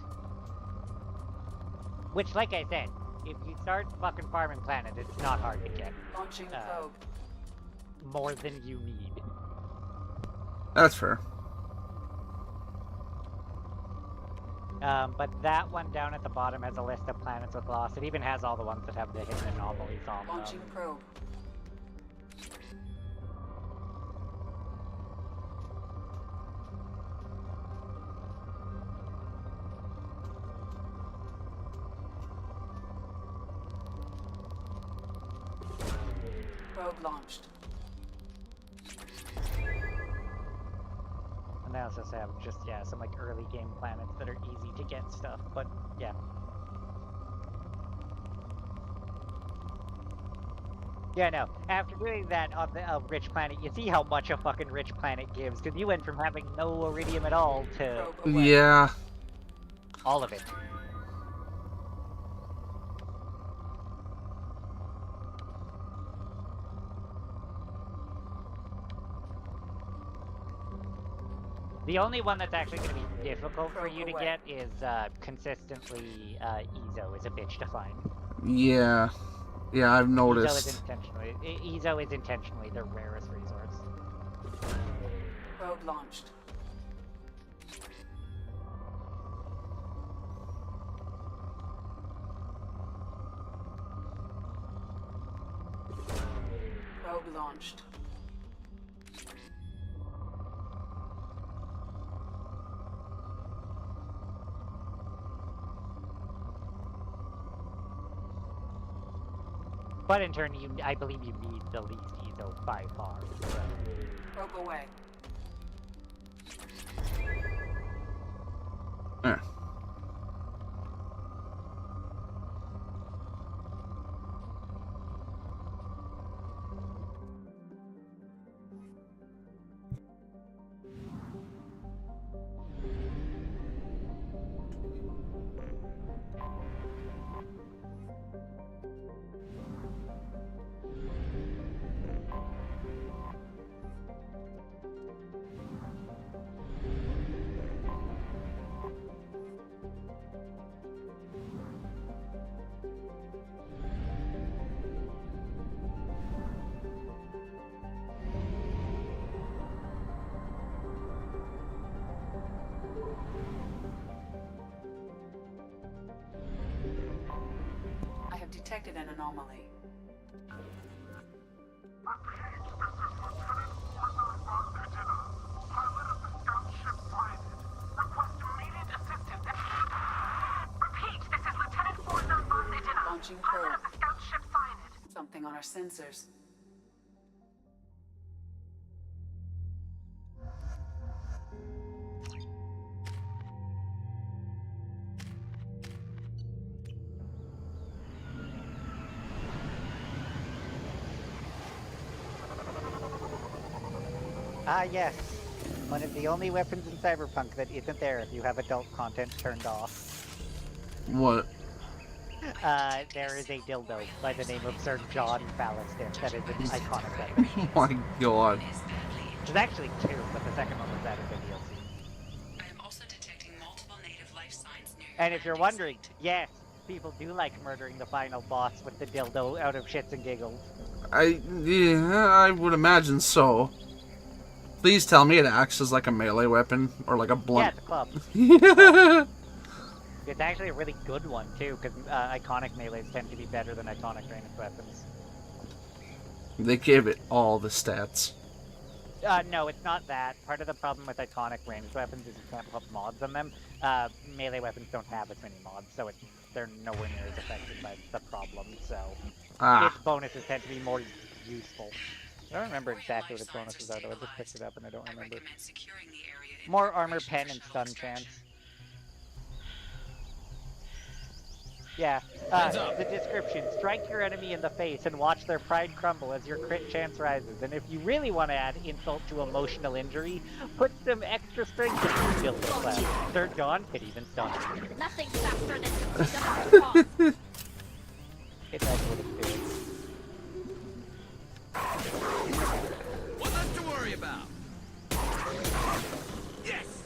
Which, like I said, if you start fucking farming planet, it's not hard to get. Launching probe. More than you need. That's fair. But that one down at the bottom has a list of planets with loss. It even has all the ones that have the hidden anomalies on them. Launching probe. Probe launched. And they also have just, yeah, some like early game planets that are easy to get stuff, but yeah. Yeah, no, after doing that on the rich planet, you see how much a fucking rich planet gives, because you went from having no iridium at all to... Yeah. all of it. The only one that's actually going to be difficult for you to get is consistently Ezo is a bitch to find. Yeah. Yeah, I've noticed. Ezo is intentionally the rarest resource. Probe launched. Probe launched. But in turn, I believe you need the least ezo by far. So. Probe away. Detected an anomaly. Launching probe. Something on our sensors. Ah, yes. One of the only weapons in Cyberpunk that isn't there if you have adult content turned off. What? There is a dildo by the name of Sir John Ballistick that is an iconic weapon. Oh my god. There's actually two, but the second one was added in DLC. I am also detecting multiple native life signs near. And if you're wondering, yes, people do like murdering the final boss with the dildo out of shits and giggles. Yeah, I would imagine so. Please tell me it acts as like a melee weapon or like a blunt. Yeah, it's a club. It's actually a really good one too, because iconic melees tend to be better than iconic ranged weapons. They give it all the stats. No, it's not that. Part of the problem with iconic ranged weapons is you can't put mods on them. Melee weapons don't have as many mods, so they're nowhere near as affected by the problem, so its bonuses tend to be more useful. I don't remember exactly what its bonuses are, though. I just picked it up and I don't remember. More armor, pen, and stun chance. Yeah, the description. Strike your enemy in the face and watch their pride crumble as your crit chance rises. And if you really want to add insult to emotional injury, put some extra strength in your dildo class. Sir John could even stun you. Nothing faster than It does what it's doing. What's left to worry about? Yes!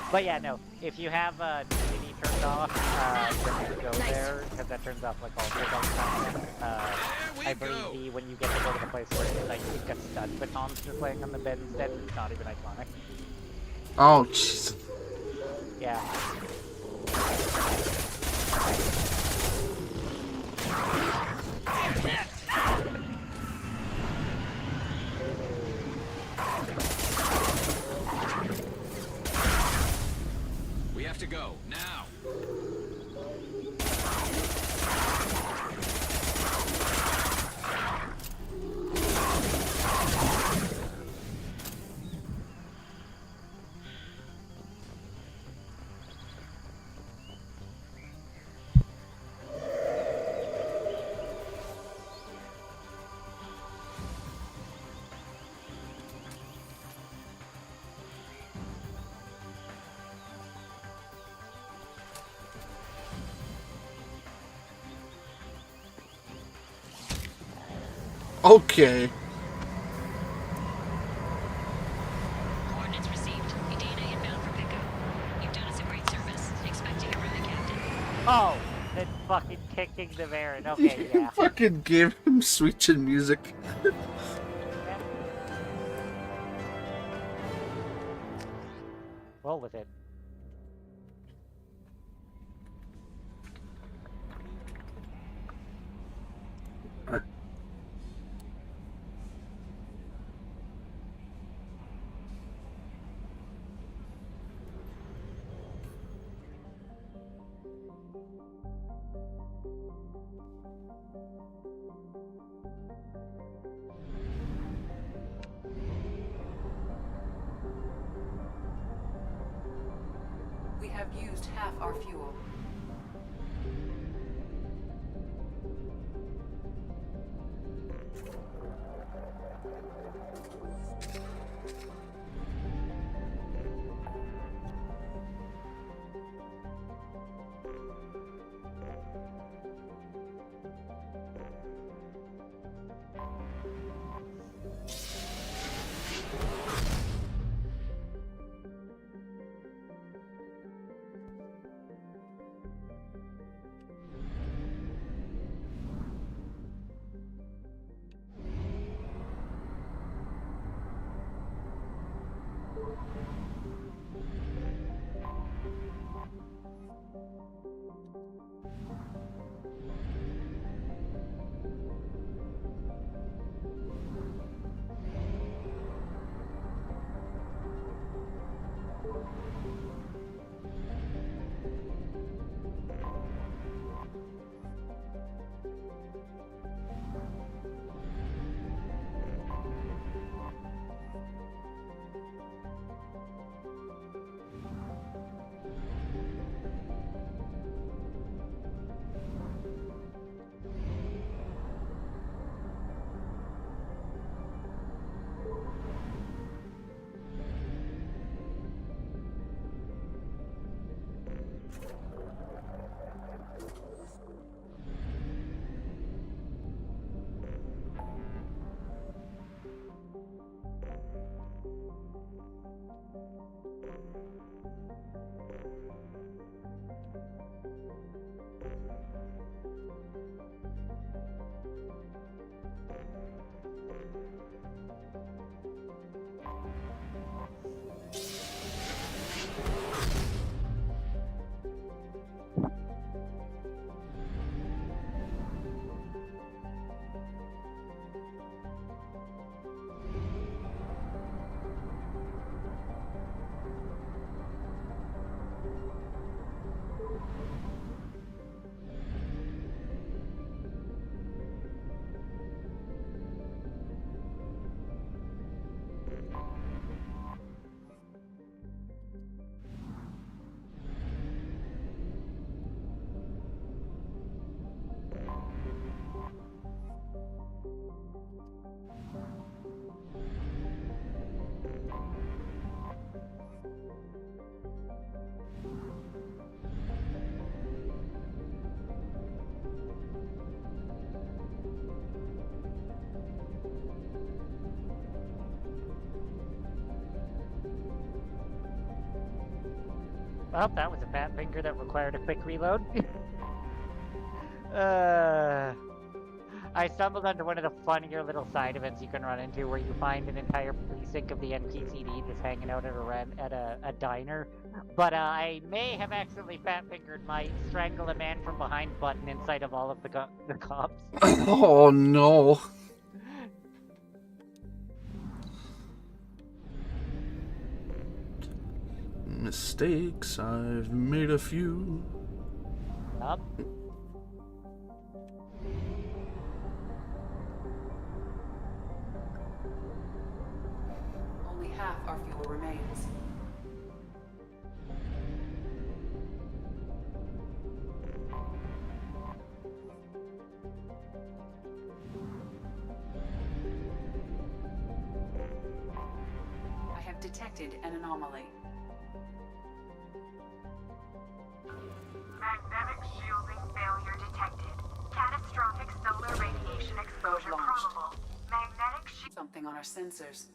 But yeah, no. If you have Divinity turned off, then you go there, because that turns off like all the adult content. I believe when you get to go to the place where like you've got stun batons just laying on the bed instead, it's not even iconic. Oh, jeez. Yeah. We have to go, now! Okay. Coordinates received. Udina inbound for pickup. You've done us a great service. Expecting a ride, Captain. Oh, then fucking kicking the Varen. Okay, yeah. Fucking give him Sweet chin music. Roll with it. We have used half our fuel. Well, that was a fat finger that required a quick reload. I stumbled onto one of the funnier little side events you can run into where you find an entire precinct of the NPCD just hanging out at a diner. But I may have accidentally fat-fingered my strangle a man from behind button inside of all of the cops. Oh no. Mistakes, I've made a few. Up. Only half our fuel remains. I have detected an anomaly. Magnetic shielding failure detected. Catastrophic solar radiation exposure probable. Magnetic something on our sensors.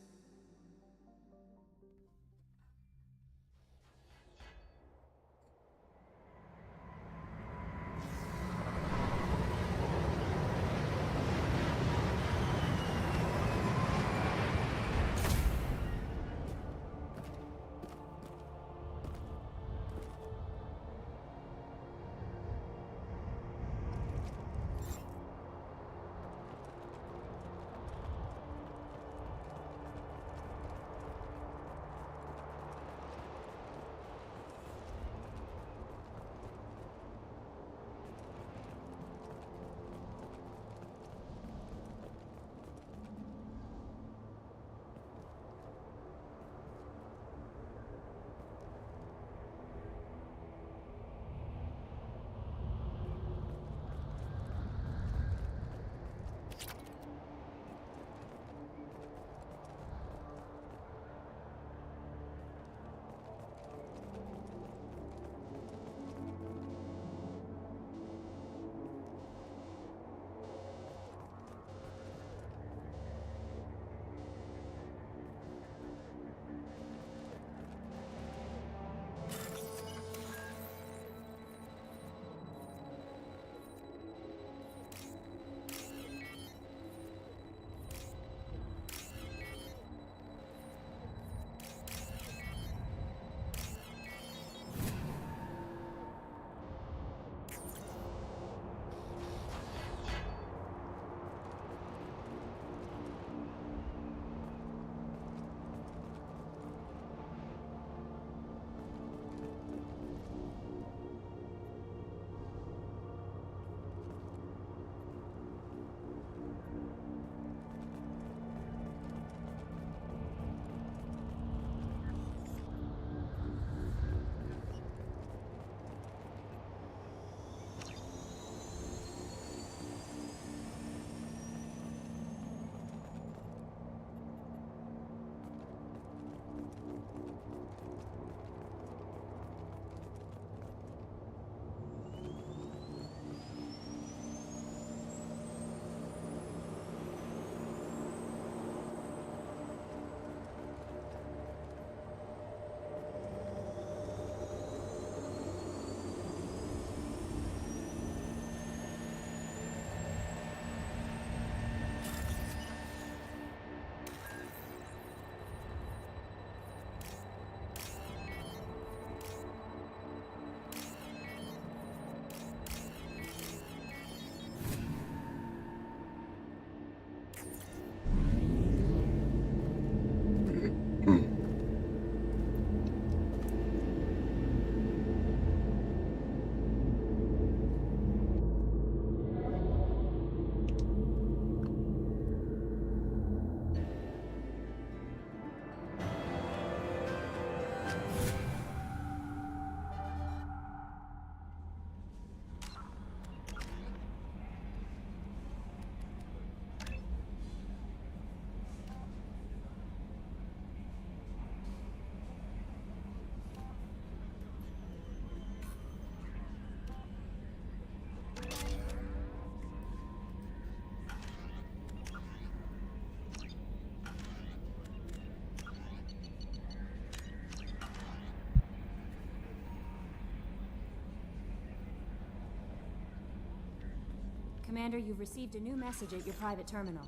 Commander, you've received a new message at your private terminal.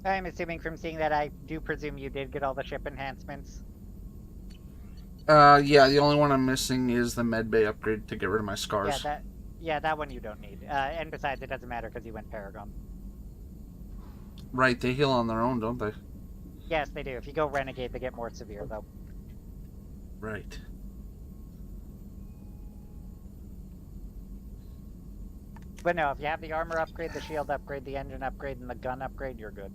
I'm assuming from seeing that, I do presume you did get all the ship enhancements. Yeah, the only one I'm missing is the medbay upgrade to get rid of my scars. Yeah, that one you don't need. And besides, it doesn't matter because you went Paragon. Right, they heal on their own, don't they? Yes, they do. If you go Renegade, they get more severe, though. Right. But no, if you have the armor upgrade, the shield upgrade, the engine upgrade, and the gun upgrade, you're good.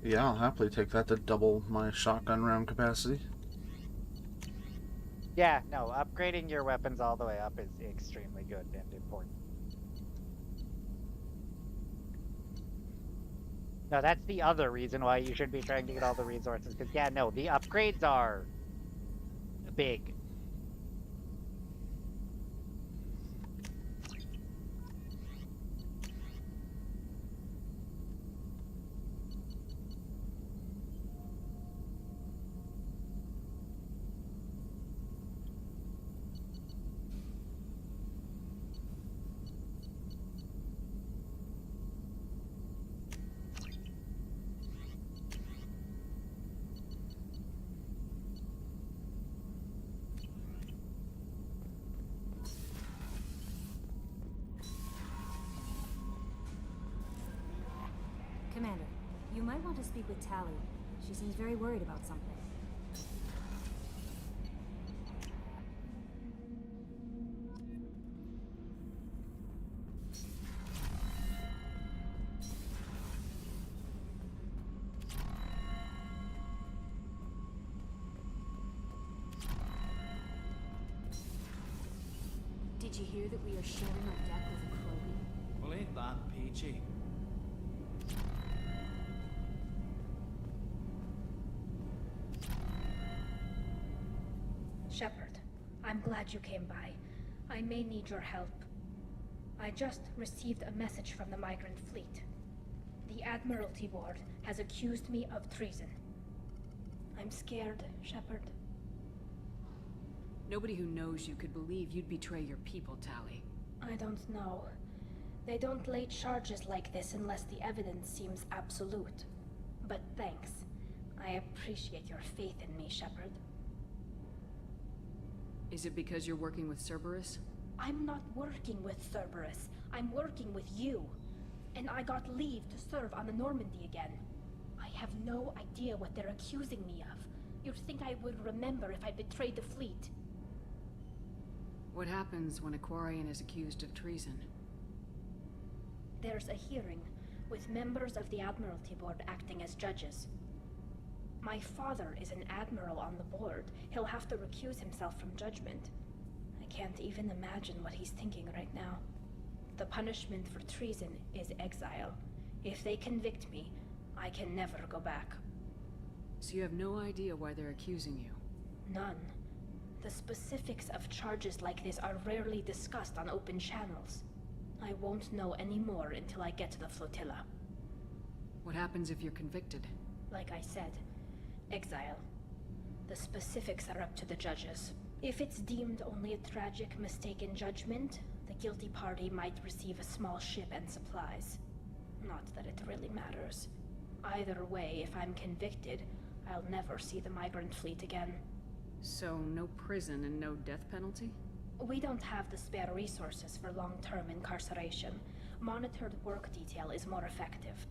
Yeah, I'll happily take that to double my shotgun round capacity. Yeah, no, upgrading your weapons all the way up is extremely good and important. No, that's the other reason why you should be trying to get all the resources, because yeah, no, the upgrades are big. Commander, you might want to speak with Tali. She seems very worried about something. Did you hear that we are sharing a deck with a Krogan? Well, ain't that peachy? Shepard, I'm glad you came by. I may need your help. I just received a message from the migrant fleet. The Admiralty Board has accused me of treason. I'm scared, Shepard. Nobody who knows you could believe you'd betray your people, Tali. I don't know. They don't lay charges like this unless the evidence seems absolute. But thanks. I appreciate your faith in me, Shepard. Is it because you're working with Cerberus? I'm not working with Cerberus. I'm working with you. And I got leave to serve on the Normandy again. I have no idea what they're accusing me of. You'd think I would remember if I betrayed the fleet. What happens when a Quarian is accused of treason? There's a hearing, with members of the Admiralty Board acting as judges. My father is an admiral on the board. He'll have to recuse himself from judgment. I can't even imagine what he's thinking right now. The punishment for treason is exile. If they convict me, I can never go back. So you have no idea why they're accusing you? None. The specifics of charges like this are rarely discussed on open channels. I won't know any more until I get to the flotilla. What happens if you're convicted? Like I said, exile. The specifics are up to the judges. If it's deemed only a tragic mistake in judgment, The guilty party might receive a small ship and supplies. Not that it really matters. Either way, if I'm convicted, I'll never see the migrant fleet again. So, no prison and no death penalty? We don't have the spare resources for long-term incarceration. Monitored work detail is more effective.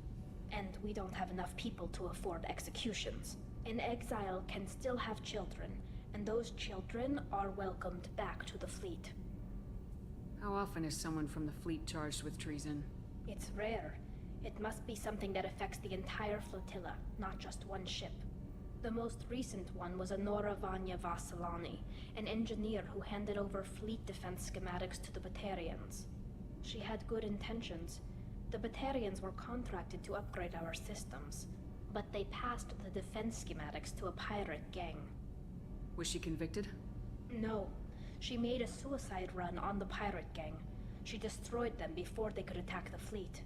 And we don't have enough people to afford executions. An exile can still have children, and those children are welcomed back to the fleet. How often is someone from the fleet charged with treason? It's rare. It must be something that affects the entire flotilla, not just one ship. The most recent one was Anora Vanya Vasilani, an engineer who handed over fleet defense schematics to the Batarians. She had good intentions. The Batarians were contracted to upgrade our systems, but they passed the defense schematics to a pirate gang. Was she convicted? No. She made a suicide run on the pirate gang. She destroyed them before they could attack the fleet.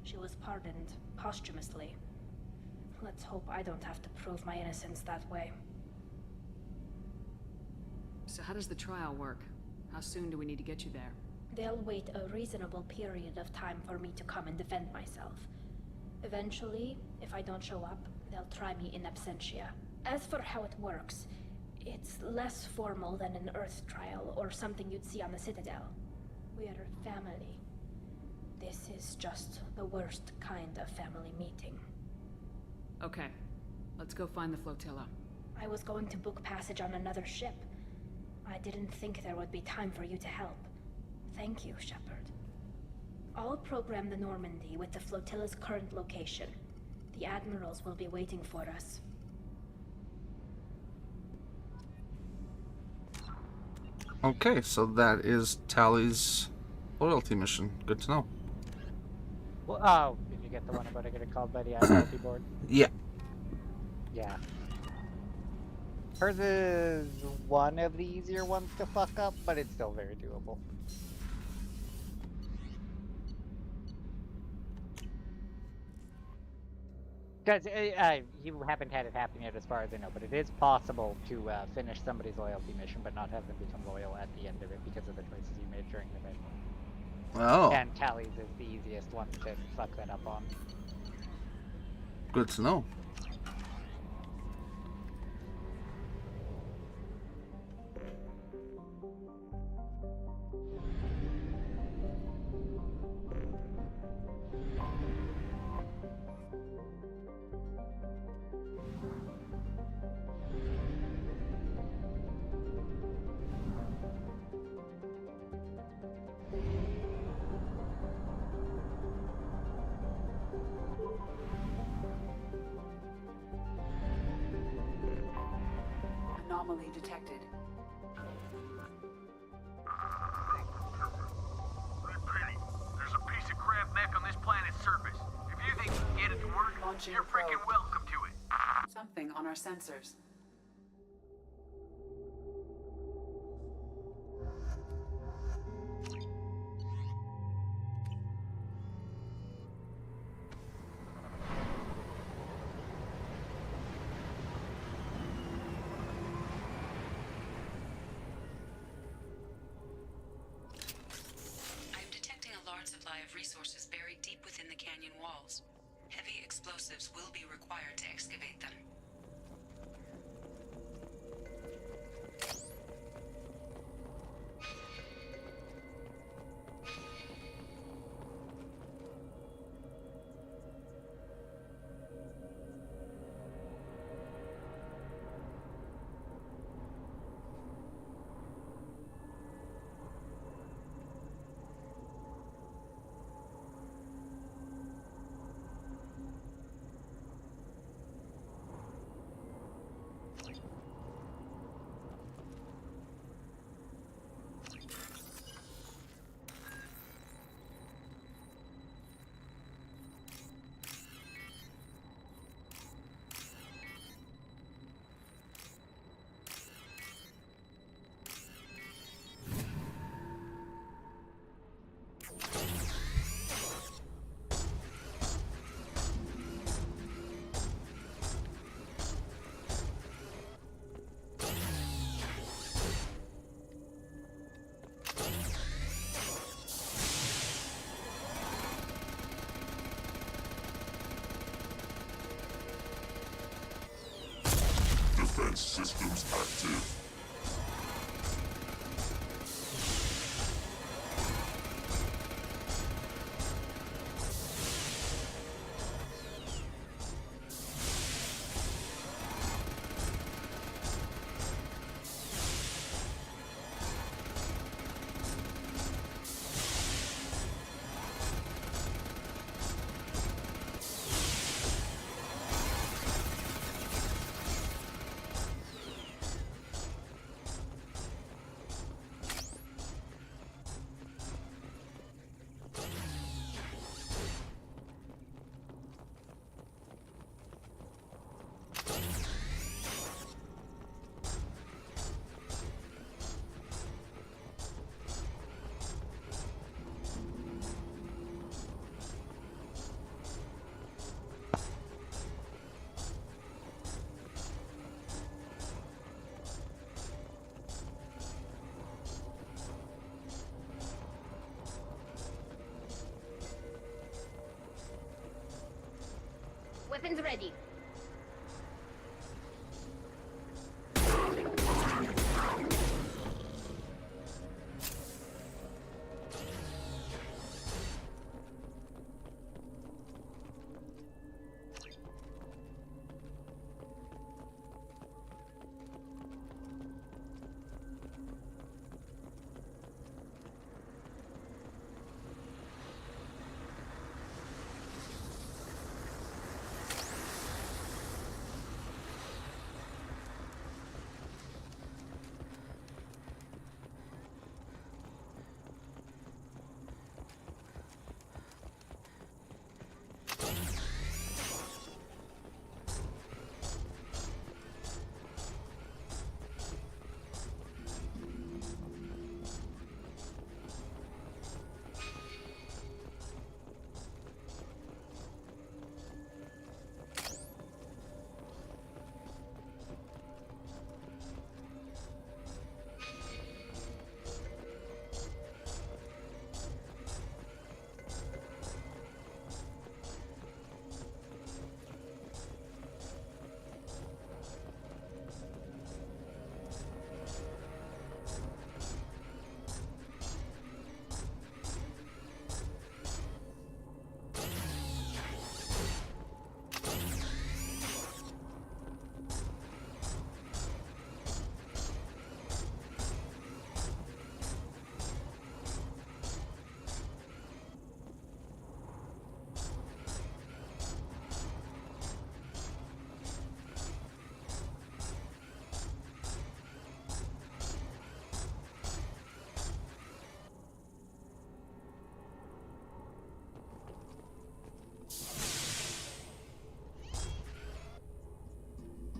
She was pardoned posthumously. Let's hope I don't have to prove my innocence that way. So how does the trial work? How soon do we need to get you there? They'll wait a reasonable period of time for me to come and defend myself. Eventually, if I don't show up, they'll try me in absentia. As for how it works, it's less formal than an Earth trial or something you'd see on the Citadel. We're family. This is just the worst kind of family meeting. Okay, let's go find the flotilla. I was going to book passage on another ship. I didn't think there would be time for you to help. Thank you, Shepard. I'll program the Normandy with the flotilla's current location. The admirals will be waiting for us. Okay, so that is Tally's loyalty mission. Good to know. Well, oh, did you get the one about to get called by the Admiralty board? Yeah. Yeah. Hers is one of the easier ones to fuck up, but it's still very doable. Because you haven't had it happen yet as far as I know, but it is possible to finish somebody's loyalty mission but not have them become loyal at the end of it because of the choices you made during the mission. Oh. And Tally's is the easiest one to fuck that up on. Good to know. Anomaly detected. Hey, Penny, there's a piece of crap mech on this planet's surface. If you think you can get it to work, Launching you're freaking probe. welcome to it. Something on our sensors. I'm detecting a large supply of resources buried deep within the canyon walls. Heavy explosives will be required to excavate them. systems active. Weapons ready.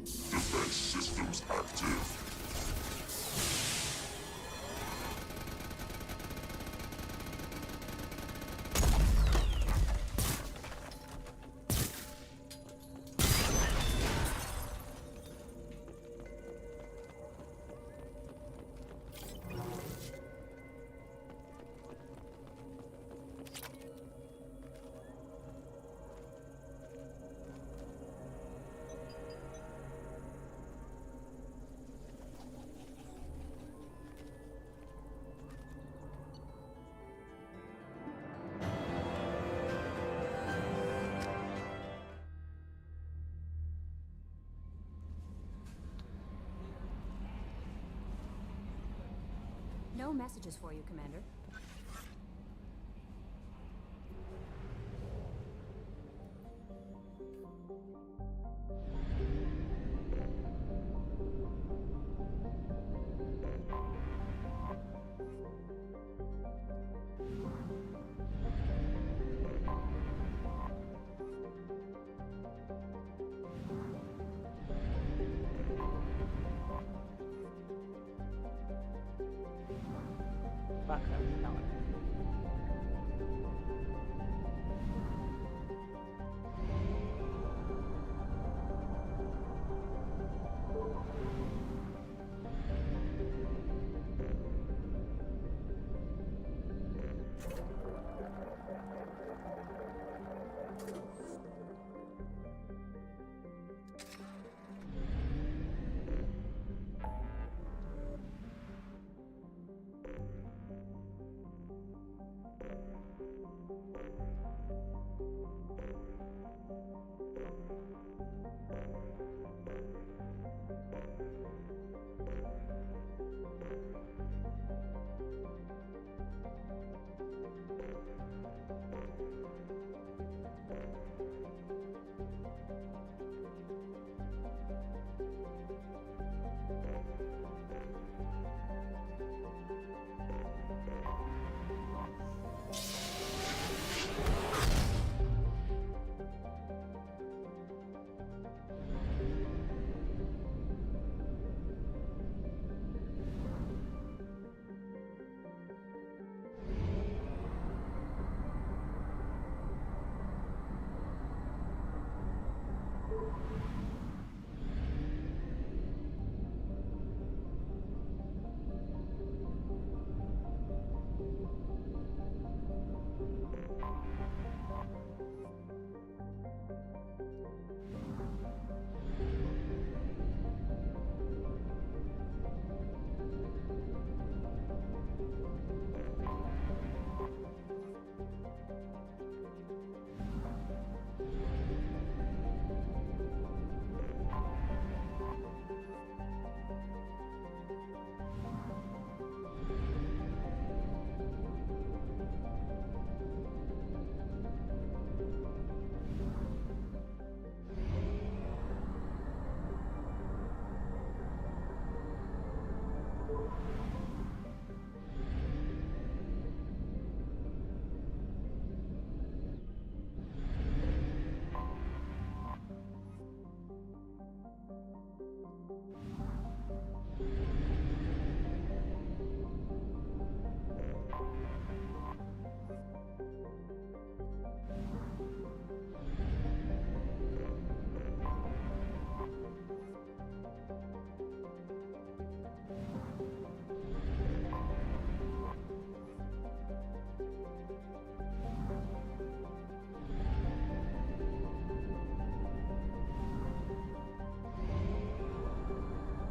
Systems active. No messages for you, Commander. Fuck, that was not it.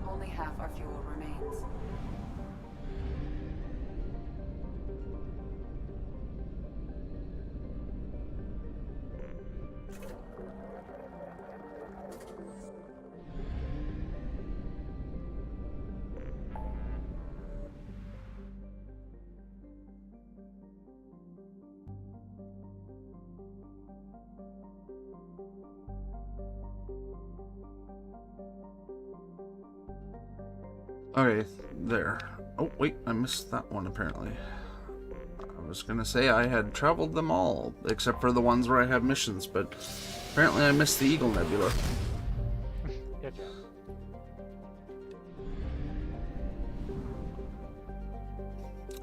Only half our fuel remains. Okay, there. Oh, wait, I missed that one apparently. I was gonna say I had traveled them all, except for the ones where I have missions, but apparently I missed the Eagle Nebula. Good job.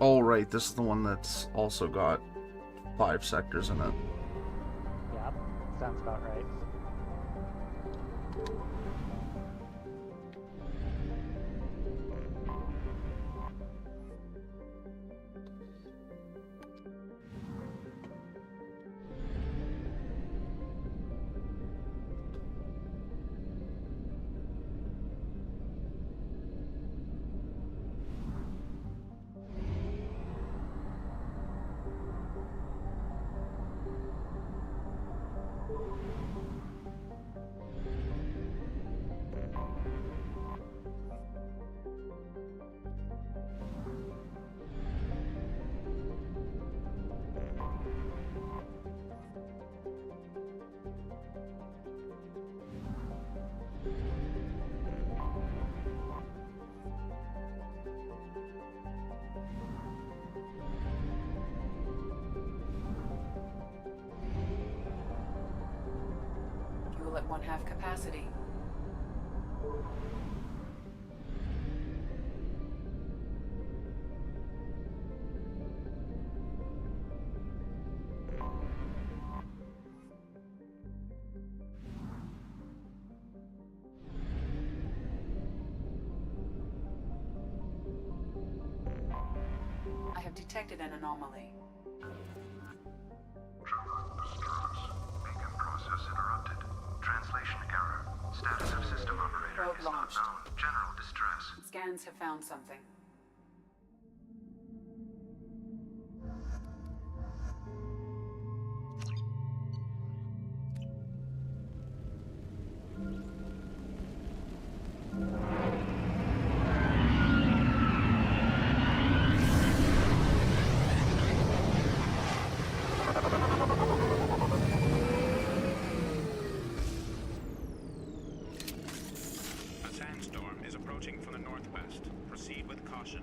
Oh, right, this is the one that's also got 5 sectors in it. Yeah, sounds about right. Fuel at 1/2 capacity. I have detected an anomaly. Beacon process interrupted. Translation error. Status of system operator Probe is not launched. known. General distress. Scans have found something. Sandstorm is approaching from the northwest. Proceed with caution.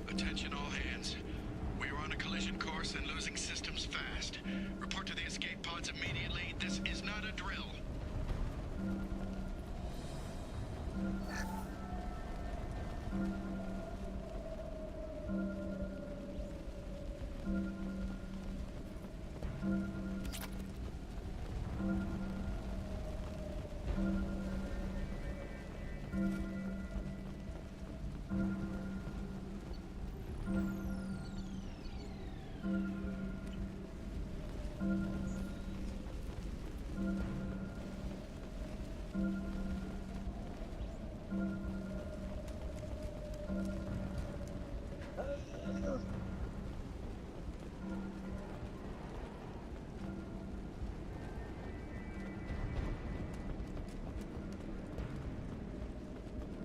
Attention all hands. We are on a collision course and losing systems fast. Report to the escape pods immediately. This is not a drill.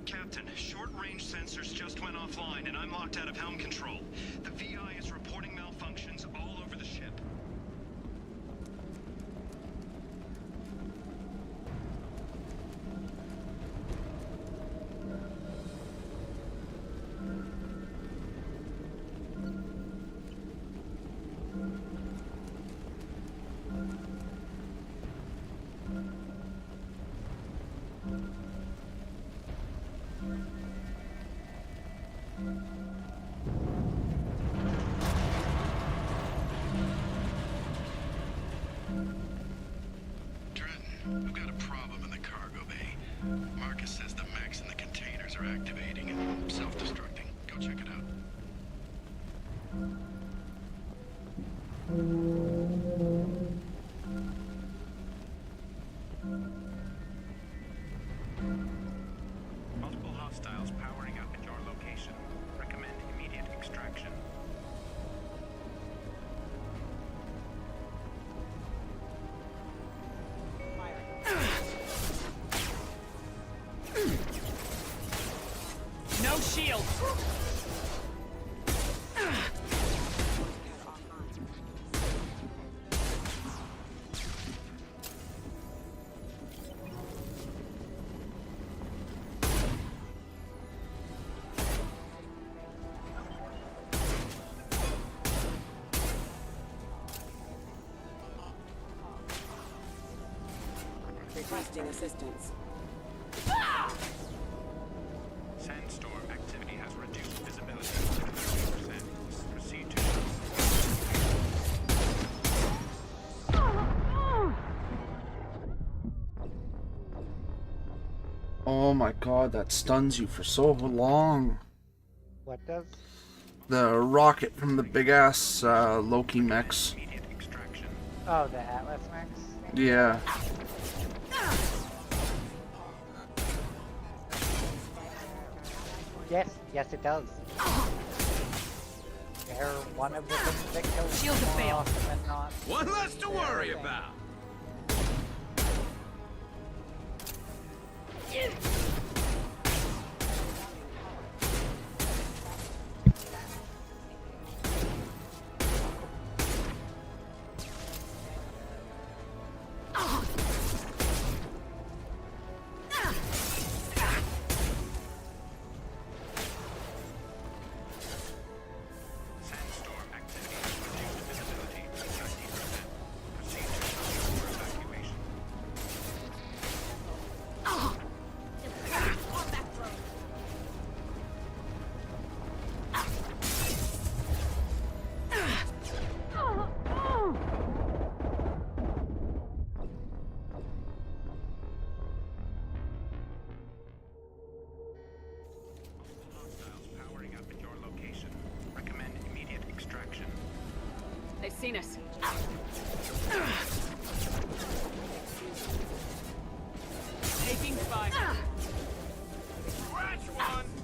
Captain, short-range sensors just went offline and I'm locked out of helm control. The VI is reporting malfunctions all over the ship. We've got a problem in the cargo bay. Marcus says the mechs in the containers are activating and self-destructing. Go check it out. Multiple hostiles powering up at your location. Recommend immediate extraction. No shield! Requesting assistance. Sandstorm activity has reduced visibility to 30%. Proceed to Oh my god, that stuns you for so long. What does? The rocket from the big ass Loki mechs. Oh, the Atlas mechs? Yeah. Yes, it does. They're one of the things that kills Shield to fail. and not. one less to worry about. seen us. Taking fire. Scratch one!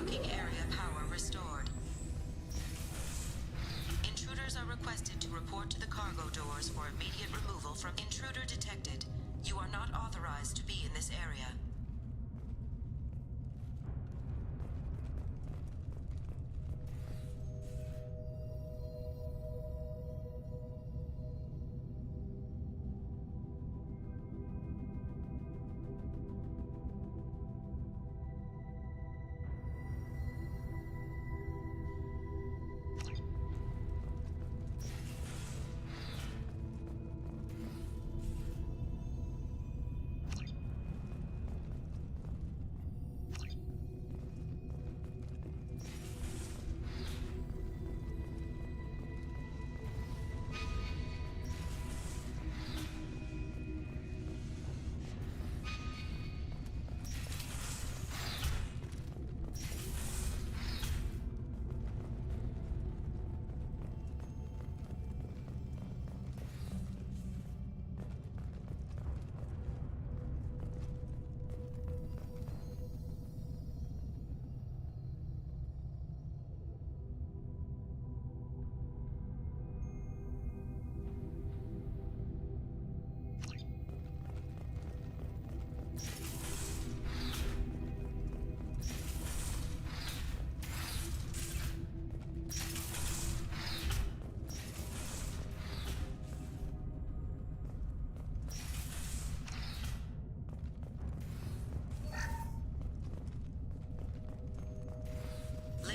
Docking area power restored. Intruders are requested to report to the cargo doors for immediate removal from intruder detected. You are not authorized to be in this area.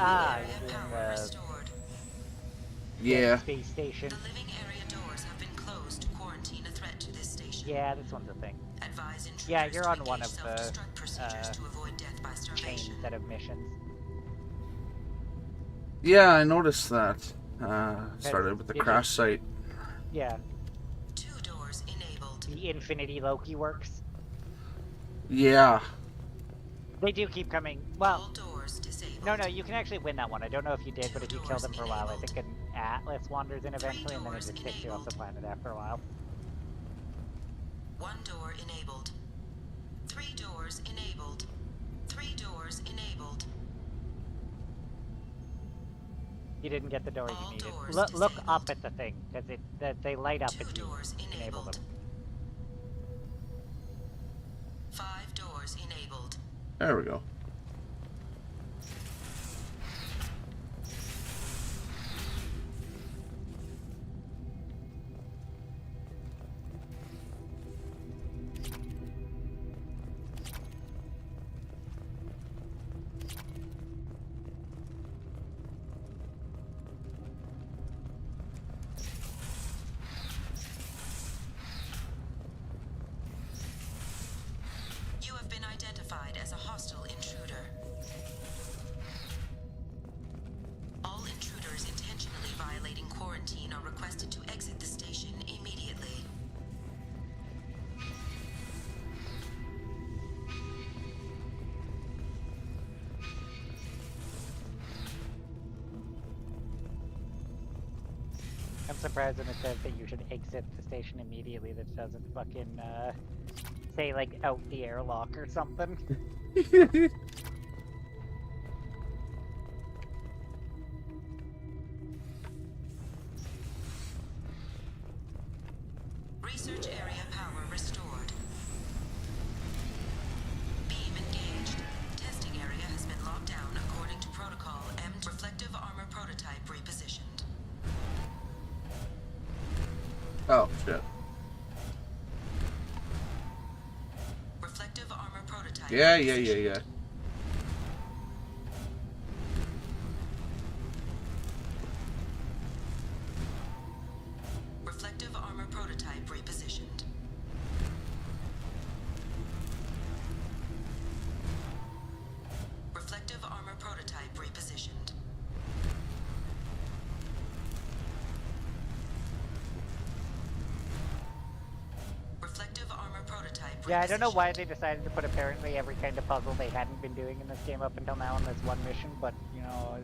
Ah, you're doing the Yeah. space station. The living area doors have been closed to quarantine a threat to this station. Yeah, this one's a thing. Advise intruders Yeah, you're to on one engage of the self-destruct procedures to avoid death by chain starvation. set of missions. Yeah, I noticed that. Started with the Did you- crash site. Yeah. 2 doors enabled. The Infinity Loki works. Yeah. They do keep coming. Well, All doors disabled. no, you can actually win that one. I don't know if you did, but if you kill them for a while, I think an Atlas wanders in eventually, and then it just kicks you off the planet after a while. 1 door enabled. 3 doors enabled. 3 doors enabled. You didn't get the doors All you needed. doors Look up at the thing, because they light up 2 if you doors enable them. 5 doors enabled. There we go. You have been identified as a hostile intruder. All intruders intentionally violating quarantine are requested to exit the station immediately. I'm surprised when it says that you should exit the station immediately. That doesn't fucking say like out the airlock or something. Research area power restored. Beam engaged. Testing area has been locked down according to protocol. M reflective armor prototype repositioned. Oh, shit. Reflective armor prototype. Yeah. Reflective armor prototype repositioned. Reflective armor prototype repositioned. Reflective armor prototype. Yeah, I don't know why they decided to put apparently every kind of puzzle they hadn't been doing in this game up until now in this one mission, but, you know,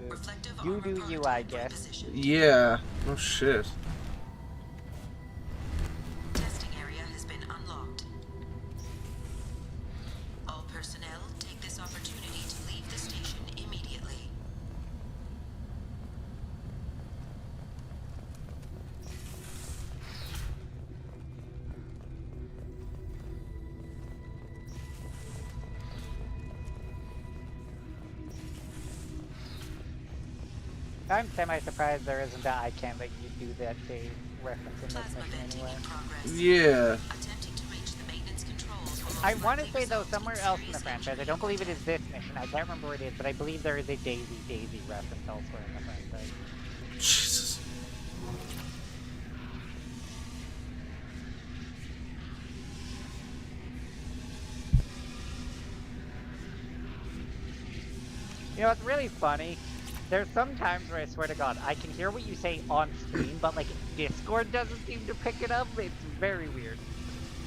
you do you, I guess. Yeah. No shit. Testing area has been unlocked. All personnel take this opportunity to leave the station immediately. I'm semi-surprised there isn't an icon that you do that they reference in this mission anyway. Yeah. I want to say though, somewhere else in the franchise, I don't believe it is this mission, I can't remember where it is, but I believe there is a Daisy reference elsewhere in the franchise. Jesus. You know, it's really funny. There's some times where I swear to God, I can hear what you say on screen, but like Discord doesn't seem to pick it up. It's very weird.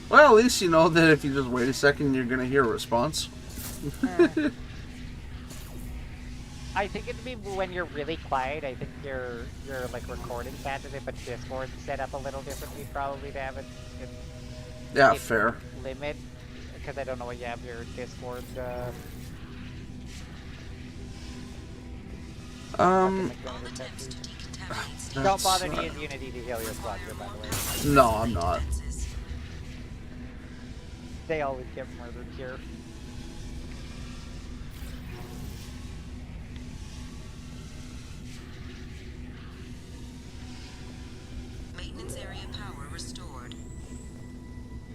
Well, at least you know that if you just wait a second, you're gonna hear a response. I think it'd be when you're really quiet. I think your like recording catches it, but Discord's set up a little differently probably to have it. Yeah, fair. Limit, because I don't know what you have your Discord. Don't bother to use Unity to heal your squad here, by the way. No, I'm not. They always get murdered here. Maintenance area power restored.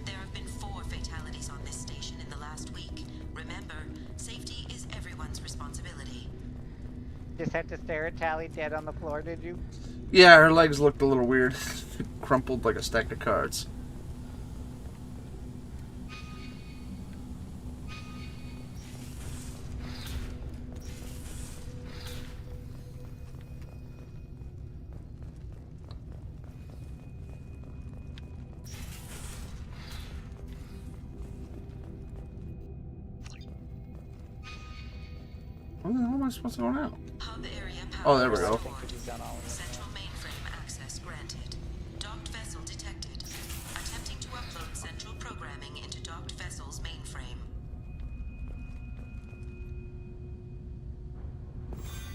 There have been 4 fatalities on this station in the last week. Remember, safety is everyone's responsibility. Just had to stare at Tally dead on the floor, did you? Yeah, her legs looked a little weird. Crumpled like a stack of cards. Where the hell am I supposed to go now? Hub area power Oh, there we go. Central mainframe access granted. Docked vessel detected. Attempting to upload central programming into docked vessel's mainframe.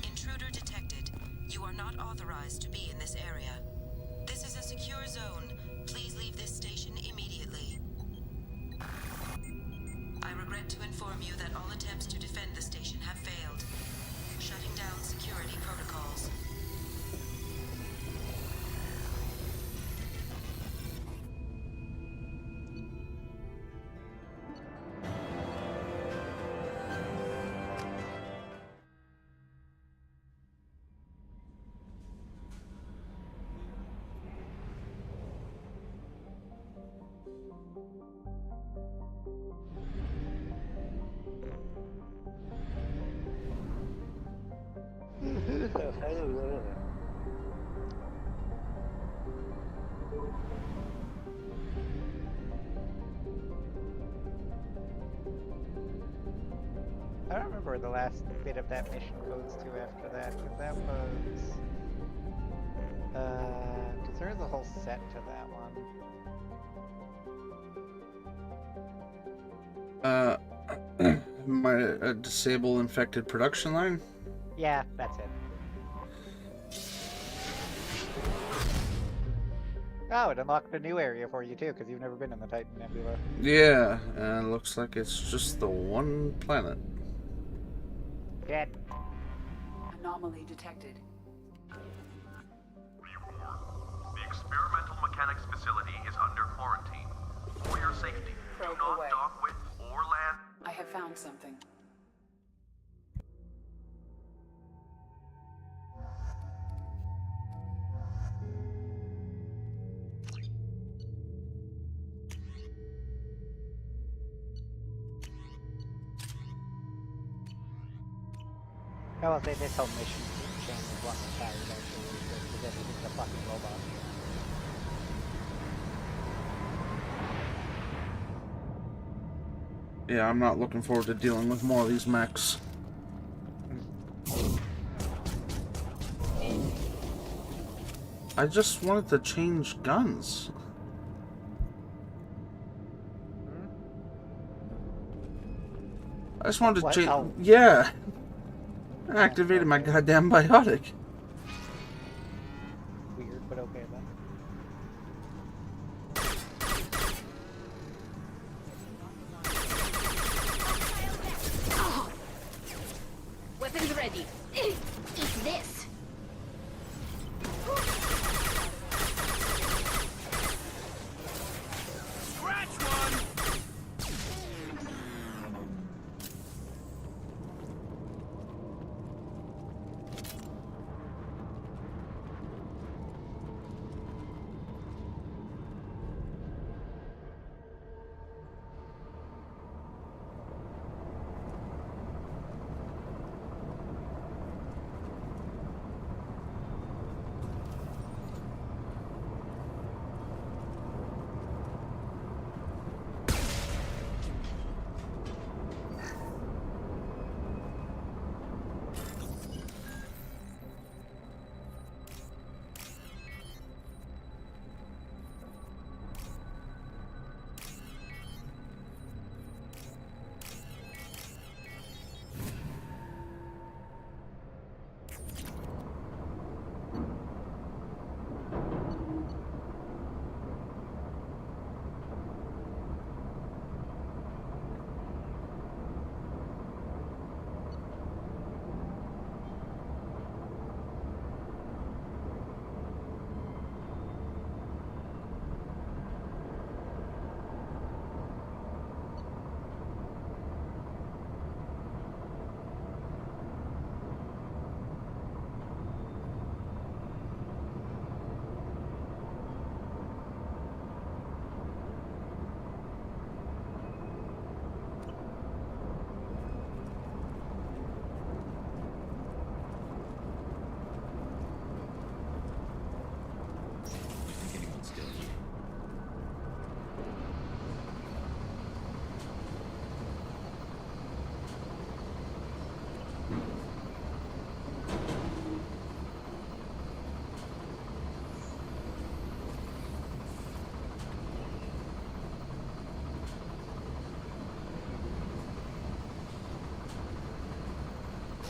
Intruder detected. You are not authorized to be in this area. This is a secure zone. Please leave this station immediately. I regret to inform you that all attempts to defend the station have failed. Shutting down security protocols. I don't remember where the last bit of that mission goes to after that, because that was... because there is a whole set to that one. My disable infected production line? Yeah, that's it. Oh, it unlocked a new area for you too, because you've never been in the Titan Nebula. Yeah, and it looks like it's just the one planet. Dead. Anomaly detected. The experimental mechanics facility is under quarantine. For your safety, do not dock with or land. I have found something. I will say this whole mission chain is one that carried actually, because everything's a fucking robot. Yeah, I'm not looking forward to dealing with more of these mechs. I just wanted to change guns. I just wanted to What? change. Oh. Yeah. I activated my goddamn biotic. Weird, but okay then. Weapons ready. Eat this.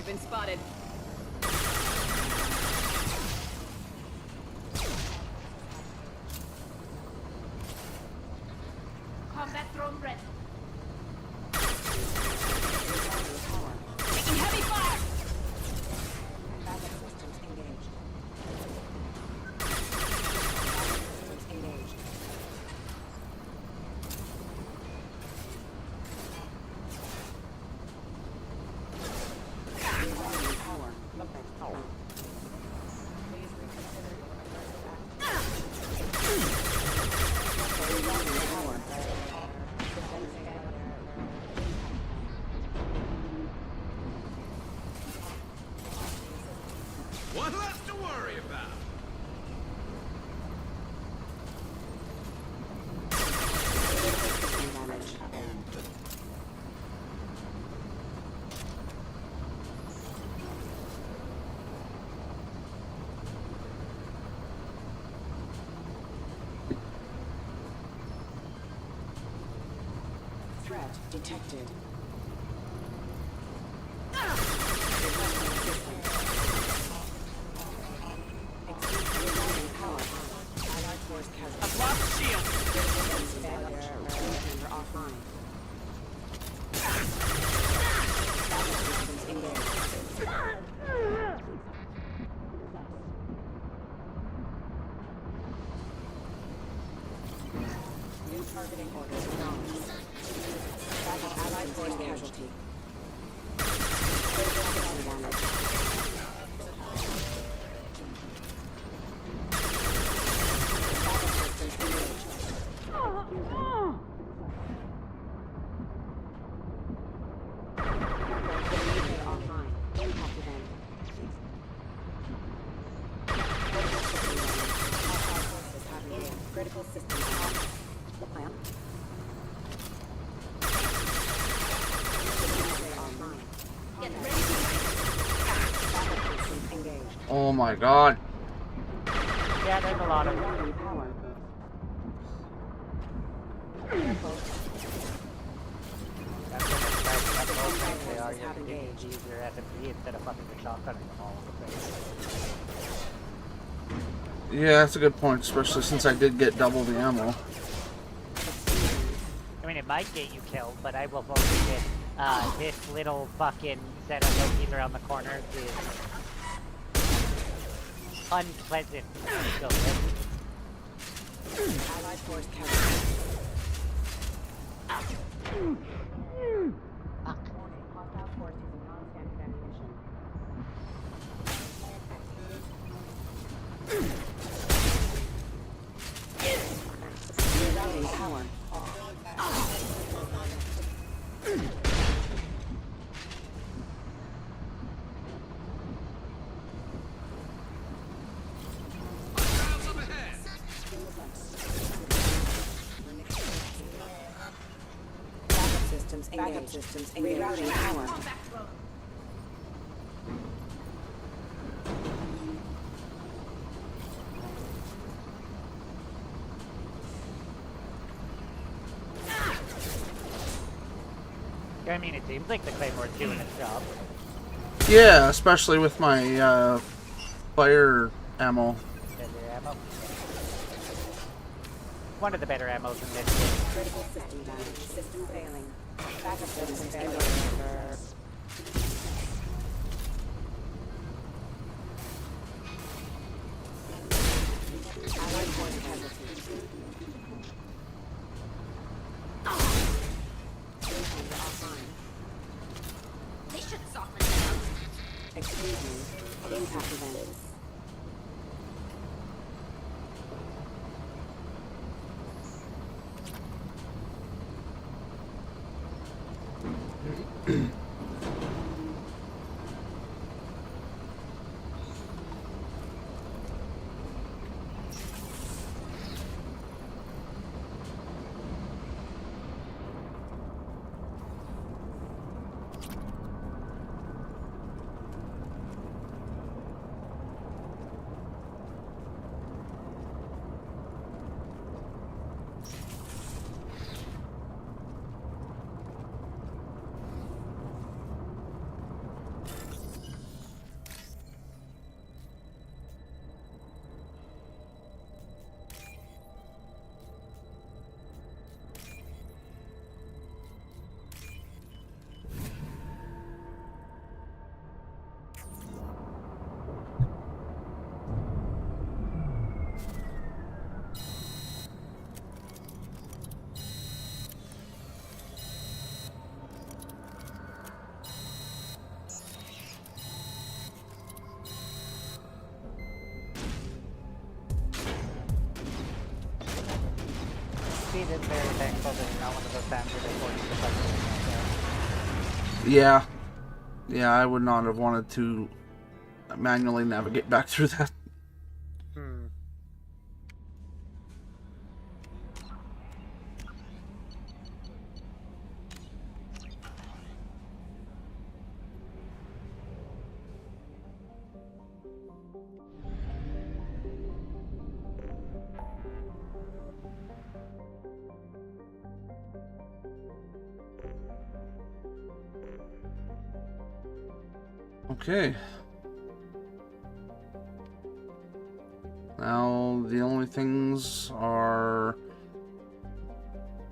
been spotted. Combat drone ready. Taking heavy fire! Backup systems engaged. Systems engaged. Rerouting power. Please reconsider your rerouting power. What left to worry about? Threat detected. I've lost the shield! Offline. New targeting orders acknowledged. Backup allied force casualty. Critical system offline. Oh my god. Yeah, there's a lot of them. That's what they are. You can use your SMG instead of fucking the shotgun in them all over the place. Yeah, that's a good point, especially since I did get double the ammo. I mean, it might get you killed, but I will focus it. This little fucking set of lokies around the corners is unpleasant to go with. Allied force casualty. Fuck. Hostile force using non-standard ammunition. Rerouting power. Backup systems engaged. Rerouting power. I mean, it seems like the Claymore's doing its job. Yeah, especially with my fire ammo. Better ammo. One of the better ammos in this game. Critical system damage. System failing. Backup systems engaged. Allied force casualties. Offline. They should soften down. Exclusion. Impact events. Pete is very thankful that it's not one of those times where they force you to Yeah. Yeah, I would not have wanted to manually navigate back through that. Okay. Now, the only things are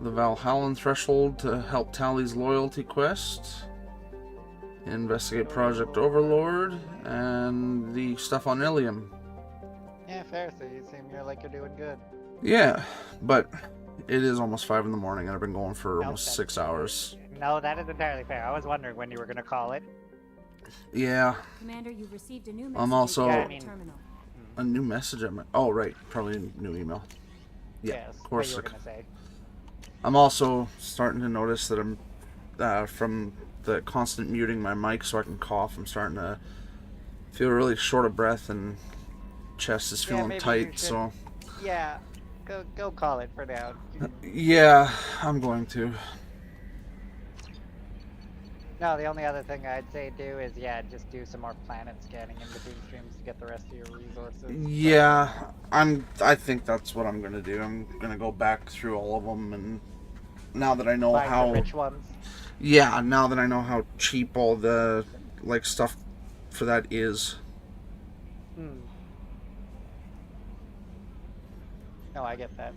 the Valhallan threshold to help Tally's loyalty quest, investigate Project Overlord, and the stuff on Ilium. Yeah, fair. So you seem like you're doing good. Yeah, but it is almost 5 in the morning and I've been going for almost 6 hours. No, that is entirely fair. I was wondering when you were going to call it. Yeah. Commander, you've received a new message. I'm also terminal. a new message at my... Oh, right. Probably a new email. Yeah, Yes, of course. what you were gonna say. I'm also starting to notice that I'm, from the constant muting my mic so I can cough, I'm starting to feel really short of breath and chest is feeling maybe tight, you should- so... Yeah, go call it for now. Yeah, I'm going to. No, the only other thing I'd say do is, just do some more planet scanning in between streams to get the rest of your resources. Yeah, I think that's what I'm gonna do. I'm gonna go back through all of them, and now that I know Find how... the rich ones. Yeah, now that I know how cheap all the, stuff for that is. No, I get that.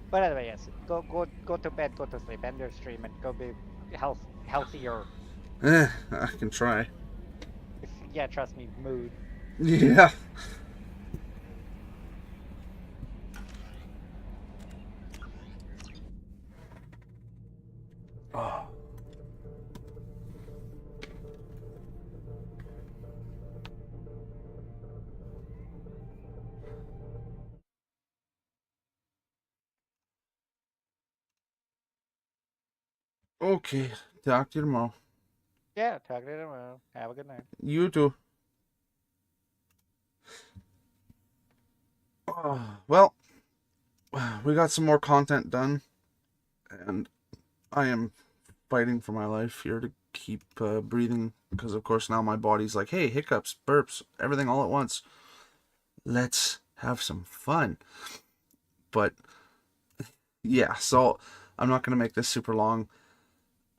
But anyway, yes, go to bed, go to sleep, end your stream, and go be healthier. I can try. Yeah, trust me, mood. Yeah. Oh. Okay, talk to you tomorrow. Yeah, talk to you tomorrow. Have a good night. You too. Well, we got some more content done, and I am fighting for my life here to keep breathing, because of course now my body's like, hey, hiccups, burps, everything all at once. Let's have some fun. But yeah, so I'm not going to make this super long.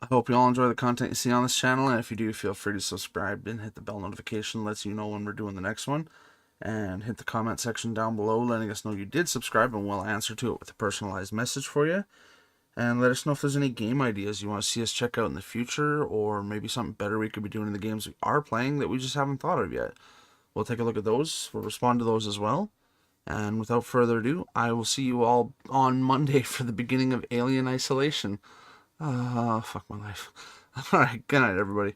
I hope you all enjoy the content you see on this channel, and if you do, feel free to subscribe and hit the bell notification, lets you know when we're doing the next one. And hit the comment section down below letting us know you did subscribe, and we'll answer to it with a personalized message for you. And let us know if there's any game ideas you want to see us check out in the future, or maybe something better we could be doing in the games we are playing that we just haven't thought of yet. We'll take a look at those. We'll respond to those as well. And without further ado, I will see you all on Monday for the beginning of Alien Isolation. Fuck my life. Alright, good night, everybody.